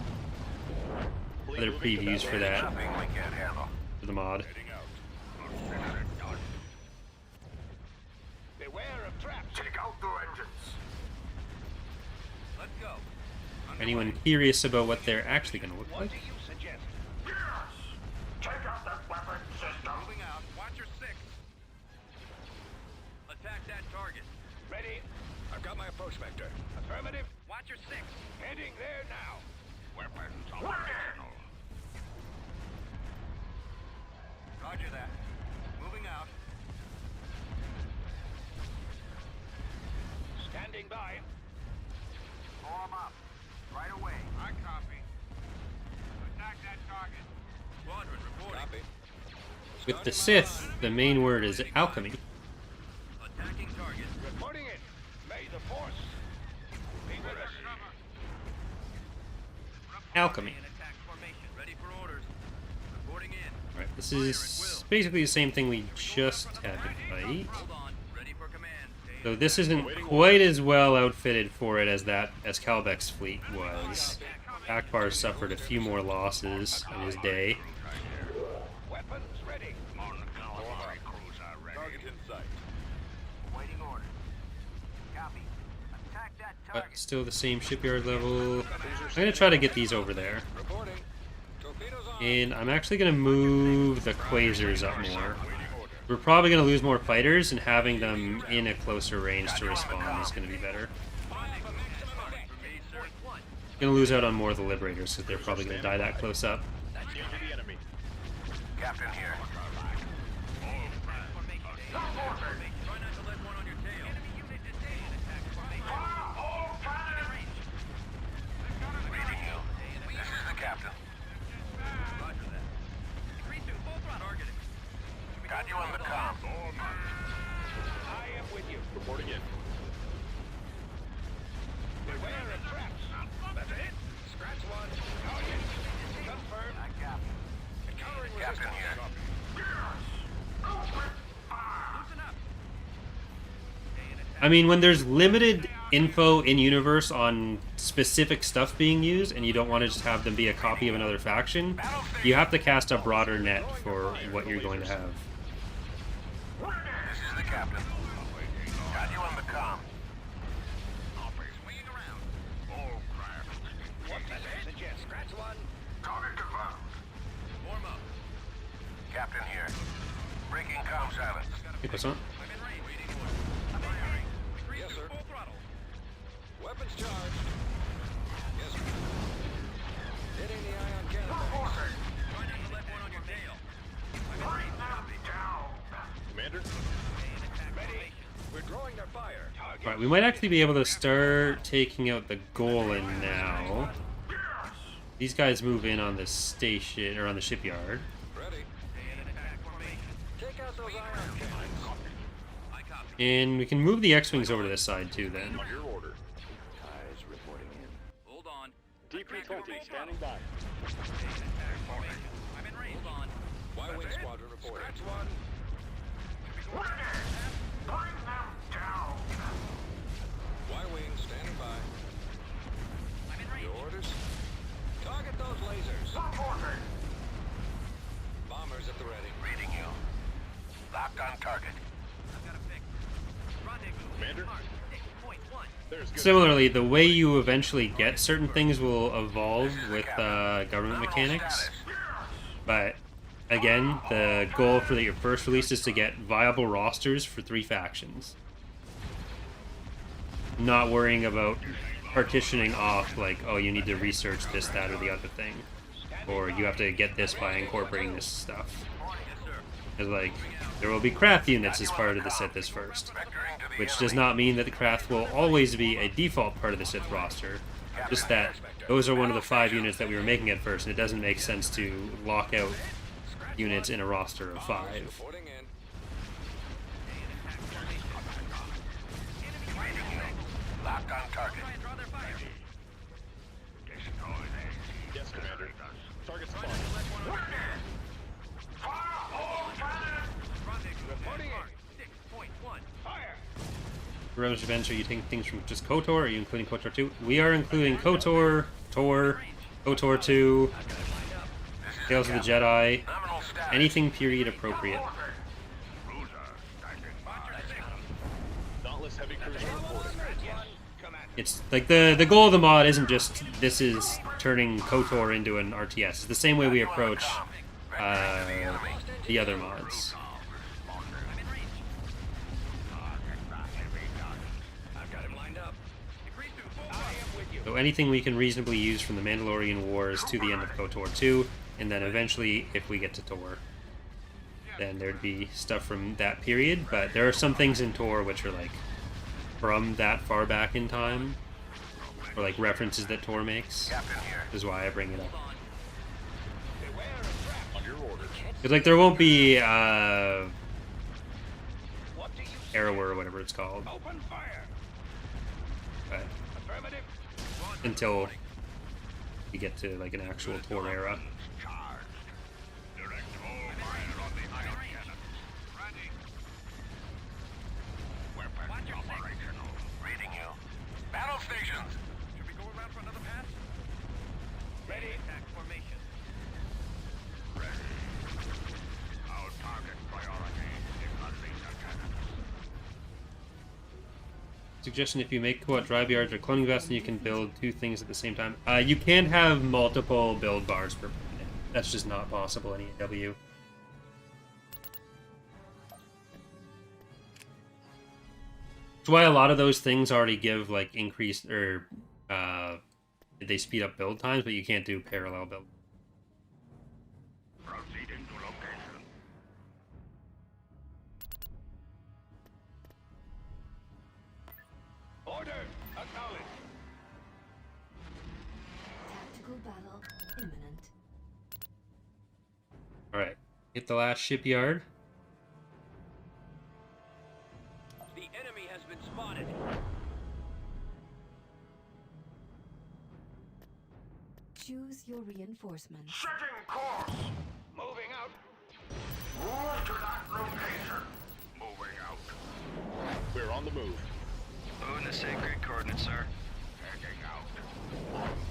other previews for that, Nothing we can't handle. for the mod. Beware of traps. Take out the engines. Let's go. Anyone curious about what they're actually going to look What like? do you suggest? Yes. Take out that weapon system. Moving out. Watch your 6. Attack that target. Ready? I've got my approach vector. Affirmative. Watch your 6. Heading there now. Weapons operational. Roger that. Moving out. Standing by. Form up. Right away. I copy. Attack that target. Squadron reporting. Copy. With the Sith, the main word is alchemy. Attacking target. Reporting it. May the force be with us. Alchemy. In attack formation. Ready for orders. Reporting in. Right. This is basically the same thing we just had to fight. Hold on. Ready for command. Stay So this isn't quite as well outfitted for it as Calbeck's fleet was. Akbar suffered a few more losses in his day. Weapons ready. Military cruiser ready. Target in sight. Waiting order. Copy. Attack that But target. still the same shipyard level. I'm going to try to get these over there. Reporting. Torpedoes on. And I'm actually going to move the quasars up more. We're probably going to lose more fighters, and having them in a closer range to respond is going to be better. Going to lose out on more of the Liberators, because they're probably going to die that close up. Engage the enemy. Captain here. Try not to let one on your tail. Enemy unit detained. Attack formation. Reading you. This is the captain. Roger that. Degree 2, full throttle. Targeting. Got you on the comm. I am with you. Reporting in. Beware of traps. That's a hit. Scratch one. Target. Confirm. I copy. Encountering Captain resistance. here. Loosen up. I mean, when there's limited info in universe on specific stuff being used, and you don't want to just have them be a copy of another faction, you have to cast a broader net for what you're going to have. This is the captain. Got you on the comm. Swinging around. All craft. What's that suggest? Scratch one. Target confirmed. Warm up. Captain here. Breaking comm silence. Hey, what's on? I'm in range. Waiting order. Firing. Degree Yes, 2, sir. full throttle. Weapons charged. Yes, sir. Hitting the ion cannon. Try not to let one on your tail. I'm in range. Copy. Commander? Attack formation. We're drawing their fire. Alright, we might actually be able to start taking out the Golan now. These guys move in on the station, or on the shipyard. Ready. Attack formation. Take out those ion cannons. I copy. And we can move the X-Wings over to this side too then. On your order. Eyes reporting in. Hold on. DP-20 standing by. Attack formation. I'm in range. Hold on. Y-Wing squadron reporting. Scratch one. Y-Wing standing by. I'm in range. Your orders? Target those lasers. Bombers at the ready. Reading you. Locked on target. I've got a pick. Rendezvous. Commander? Mark. 6.1. There's good. Similarly, the way you eventually get certain things will evolve with government mechanics. But again, the goal for your first release is to get viable rosters for 3 factions. Not worrying about partitioning off like, oh, you need to research this, that, or the other thing. Or you have to get this by incorporating this stuff. It's like, there will be craft units as part of the Sith first. Which does not mean that the craft will always be a default part of the Sith roster. Just that those are one of the 5 units that we were making at first, and it doesn't make sense to lock out units in a roster of 5. Reporting in. Locked on target. Try and draw their fire. Yes, Commander. Target spotted. Rendezvous. Mark. 6.1. Fire. Revenge Events, are you taking things from just KOTOR, or are you including KOTOR 2? We are including KOTOR, Tor, KOTOR 2, Tales of the Jedi, Nominal status. anything period appropriate. Dauntless heavy cruiser reporting. It's like the goal of the mod isn't just this is turning KOTOR into an RTS. It's the same way we approach the other mods. I've got him lined up. Degree 2, full I am with you. So anything we can reasonably use from the Mandalorian Wars to the end of KOTOR 2, and then eventually, if we get to Tor, then there'd be stuff from that period. But there are some things in Tor which are like from that far back in time, or like references that Tor makes. Captain here. Is why I bring it up. Beware of traps. On your orders. Because like there won't be What do you say? Arrower or whatever it's called, Open fire. but Affirmative. until you get to like an actual Tor era. Battle stations. Should we go around for another pass? Ready. Attack formation. Our target priority is the laser cannons. Suggestion: if you make what drive yards or cloning vests, then you can build two things at the same time. You can have multiple build bars per minute. That's just not possible in AW. That's why a lot of those things already give like increased or they speed up build times, but you can't do parallel build. Proceeding to location. Order acknowledged. Tactical battle imminent. All right, hit the last shipyard. The enemy has been spotted. Choose your reinforcements. Setting course. Moving out. Move to that location. Moving out. We're on the move. Moving the sacred coordinates, sir. Heading out.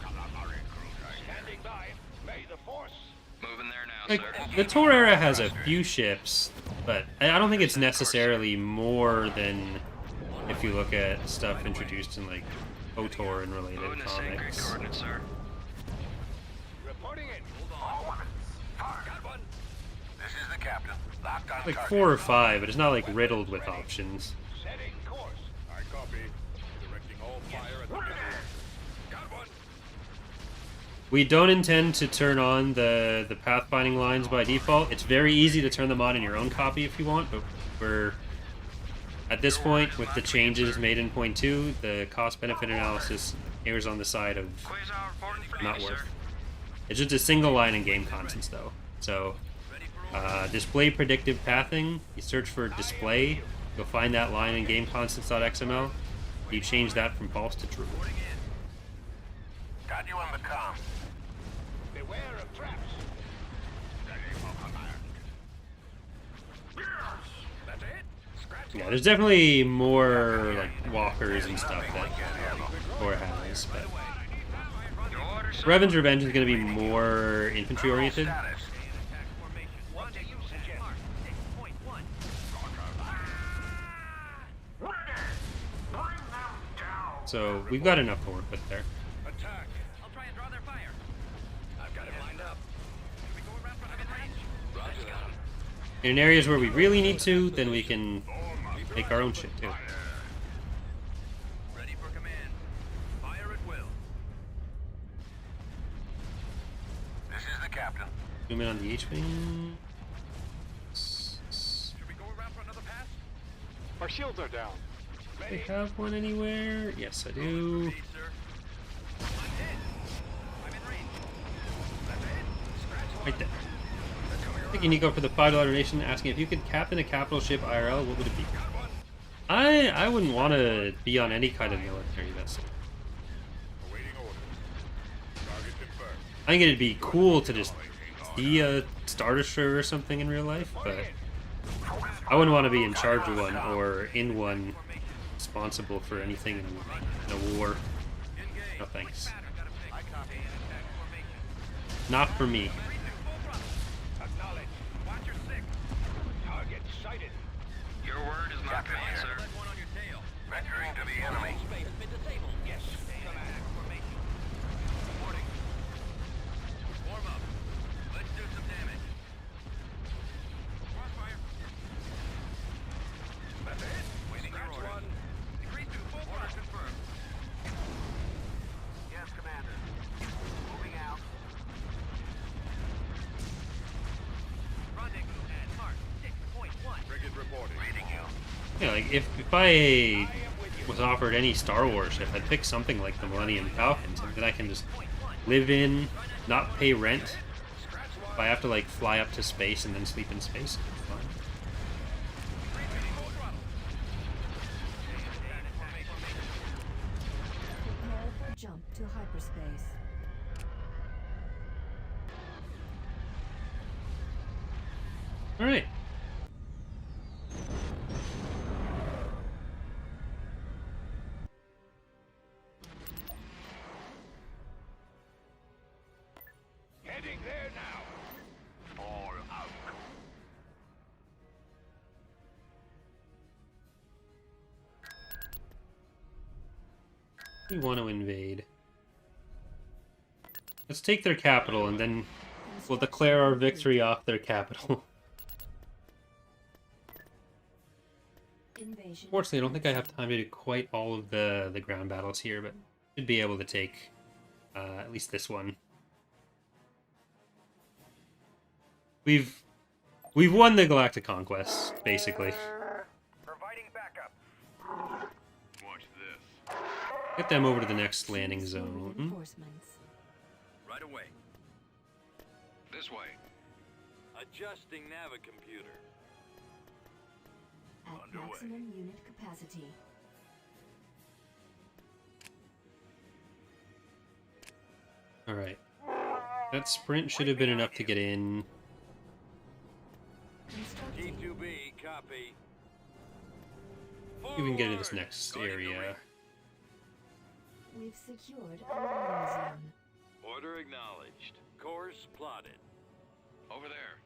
Calamari cruiser. Standing by. May the force. Moving there now, Like sir. the Tor era has a few ships, but I don't think it's necessarily more than if you look at stuff introduced in like KOTOR and related Moving the sacred comics. coordinates, sir. Reporting in. Hold on. Got one. This is the captain. Locked on Like target. 4 or 5, but it's not like riddled with options. Setting course. I copy. Directing all fire at the missiles. Got one. We don't intend to turn on the pathfinding lines by default. It's very easy to turn them on in your own copy if you want, but we're at this point with the changes made in point 2, the cost-benefit analysis errs on the side of Quasar reporting for not duty, worth. sir. It's just a single line in game contents though. So display predictive pathing, you search for display, you'll find that line in game constants.xml. You change that from false to true. Got you on the comm. Beware of traps. Ready for command. Yes. That's it. Scratch Yeah, there's definitely more like walkers and stuff that Thor has, but Your order, sir. Revan's Revenge is going to be more infantry oriented. Status. Attack formation. What do you suggest? Mark 6.1. Ready. Bring them down. So we've got enough to work with there. Attack. I'll try and draw their fire. I've got it lined up. Should we go around for another range? Roger that. In areas where we really need to, then we can make our own shit too. Ready for command. Fire at will. This is the captain. Zoom in on the H-wing. Should we go around for another pass? Our shields are down. Do I have one anywhere? Yes, I do. Ready, sir. I'm hit. I'm in range. That's it. Scratch Right there. Thank you, Nico, for the $5 donation, asking if you could captain a capital ship IRL, what would it be? I wouldn't want to be on any kind of military vessel. Awaiting orders. Target confirmed. I think it'd be cool to just be a Star Destroyer or something in real life, but I wouldn't want to be in charge of one or in one responsible for anything in a war. No thanks. I copy. Attack formation. Not for me. Acknowledge. Watch your six. Target sighted. Your word is my command, sir. Let one on your tail. Venturing to the enemy. Space been disabled. Yes. Attack formation. Reporting. Warm up. Let's do some damage. Crossfire. That's it. Waiting your Scratch order. one. Decrease to full order confirmed. Yes, Commander. Moving out. Rendezvous at Mark 6.1. Frigate reporting. Reading you. Yeah, like if I was offered any Star Wars ship, I'd pick something like the Millennium Falcon, something that I can just live in, not pay rent. If I have to like fly up to space and then sleep in space, it's fine. Prepare for jump to hyperspace. All right. We want to invade. Let's take their capital, and then we'll declare our victory off their capital. Fortunately, I don't think I have time to do quite all of the ground battles here, but should be able to take at least this one. We've won the galactic conquest, basically. Providing backup. Watch this. Get them over to the next landing zone. Reinforcements. Right away. This way. Adjusting navicomputer. At Underway. maximum unit capacity. Alright. That sprint should have been enough to get in. Constructing. T2B, copy. See if we can get into this next area. We've secured a landing zone. Order acknowledged. Course plotted. Over there.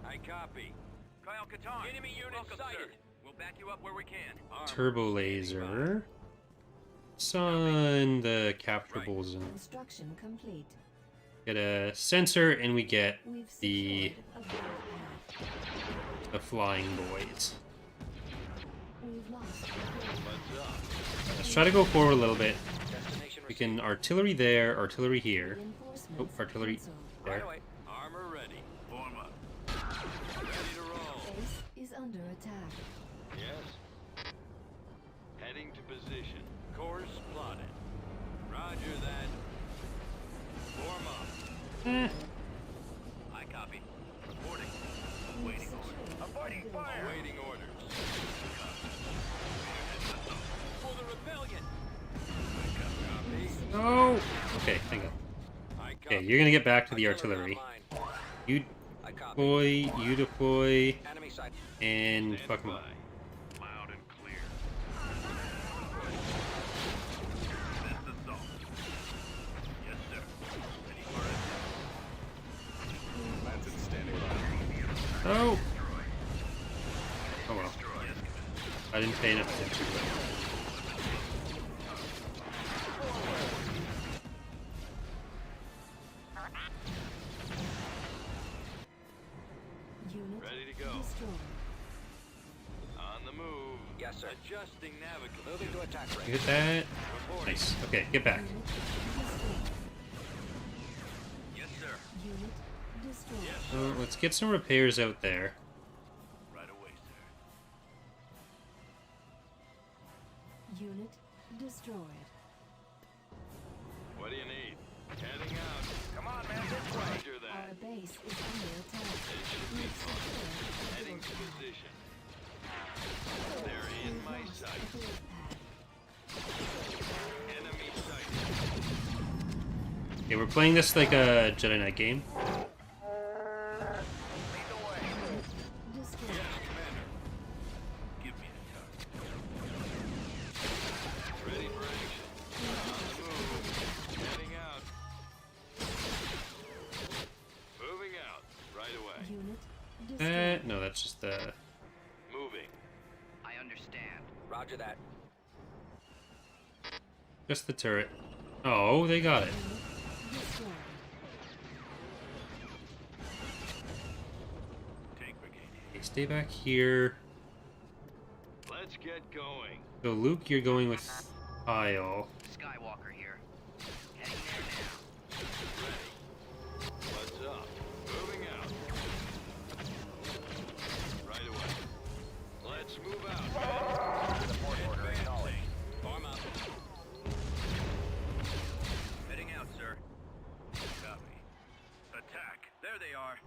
I copy. Kyle Katarn. Enemy unit Welcome, sighted. sir. We'll back you up where we can. Armor Turbo laser. It's on the capturable zone. Construction complete. Get a sensor, and we get We've the secured a build pad. the flying boys. We've lost the build pad. Let's try to go forward a little bit. Destination We can artillery there, artillery here. Reinforcements Oh, artillery cancelled. there. Right away. Armor ready. Form up. Ready to roll. Base is under attack. Yes. Heading to position. Course plotted. Roger that. Form up. I copy. Reporting. We've Waiting secured orders. a Avoiding build fire. pad. Awaiting orders. For the rebellion. Copy. Oh! Okay, hang on. I copy. Okay, you're gonna get back to the artillery. online. You I copy. deploy, you deploy, Enemy sight. and Stand fuck 'em up. by. Loud and clear. That's the zone. Yes, sir. Ready for it. Lancet standing by. Oh! Oh well. I didn't pay enough attention to it. Unit Ready to go. destroyed. On the move. Yes, sir. Adjusting navigation. Moving to attack You range. get that? Reporting. Nice. Okay, get back. Unit destroyed. Yes, sir. Unit destroyed. Yes, So let's get some repairs out there. right away, sir. Unit destroyed. What do you need? Heading out. Come on, man. This way. Roger Our that. base is under attack. It should be We've fun. secured a Heading build to pad. position. They're in We've my lost sight. a build pad. Enemy sighted. Okay, we're playing this like a Jedi Knight game. Lead the way. Destroyed. Yes, Commander. Give me a target. Ready for action. On the move. Heading out. Moving out. Right away. Unit destroyed. No, that's just the... Moving. I understand. Roger that. just the turret. Oh, they got it. Destroyed. Take brigade. Okay, stay back here. Let's get going. So Luke, you're going with Kyle. Skywalker here. Heading there now. Ready. What's up? Moving out. Right away. Let's move out. Support order acknowledged. Form up. Heading out, sir. Copy. Attack. There they are.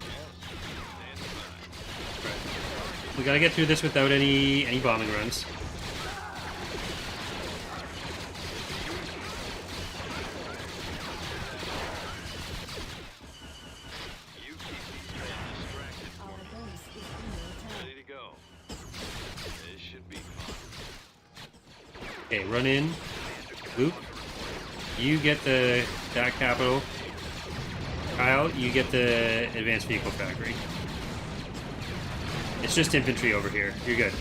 Stand by. We gotta get through this without any bombing runs. You keep these men distracted for Our me. base is under attack. Ready to go. This should be fun. Okay, run in. Luke, you get that capital. Kyle, you get the advanced vehicle factory. It's just infantry over here. You're good.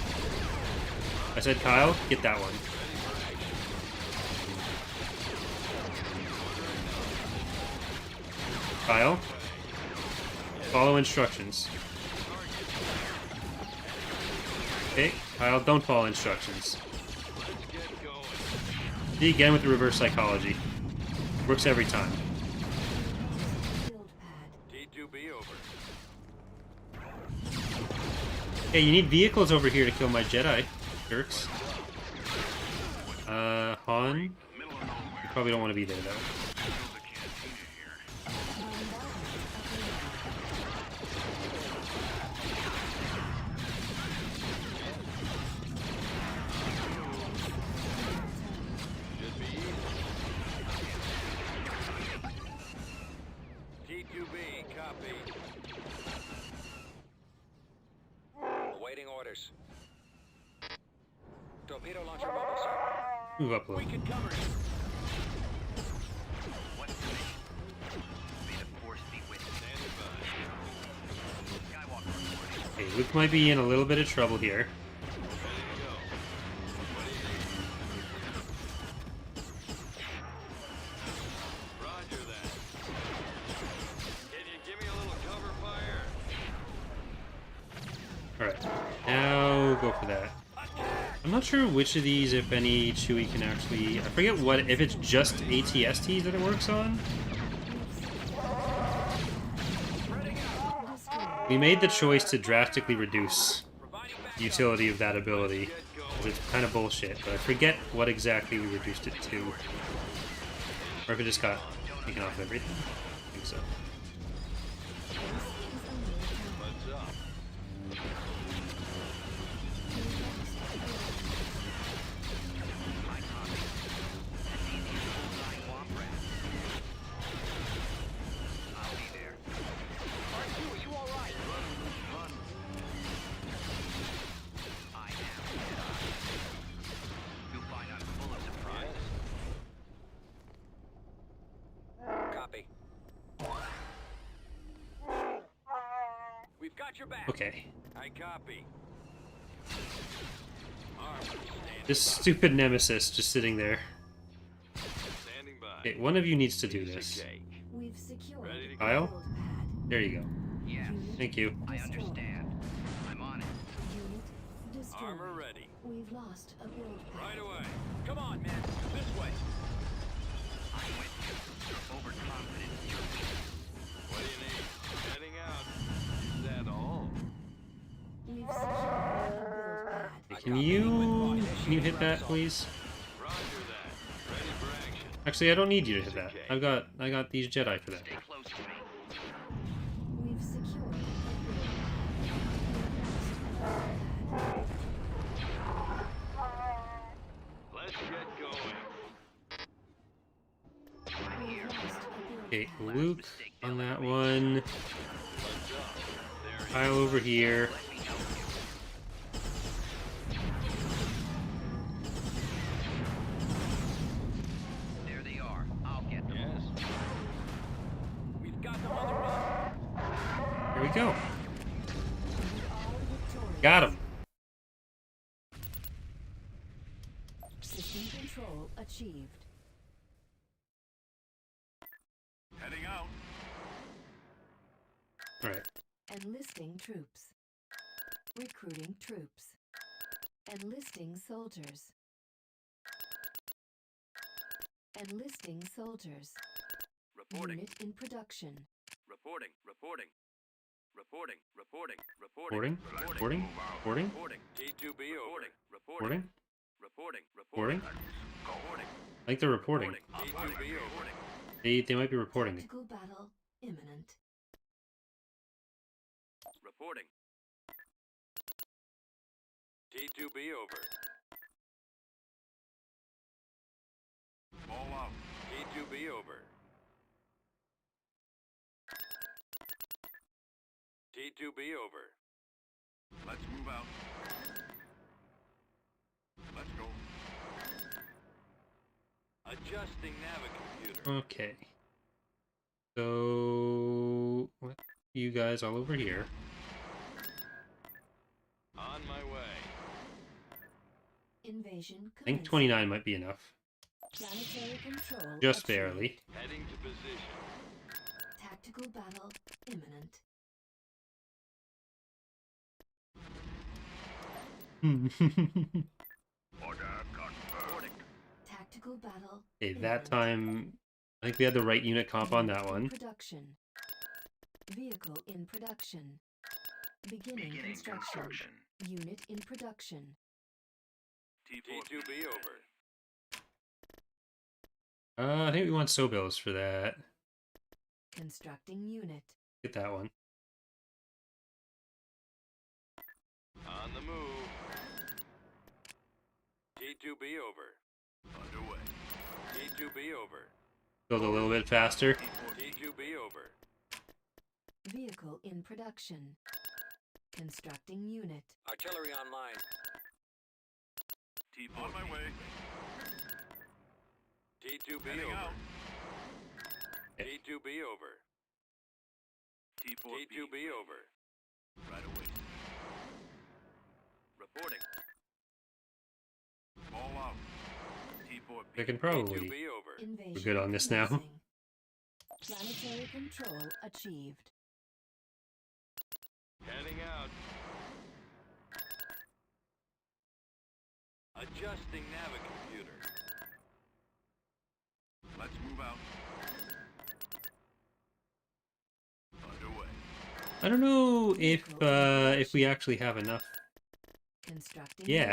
I said, Kyle, get that one. Kyle, follow instructions. Okay, Kyle, don't follow instructions. See again with the reverse psychology. Works every time. T2B over. Hey, you need vehicles over here to kill my Jedi, jerks. Han? You probably don't want to be there, though. T2B, copy. Awaiting orders. Torpedo launcher mobile, sir. Move up a little. We can cover it. What's the mission? May the force be with you. Standing by. Skywalker reporting. Okay, Luke might be in a little bit of trouble here. Ready to go. What do you need? Roger that. Can you give me a little cover fire? Alright, now go for that. I'm not sure which of these, if any, Chewie can actually... I forget what, if it's just ATST that it works on? We made the choice to drastically reduce the utility of that ability, because it's kind of bullshit, but I forget what exactly we reduced it to. Or if it just got taken off everything. I think so. What's up? I'll be there. R2, are you alright? Run. I am Jedi. You'll find I'm full of surprises. Copy. We've got your back. Okay. I copy. Armor standing. This stupid nemesis just sitting there. Standing by. Okay, one of you needs to do Piece of this. cake. We've secured Ready to the go. Kyle? build pad. There you go. Yes. Thank you. I understand. I'm on it. Unit destroyed. Armor ready. We've lost a build pad. Right away. Come on, man. This way. I'm with you. You're overconfident. You're weak. What do you need? Heading out. Is that all? We've secured the build pad. Can you hit that, please? Roger that. Ready for action. Actually, I don't need you to hit that. I got these Jedi for that. Stay close to me. We've secured Let's get going. I'm here. Okay, Luke on that one. What's up? There he Kyle over here. Let me know. There they are. I'll get them. Yes. We've got them on the run. Here we go. Got him. System control achieved. Heading out. Alright. Enlisting troops. Recruiting troops. Enlisting soldiers. Enlisting soldiers. Reporting. Unit in production. Reporting. Reporting. Reporting. Reporting. Reporting? Reporting? Reporting? Reporting. T2B over. Reporting? Reporting. Reporting? Reporting. I think they're reporting. T2B over. They might be reporting. Tactical battle imminent. Reporting. T2B over. All out. T2B over. T2B over. Let's move out. Let's go. Adjusting navicomputer. Okay. So, what? You guys all over here. Invasion I think commencing. 29 might be enough. Planetary control Just achieved. barely. Heading to position. Tactical battle imminent. Order confirmed. Tactical battle Okay, imminent. that time, I think we had the right unit comp on that Unit in one. Production. Vehicle in production. Beginning construction. Unit in production. T2B over. I think we want Sobills for that. Constructing unit. Get that one. On the move. T2B over. Underway. T2B over. Build a little bit faster. T2B over. Vehicle in production. Constructing unit. Artillery online. On my way. T2B Heading over. out. T2B over. T2B over. Right away. Reporting. All out. T4B. We can probably. T2B over. Invasion We're good on this now. commencing. Planetary control achieved. Heading out. Adjusting navicomputer. Let's move out. Underway. I don't know if we actually have enough Constructing yet.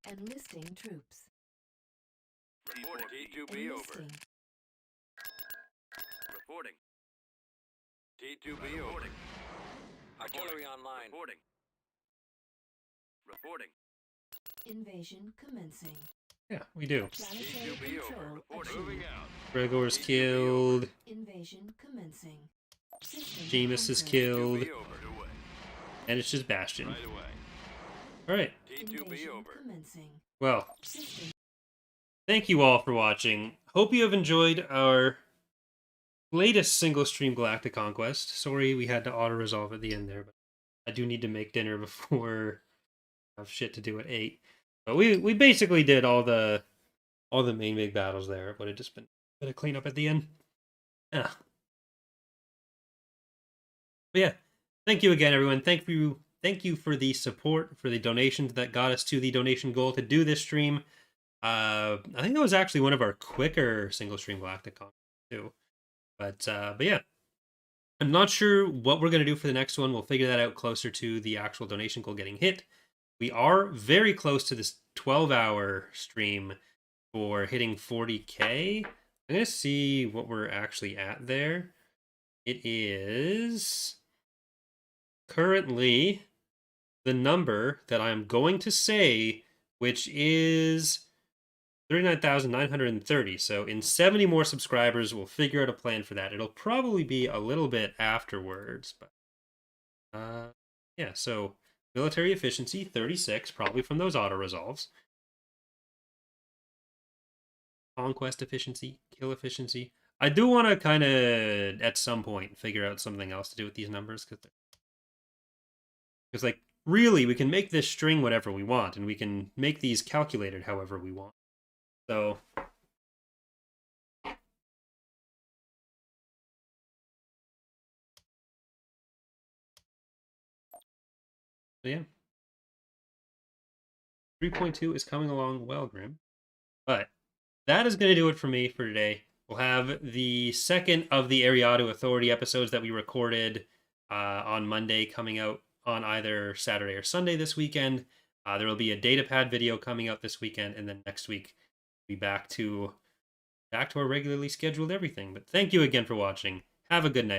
unit. Enlisting troops. Reporting. T2B over. Enlisting. Reporting. T2B over. Reporting. Artillery online. Reporting. Reporting. Invasion commencing. Yeah, we do. Planetary T2B over. control Reporting. Moving achieved. out. Gregor's killed. Invasion commencing. System Jameis is conquered. killed. T2B over. Underway. And it's just Bastion. Right away. Alright. T2B Invasion over. commencing. Well, System thank you all for watching. Hope you have enjoyed our latest single stream Galactic Conquest. Sorry we had to auto-resolve at the end there, but I do need to make dinner before I have shit to do at 8. But we basically did all the main big battles there. It would have just been a bit of cleanup at the end. Yeah. But yeah, thank you again, everyone. Thank you for the support, for the donations that got us to the donation goal to do this stream. I think that was actually one of our quicker single stream Galactic Conquest too. But yeah, I'm not sure what we're gonna do for the next one. We'll figure that out closer to the actual donation goal getting hit. We are very close to this 12-hour stream for hitting 40K. I'm gonna see what we're actually at there. It is currently the number that I'm going to say, which is 39,930. So in 70 more subscribers, we'll figure out a plan for that. It'll probably be a little bit afterwards, but yeah, so military efficiency 36, probably from those auto resolves. Conquest efficiency, kill efficiency. I do want to kind of at some point figure out something else to do with these numbers, because like really we can make this string whatever we want, and we can make these calculated however we want. So yeah, 3.2 is coming along well, Grim. But that is going to do it for me for today. We'll have the second of the Ariado Authority episodes that we recorded on Monday coming out on either Saturday or Sunday this weekend. There will be a datapad video coming out this weekend, and then next week we'll be back to our regularly scheduled everything. But thank you again for watching. Have a good night, everyone.